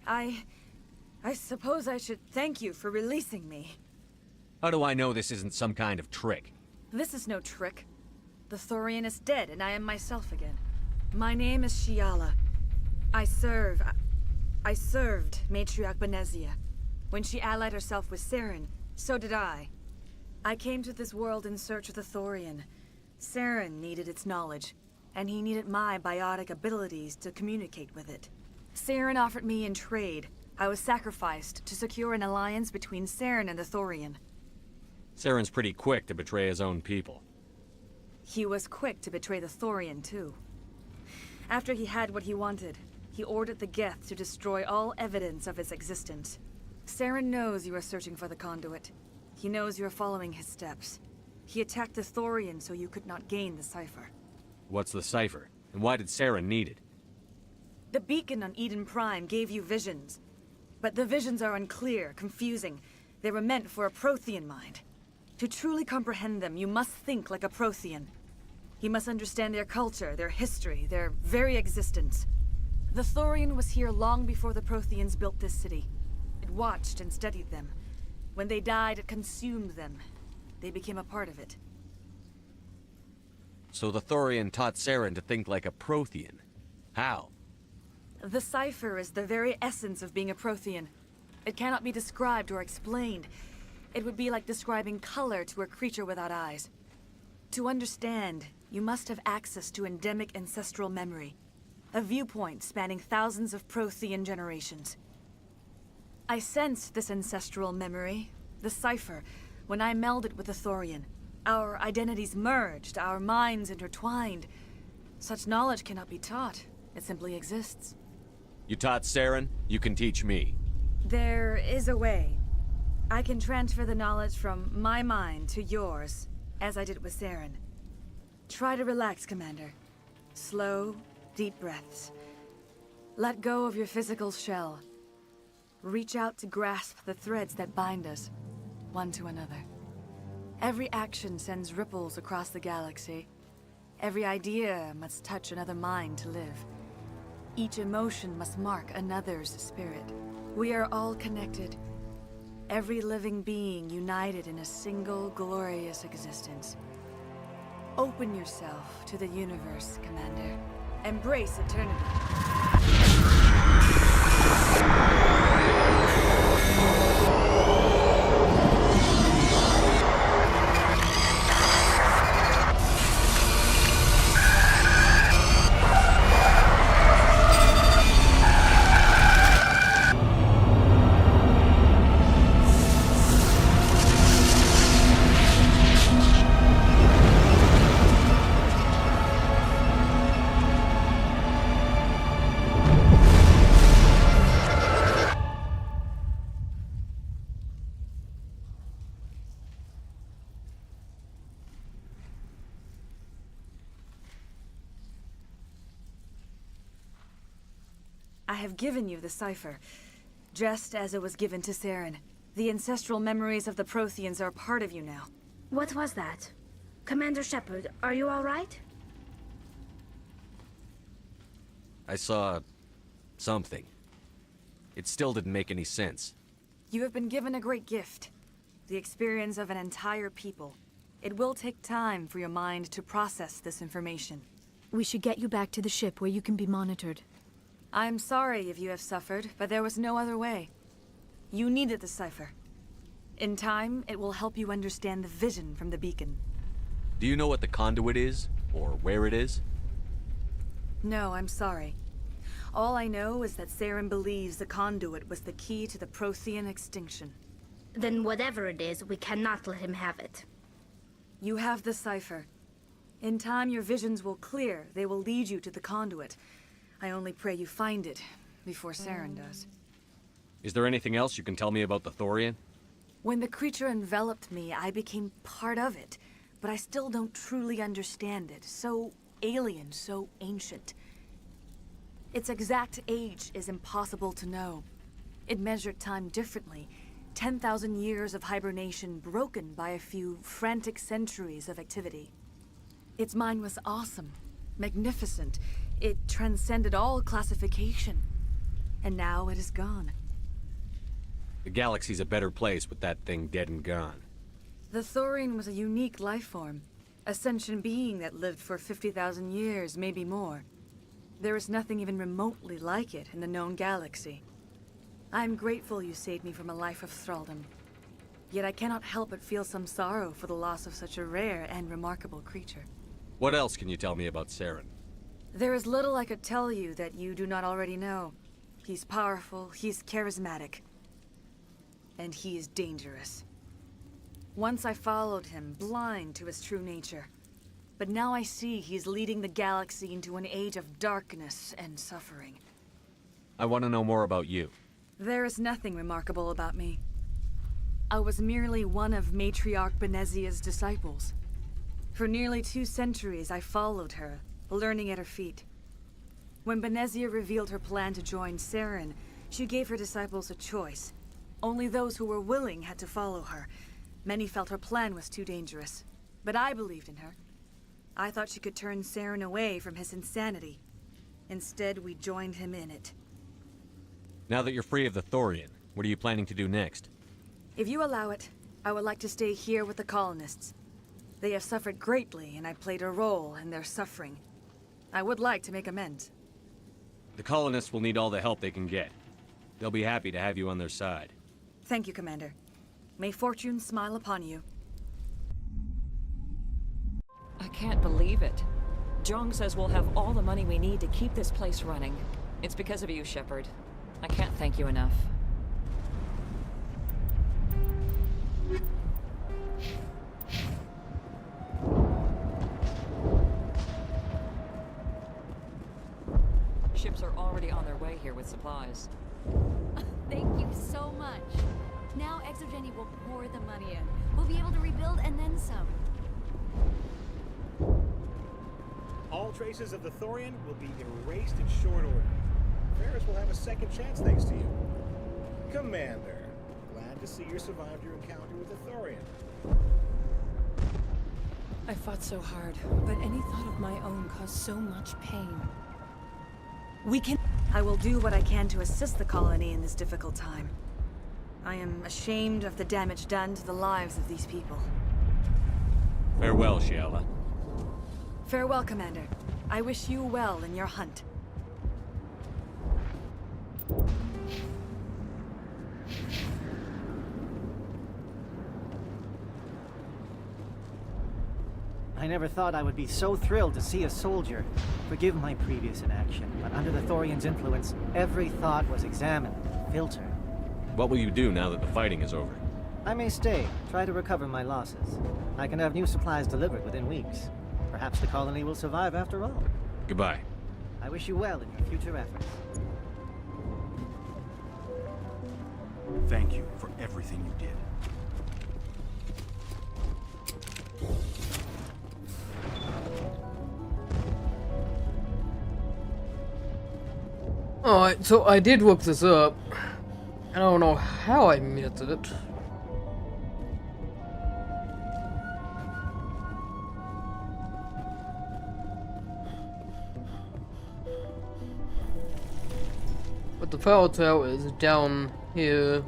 Speaker 4: I suppose I should thank you for releasing me.
Speaker 11: How do I know this isn't some kind of trick?
Speaker 4: This is no trick. The Thorian is dead, and I am myself again. My name is Shiala. I served Matriarch Benezia. When she allied herself with Saren, so did I. I came to this world in search of the Thorian. Saren needed its knowledge, and he needed my biotic abilities to communicate with it. Saren offered me in trade. I was sacrificed to secure an alliance between Saren and the Thorian.
Speaker 11: Saren's pretty quick to betray his own people.
Speaker 4: He was quick to betray the Thorian, too. After he had what he wanted, he ordered the Geth to destroy all evidence of its existence. Saren knows you are searching for the conduit. He knows you are following his steps. He attacked the Thorian so you could not gain the cipher.
Speaker 11: What's the cipher? And why did Saren need it?
Speaker 4: The beacon on Eden Prime gave you visions. But the visions are unclear, confusing. They were meant for a Prothean mind. To truly comprehend them, you must think like a Prothean. You must understand their culture, their history, their very existence. The Thorian was here long before the Protheans built this city. It watched and studied them. When they died, it consumed them. They became a part of it.
Speaker 11: So the Thorian taught Saren to think like a Prothean. How?
Speaker 4: The cipher is the very essence of being a Prothean. It cannot be described or explained. It would be like describing color to a creature without eyes. To understand, you must have access to endemic ancestral memory. A viewpoint spanning thousands of Prothean generations. I sensed this ancestral memory, the cipher, when I melded with the Thorian. Our identities merged, our minds intertwined. Such knowledge cannot be taught. It simply exists.
Speaker 11: You taught Saren, you can teach me.
Speaker 4: There is a way. I can transfer the knowledge from my mind to yours, as I did with Saren. Try to relax, Commander. Slow, deep breaths. Let go of your physical shell. Reach out to grasp the threads that bind us, one to another. Every action sends ripples across the galaxy. Every idea must touch another mind to live. Each emotion must mark another's spirit. We are all connected. Every living being united in a single glorious existence. Open yourself to the universe, Commander. Embrace eternity. I have given you the cipher, just as it was given to Saren. The ancestral memories of the Protheans are a part of you now.
Speaker 10: What was that? Commander Shepard, are you all right?
Speaker 11: I saw... something. It still didn't make any sense.
Speaker 4: You have been given a great gift. The experience of an entire people. It will take time for your mind to process this information.
Speaker 8: We should get you back to the ship where you can be monitored.
Speaker 4: I'm sorry if you have suffered, but there was no other way. You needed the cipher. In time, it will help you understand the vision from the beacon.
Speaker 11: Do you know what the conduit is? Or where it is?
Speaker 4: No, I'm sorry. All I know is that Saren believes the conduit was the key to the Prothean extinction.
Speaker 10: Then whatever it is, we cannot let him have it.
Speaker 4: You have the cipher. In time, your visions will clear. They will lead you to the conduit. I only pray you find it before Saren does.
Speaker 11: Is there anything else you can tell me about the Thorian?
Speaker 4: When the creature enveloped me, I became part of it, but I still don't truly understand it. So alien, so ancient. Its exact age is impossible to know. It measured time differently. 10,000 years of hibernation broken by a few frantic centuries of activity. Its mind was awesome, magnificent. It transcended all classification. and now it is gone.
Speaker 11: The galaxy's a better place with that thing dead and gone.
Speaker 4: The Thorian was a unique life form, a sentient being that lived for 50,000 years, maybe more. There is nothing even remotely like it in the known galaxy. I'm grateful you saved me from a life of thraldom. Yet I cannot help but feel some sorrow for the loss of such a rare and remarkable creature.
Speaker 11: What else can you tell me about Saren?
Speaker 4: There is little I could tell you that you do not already know. He's powerful, he's charismatic, and he is dangerous. Once I followed him, blind to his true nature. But now I see he's leading the galaxy into an age of darkness and suffering.
Speaker 11: I want to know more about you.
Speaker 4: There is nothing remarkable about me. I was merely one of Matriarch Benezia's disciples. For nearly 2 centuries, I followed her, learning at her feet. When Benezia revealed her plan to join Saren, she gave her disciples a choice. Only those who were willing had to follow her. Many felt her plan was too dangerous, but I believed in her. I thought she could turn Saren away from his insanity. Instead, we joined him in it.
Speaker 11: Now that you're free of the Thorian, what are you planning to do next?
Speaker 4: If you allow it, I would like to stay here with the colonists. They have suffered greatly, and I played a role in their suffering. I would like to make amends.
Speaker 11: The colonists will need all the help they can get. They'll be happy to have you on their side.
Speaker 4: Thank you, Commander. May fortune smile upon you.
Speaker 19: I can't believe it. Jong says we'll have all the money we need to keep this place running. It's because of you, Shepard. I can't thank you enough. Ships are already on their way here with supplies.
Speaker 1: Thank you so much. Now Exogeny will pour the money in. We'll be able to rebuild and then some.
Speaker 16: All traces of the Thorian will be erased in short order. Ferris will have a second chance thanks to you. Commander, glad to see you survived your encounter with the Thorian.
Speaker 3: I fought so hard, but any thought of my own caused so much pain.
Speaker 4: I will do what I can to assist the colony in this difficult time. I am ashamed of the damage done to the lives of these people.
Speaker 11: Farewell, Shiala.
Speaker 4: Farewell, Commander. I wish you well in your hunt.
Speaker 6: I never thought I would be so thrilled to see a soldier. Forgive my previous inaction, but under the Thorian's influence, every thought was examined, filtered.
Speaker 11: What will you do now that the fighting is over?
Speaker 6: I may stay, try to recover my losses. I can have new supplies delivered within weeks. Perhaps the colony will survive after all.
Speaker 11: Goodbye.
Speaker 6: I wish you well in your future efforts.
Speaker 21: Thank you for everything you did.
Speaker 5: Alright, so I did look this up. I don't know how I missed it. But the power tower is down here.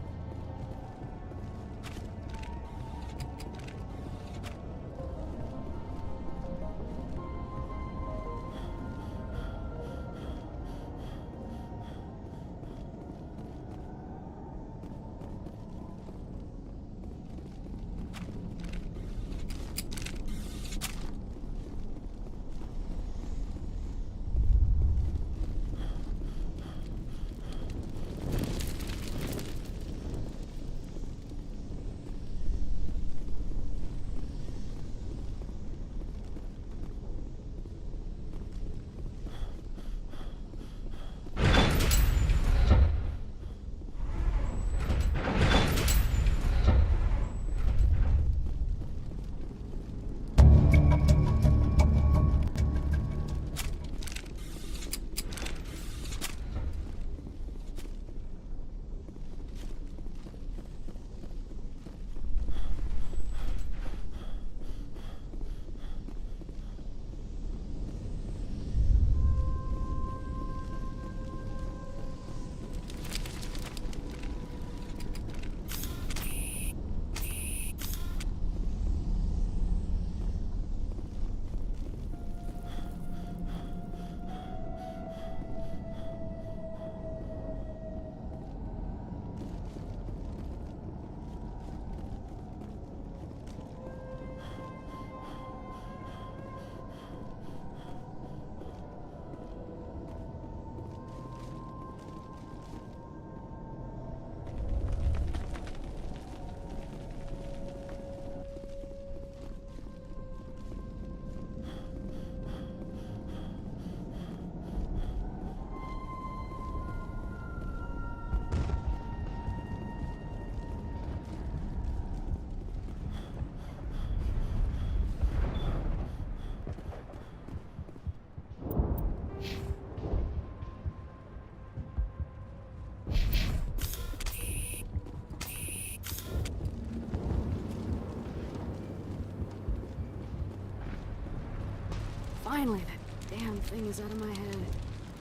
Speaker 7: Finally, that damn thing is out of my head.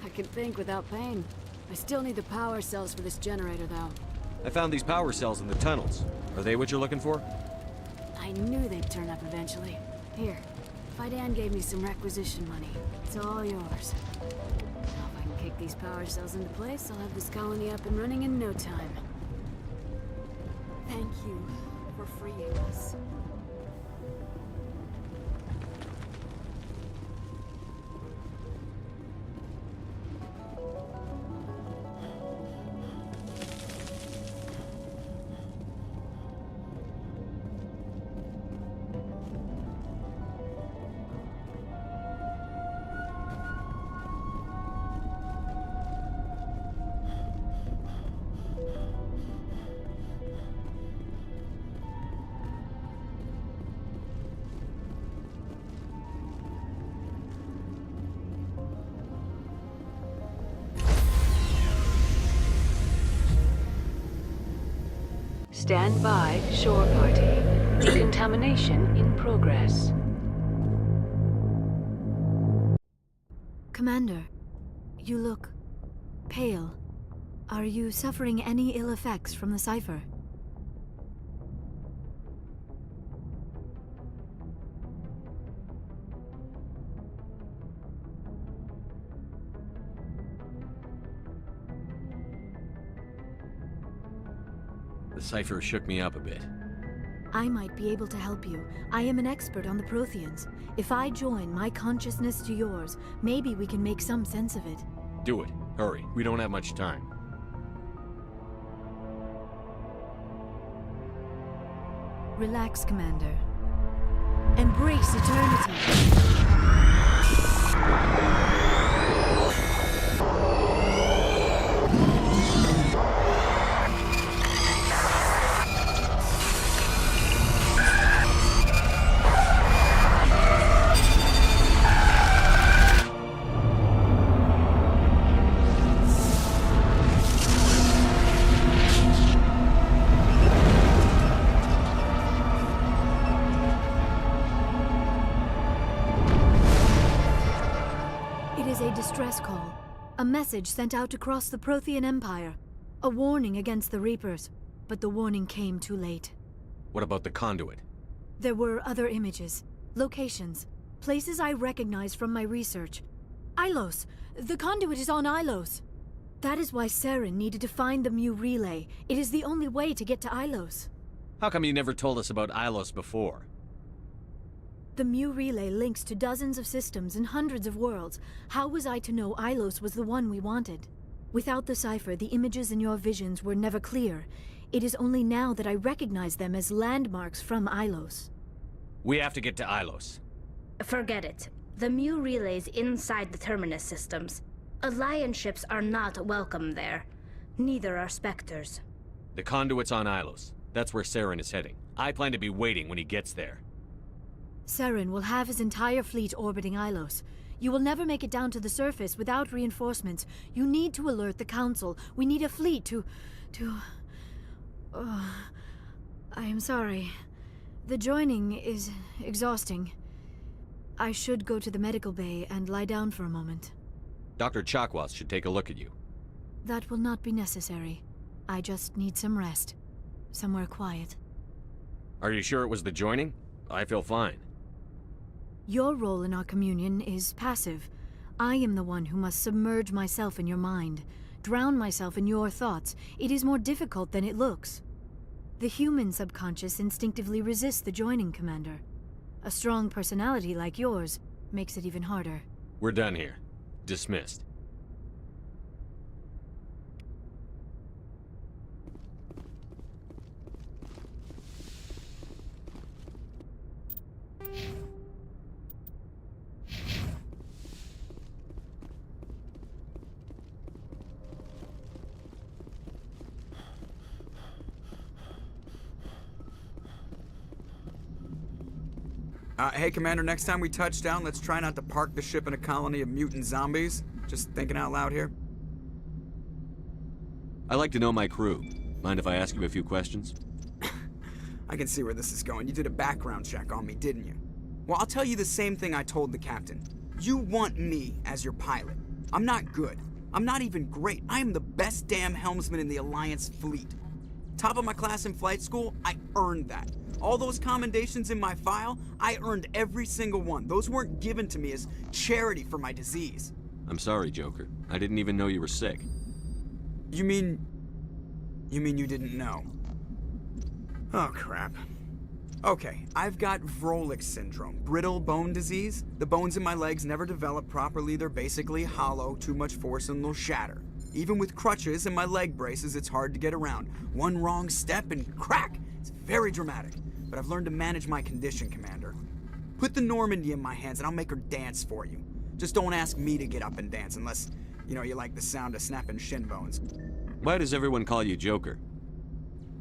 Speaker 7: I can think without pain. I still need the power cells for this generator, though.
Speaker 11: I found these power cells in the tunnels. Are they what you're looking for?
Speaker 7: I knew they'd turn up eventually. Here, Fidan gave me some requisition money. It's all yours. Now if I can kick these power cells into place, I'll have this colony up and running in no time. Thank you for freeing us.
Speaker 9: Stand by, shore party. Decontamination in progress.
Speaker 8: Commander, you look pale. Are you suffering any ill effects from the cipher?
Speaker 11: The cipher shook me up a bit.
Speaker 8: I might be able to help you. I am an expert on the Protheans. If I join my consciousness to yours, maybe we can make some sense of it.
Speaker 11: Do it. Hurry. We don't have much time.
Speaker 8: Relax, Commander. Embrace eternity. Distress call. A message sent out across the Prothean Empire. A warning against the Reapers. But the warning came too late.
Speaker 11: What about the conduit?
Speaker 8: There were other images, locations, places I recognized from my research. Ilos! The conduit is on Ilos! That is why Saren needed to find the Mu relay. It is the only way to get to Ilos.
Speaker 11: How come you never told us about Ilos before?
Speaker 8: The Mu relay links to dozens of systems and hundreds of worlds. How was I to know Ilos was the one we wanted? Without the cipher, the images in your visions were never clear. It is only now that I recognize them as landmarks from Ilos.
Speaker 11: We have to get to Ilos.
Speaker 18: Forget it. The Mu relay's inside the Terminus systems. Alliance ships are not welcome there. Neither are Spectres.
Speaker 11: The conduit's on Ilos. That's where Saren is heading. I plan to be waiting when he gets there.
Speaker 8: Saren will have his entire fleet orbiting Ilos. You will never make it down to the surface without reinforcements. You need to alert the Council. We need a fleet to... I am sorry. The joining is exhausting. I should go to the medical bay and lie down for a moment.
Speaker 11: Dr. Chakwas should take a look at you.
Speaker 8: That will not be necessary. I just need some rest. Somewhere quiet.
Speaker 11: Are you sure it was the joining? I feel fine.
Speaker 8: Your role in our communion is passive. I am the one who must submerge myself in your mind, drown myself in your thoughts. It is more difficult than it looks. The human subconscious instinctively resists the joining, Commander. A strong personality like yours makes it even harder.
Speaker 11: We're done here. Dismissed.
Speaker 2: Hey, Commander, next time we touch down, let's try not to park the ship in a colony of mutant zombies. Just thinking out loud here.
Speaker 11: I like to know my crew. Mind if I ask you a few questions?
Speaker 2: I can see where this is going. You did a background check on me, didn't you? Well, I'll tell you the same thing I told the captain. You want me as your pilot. I'm not good. I'm not even great. I am the best damn helmsman in the Alliance fleet. Top of my class in flight school, I earned that. All those commendations in my file, I earned every single one. Those weren't given to me as charity for my disease.
Speaker 11: I'm sorry, Joker. I didn't even know you were sick.
Speaker 2: You mean you didn't know? Oh, crap. Okay, I've got Vrolik syndrome, brittle bone disease. The bones in my legs never develop properly. They're basically hollow, too much force and they'll shatter. Even with crutches and my leg braces, it's hard to get around. One wrong step and crack! It's very dramatic. But I've learned to manage my condition, Commander. Put the Normandy in my hands and I'll make her dance for you. Just don't ask me to get up and dance unless, you like the sound of snapping shin bones.
Speaker 11: Why does everyone call you Joker?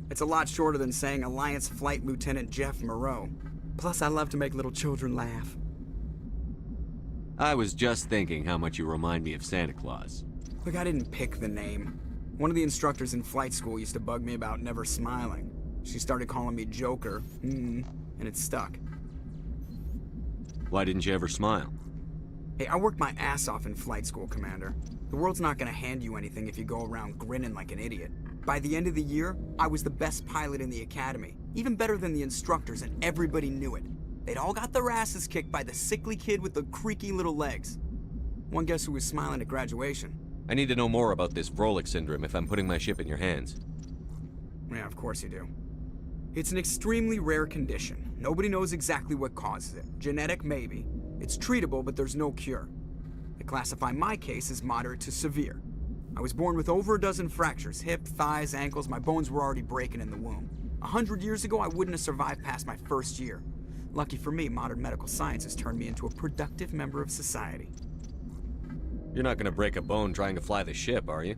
Speaker 2: It's a lot shorter than saying Alliance Flight Lieutenant Jeff Moreau. Plus, I love to make little children laugh.
Speaker 11: I was just thinking how much you remind me of Santa Claus.
Speaker 2: Look, I didn't pick the name. One of the instructors in flight school used to bug me about never smiling. She started calling me Joker, and it stuck.
Speaker 11: Why didn't you ever smile?
Speaker 2: Hey, I worked my ass off in flight school, Commander. The world's not gonna hand you anything if you go around grinning like an idiot. By the end of the year, I was the best pilot in the academy. Even better than the instructors, and everybody knew it. They'd all got their asses kicked by the sickly kid with the creaky little legs. One guess who was smiling at graduation?
Speaker 11: I need to know more about this Vrolik syndrome if I'm putting my ship in your hands.
Speaker 2: Yeah, of course you do. It's an extremely rare condition. Nobody knows exactly what causes it. Genetic, maybe. It's treatable, but there's no cure. They classify my case as moderate to severe. I was born with over a dozen fractures, hip, thighs, ankles. My bones were already breaking in the womb. 100 years ago, I wouldn't have survived past my first year. Lucky for me, modern medical science has turned me into a productive member of society.
Speaker 11: You're not gonna break a bone trying to fly the ship, are you?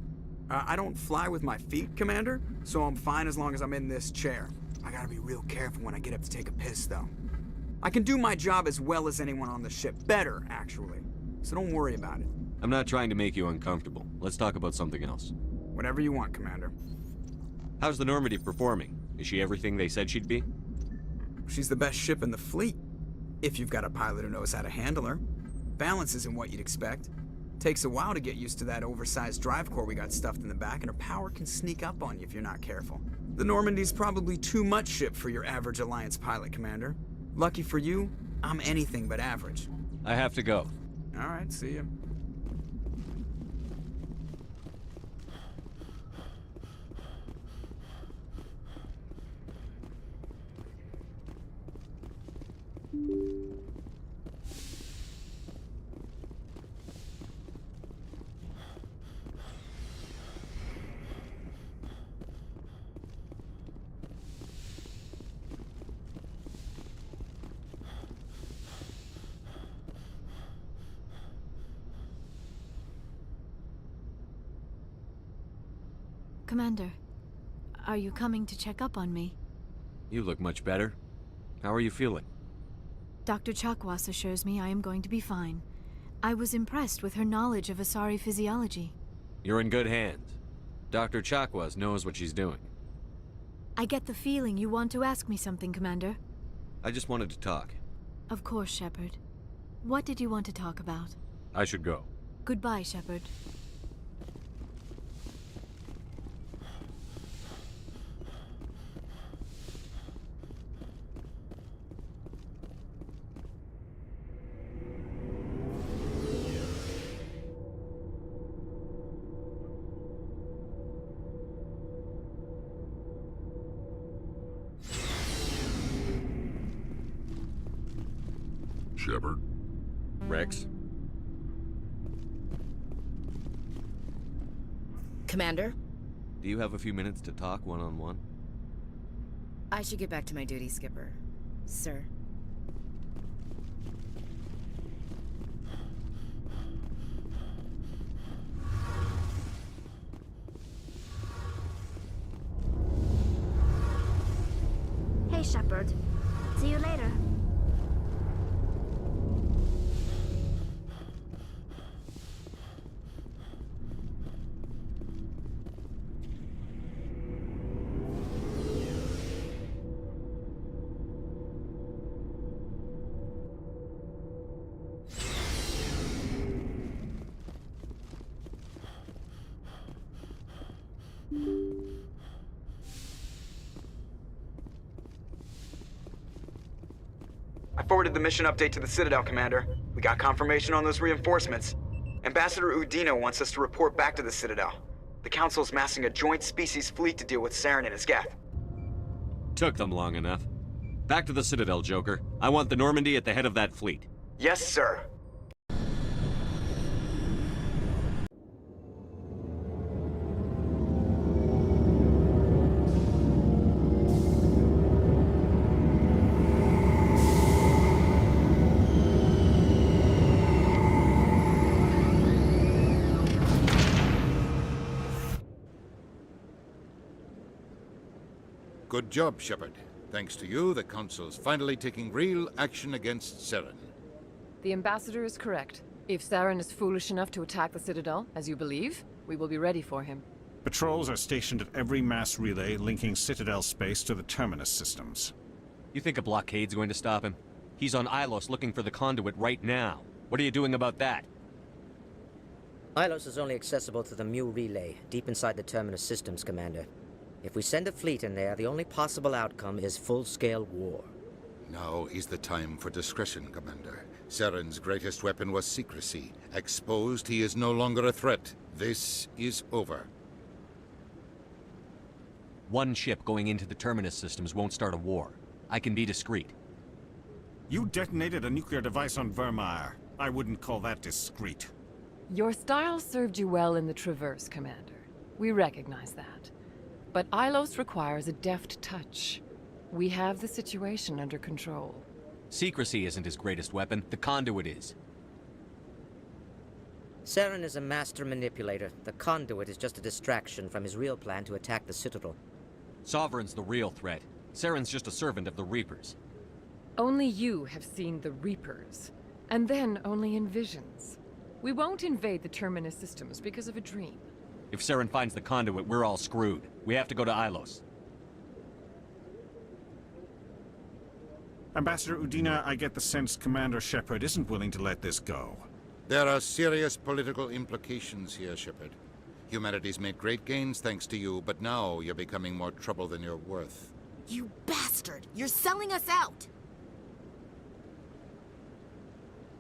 Speaker 2: I don't fly with my feet, Commander, so I'm fine as long as I'm in this chair. I gotta be real careful when I get up to take a piss, though. I can do my job as well as anyone on the ship. Better, actually. So don't worry about it.
Speaker 11: I'm not trying to make you uncomfortable. Let's talk about something else.
Speaker 2: Whatever you want, Commander.
Speaker 11: How's the Normandy performing? Is she everything they said she'd be?
Speaker 2: She's the best ship in the fleet. If you've got a pilot who knows how to handle her. Balance isn't what you'd expect. Takes a while to get used to that oversized drive core we got stuffed in the back, and her power can sneak up on you if you're not careful. The Normandy's probably too much ship for your average Alliance pilot, Commander. Lucky for you, I'm anything but average.
Speaker 11: I have to go.
Speaker 2: All right, see ya.
Speaker 8: Commander, are you coming to check up on me?
Speaker 11: You look much better. How are you feeling?
Speaker 8: Dr. Chakwas assures me I am going to be fine. I was impressed with her knowledge of Asari physiology.
Speaker 11: You're in good hands. Dr. Chakwas knows what she's doing.
Speaker 8: I get the feeling you want to ask me something, Commander.
Speaker 11: I just wanted to talk.
Speaker 8: Of course, Shepard. What did you want to talk about?
Speaker 21: I should go.
Speaker 8: Goodbye, Shepard.
Speaker 14: Shepard?
Speaker 11: Rex?
Speaker 12: Commander?
Speaker 11: Do you have a few minutes to talk one-on-one?
Speaker 12: I should get back to my duty, Skipper. Sir.
Speaker 18: Hey, Shepard. See you later.
Speaker 2: I forwarded the mission update to the Citadel, Commander. We got confirmation on those reinforcements. Ambassador Udina wants us to report back to the Citadel. The Council's massing a joint species fleet to deal with Saren and his Geth.
Speaker 11: Took them long enough. Back to the Citadel, Joker. I want the Normandy at the head of that fleet.
Speaker 2: Yes, sir.
Speaker 13: Good job, Shepard. Thanks to you, the Council's finally taking real action against Saren.
Speaker 15: The Ambassador is correct. If Saren is foolish enough to attack the Citadel, as you believe, we will be ready for him.
Speaker 22: Patrols are stationed at every mass relay linking Citadel space to the Terminus systems.
Speaker 11: You think a blockade's going to stop him? He's on Ilos looking for the conduit right now. What are you doing about that?
Speaker 24: Ilos is only accessible to the Mu relay, deep inside the Terminus systems, Commander. If we send a fleet in there, the only possible outcome is full-scale war.
Speaker 13: Now is the time for discretion, Commander. Saren's greatest weapon was secrecy. Exposed, he is no longer a threat. This is over.
Speaker 11: One ship going into the Terminus systems won't start a war. I can be discreet.
Speaker 22: You detonated a nuclear device on Vermeer. I wouldn't call that discreet.
Speaker 15: Your style served you well in the Traverse, Commander. We recognize that. But Ilos requires a deft touch. We have the situation under control.
Speaker 11: Secrecy isn't his greatest weapon. The conduit is.
Speaker 24: Saren is a master manipulator. The conduit is just a distraction from his real plan to attack the Citadel.
Speaker 11: Sovereign's the real threat. Saren's just a servant of the Reapers.
Speaker 15: Only you have seen the Reapers. And then only in visions. We won't invade the Terminus systems because of a dream.
Speaker 11: If Saren finds the conduit, we're all screwed. We have to go to Ilos.
Speaker 22: Ambassador Udina, I get the sense Commander Shepard isn't willing to let this go.
Speaker 13: There are serious political implications here, Shepard. Humanity's made great gains thanks to you, but now you're becoming more trouble than you're worth.
Speaker 17: You bastard! You're selling us out!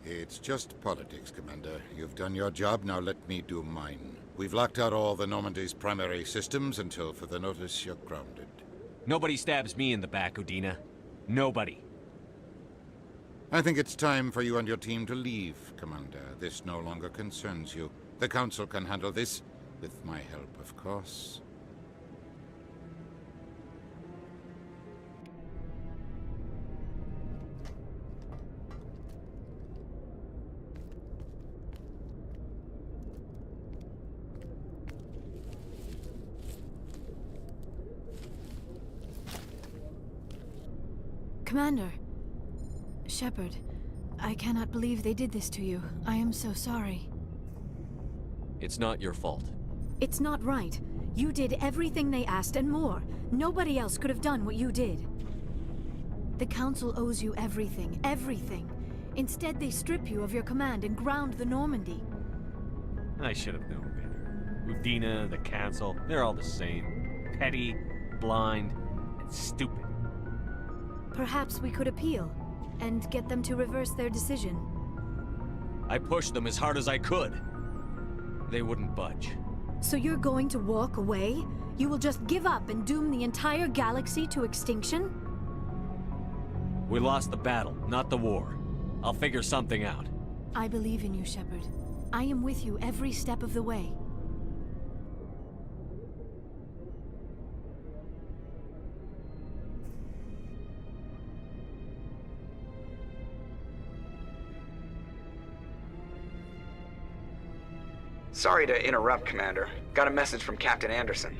Speaker 13: It's just politics, Commander. You've done your job, now let me do mine. We've locked out all the Normandy's primary systems until further notice you're grounded.
Speaker 11: Nobody stabs me in the back, Udina. Nobody.
Speaker 13: I think it's time for you and your team to leave, Commander. This no longer concerns you. The Council can handle this, with my help, of course.
Speaker 8: Commander. Shepard, I cannot believe they did this to you. I am so sorry.
Speaker 11: It's not your fault.
Speaker 8: It's not right. You did everything they asked and more. Nobody else could have done what you did. The Council owes you everything, everything. Instead, they strip you of your command and ground the Normandy.
Speaker 11: I should have known better. Udina, the Council, they're all the same. Petty, blind, and stupid.
Speaker 8: Perhaps we could appeal, and get them to reverse their decision.
Speaker 11: I pushed them as hard as I could. They wouldn't budge.
Speaker 8: So you're going to walk away? You will just give up and doom the entire galaxy to extinction?
Speaker 11: We lost the battle, not the war. I'll figure something out.
Speaker 8: I believe in you, Shepard. I am with you every step of the way.
Speaker 2: Sorry to interrupt, Commander. Got a message from Captain Anderson.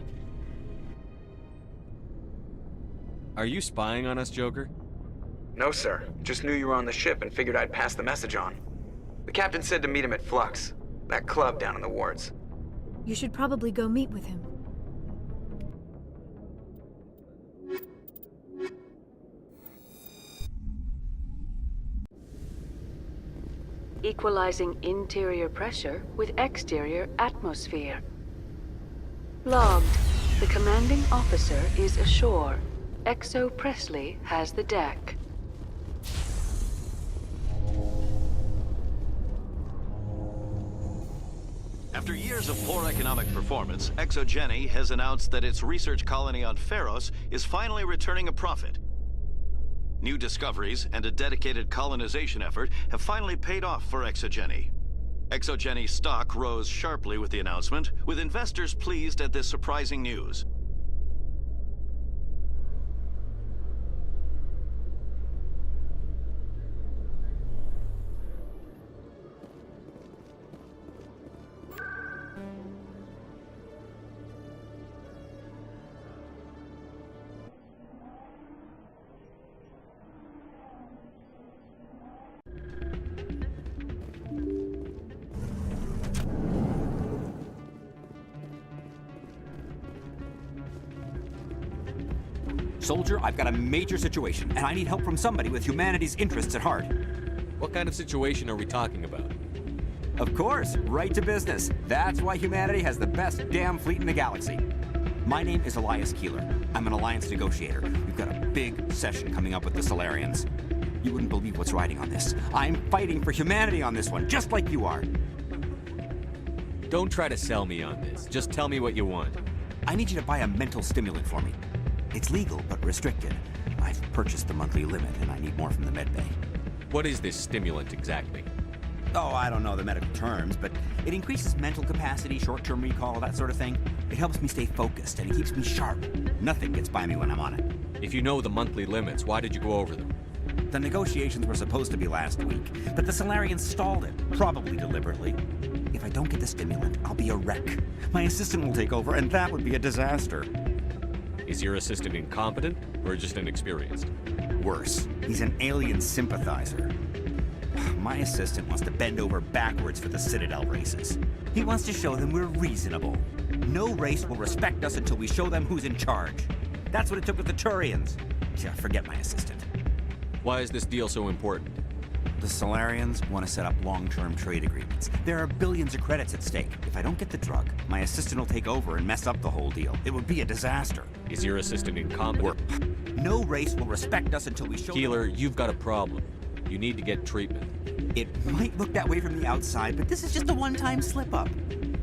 Speaker 11: Are you spying on us, Joker?
Speaker 2: No, sir. Just knew you were on the ship and figured I'd pass the message on. The captain said to meet him at Flux, that club down in the wards.
Speaker 8: You should probably go meet with him.
Speaker 9: Equalizing interior pressure with exterior atmosphere. Logged. The commanding officer is ashore. Exo Presley has the deck.
Speaker 10: After years of poor economic performance, ExoGeni has announced that its research colony on Pharos is finally returning a profit. New discoveries and a dedicated colonization effort have finally paid off for ExoGeni. ExoGeni stock rose sharply with the announcement, with investors pleased at this surprising news.
Speaker 19: Soldier, I've got a major situation, and I need help from somebody with humanity's interests at heart.
Speaker 11: What kind of situation are we talking about?
Speaker 19: Of course, right to business. That's why humanity has the best damn fleet in the galaxy. My name is Elias Keeler. I'm an alliance negotiator. We've got a big session coming up with the Slience. You wouldn't believe what's riding on this. I'm fighting for humanity on this one, just like you are.
Speaker 11: Don't try to sell me on this. Just tell me what you want.
Speaker 19: I need you to buy a mental stimulant for me. It's legal, but restricted. I've purchased the monthly limit, and I need more from the medbay.
Speaker 11: What is this stimulant exactly?
Speaker 19: Oh, I don't know the medical terms, but it increases mental capacity, short-term recall, that sort of thing. It helps me stay focused, and it keeps me sharp. Nothing gets by me when I'm on it.
Speaker 11: If you know the monthly limits, why did you go over them?
Speaker 19: The negotiations were supposed to be last week, but the Solarians stalled it, probably deliberately. If I don't get the stimulant, I'll be a wreck. My assistant will take over, and that would be a disaster.
Speaker 11: Is your assistant incompetent, or just inexperienced?
Speaker 19: Worse. He's an alien sympathizer. My assistant wants to bend over backwards for the Citadel races. He wants to show them we're reasonable. No race will respect us until we show them who's in charge. That's what it took with the Turians. Yeah, forget my assistant.
Speaker 11: Why is this deal so important?
Speaker 19: The Solarians want to set up long-term trade agreements. There are billions of credits at stake. If I don't get the drug, my assistant will take over and mess up the whole deal. It would be a disaster.
Speaker 11: Is your assistant incompetent?
Speaker 19: No race will respect us until we show
Speaker 11: Keeler, you've got a problem. You need to get treatment.
Speaker 19: It might look that way from the outside, but this is just a one-time slip-up.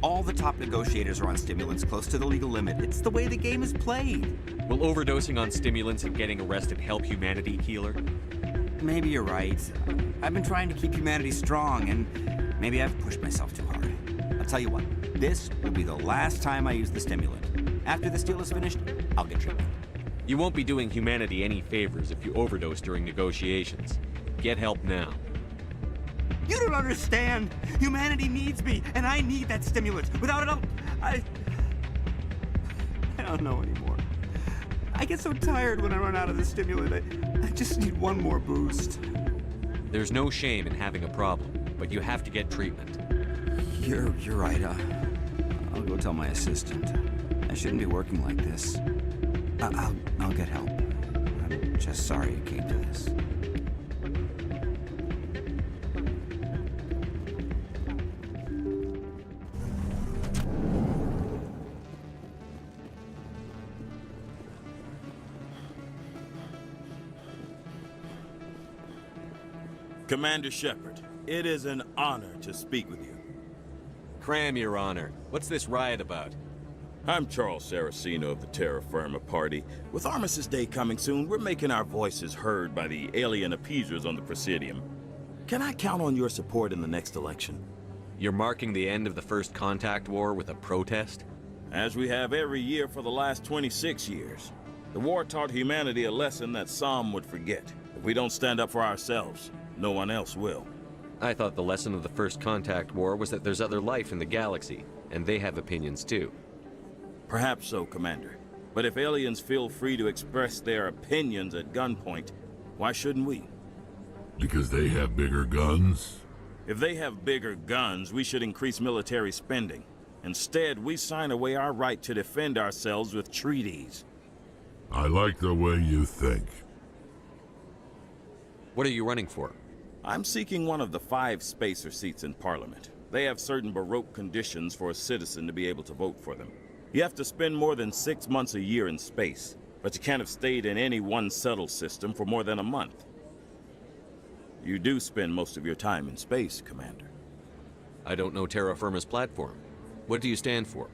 Speaker 19: All the top negotiators are on stimulants close to the legal limit. It's the way the game is played.
Speaker 11: Will overdosing on stimulants and getting arrested help humanity, Keeler?
Speaker 19: Maybe you're right. I've been trying to keep humanity strong, and maybe I've pushed myself too hard. I'll tell you what, this will be the last time I use the stimulant. After this deal is finished, I'll get treatment.
Speaker 11: You won't be doing humanity any favors if you overdose during negotiations. Get help now.
Speaker 19: You don't understand! Humanity needs me, and I need that stimulant. Without it, I don't know anymore. I get so tired when I run out of the stimulant. I just need one more boost.
Speaker 11: There's no shame in having a problem, but you have to get treatment.
Speaker 19: You're right. I'll go tell my assistant. I shouldn't be working like this. I'll get help. I'm just sorry it came to this.
Speaker 20: Commander Shepard, it is an honor to speak with you.
Speaker 11: Cram, Your Honor. What's this riot about?
Speaker 20: I'm Charles Saraceno of the Terra Firma Party. With Armistice Day coming soon, we're making our voices heard by the alien appeasers on the Presidium. Can I count on your support in the next election?
Speaker 11: You're marking the end of the First Contact War with a protest?
Speaker 20: As we have every year for the last 26 years. The war taught humanity a lesson that some would forget. If we don't stand up for ourselves, no one else will.
Speaker 11: I thought the lesson of the First Contact War was that there's other life in the galaxy, and they have opinions too.
Speaker 20: Perhaps so, Commander. But if aliens feel free to express their opinions at gunpoint, why shouldn't we?
Speaker 14: Because they have bigger guns?
Speaker 20: If they have bigger guns, we should increase military spending. Instead, we sign away our right to defend ourselves with treaties.
Speaker 14: I like the way you think.
Speaker 11: What are you running for?
Speaker 20: I'm seeking one of the 5 spacer seats in Parliament. They have certain Baroque conditions for a citizen to be able to vote for them. You have to spend more than 6 months a year in space, but you can't have stayed in any one settled system for more than a month. You do spend most of your time in space, Commander.
Speaker 11: I don't know terra firma's platform. What do you stand for?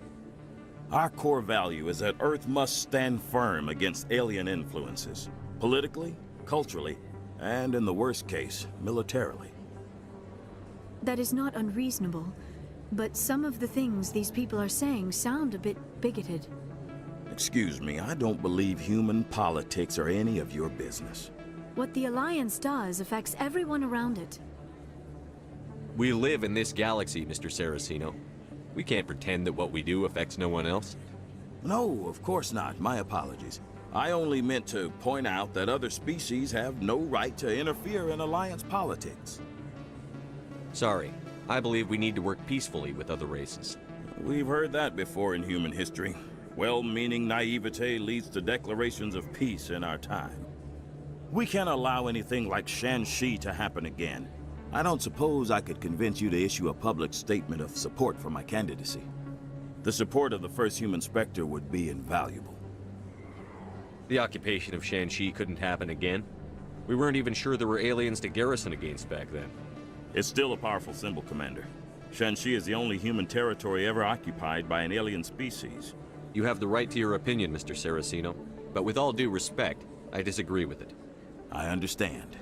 Speaker 20: Our core value is that Earth must stand firm against alien influences, politically, culturally, and in the worst case, militarily.
Speaker 8: That is not unreasonable, but some of the things these people are saying sound a bit bigoted.
Speaker 20: Excuse me, I don't believe human politics are any of your business.
Speaker 8: What the Alliance does affects everyone around it.
Speaker 11: We live in this galaxy, Mr. Saraceno. We can't pretend that what we do affects no one else.
Speaker 20: No, of course not. My apologies. I only meant to point out that other species have no right to interfere in Alliance politics.
Speaker 11: Sorry. I believe we need to work peacefully with other races.
Speaker 20: We've heard that before in human history. Well-meaning naivete leads to declarations of peace in our time. We can't allow anything like Shanxi to happen again. I don't suppose I could convince you to issue a public statement of support for my candidacy. The support of the first human Spectre would be invaluable.
Speaker 11: The occupation of Shanxi couldn't happen again. We weren't even sure there were aliens to garrison against back then.
Speaker 20: It's still a powerful symbol, Commander. Shanxi is the only human territory ever occupied by an alien species.
Speaker 11: You have the right to your opinion, Mr. Saraceno, but with all due respect, I disagree with it.
Speaker 20: I understand.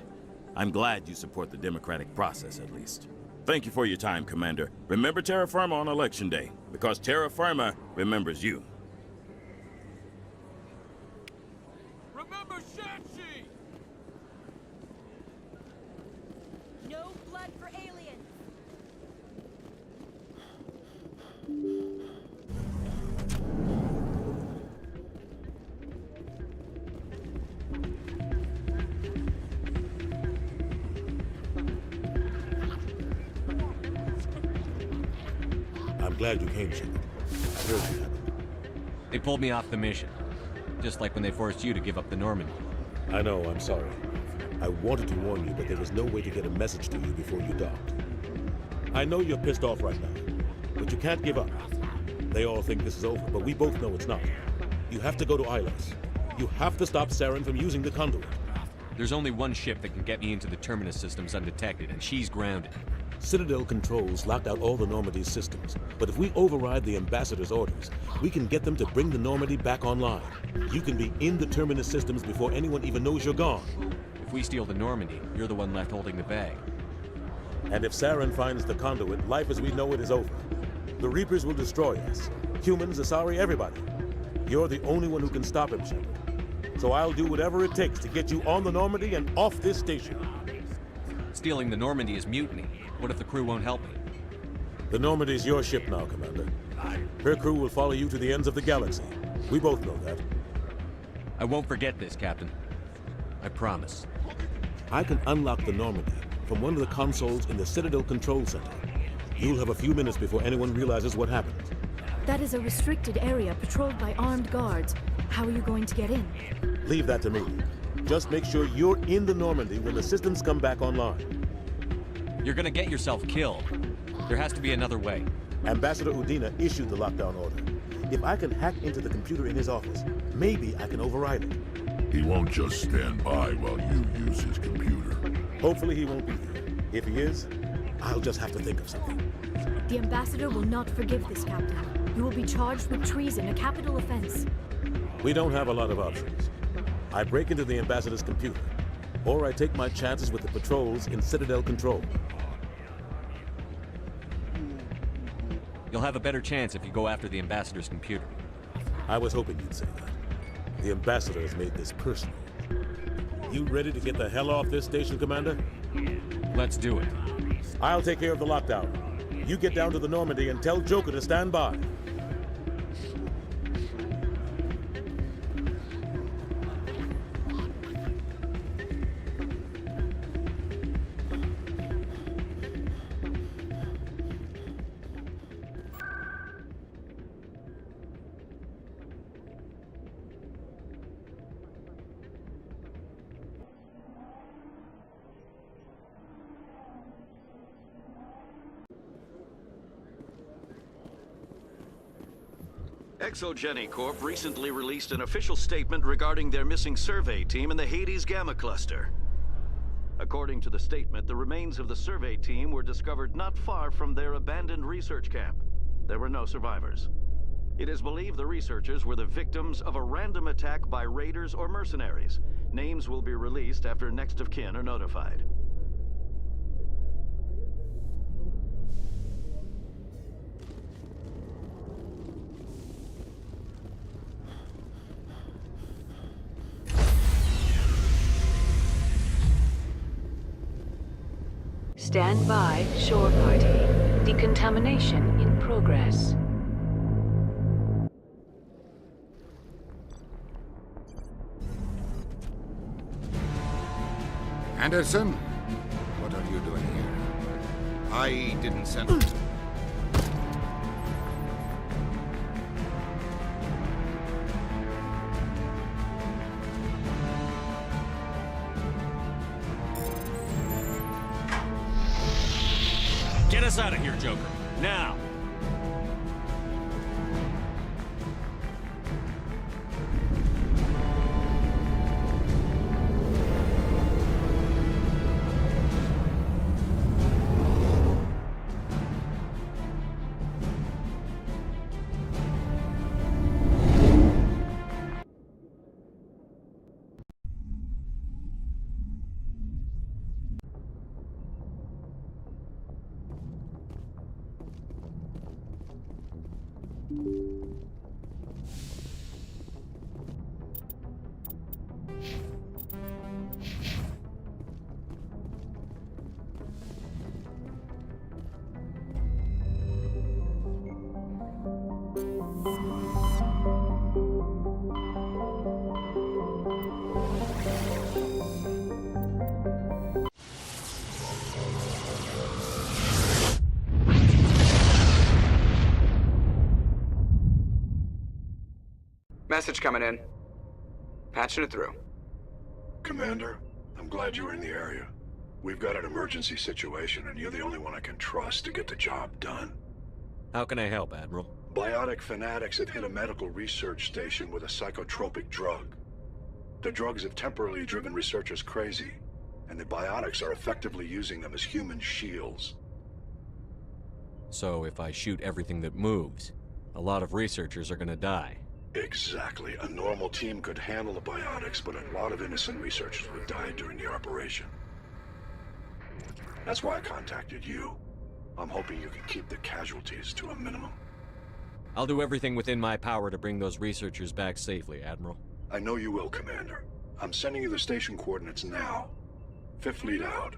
Speaker 20: I'm glad you support the democratic process, at least. Thank you for your time, Commander. Remember Terra Firma on Election Day, because Terra Firma remembers you.
Speaker 1: Remember Shanxi!
Speaker 17: No blood for aliens!
Speaker 3: I'm glad you came, Shepard. I heard you happened.
Speaker 11: They pulled me off the mission. Just like when they forced you to give up the Normandy.
Speaker 3: I know, I'm sorry. I wanted to warn you, but there was no way to get a message to you before you docked. I know you're pissed off right now, but you can't give up. They all think this is over, but we both know it's not. You have to go to Ilos. You have to stop Saren from using the conduit.
Speaker 11: There's only one ship that can get me into the Terminus systems undetected, and she's grounded.
Speaker 3: Citadel controls locked out all the Normandy's systems, but if we override the Ambassador's orders, we can get them to bring the Normandy back online. You can be in the Terminus systems before anyone even knows you're gone.
Speaker 11: If we steal the Normandy, you're the one left holding the bag.
Speaker 3: And if Saren finds the conduit, life as we know it is over. The Reapers will destroy us. Humans, Asari, everybody. You're the only one who can stop him, Shepard. So I'll do whatever it takes to get you on the Normandy and off this station.
Speaker 11: Stealing the Normandy is mutiny. What if the crew won't help me?
Speaker 3: The Normandy's your ship now, Commander. Her crew will follow you to the ends of the galaxy. We both know that.
Speaker 11: I won't forget this, Captain. I promise.
Speaker 3: I can unlock the Normandy from one of the consoles in the Citadel Control Center. You'll have a few minutes before anyone realizes what happened.
Speaker 8: That is a restricted area patrolled by armed guards. How are you going to get in?
Speaker 3: Leave that to me. Just make sure you're in the Normandy when the systems come back online.
Speaker 11: You're gonna get yourself killed. There has to be another way.
Speaker 3: Ambassador Udina issued the lockdown order. If I can hack into the computer in his office, maybe I can override it.
Speaker 14: He won't just stand by while you use his computer.
Speaker 3: Hopefully he won't be there. If he is, I'll just have to think of something.
Speaker 8: The Ambassador will not forgive this, Captain. You will be charged with treason, a capital offense.
Speaker 3: We don't have a lot of options. I break into the Ambassador's computer, or I take my chances with the patrols in Citadel Control.
Speaker 11: You'll have a better chance if you go after the Ambassador's computer.
Speaker 3: I was hoping you'd say that. The Ambassador has made this personal. You ready to get the hell off this station, Commander?
Speaker 11: Let's do it.
Speaker 3: I'll take care of the lockdown. You get down to the Normandy and tell Joker to stand by.
Speaker 10: ExoGeni Corp recently released an official statement regarding their missing survey team in the Hades Gamma Cluster. According to the statement, the remains of the survey team were discovered not far from their abandoned research camp. There were no survivors. It is believed the researchers were the victims of a random attack by raiders or mercenaries. Names will be released after next of kin are notified.
Speaker 9: Stand by, shore party. Decontamination in progress.
Speaker 13: Anderson, what are you doing here? I didn't send...
Speaker 21: Get us out of here, Joker. Now!
Speaker 2: Message coming in. Patching it through.
Speaker 4: Commander, I'm glad you're in the area. We've got an emergency situation, and you're the only one I can trust to get the job done.
Speaker 11: How can I help, Admiral?
Speaker 4: Biotic fanatics have hit a medical research station with a psychotropic drug. The drugs have temporarily driven researchers crazy, and the biotics are effectively using them as human shields.
Speaker 11: So if I shoot everything that moves, a lot of researchers are gonna die.
Speaker 4: Exactly. A normal team could handle the biotics, but a lot of innocent researchers would die during the operation. That's why I contacted you. I'm hoping you can keep the casualties to a minimum.
Speaker 11: I'll do everything within my power to bring those researchers back safely, Admiral.
Speaker 4: I know you will, Commander. I'm sending you the station coordinates now. Fifth Fleet out.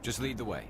Speaker 11: Just lead the way.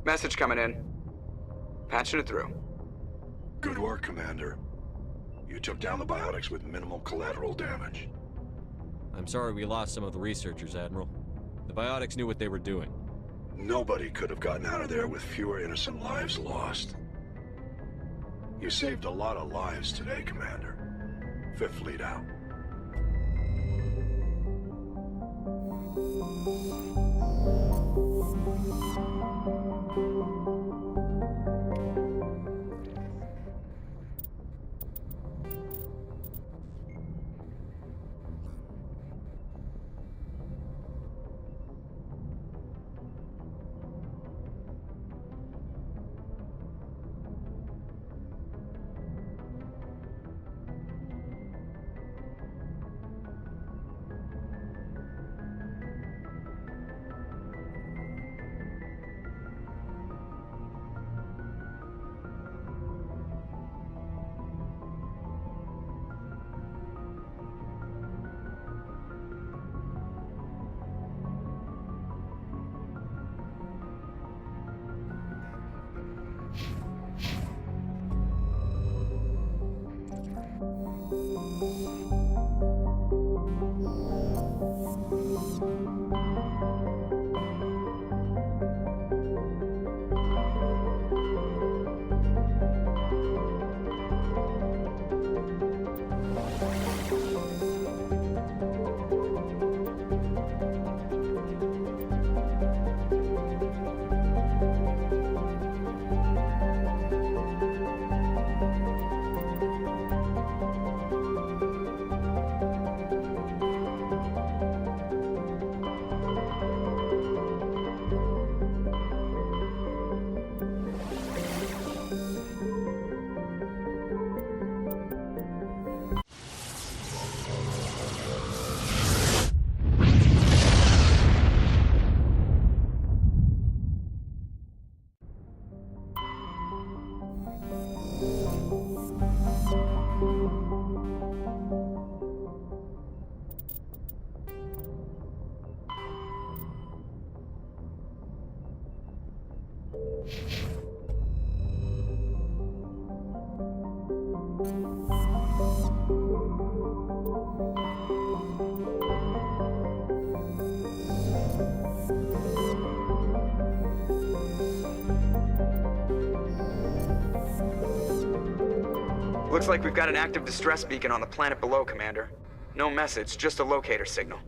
Speaker 2: Message coming in. Patching it through.
Speaker 4: Good work, Commander. You took down the biotics with minimal collateral damage.
Speaker 11: I'm sorry we lost some of the researchers, Admiral. The biotics knew what they were doing.
Speaker 4: Nobody could have gotten out of there with fewer innocent lives lost. You saved a lot of lives today, Commander. Fifth Fleet out.
Speaker 2: Looks like we've got an active distress beacon on the planet below, Commander. No message, just a locator signal.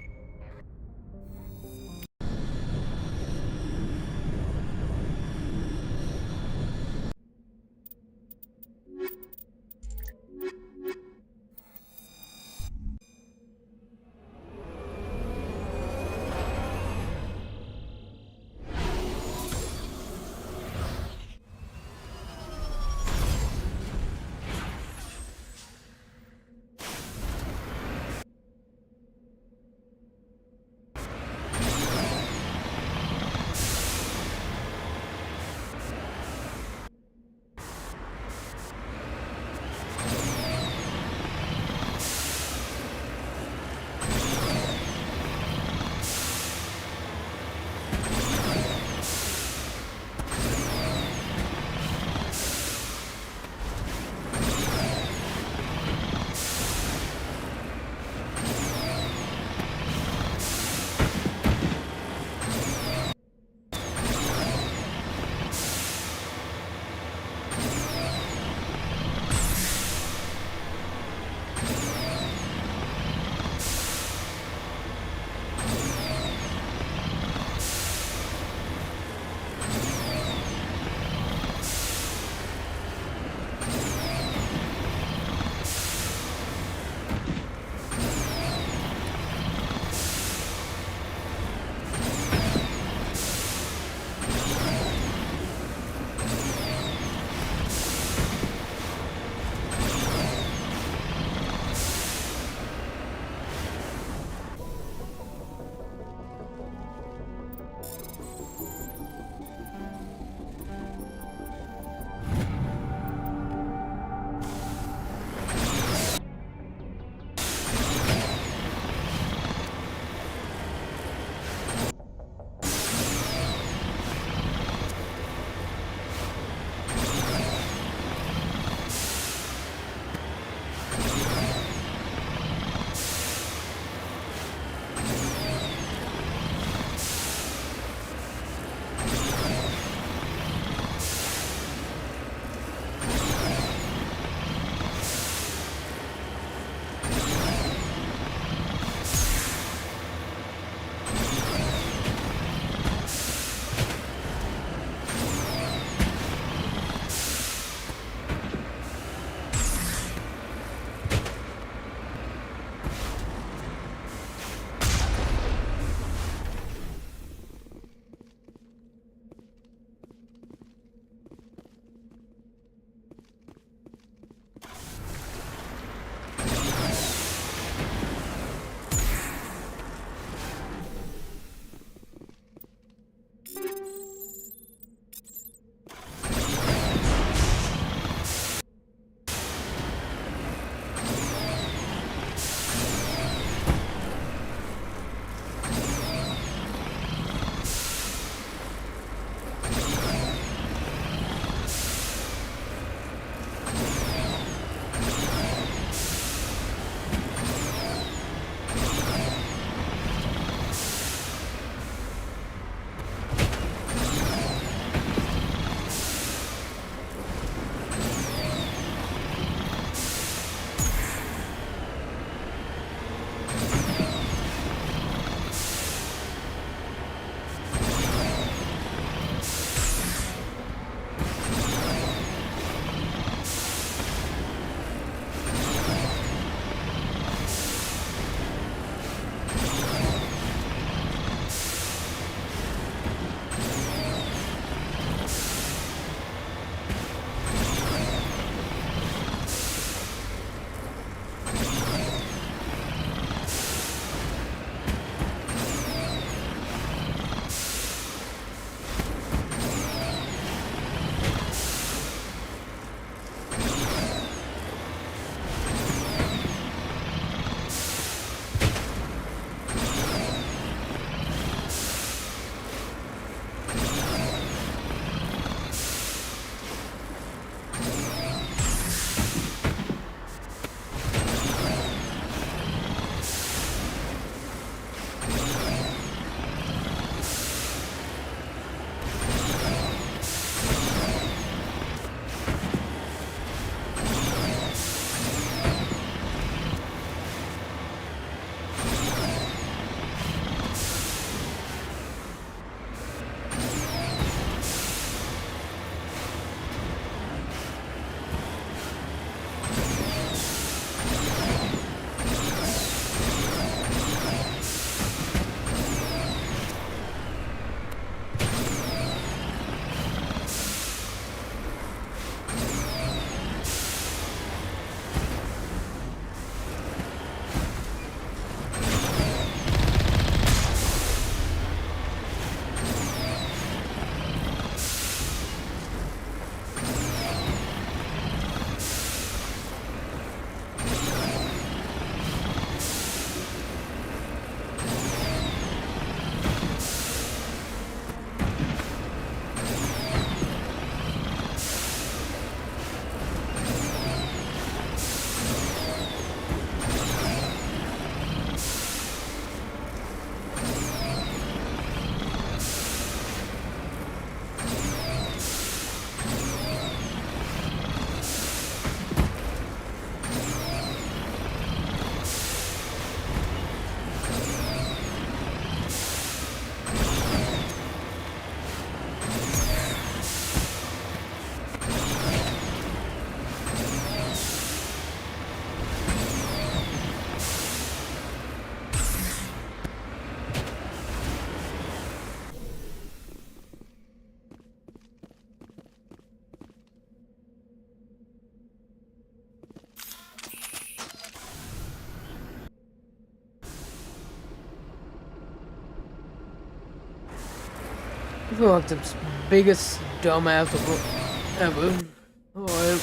Speaker 5: I feel like the biggest dumbass ever. Oh,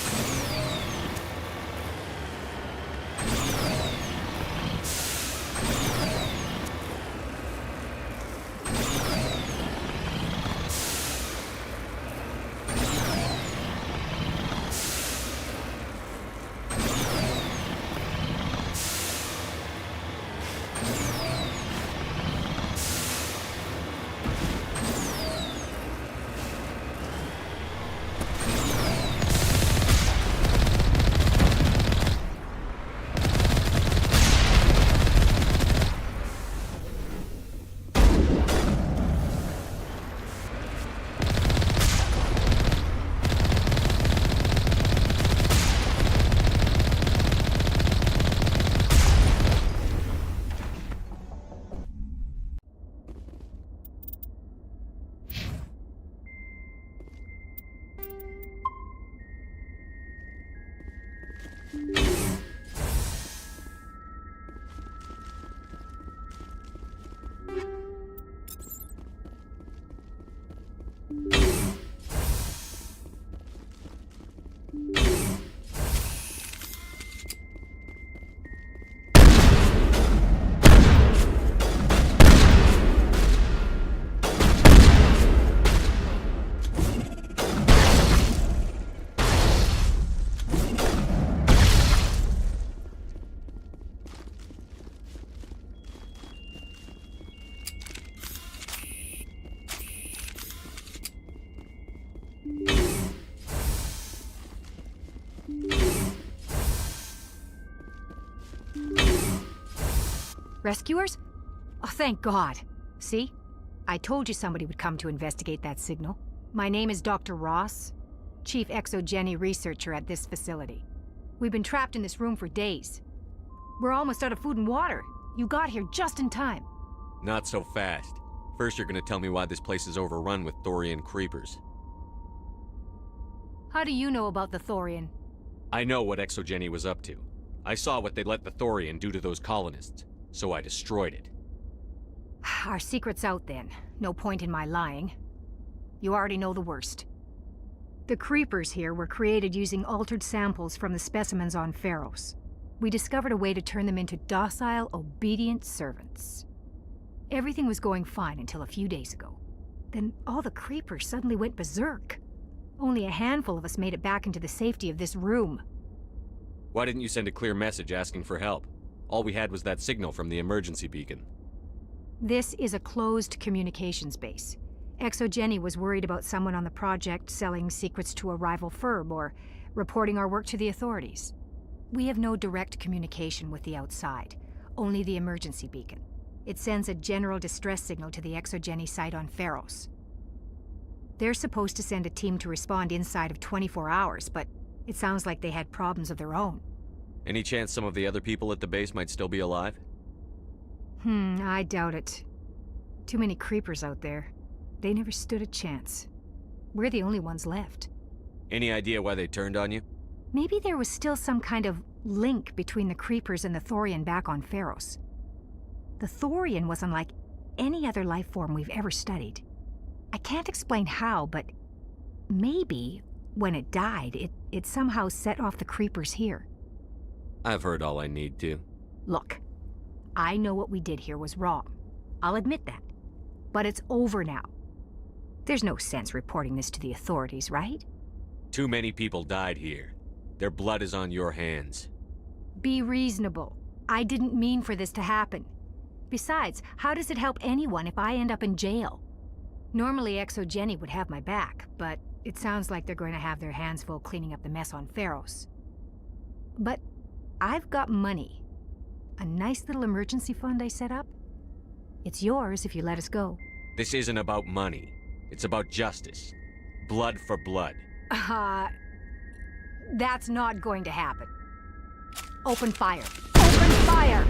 Speaker 6: Rescuers? Oh, thank God. See? I told you somebody would come to investigate that signal. My name is Dr. Ross, Chief ExoGeni researcher at this facility. We've been trapped in this room for days. We're almost out of food and water. You got here just in time.
Speaker 11: Not so fast. First, you're gonna tell me why this place is overrun with Thorian creepers.
Speaker 6: How do you know about the Thorian?
Speaker 11: I know what ExoGeni was up to. I saw what they let the Thorian do to those colonists, so I destroyed it.
Speaker 6: Our secret's out then. No point in my lying. You already know the worst. The creepers here were created using altered samples from the specimens on Pharos. We discovered a way to turn them into docile, obedient servants. Everything was going fine until a few days ago. Then all the creepers suddenly went berserk. Only a handful of us made it back into the safety of this room.
Speaker 11: Why didn't you send a clear message asking for help? All we had was that signal from the emergency beacon.
Speaker 6: This is a closed communications base. ExoGeni was worried about someone on the project selling secrets to a rival firm or reporting our work to the authorities. We have no direct communication with the outside, only the emergency beacon. It sends a general distress signal to the ExoGeni site on Pharos. They're supposed to send a team to respond inside of 24 hours, but it sounds like they had problems of their own.
Speaker 11: Any chance some of the other people at the base might still be alive?
Speaker 6: I doubt it. Too many creepers out there. They never stood a chance. We're the only ones left.
Speaker 11: Any idea why they turned on you?
Speaker 6: Maybe there was still some kind of link between the creepers and the Thorian back on Pharos. The Thorian was unlike any other life form we've ever studied. I can't explain how, but maybe when it died, it somehow set off the creepers here.
Speaker 11: I've heard all I need to.
Speaker 6: Look, I know what we did here was wrong. I'll admit that. But it's over now. There's no sense reporting this to the authorities, right?
Speaker 11: Too many people died here. Their blood is on your hands.
Speaker 6: Be reasonable. I didn't mean for this to happen. Besides, how does it help anyone if I end up in jail? Normally ExoGeni would have my back, but it sounds like they're going to have their hands full cleaning up the mess on Pharos. But I've got money. A nice little emergency fund I set up. It's yours if you let us go.
Speaker 11: This isn't about money. It's about justice. Blood for blood.
Speaker 6: That's not going to happen. Open fire. Open fire!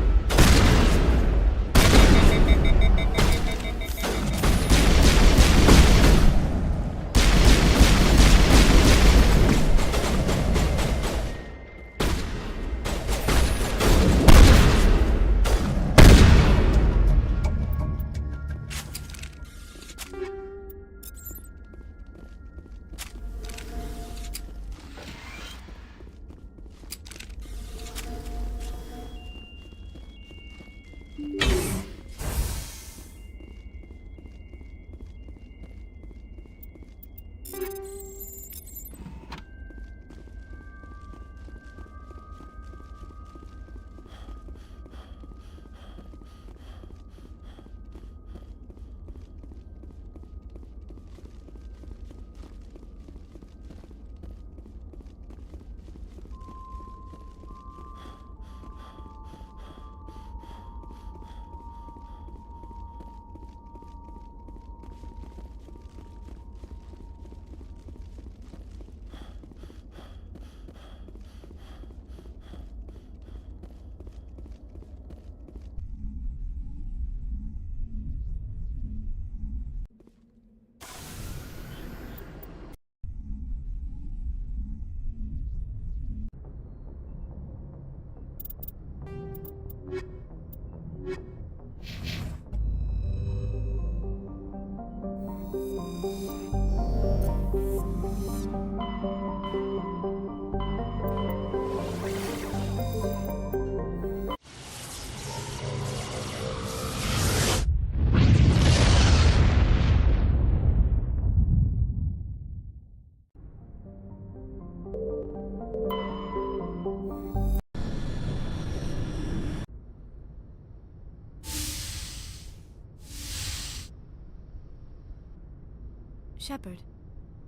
Speaker 8: Shepard,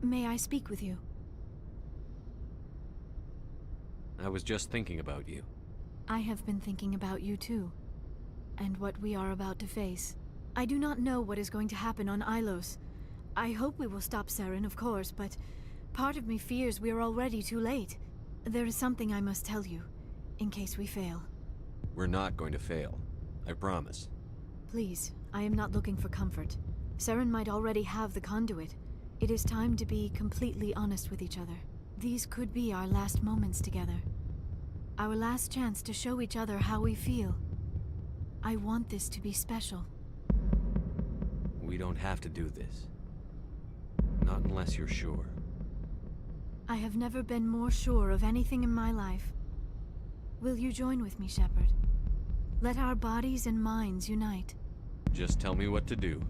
Speaker 8: may I speak with you?
Speaker 11: I was just thinking about you.
Speaker 8: I have been thinking about you too, and what we are about to face. I do not know what is going to happen on Ilos. I hope we will stop Saren, of course, but part of me fears we are already too late. There is something I must tell you, in case we fail.
Speaker 11: We're not going to fail. I promise.
Speaker 8: Please, I am not looking for comfort. Saren might already have the conduit. It is time to be completely honest with each other. These could be our last moments together. Our last chance to show each other how we feel. I want this to be special.
Speaker 11: We don't have to do this. Not unless you're sure.
Speaker 8: I have never been more sure of anything in my life. Will you join with me, Shepard? Let our bodies and minds unite.
Speaker 11: Just tell me what to do.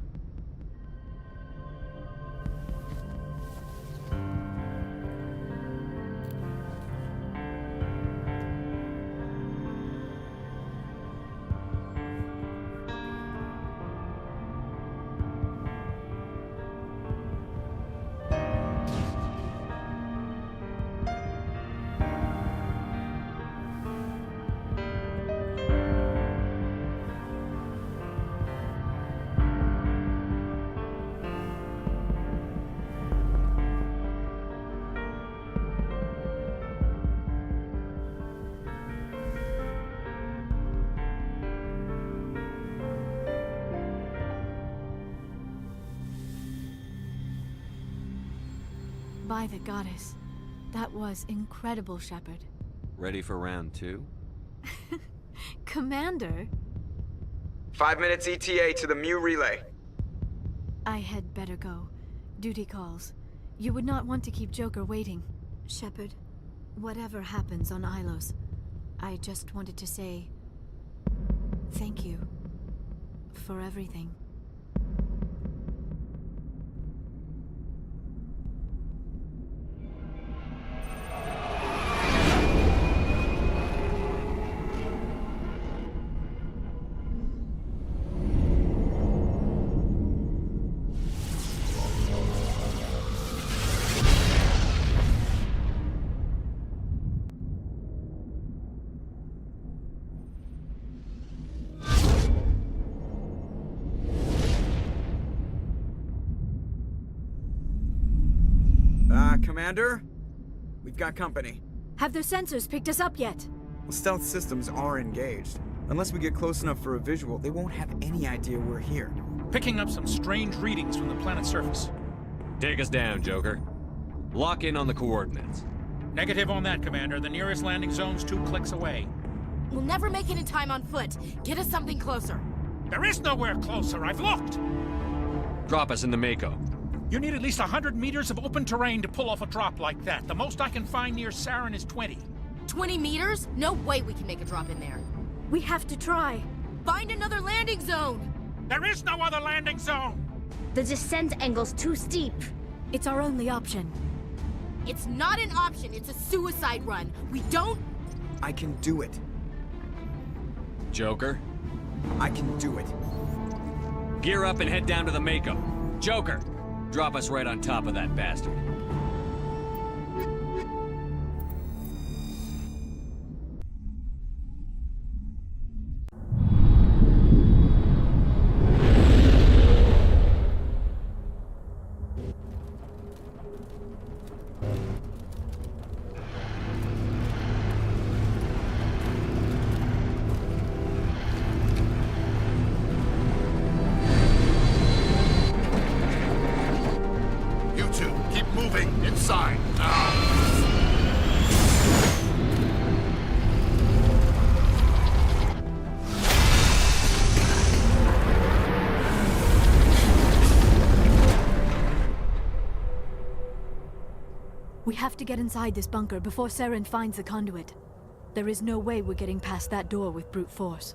Speaker 8: By the goddess. That was incredible, Shepard.
Speaker 11: Ready for round 2?
Speaker 8: Commander?
Speaker 2: 5 minutes ETA to the Mu relay.
Speaker 8: I had better go. Duty calls. You would not want to keep Joker waiting. Shepard, whatever happens on Ilos, I just wanted to say thank you for everything.
Speaker 2: Commander? We've got company.
Speaker 8: Have their sensors picked us up yet?
Speaker 2: Well, stealth systems are engaged. Unless we get close enough for a visual, they won't have any idea we're here.
Speaker 1: Picking up some strange readings from the planet's surface.
Speaker 11: Take us down, Joker. Lock in on the coordinates.
Speaker 1: Negative on that, Commander. The nearest landing zone's 2 clicks away.
Speaker 7: We'll never make it in time on foot. Get us something closer.
Speaker 1: There is nowhere closer. I've looked.
Speaker 11: Drop us in the Mako.
Speaker 1: You need at least 100 meters of open terrain to pull off a drop like that. The most I can find near Saren is 20.
Speaker 7: 20 meters? No way we can make a drop in there.
Speaker 8: We have to try.
Speaker 7: Find another landing zone!
Speaker 1: There is no other landing zone!
Speaker 18: The descent angle's too steep.
Speaker 8: It's our only option.
Speaker 7: It's not an option, it's a suicide run. We don't...
Speaker 2: I can do it.
Speaker 11: Joker?
Speaker 2: I can do it.
Speaker 11: Gear up and head down to the Mako. Joker, drop us right on top of that bastard.
Speaker 14: You two, keep moving inside.
Speaker 8: We have to get inside this bunker before Saren finds the conduit. There is no way we're getting past that door with brute force.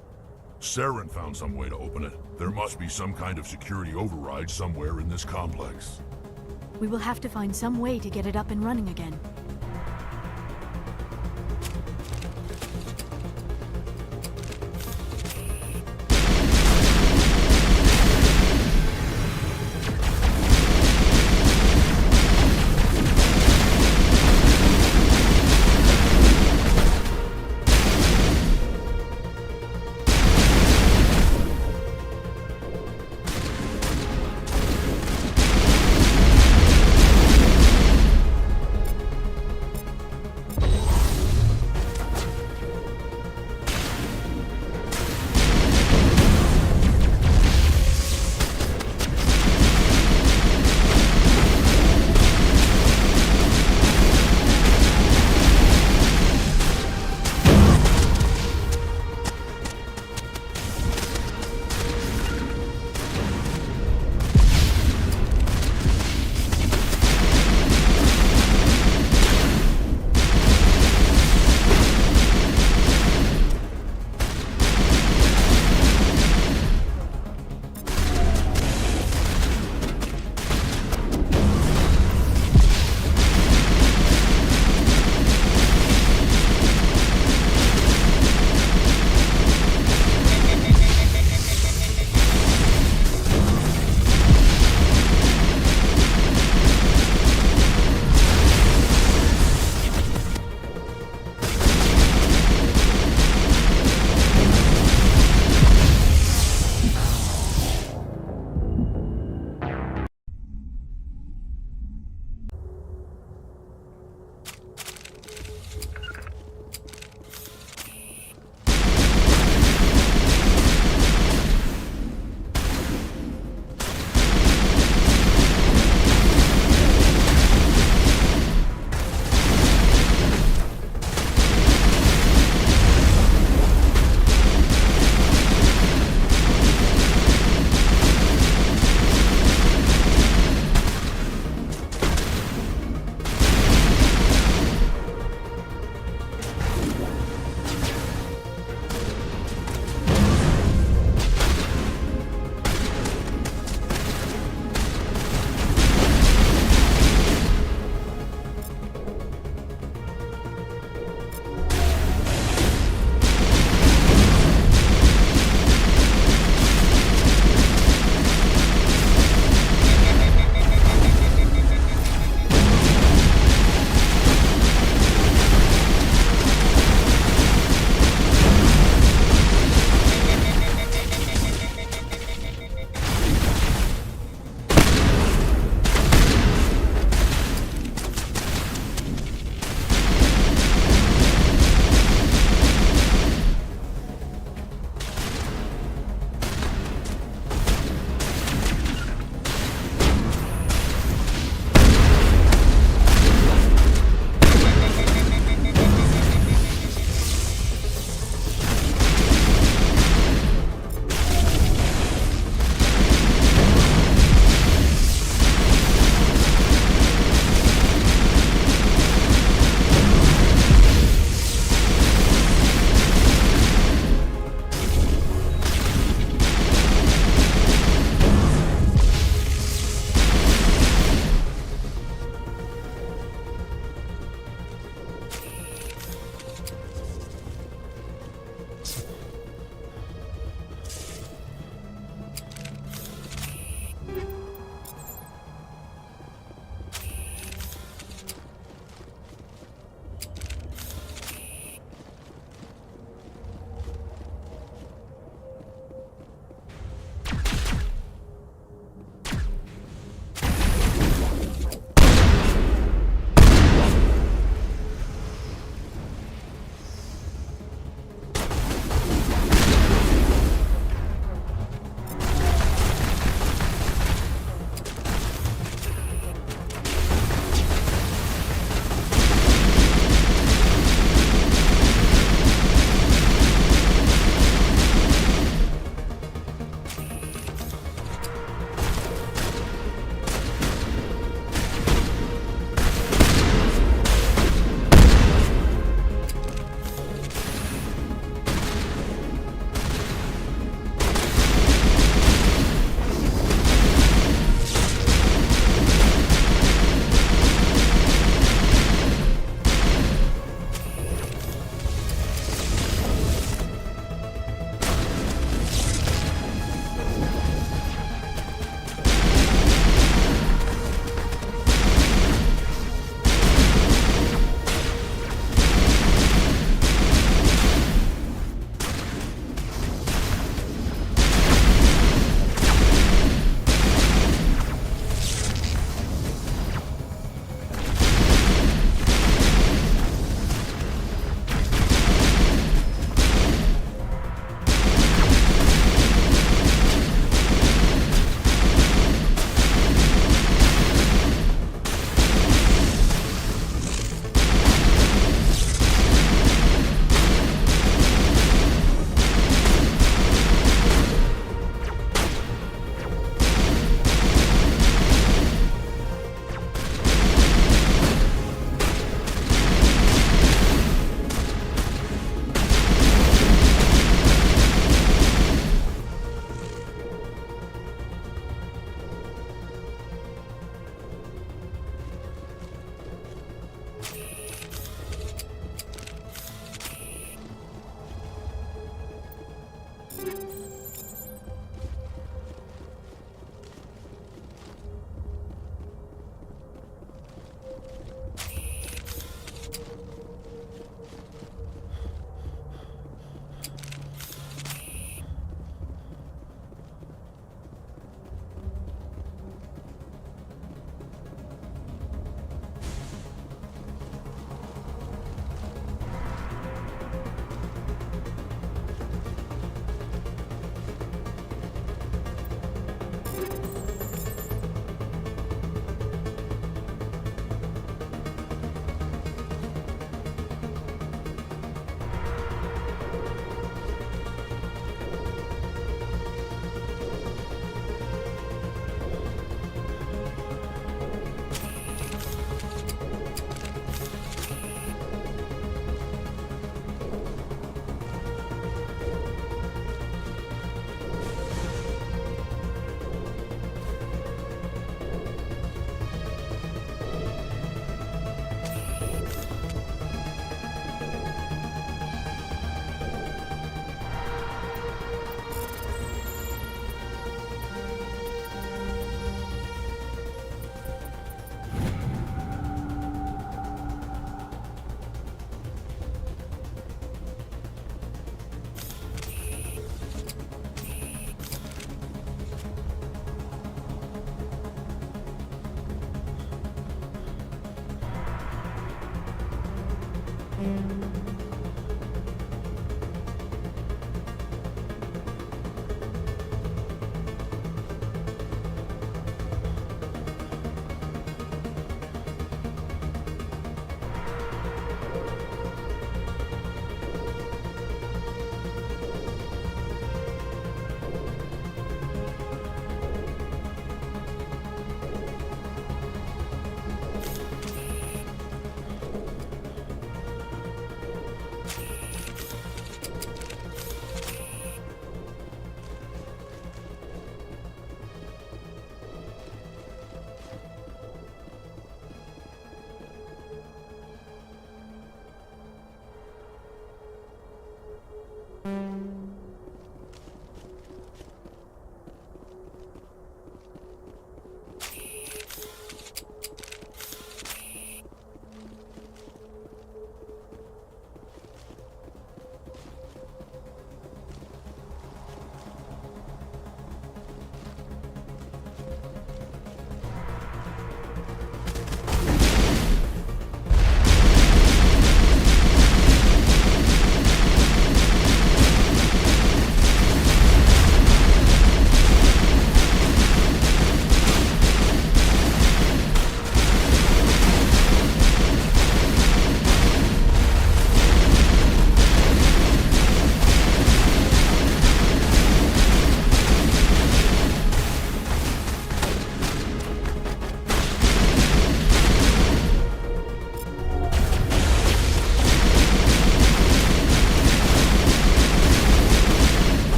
Speaker 14: Saren found some way to open it. There must be some kind of security override somewhere in this complex.
Speaker 8: We will have to find some way to get it up and running again.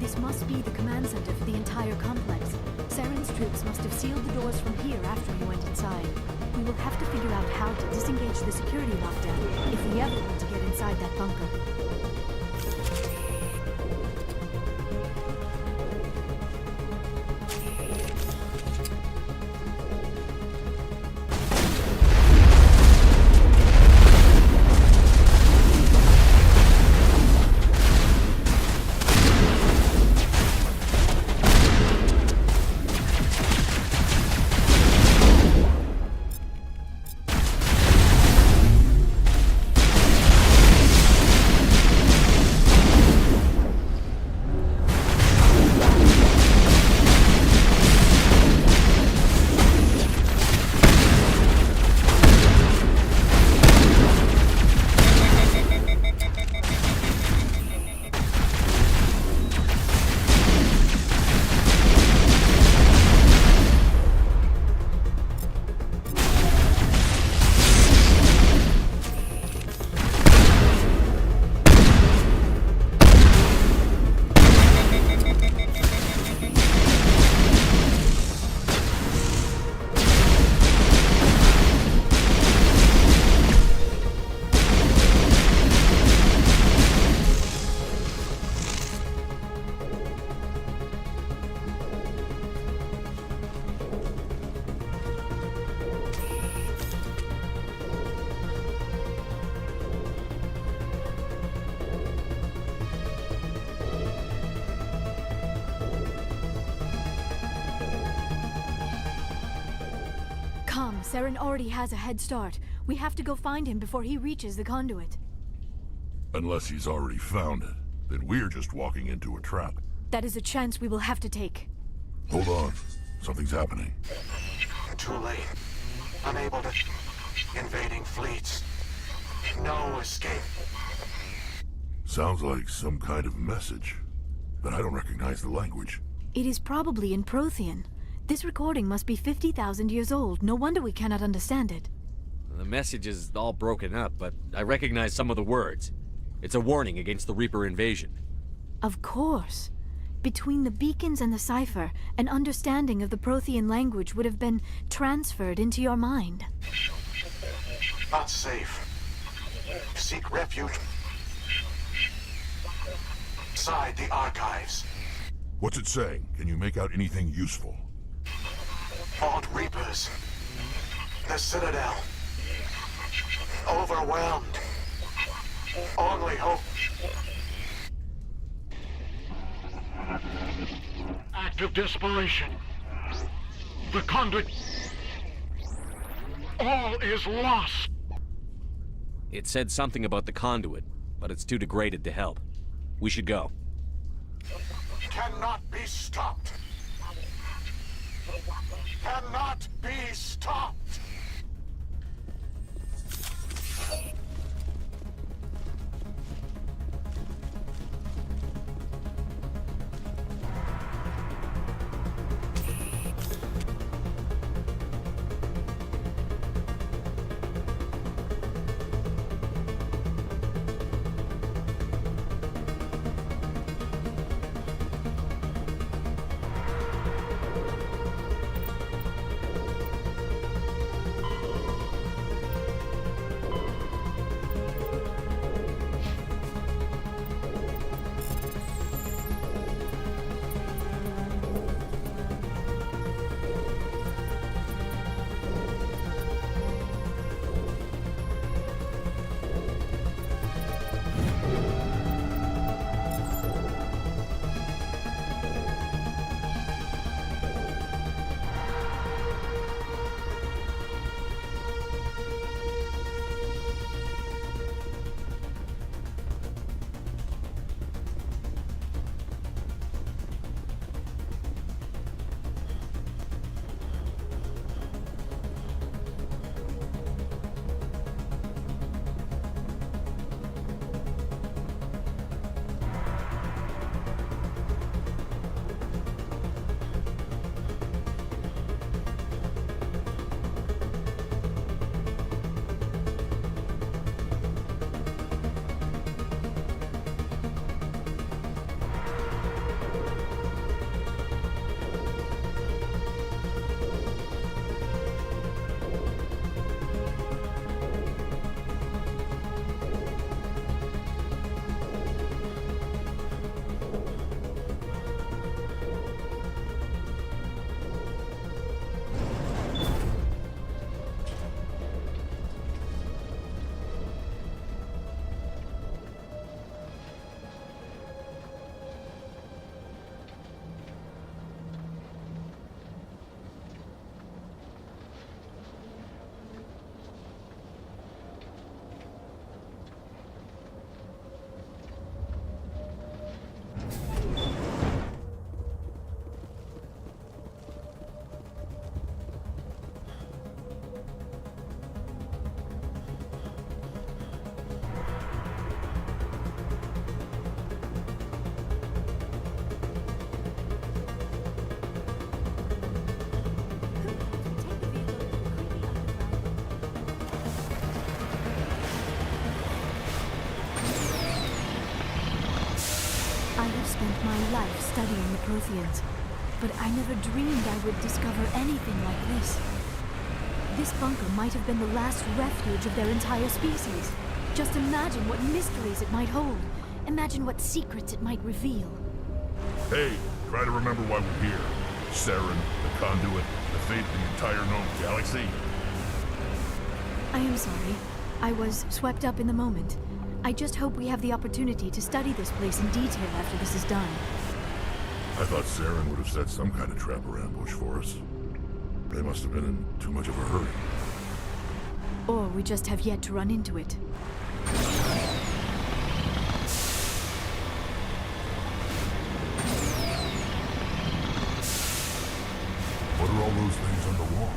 Speaker 8: This must be the command center for the entire complex. Saren's troops must have sealed the doors from here after we went inside. We will have to figure out how to disengage the security lockdown if we ever want to get inside that bunker. Saren already has a head start. We have to go find him before he reaches the conduit.
Speaker 14: Unless he's already found it, then we're just walking into a trap.
Speaker 8: That is a chance we will have to take.
Speaker 14: Hold on. Something's happening.
Speaker 12: Too late. Unable to... Invading fleets. No escape.
Speaker 14: Sounds like some kind of message, but I don't recognize the language.
Speaker 8: It is probably in Prothean. This recording must be 50,000 years old. No wonder we cannot understand it.
Speaker 11: The message is all broken up, but I recognize some of the words. It's a warning against the Reaper invasion.
Speaker 8: Of course. Between the beacons and the cipher, an understanding of the Prothean language would have been transferred into your mind.
Speaker 12: Not safe. Seek refuge inside the archives.
Speaker 14: What's it saying? Can you make out anything useful?
Speaker 12: Fought Reapers. The Citadel. Overwhelmed. Only hope. Act of desperation. The conduit. All is lost.
Speaker 11: It said something about the conduit, but it's too degraded to help. We should go.
Speaker 12: Cannot be stopped. Cannot be stopped.
Speaker 8: life studying the Protheans, but I never dreamed I would discover anything like this. This bunker might have been the last refuge of their entire species. Just imagine what mysteries it might hold. Imagine what secrets it might reveal.
Speaker 14: Hey, try to remember why we're here. Saren, the Conduit, the fate of the entire known galaxy.
Speaker 8: I am sorry. I was swept up in the moment. I just hope we have the opportunity to study this place in detail after this is done.
Speaker 14: I thought Saren would have set some kind of trap or ambush for us. They must have been in too much of a hurry.
Speaker 8: Or we just have yet to run into it.
Speaker 14: What are all those things on the wall?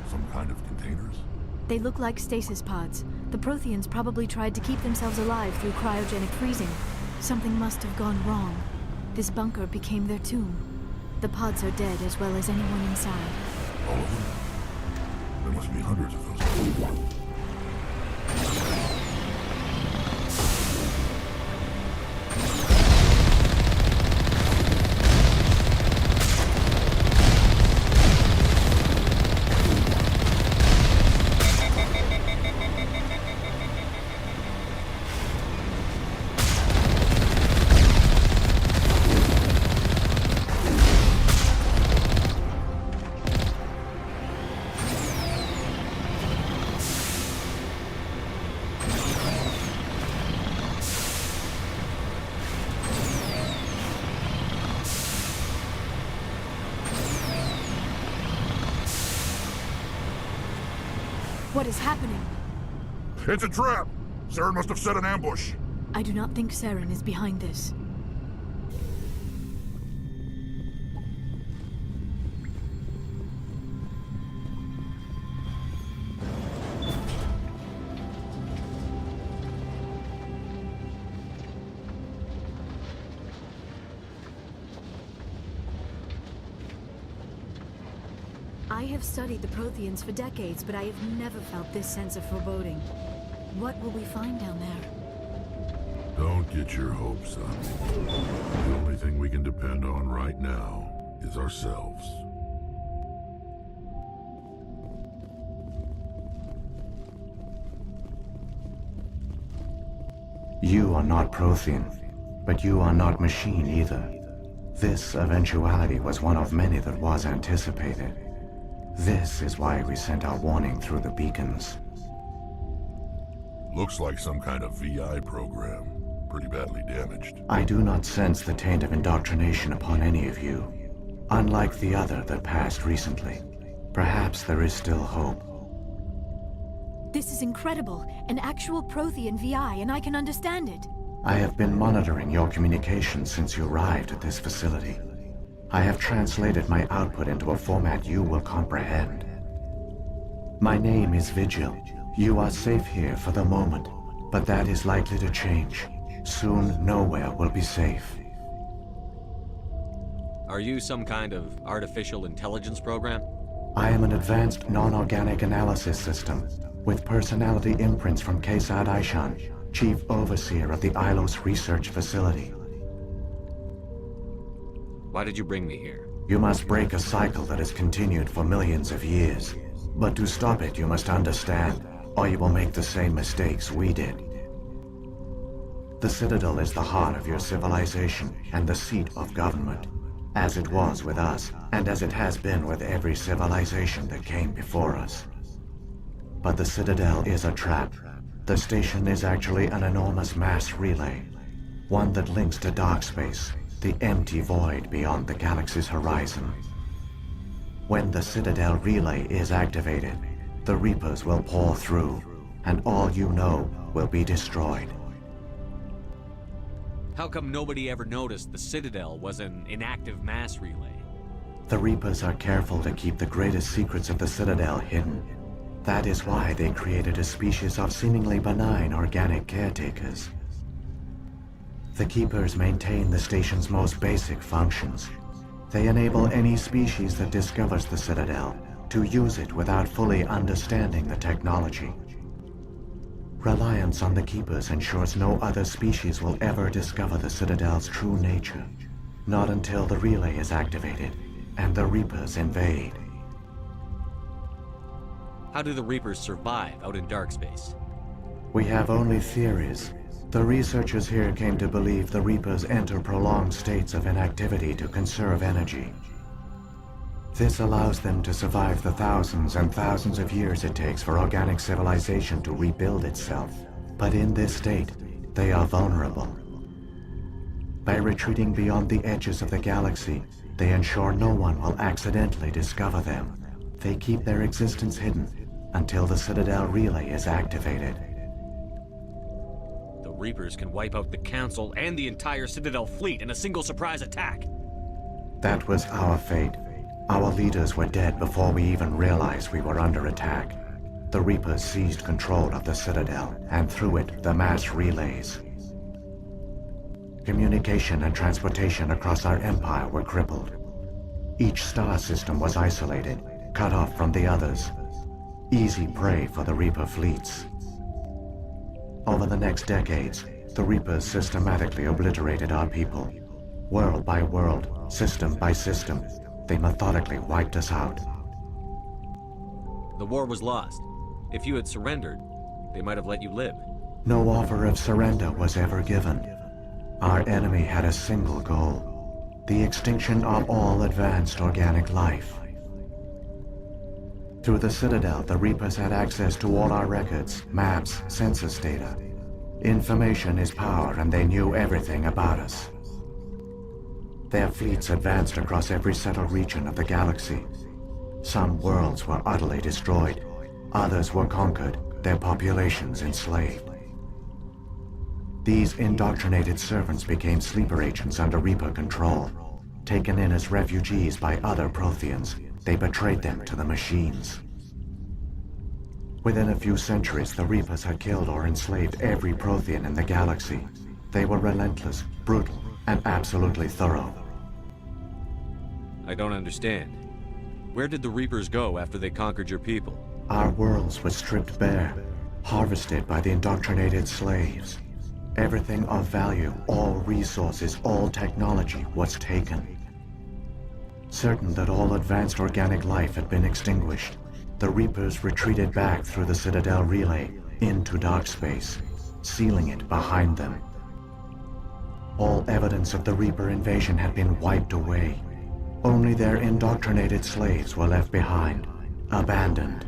Speaker 14: Some kind of containers?
Speaker 8: They look like stasis pods. The Protheans probably tried to keep themselves alive through cryogenic freezing. Something must have gone wrong. This bunker became their tomb. The pods are dead as well as anyone inside.
Speaker 14: All of them? There must be hundreds of those.
Speaker 8: What is happening?
Speaker 14: It's a trap! Saren must have set an ambush.
Speaker 8: I do not think Saren is behind this. I have studied the Protheans for decades, but I have never felt this sense of foreboding. What will we find down there?
Speaker 14: Don't get your hopes up. The only thing we can depend on right now is ourselves.
Speaker 15: You are not Prothean, but you are not machine either. This eventuality was one of many that was anticipated. This is why we sent our warning through the beacons.
Speaker 14: Looks like some kind of VI program. Pretty badly damaged.
Speaker 15: I do not sense the taint of indoctrination upon any of you. Unlike the other that passed recently. Perhaps there is still hope.
Speaker 8: This is incredible. An actual Prothean VI, and I can understand it.
Speaker 15: I have been monitoring your communications since you arrived at this facility. I have translated my output into a format you will comprehend. My name is Vigil. You are safe here for the moment, but that is likely to change. Soon, nowhere will be safe.
Speaker 11: Are you some kind of artificial intelligence program?
Speaker 15: I am an advanced non-organic analysis system, with personality imprints from Kesad Aishan, Chief Overseer of the Ilos Research Facility.
Speaker 11: Why did you bring me here?
Speaker 15: You must break a cycle that has continued for millions of years. But to stop it, you must understand, or you will make the same mistakes we did. The Citadel is the heart of your civilization and the seat of government, as it was with us, and as it has been with every civilization that came before us. But the Citadel is a trap. The station is actually an enormous mass relay, one that links to dark space, the empty void beyond the galaxy's horizon. When the Citadel relay is activated, the Reapers will pour through, and all you know will be destroyed.
Speaker 11: How come nobody ever noticed the Citadel was an inactive mass relay?
Speaker 15: The Reapers are careful to keep the greatest secrets of the Citadel hidden. That is why they created a species of seemingly benign organic caretakers. The Keepers maintain the station's most basic functions. They enable any species that discovers the Citadel to use it without fully understanding the technology. Reliance on the Keepers ensures no other species will ever discover the Citadel's true nature. Not until the relay is activated and the Reapers invade.
Speaker 11: How do the Reapers survive out in dark space?
Speaker 15: We have only theories. The researchers here came to believe the Reapers enter prolonged states of inactivity to conserve energy. This allows them to survive the thousands and thousands of years it takes for organic civilization to rebuild itself. But in this state, they are vulnerable. By retreating beyond the edges of the galaxy, they ensure no one will accidentally discover them. They keep their existence hidden until the Citadel relay is activated.
Speaker 11: The Reapers can wipe out the Council and the entire Citadel fleet in a single surprise attack.
Speaker 15: That was our fate. Our leaders were dead before we even realized we were under attack. The Reapers seized control of the Citadel, and through it, the mass relays. Communication and transportation across our empire were crippled. Each star system was isolated, cut off from the others. Easy prey for the Reaper fleets. Over the next decades, the Reapers systematically obliterated our people. World by world, system by system, they methodically wiped us out.
Speaker 11: The war was lost. If you had surrendered, they might have let you live.
Speaker 15: No offer of surrender was ever given. Our enemy had a single goal: the extinction of all advanced organic life. Through the Citadel, the Reapers had access to all our records, maps, census data. Information is power, and they knew everything about us. Their fleets advanced across every settled region of the galaxy. Some worlds were utterly destroyed. Others were conquered, their populations enslaved. These indoctrinated servants became sleeper agents under Reaper control. Taken in as refugees by other Protheans, they betrayed them to the machines. Within a few centuries, the Reapers had killed or enslaved every Prothean in the galaxy. They were relentless, brutal, and absolutely thorough.
Speaker 11: I don't understand. Where did the Reapers go after they conquered your people?
Speaker 15: Our worlds were stripped bare, harvested by the indoctrinated slaves. Everything of value, all resources, all technology was taken. Certain that all advanced organic life had been extinguished, the Reapers retreated back through the Citadel relay into dark space, sealing it behind them. All evidence of the Reaper invasion had been wiped away. Only their indoctrinated slaves were left behind, abandoned.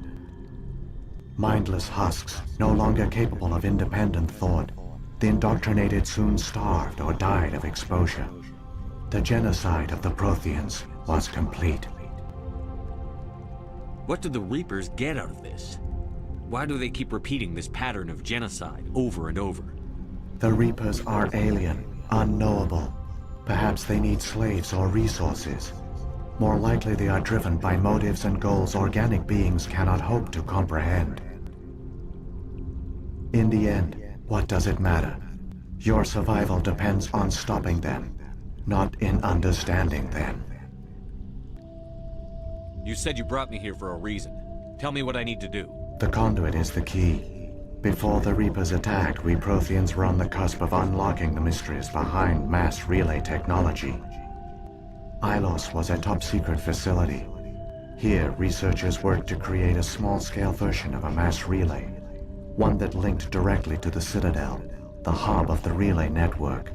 Speaker 15: Mindless husks, no longer capable of independent thought, the indoctrinated soon starved or died of exposure. The genocide of the Protheans was complete.
Speaker 11: What do the Reapers get out of this? Why do they keep repeating this pattern of genocide over and over?
Speaker 15: The Reapers are alien, unknowable. Perhaps they need slaves or resources. More likely they are driven by motives and goals organic beings cannot hope to comprehend. In the end, what does it matter? Your survival depends on stopping them, not in understanding them.
Speaker 11: You said you brought me here for a reason. Tell me what I need to do.
Speaker 15: The conduit is the key. Before the Reapers attacked, we Protheans were on the cusp of unlocking the mysteries behind mass relay technology. Ilos was a top-secret facility. Here, researchers worked to create a small-scale version of a mass relay, one that linked directly to the Citadel, the hub of the relay network.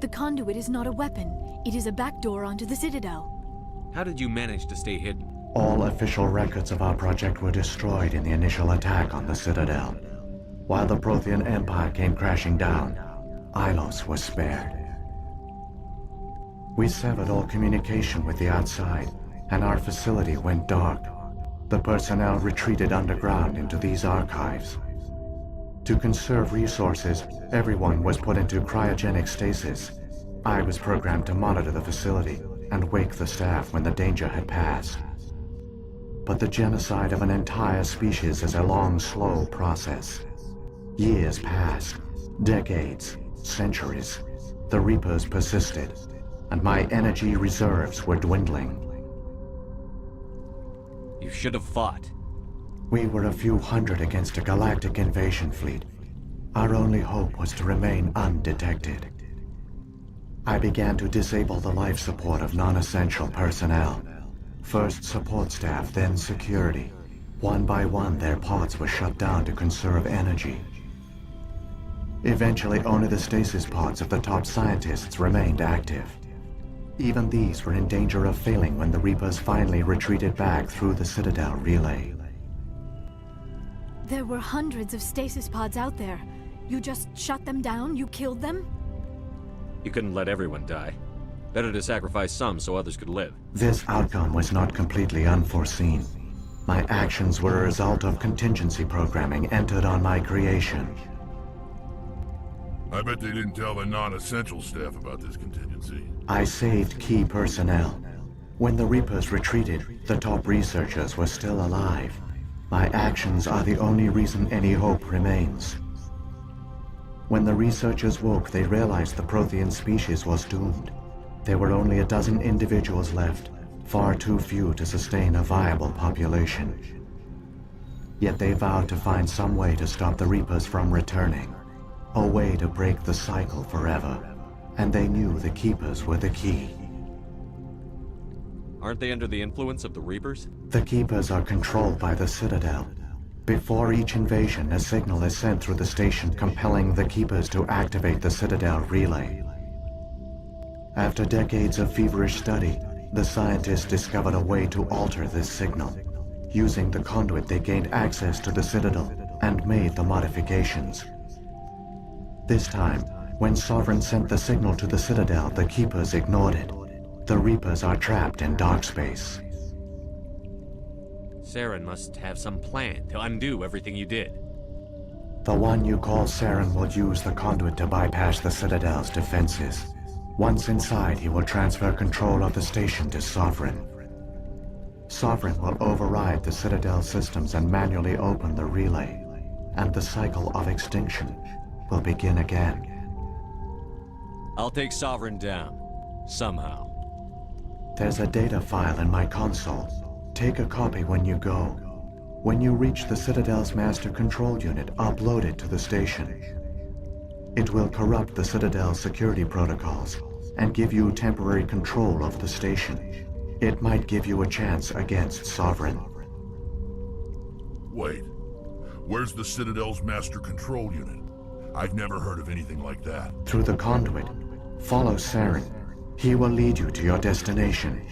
Speaker 8: The conduit is not a weapon. It is a backdoor onto the Citadel.
Speaker 11: How did you manage to stay hidden?
Speaker 15: All official records of our project were destroyed in the initial attack on the Citadel. While the Prothean Empire came crashing down, Ilos was spared. We severed all communication with the outside, and our facility went dark. The personnel retreated underground into these archives. To conserve resources, everyone was put into cryogenic stasis. I was programmed to monitor the facility and wake the staff when the danger had passed. But the genocide of an entire species is a long, slow process. Years passed, decades, centuries. The Reapers persisted, and my energy reserves were dwindling.
Speaker 11: You should have fought.
Speaker 15: We were a few hundred against a galactic invasion fleet. Our only hope was to remain undetected. I began to disable the life support of non-essential personnel. First support staff, then security. One by one, their pods were shut down to conserve energy. Eventually, only the stasis pods of the top scientists remained active. Even these were in danger of failing when the Reapers finally retreated back through the Citadel relay.
Speaker 8: There were hundreds of stasis pods out there. You just shut them down? You killed them?
Speaker 11: You couldn't let everyone die. Better to sacrifice some so others could live.
Speaker 15: This outcome was not completely unforeseen. My actions were a result of contingency programming entered on my creation.
Speaker 14: I bet they didn't tell the non-essential staff about this contingency.
Speaker 15: I saved key personnel. When the Reapers retreated, the top researchers were still alive. My actions are the only reason any hope remains. When the researchers woke, they realized the Prothean species was doomed. There were only a dozen individuals left, far too few to sustain a viable population. Yet they vowed to find some way to stop the Reapers from returning. A way to break the cycle forever. And they knew the Keepers were the key.
Speaker 11: Aren't they under the influence of the Reapers?
Speaker 15: The Keepers are controlled by the Citadel. Before each invasion, a signal is sent through the station compelling the Keepers to activate the Citadel relay. After decades of feverish study, the scientists discovered a way to alter this signal. Using the conduit, they gained access to the Citadel and made the modifications. This time, when Sovereign sent the signal to the Citadel, the Keepers ignored it. The Reapers are trapped in dark space.
Speaker 11: Saren must have some plan to undo everything you did.
Speaker 15: The one you call Saren will use the conduit to bypass the Citadel's defenses. Once inside, he will transfer control of the station to Sovereign. Sovereign will override the Citadel systems and manually open the relay, and the cycle of extinction will begin again.
Speaker 11: I'll take Sovereign down. Somehow.
Speaker 15: There's a data file in my console. Take a copy when you go. When you reach the Citadel's master control unit, upload it to the station. It will corrupt the Citadel's security protocols and give you temporary control of the station. It might give you a chance against Sovereign.
Speaker 14: Wait. Where's the Citadel's master control unit? I've never heard of anything like that.
Speaker 15: Through the conduit. Follow Saren. He will lead you to your destination.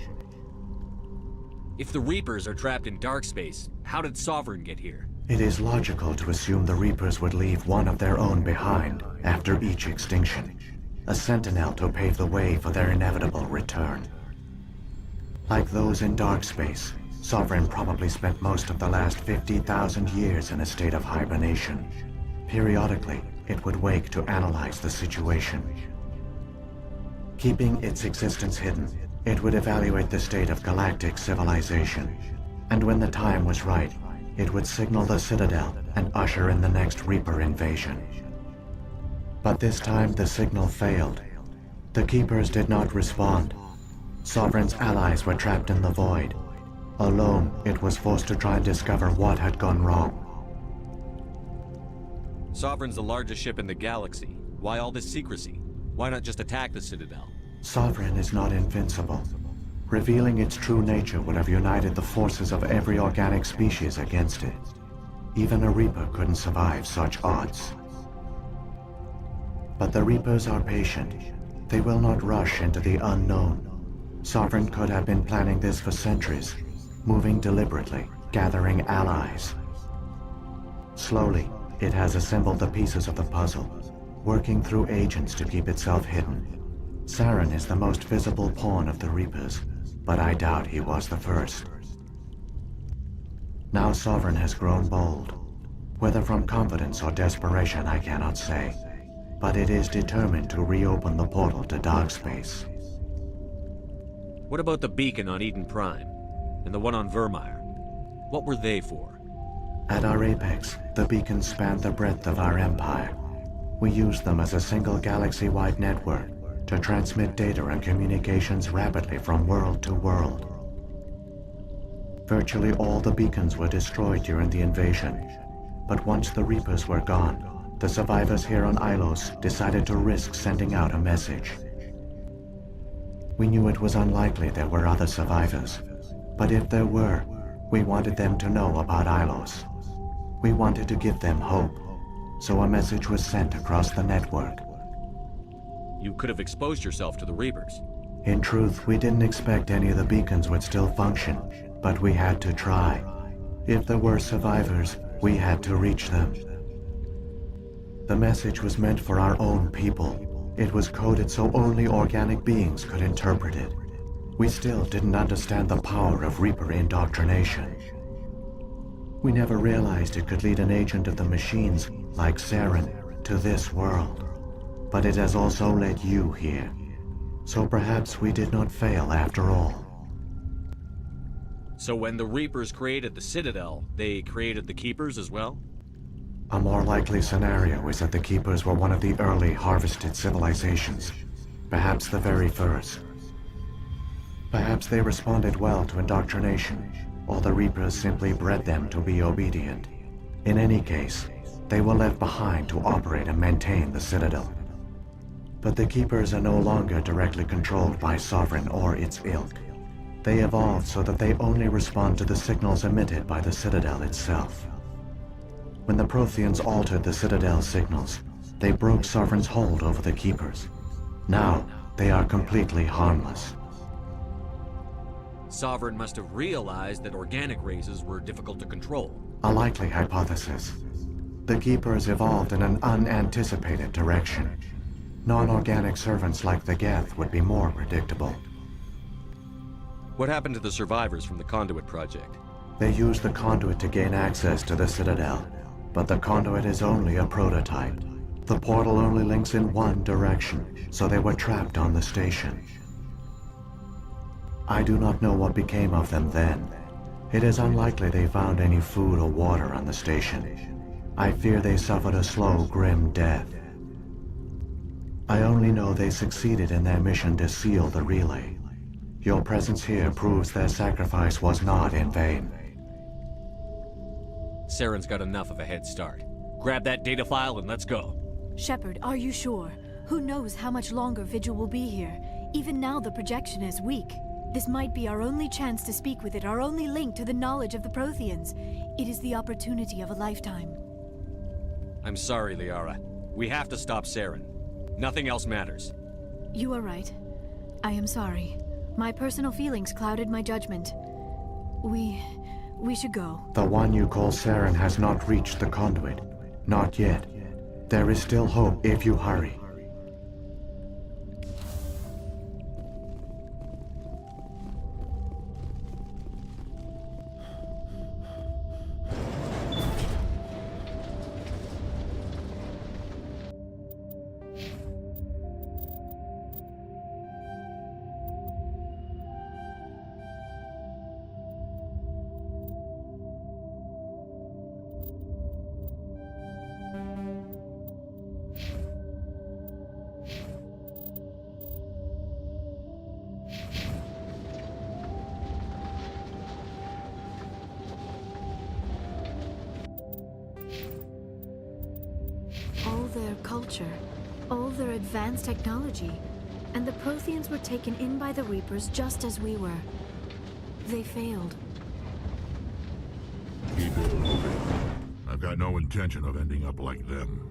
Speaker 11: If the Reapers are trapped in dark space, how did Sovereign get here?
Speaker 15: It is logical to assume the Reapers would leave one of their own behind after each extinction. A sentinel to pave the way for their inevitable return. Like those in dark space, Sovereign probably spent most of the last 50,000 years in a state of hibernation. Periodically, it would wake to analyze the situation. Keeping its existence hidden, it would evaluate the state of galactic civilization. And when the time was right, it would signal the Citadel and usher in the next Reaper invasion. But this time the signal failed. The Keepers did not respond. Sovereign's allies were trapped in the void. Alone, it was forced to try and discover what had gone wrong.
Speaker 11: Sovereign's the largest ship in the galaxy. Why all this secrecy? Why not just attack the Citadel?
Speaker 15: Sovereign is not invincible. Revealing its true nature would have united the forces of every organic species against it. Even a Reaper couldn't survive such odds. But the Reapers are patient. They will not rush into the unknown. Sovereign could have been planning this for centuries, moving deliberately, gathering allies. Slowly, it has assembled the pieces of the puzzle, working through agents to keep itself hidden. Saren is the most visible pawn of the Reapers, but I doubt he was the first. Now Sovereign has grown bold. Whether from confidence or desperation, I cannot say. But it is determined to reopen the portal to dark space.
Speaker 11: What about the beacon on Eden Prime? And the one on Vermeer? What were they for?
Speaker 15: At our apex, the beacons spanned the breadth of our empire. We used them as a single galaxy-wide network to transmit data and communications rapidly from world to world. Virtually all the beacons were destroyed during the invasion, but once the Reapers were gone, the survivors here on Ilos decided to risk sending out a message. We knew it was unlikely there were other survivors. But if there were, we wanted them to know about Ilos. We wanted to give them hope. So a message was sent across the network.
Speaker 11: You could have exposed yourself to the Reapers.
Speaker 15: In truth, we didn't expect any of the beacons would still function, but we had to try. If there were survivors, we had to reach them. The message was meant for our own people. It was coded so only organic beings could interpret it. We still didn't understand the power of Reaper indoctrination. We never realized it could lead an agent of the machines, like Saren, to this world. But it has also led you here. So perhaps we did not fail after all.
Speaker 11: So when the Reapers created the Citadel, they created the Keepers as well?
Speaker 15: A more likely scenario is that the Keepers were one of the early harvested civilizations. Perhaps the very first. Perhaps they responded well to indoctrination, or the Reapers simply bred them to be obedient. In any case, they were left behind to operate and maintain the Citadel. But the Keepers are no longer directly controlled by Sovereign or its ilk. They evolved so that they only respond to the signals emitted by the Citadel itself. When the Protheans altered the Citadel's signals, they broke Sovereign's hold over the Keepers. Now, they are completely harmless.
Speaker 11: Sovereign must have realized that organic races were difficult to control.
Speaker 15: A likely hypothesis. The Keepers evolved in an unanticipated direction. Non-organic servants like the Geth would be more predictable.
Speaker 11: What happened to the survivors from the Conduit project?
Speaker 15: They used the Conduit to gain access to the Citadel, but the Conduit is only a prototype. The portal only links in one direction, so they were trapped on the station. I do not know what became of them then. It is unlikely they found any food or water on the station. I fear they suffered a slow, grim death. I only know they succeeded in their mission to seal the relay. Your presence here proves their sacrifice was not in vain.
Speaker 11: Saren's got enough of a head start. Grab that data file and let's go.
Speaker 8: Shepard, are you sure? Who knows how much longer Vigil will be here? Even now the projection is weak. This might be our only chance to speak with it, our only link to the knowledge of the Protheans. It is the opportunity of a lifetime.
Speaker 11: I'm sorry, Liara. We have to stop Saren. Nothing else matters.
Speaker 8: You are right. I am sorry. My personal feelings clouded my judgment. We should go.
Speaker 15: The one you call Saren has not reached the Conduit. Not yet. There is still hope if you hurry.
Speaker 8: All their culture, all their advanced technology, and the Protheans were taken in by the Reapers just as we were. They failed.
Speaker 14: Keep it moving. I've got no intention of ending up like them.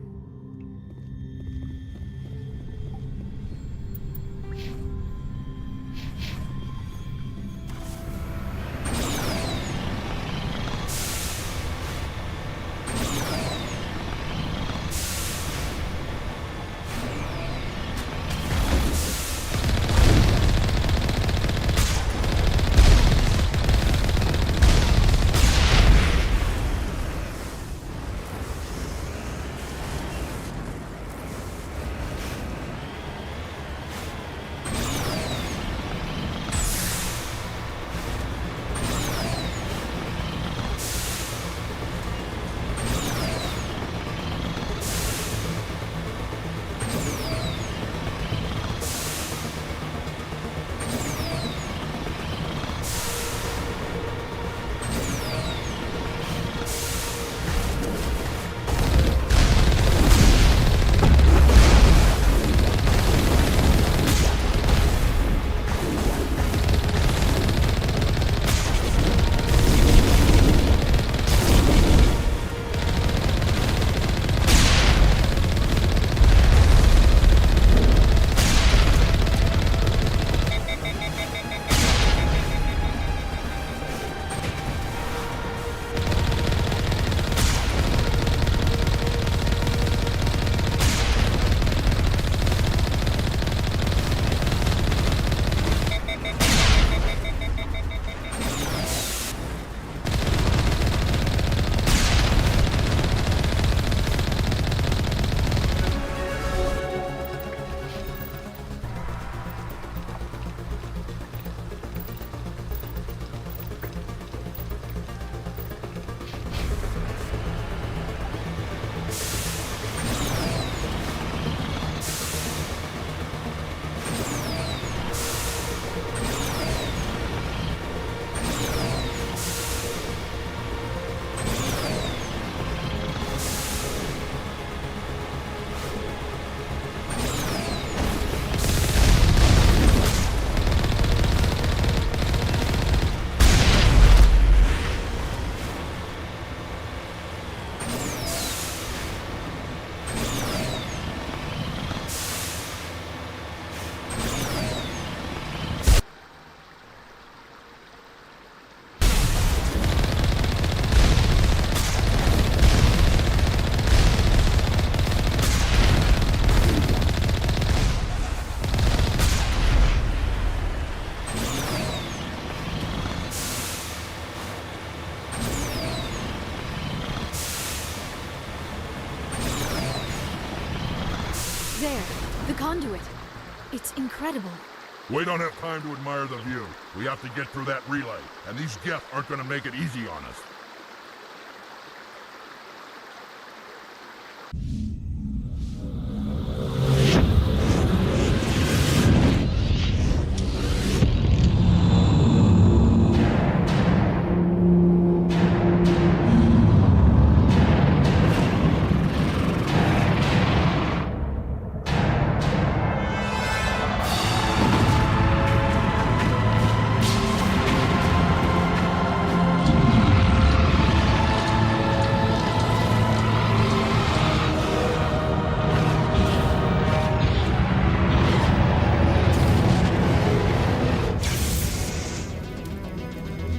Speaker 8: conduit. It's incredible.
Speaker 14: We don't have time to admire the view. We have to get through that relay, and these Geth aren't gonna make it easy on us.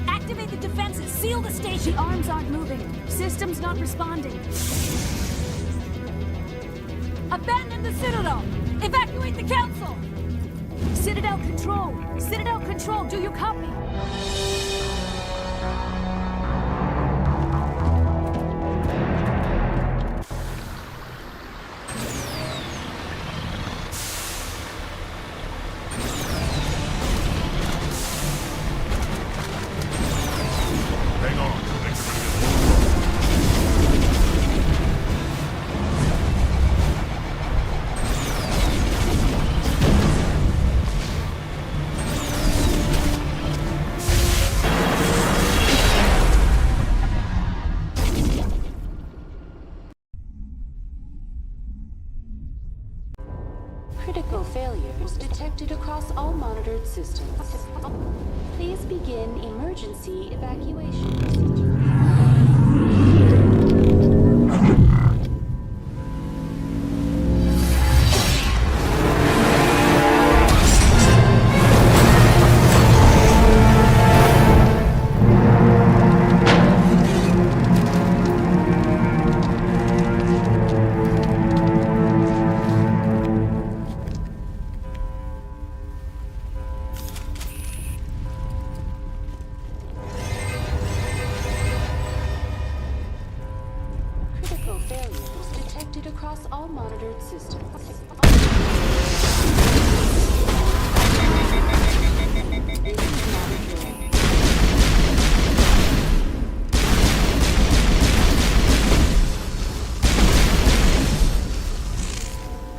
Speaker 8: Activate the defenses! Seal the station! The arms aren't moving. System's not responding. Abandon the Citadel! Evacuate the Council! Citadel Control! Citadel Control, do you copy?
Speaker 14: Hang on. Things are gonna get
Speaker 9: Critical failures detected across all monitored systems. Please begin emergency evacuation procedure. Critical failures detected across all monitored systems. This is not a drill.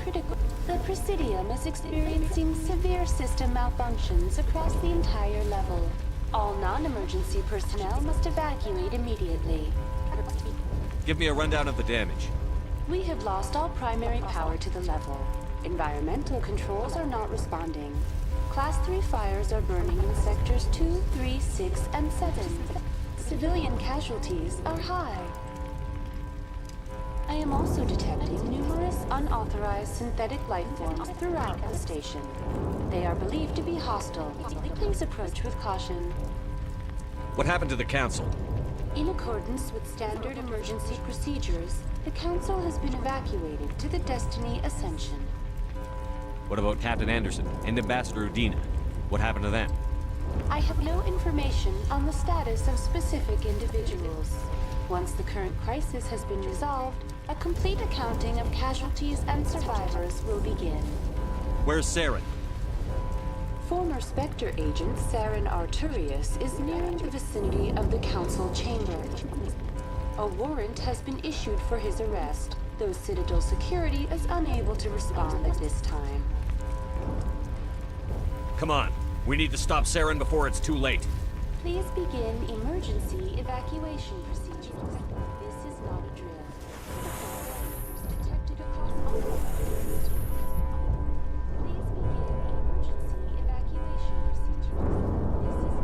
Speaker 9: Critical. The Presidium is experiencing severe system malfunctions across the entire level. All non-emergency personnel must evacuate immediately.
Speaker 11: Give me a rundown of the damage.
Speaker 9: We have lost all primary power to the level. Environmental controls are not responding. Class 3 fires are burning in sectors 2, 3, 6, and 7. Civilian casualties are high. I am also detecting numerous unauthorized synthetic life forms throughout the station. They are believed to be hostile. Please approach with caution.
Speaker 11: What happened to the Council?
Speaker 9: In accordance with standard emergency procedures, the Council has been evacuated to the Destiny Ascension.
Speaker 11: What about Captain Anderson and Ambassador Udina? What happened to them?
Speaker 9: I have no information on the status of specific individuals. Once the current crisis has been resolved, a complete accounting of casualties and survivors will begin.
Speaker 11: Where's Saren?
Speaker 9: Former Spectre agent Saren Arturius is nearing the vicinity of the Council chamber. A warrant has been issued for his arrest, though Citadel security is unable to respond at this time.
Speaker 11: Come on. We need to stop Saren before it's too late.
Speaker 9: Please begin emergency evacuation procedures. This is not a drill. Detected across all systems. Please begin emergency evacuation procedures. This is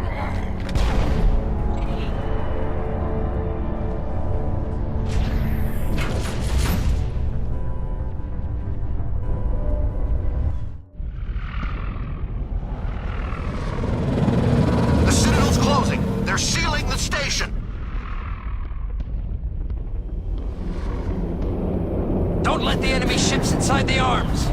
Speaker 9: not a drill.
Speaker 12: The Citadel's closing. They're sealing the station.
Speaker 16: Don't let the enemy ships inside the arms!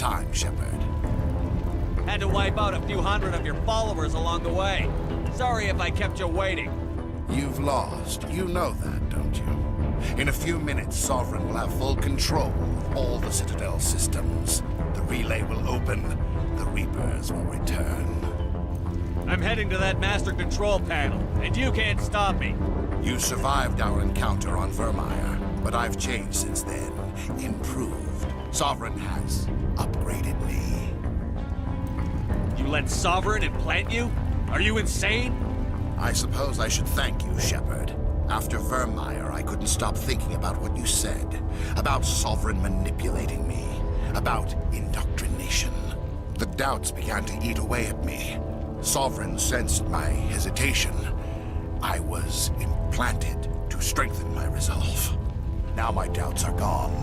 Speaker 12: time, Shepard.
Speaker 11: Had to wipe out a few hundred of your followers along the way. Sorry if I kept you waiting.
Speaker 12: You've lost. You know that, don't you? In a few minutes, Sovereign will have full control of all the Citadel systems. The relay will open. The Reapers will return.
Speaker 11: I'm heading to that master control panel, and you can't stop me.
Speaker 12: You survived our encounter on Vermeer, but I've changed since then. Improved. Sovereign has upgraded me.
Speaker 11: You let Sovereign implant you? Are you insane?
Speaker 12: I suppose I should thank you, Shepard. After Vermeer, I couldn't stop thinking about what you said. About Sovereign manipulating me. About indoctrination. The doubts began to eat away at me. Sovereign sensed my hesitation. I was implanted to strengthen my resolve. Now my doubts are gone.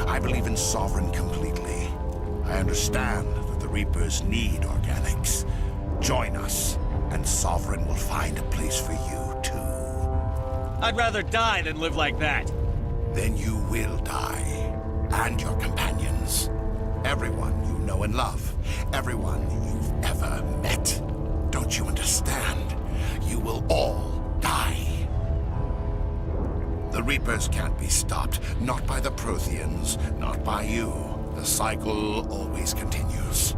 Speaker 12: I believe in Sovereign completely. I understand that the Reapers need organics. Join us, and Sovereign will find a place for you, too.
Speaker 11: I'd rather die than live like that.
Speaker 12: Then you will die. And your companions. Everyone you know and love. Everyone you've ever met. Don't you understand? You will all die. The Reapers can't be stopped. Not by the Protheans. Not by you. The cycle always continues.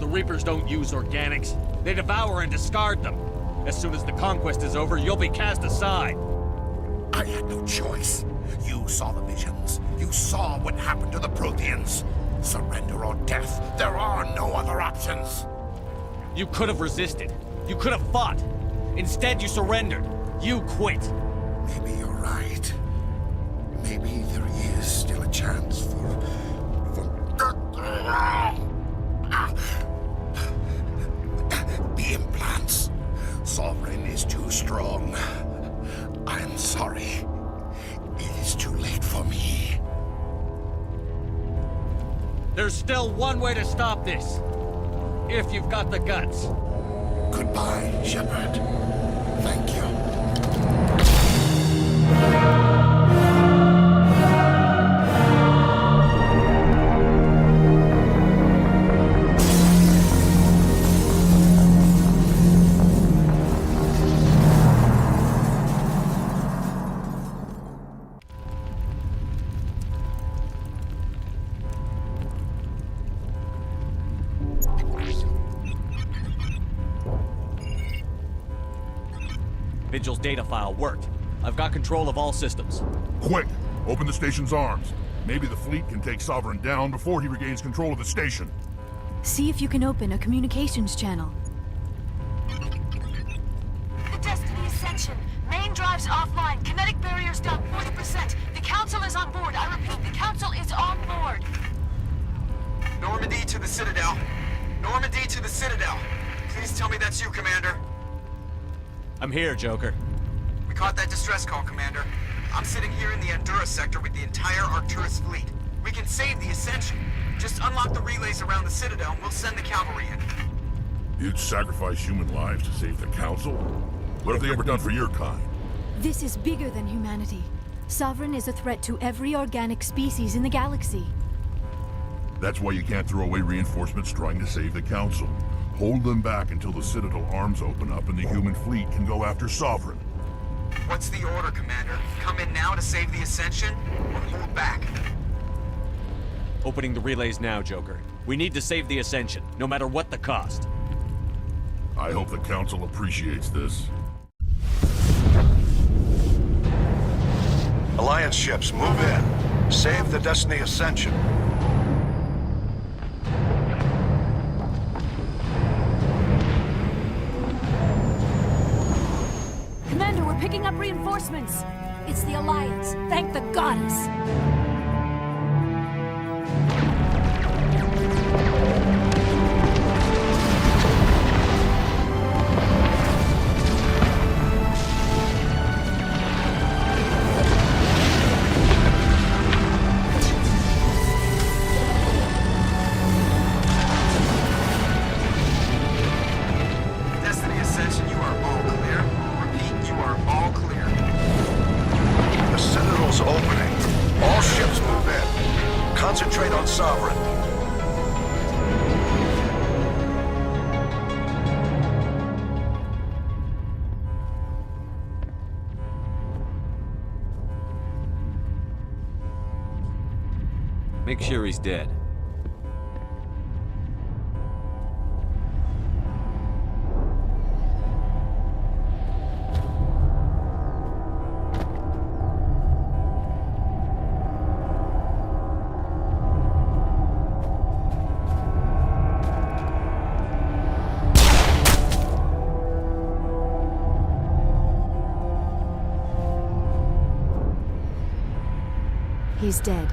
Speaker 11: The Reapers don't use organics. They devour and discard them. As soon as the conquest is over, you'll be cast aside.
Speaker 12: I had no choice. You saw the visions. You saw what happened to the Protheans. Surrender or death. There are no other options.
Speaker 11: You could have resisted. You could have fought. Instead, you surrendered. You quit.
Speaker 12: Maybe you're right. Maybe there is still a chance for... The implants. Sovereign is too strong. I'm sorry. It is too late for me.
Speaker 11: There's still one way to stop this. If you've got the guts.
Speaker 12: Goodbye, Shepard. Thank you.
Speaker 11: Vigil's data file worked. I've got control of all systems.
Speaker 14: Quick! Open the station's arms. Maybe the fleet can take Sovereign down before he regains control of the station.
Speaker 8: See if you can open a communications channel.
Speaker 19: The Destiny Ascension. Main drives offline. Kinetic barriers down 40%. The Council is on board. I repeat, the Council is on board.
Speaker 2: Normandy to the Citadel. Normandy to the Citadel. Please tell me that's you, Commander.
Speaker 11: I'm here, Joker.
Speaker 2: We caught that distress call, Commander. I'm sitting here in the Endura sector with the entire Arcturus fleet. We can save the Ascension. Just unlock the relays around the Citadel and we'll send the cavalry in.
Speaker 14: You'd sacrifice human lives to save the Council? What have they ever done for your kind?
Speaker 8: This is bigger than humanity. Sovereign is a threat to every organic species in the galaxy.
Speaker 14: That's why you can't throw away reinforcements trying to save the Council. Hold them back until the Citadel arms open up and the human fleet can go after Sovereign.
Speaker 2: What's the order, Commander? Come in now to save the Ascension, or hold back?
Speaker 11: Opening the relays now, Joker. We need to save the Ascension, no matter what the cost.
Speaker 14: I hope the Council appreciates this.
Speaker 4: Alliance ships, move in. Save the Destiny Ascension.
Speaker 19: Commander, we're picking up reinforcements. It's the Alliance. Thank the goddess.
Speaker 2: Destiny Ascension, you are all clear. Repeat, you are all clear.
Speaker 4: The Citadel's opening. All ships
Speaker 11: Make sure he's dead.
Speaker 6: He's dead.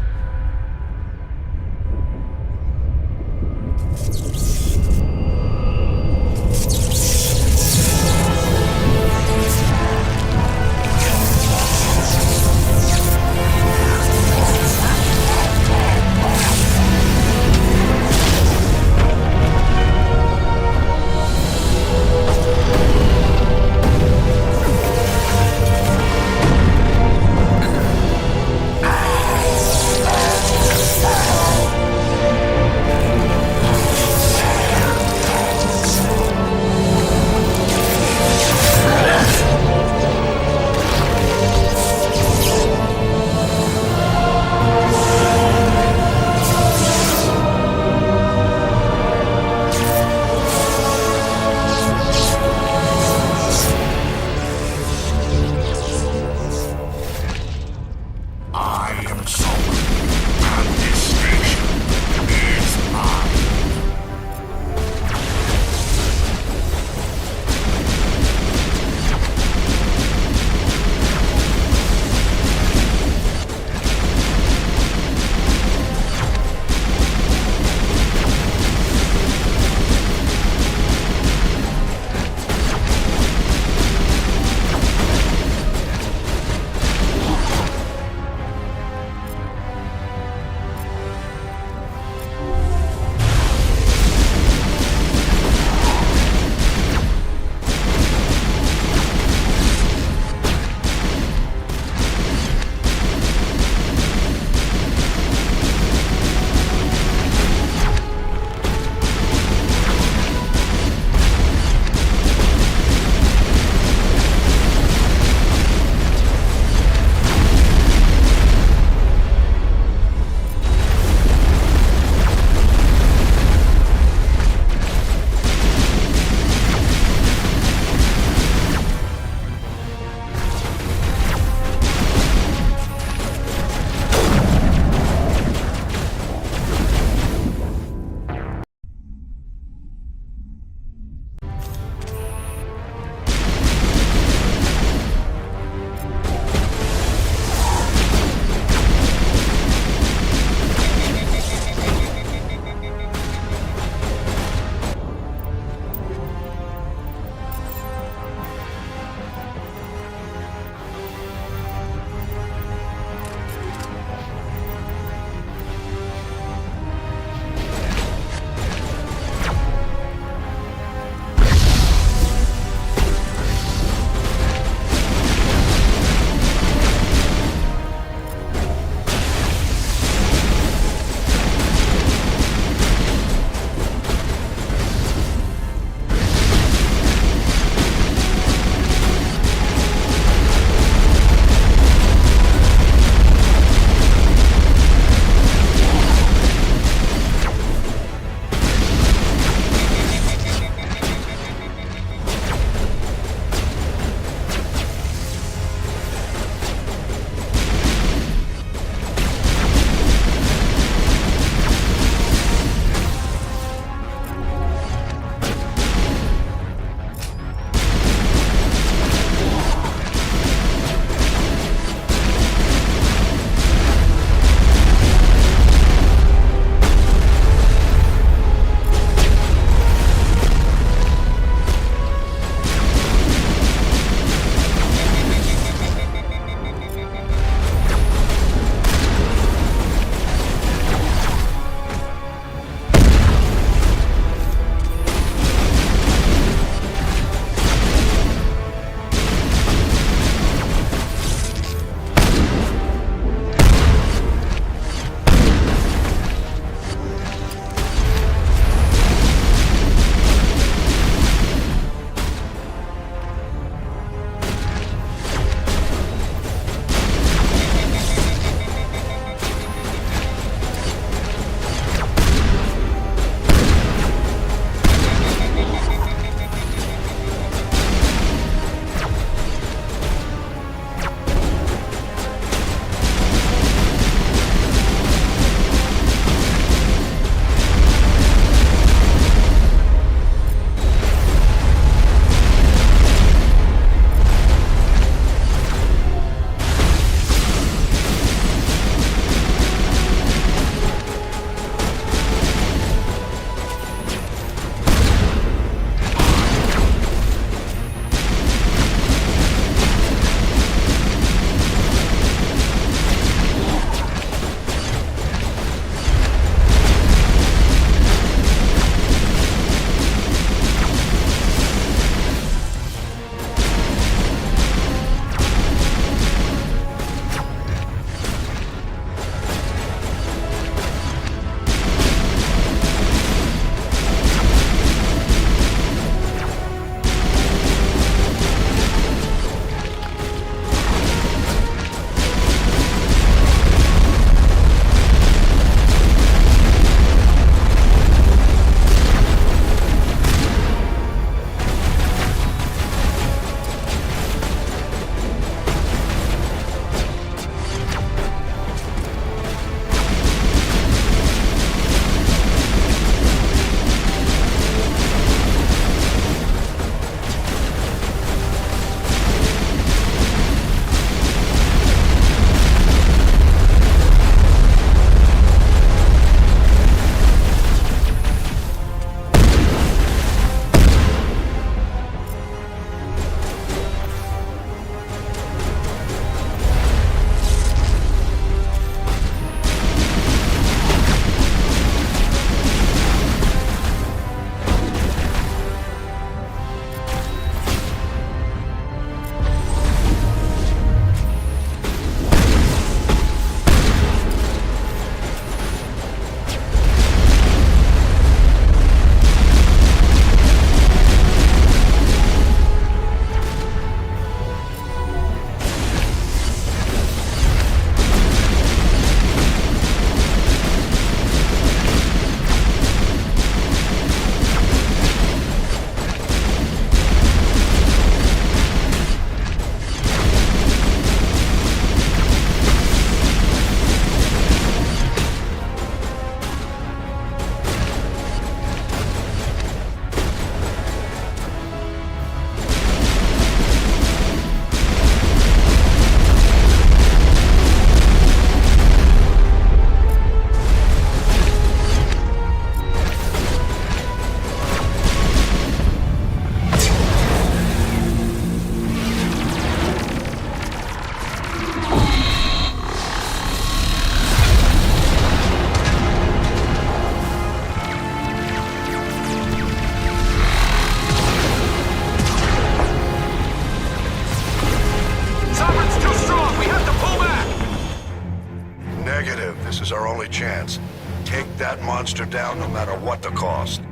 Speaker 4: This is our only chance. Take that monster down no matter what the cost.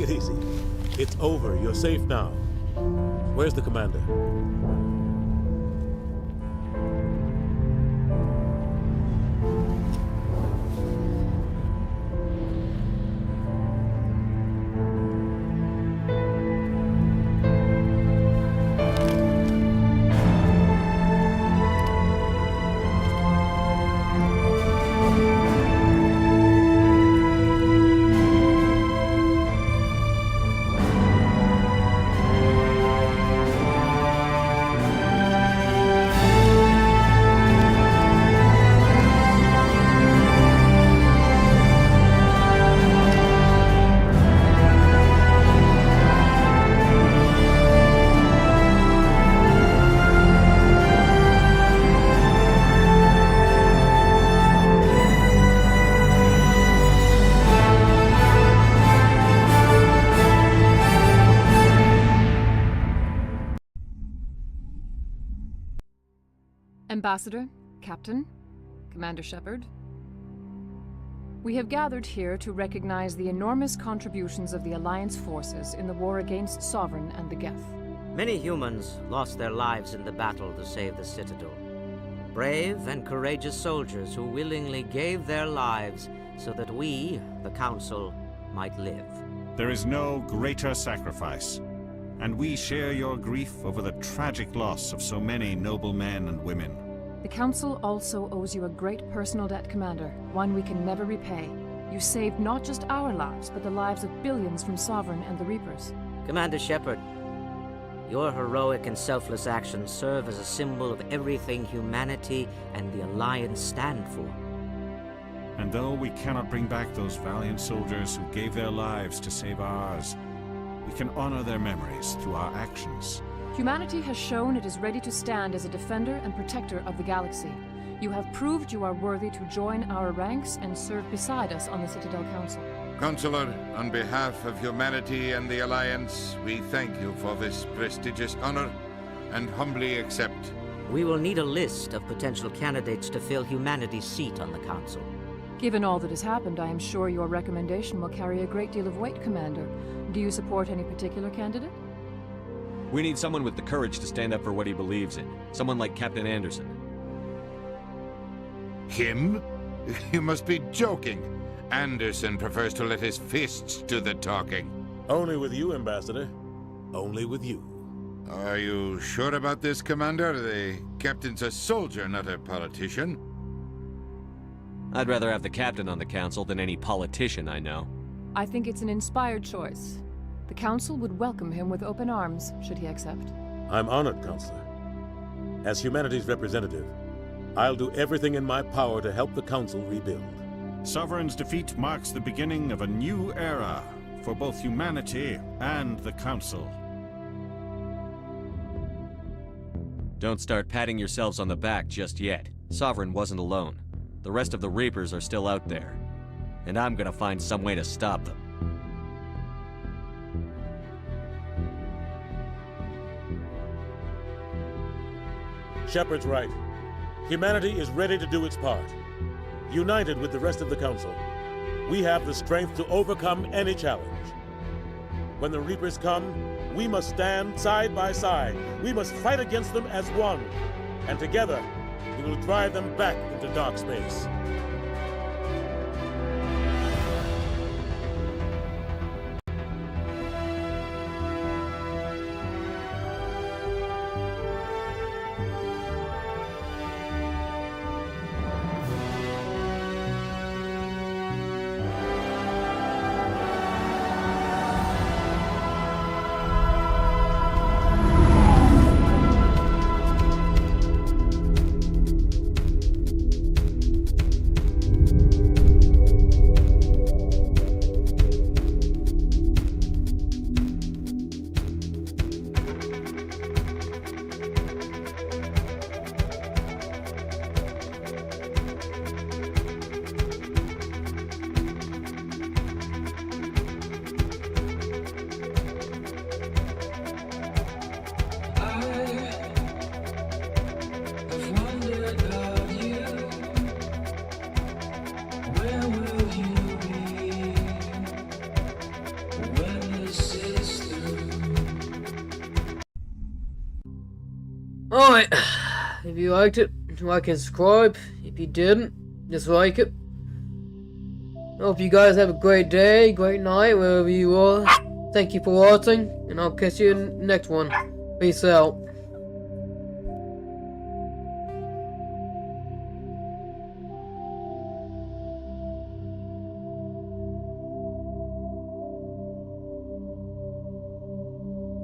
Speaker 3: it easy. It's over. You're safe now. Where's the commander?
Speaker 20: Ambassador, Captain, Commander Shepard. We have gathered here to recognize the enormous contributions of the Alliance forces in the war against Sovereign and the Geth.
Speaker 22: Many humans lost their lives in the battle to save the Citadel. Brave and courageous soldiers who willingly gave their lives so that we, the Council, might live.
Speaker 21: There is no greater sacrifice, and we share your grief over the tragic loss of so many noble men and women.
Speaker 20: The Council also owes you a great personal debt, Commander, one we can never repay. You saved not just our lives, but the lives of billions from Sovereign and the Reapers.
Speaker 22: Commander Shepard, your heroic and selfless actions serve as a symbol of everything humanity and the Alliance stand for.
Speaker 21: And though we cannot bring back those valiant soldiers who gave their lives to save ours, we can honor their memories through our actions.
Speaker 20: Humanity has shown it is ready to stand as a defender and protector of the galaxy. You have proved you are worthy to join our ranks and serve beside us on the Citadel Council.
Speaker 13: Consular, on behalf of humanity and the Alliance, we thank you for this prestigious honor and humbly accept.
Speaker 22: We will need a list of potential candidates to fill humanity's seat on the Council.
Speaker 20: Given all that has happened, I am sure your recommendation will carry a great deal of weight, Commander. Do you support any particular candidate?
Speaker 11: We need someone with the courage to stand up for what he believes in. Someone like Captain Anderson.
Speaker 13: Him? You must be joking. Anderson prefers to let his fists do the talking.
Speaker 3: Only with you, Ambassador. Only with you.
Speaker 13: Are you sure about this, Commander? The captain's a soldier, not a politician.
Speaker 11: I'd rather have the captain on the council than any politician I know.
Speaker 20: I think it's an inspired choice. The Council would welcome him with open arms, should he accept.
Speaker 3: I'm honored, Counselor. As humanity's representative, I'll do everything in my power to help the Council rebuild.
Speaker 21: Sovereign's defeat marks the beginning of a new era for both humanity and the Council.
Speaker 11: Don't start patting yourselves on the back just yet. Sovereign wasn't alone. The rest of the Reapers are still out there. And I'm gonna find some way to stop them.
Speaker 3: Shepard's right. Humanity is ready to do its part. United with the rest of the Council, we have the strength to overcome any challenge. When the Reapers come, we must stand side by side. We must fight against them as one. And together, we will drive them back into dark space.
Speaker 5: Alright, if you liked it, like and subscribe. If you didn't, dislike it. I hope you guys have a great day, great night, wherever you are. Thank you for watching, and I'll catch you in the next one. Peace out.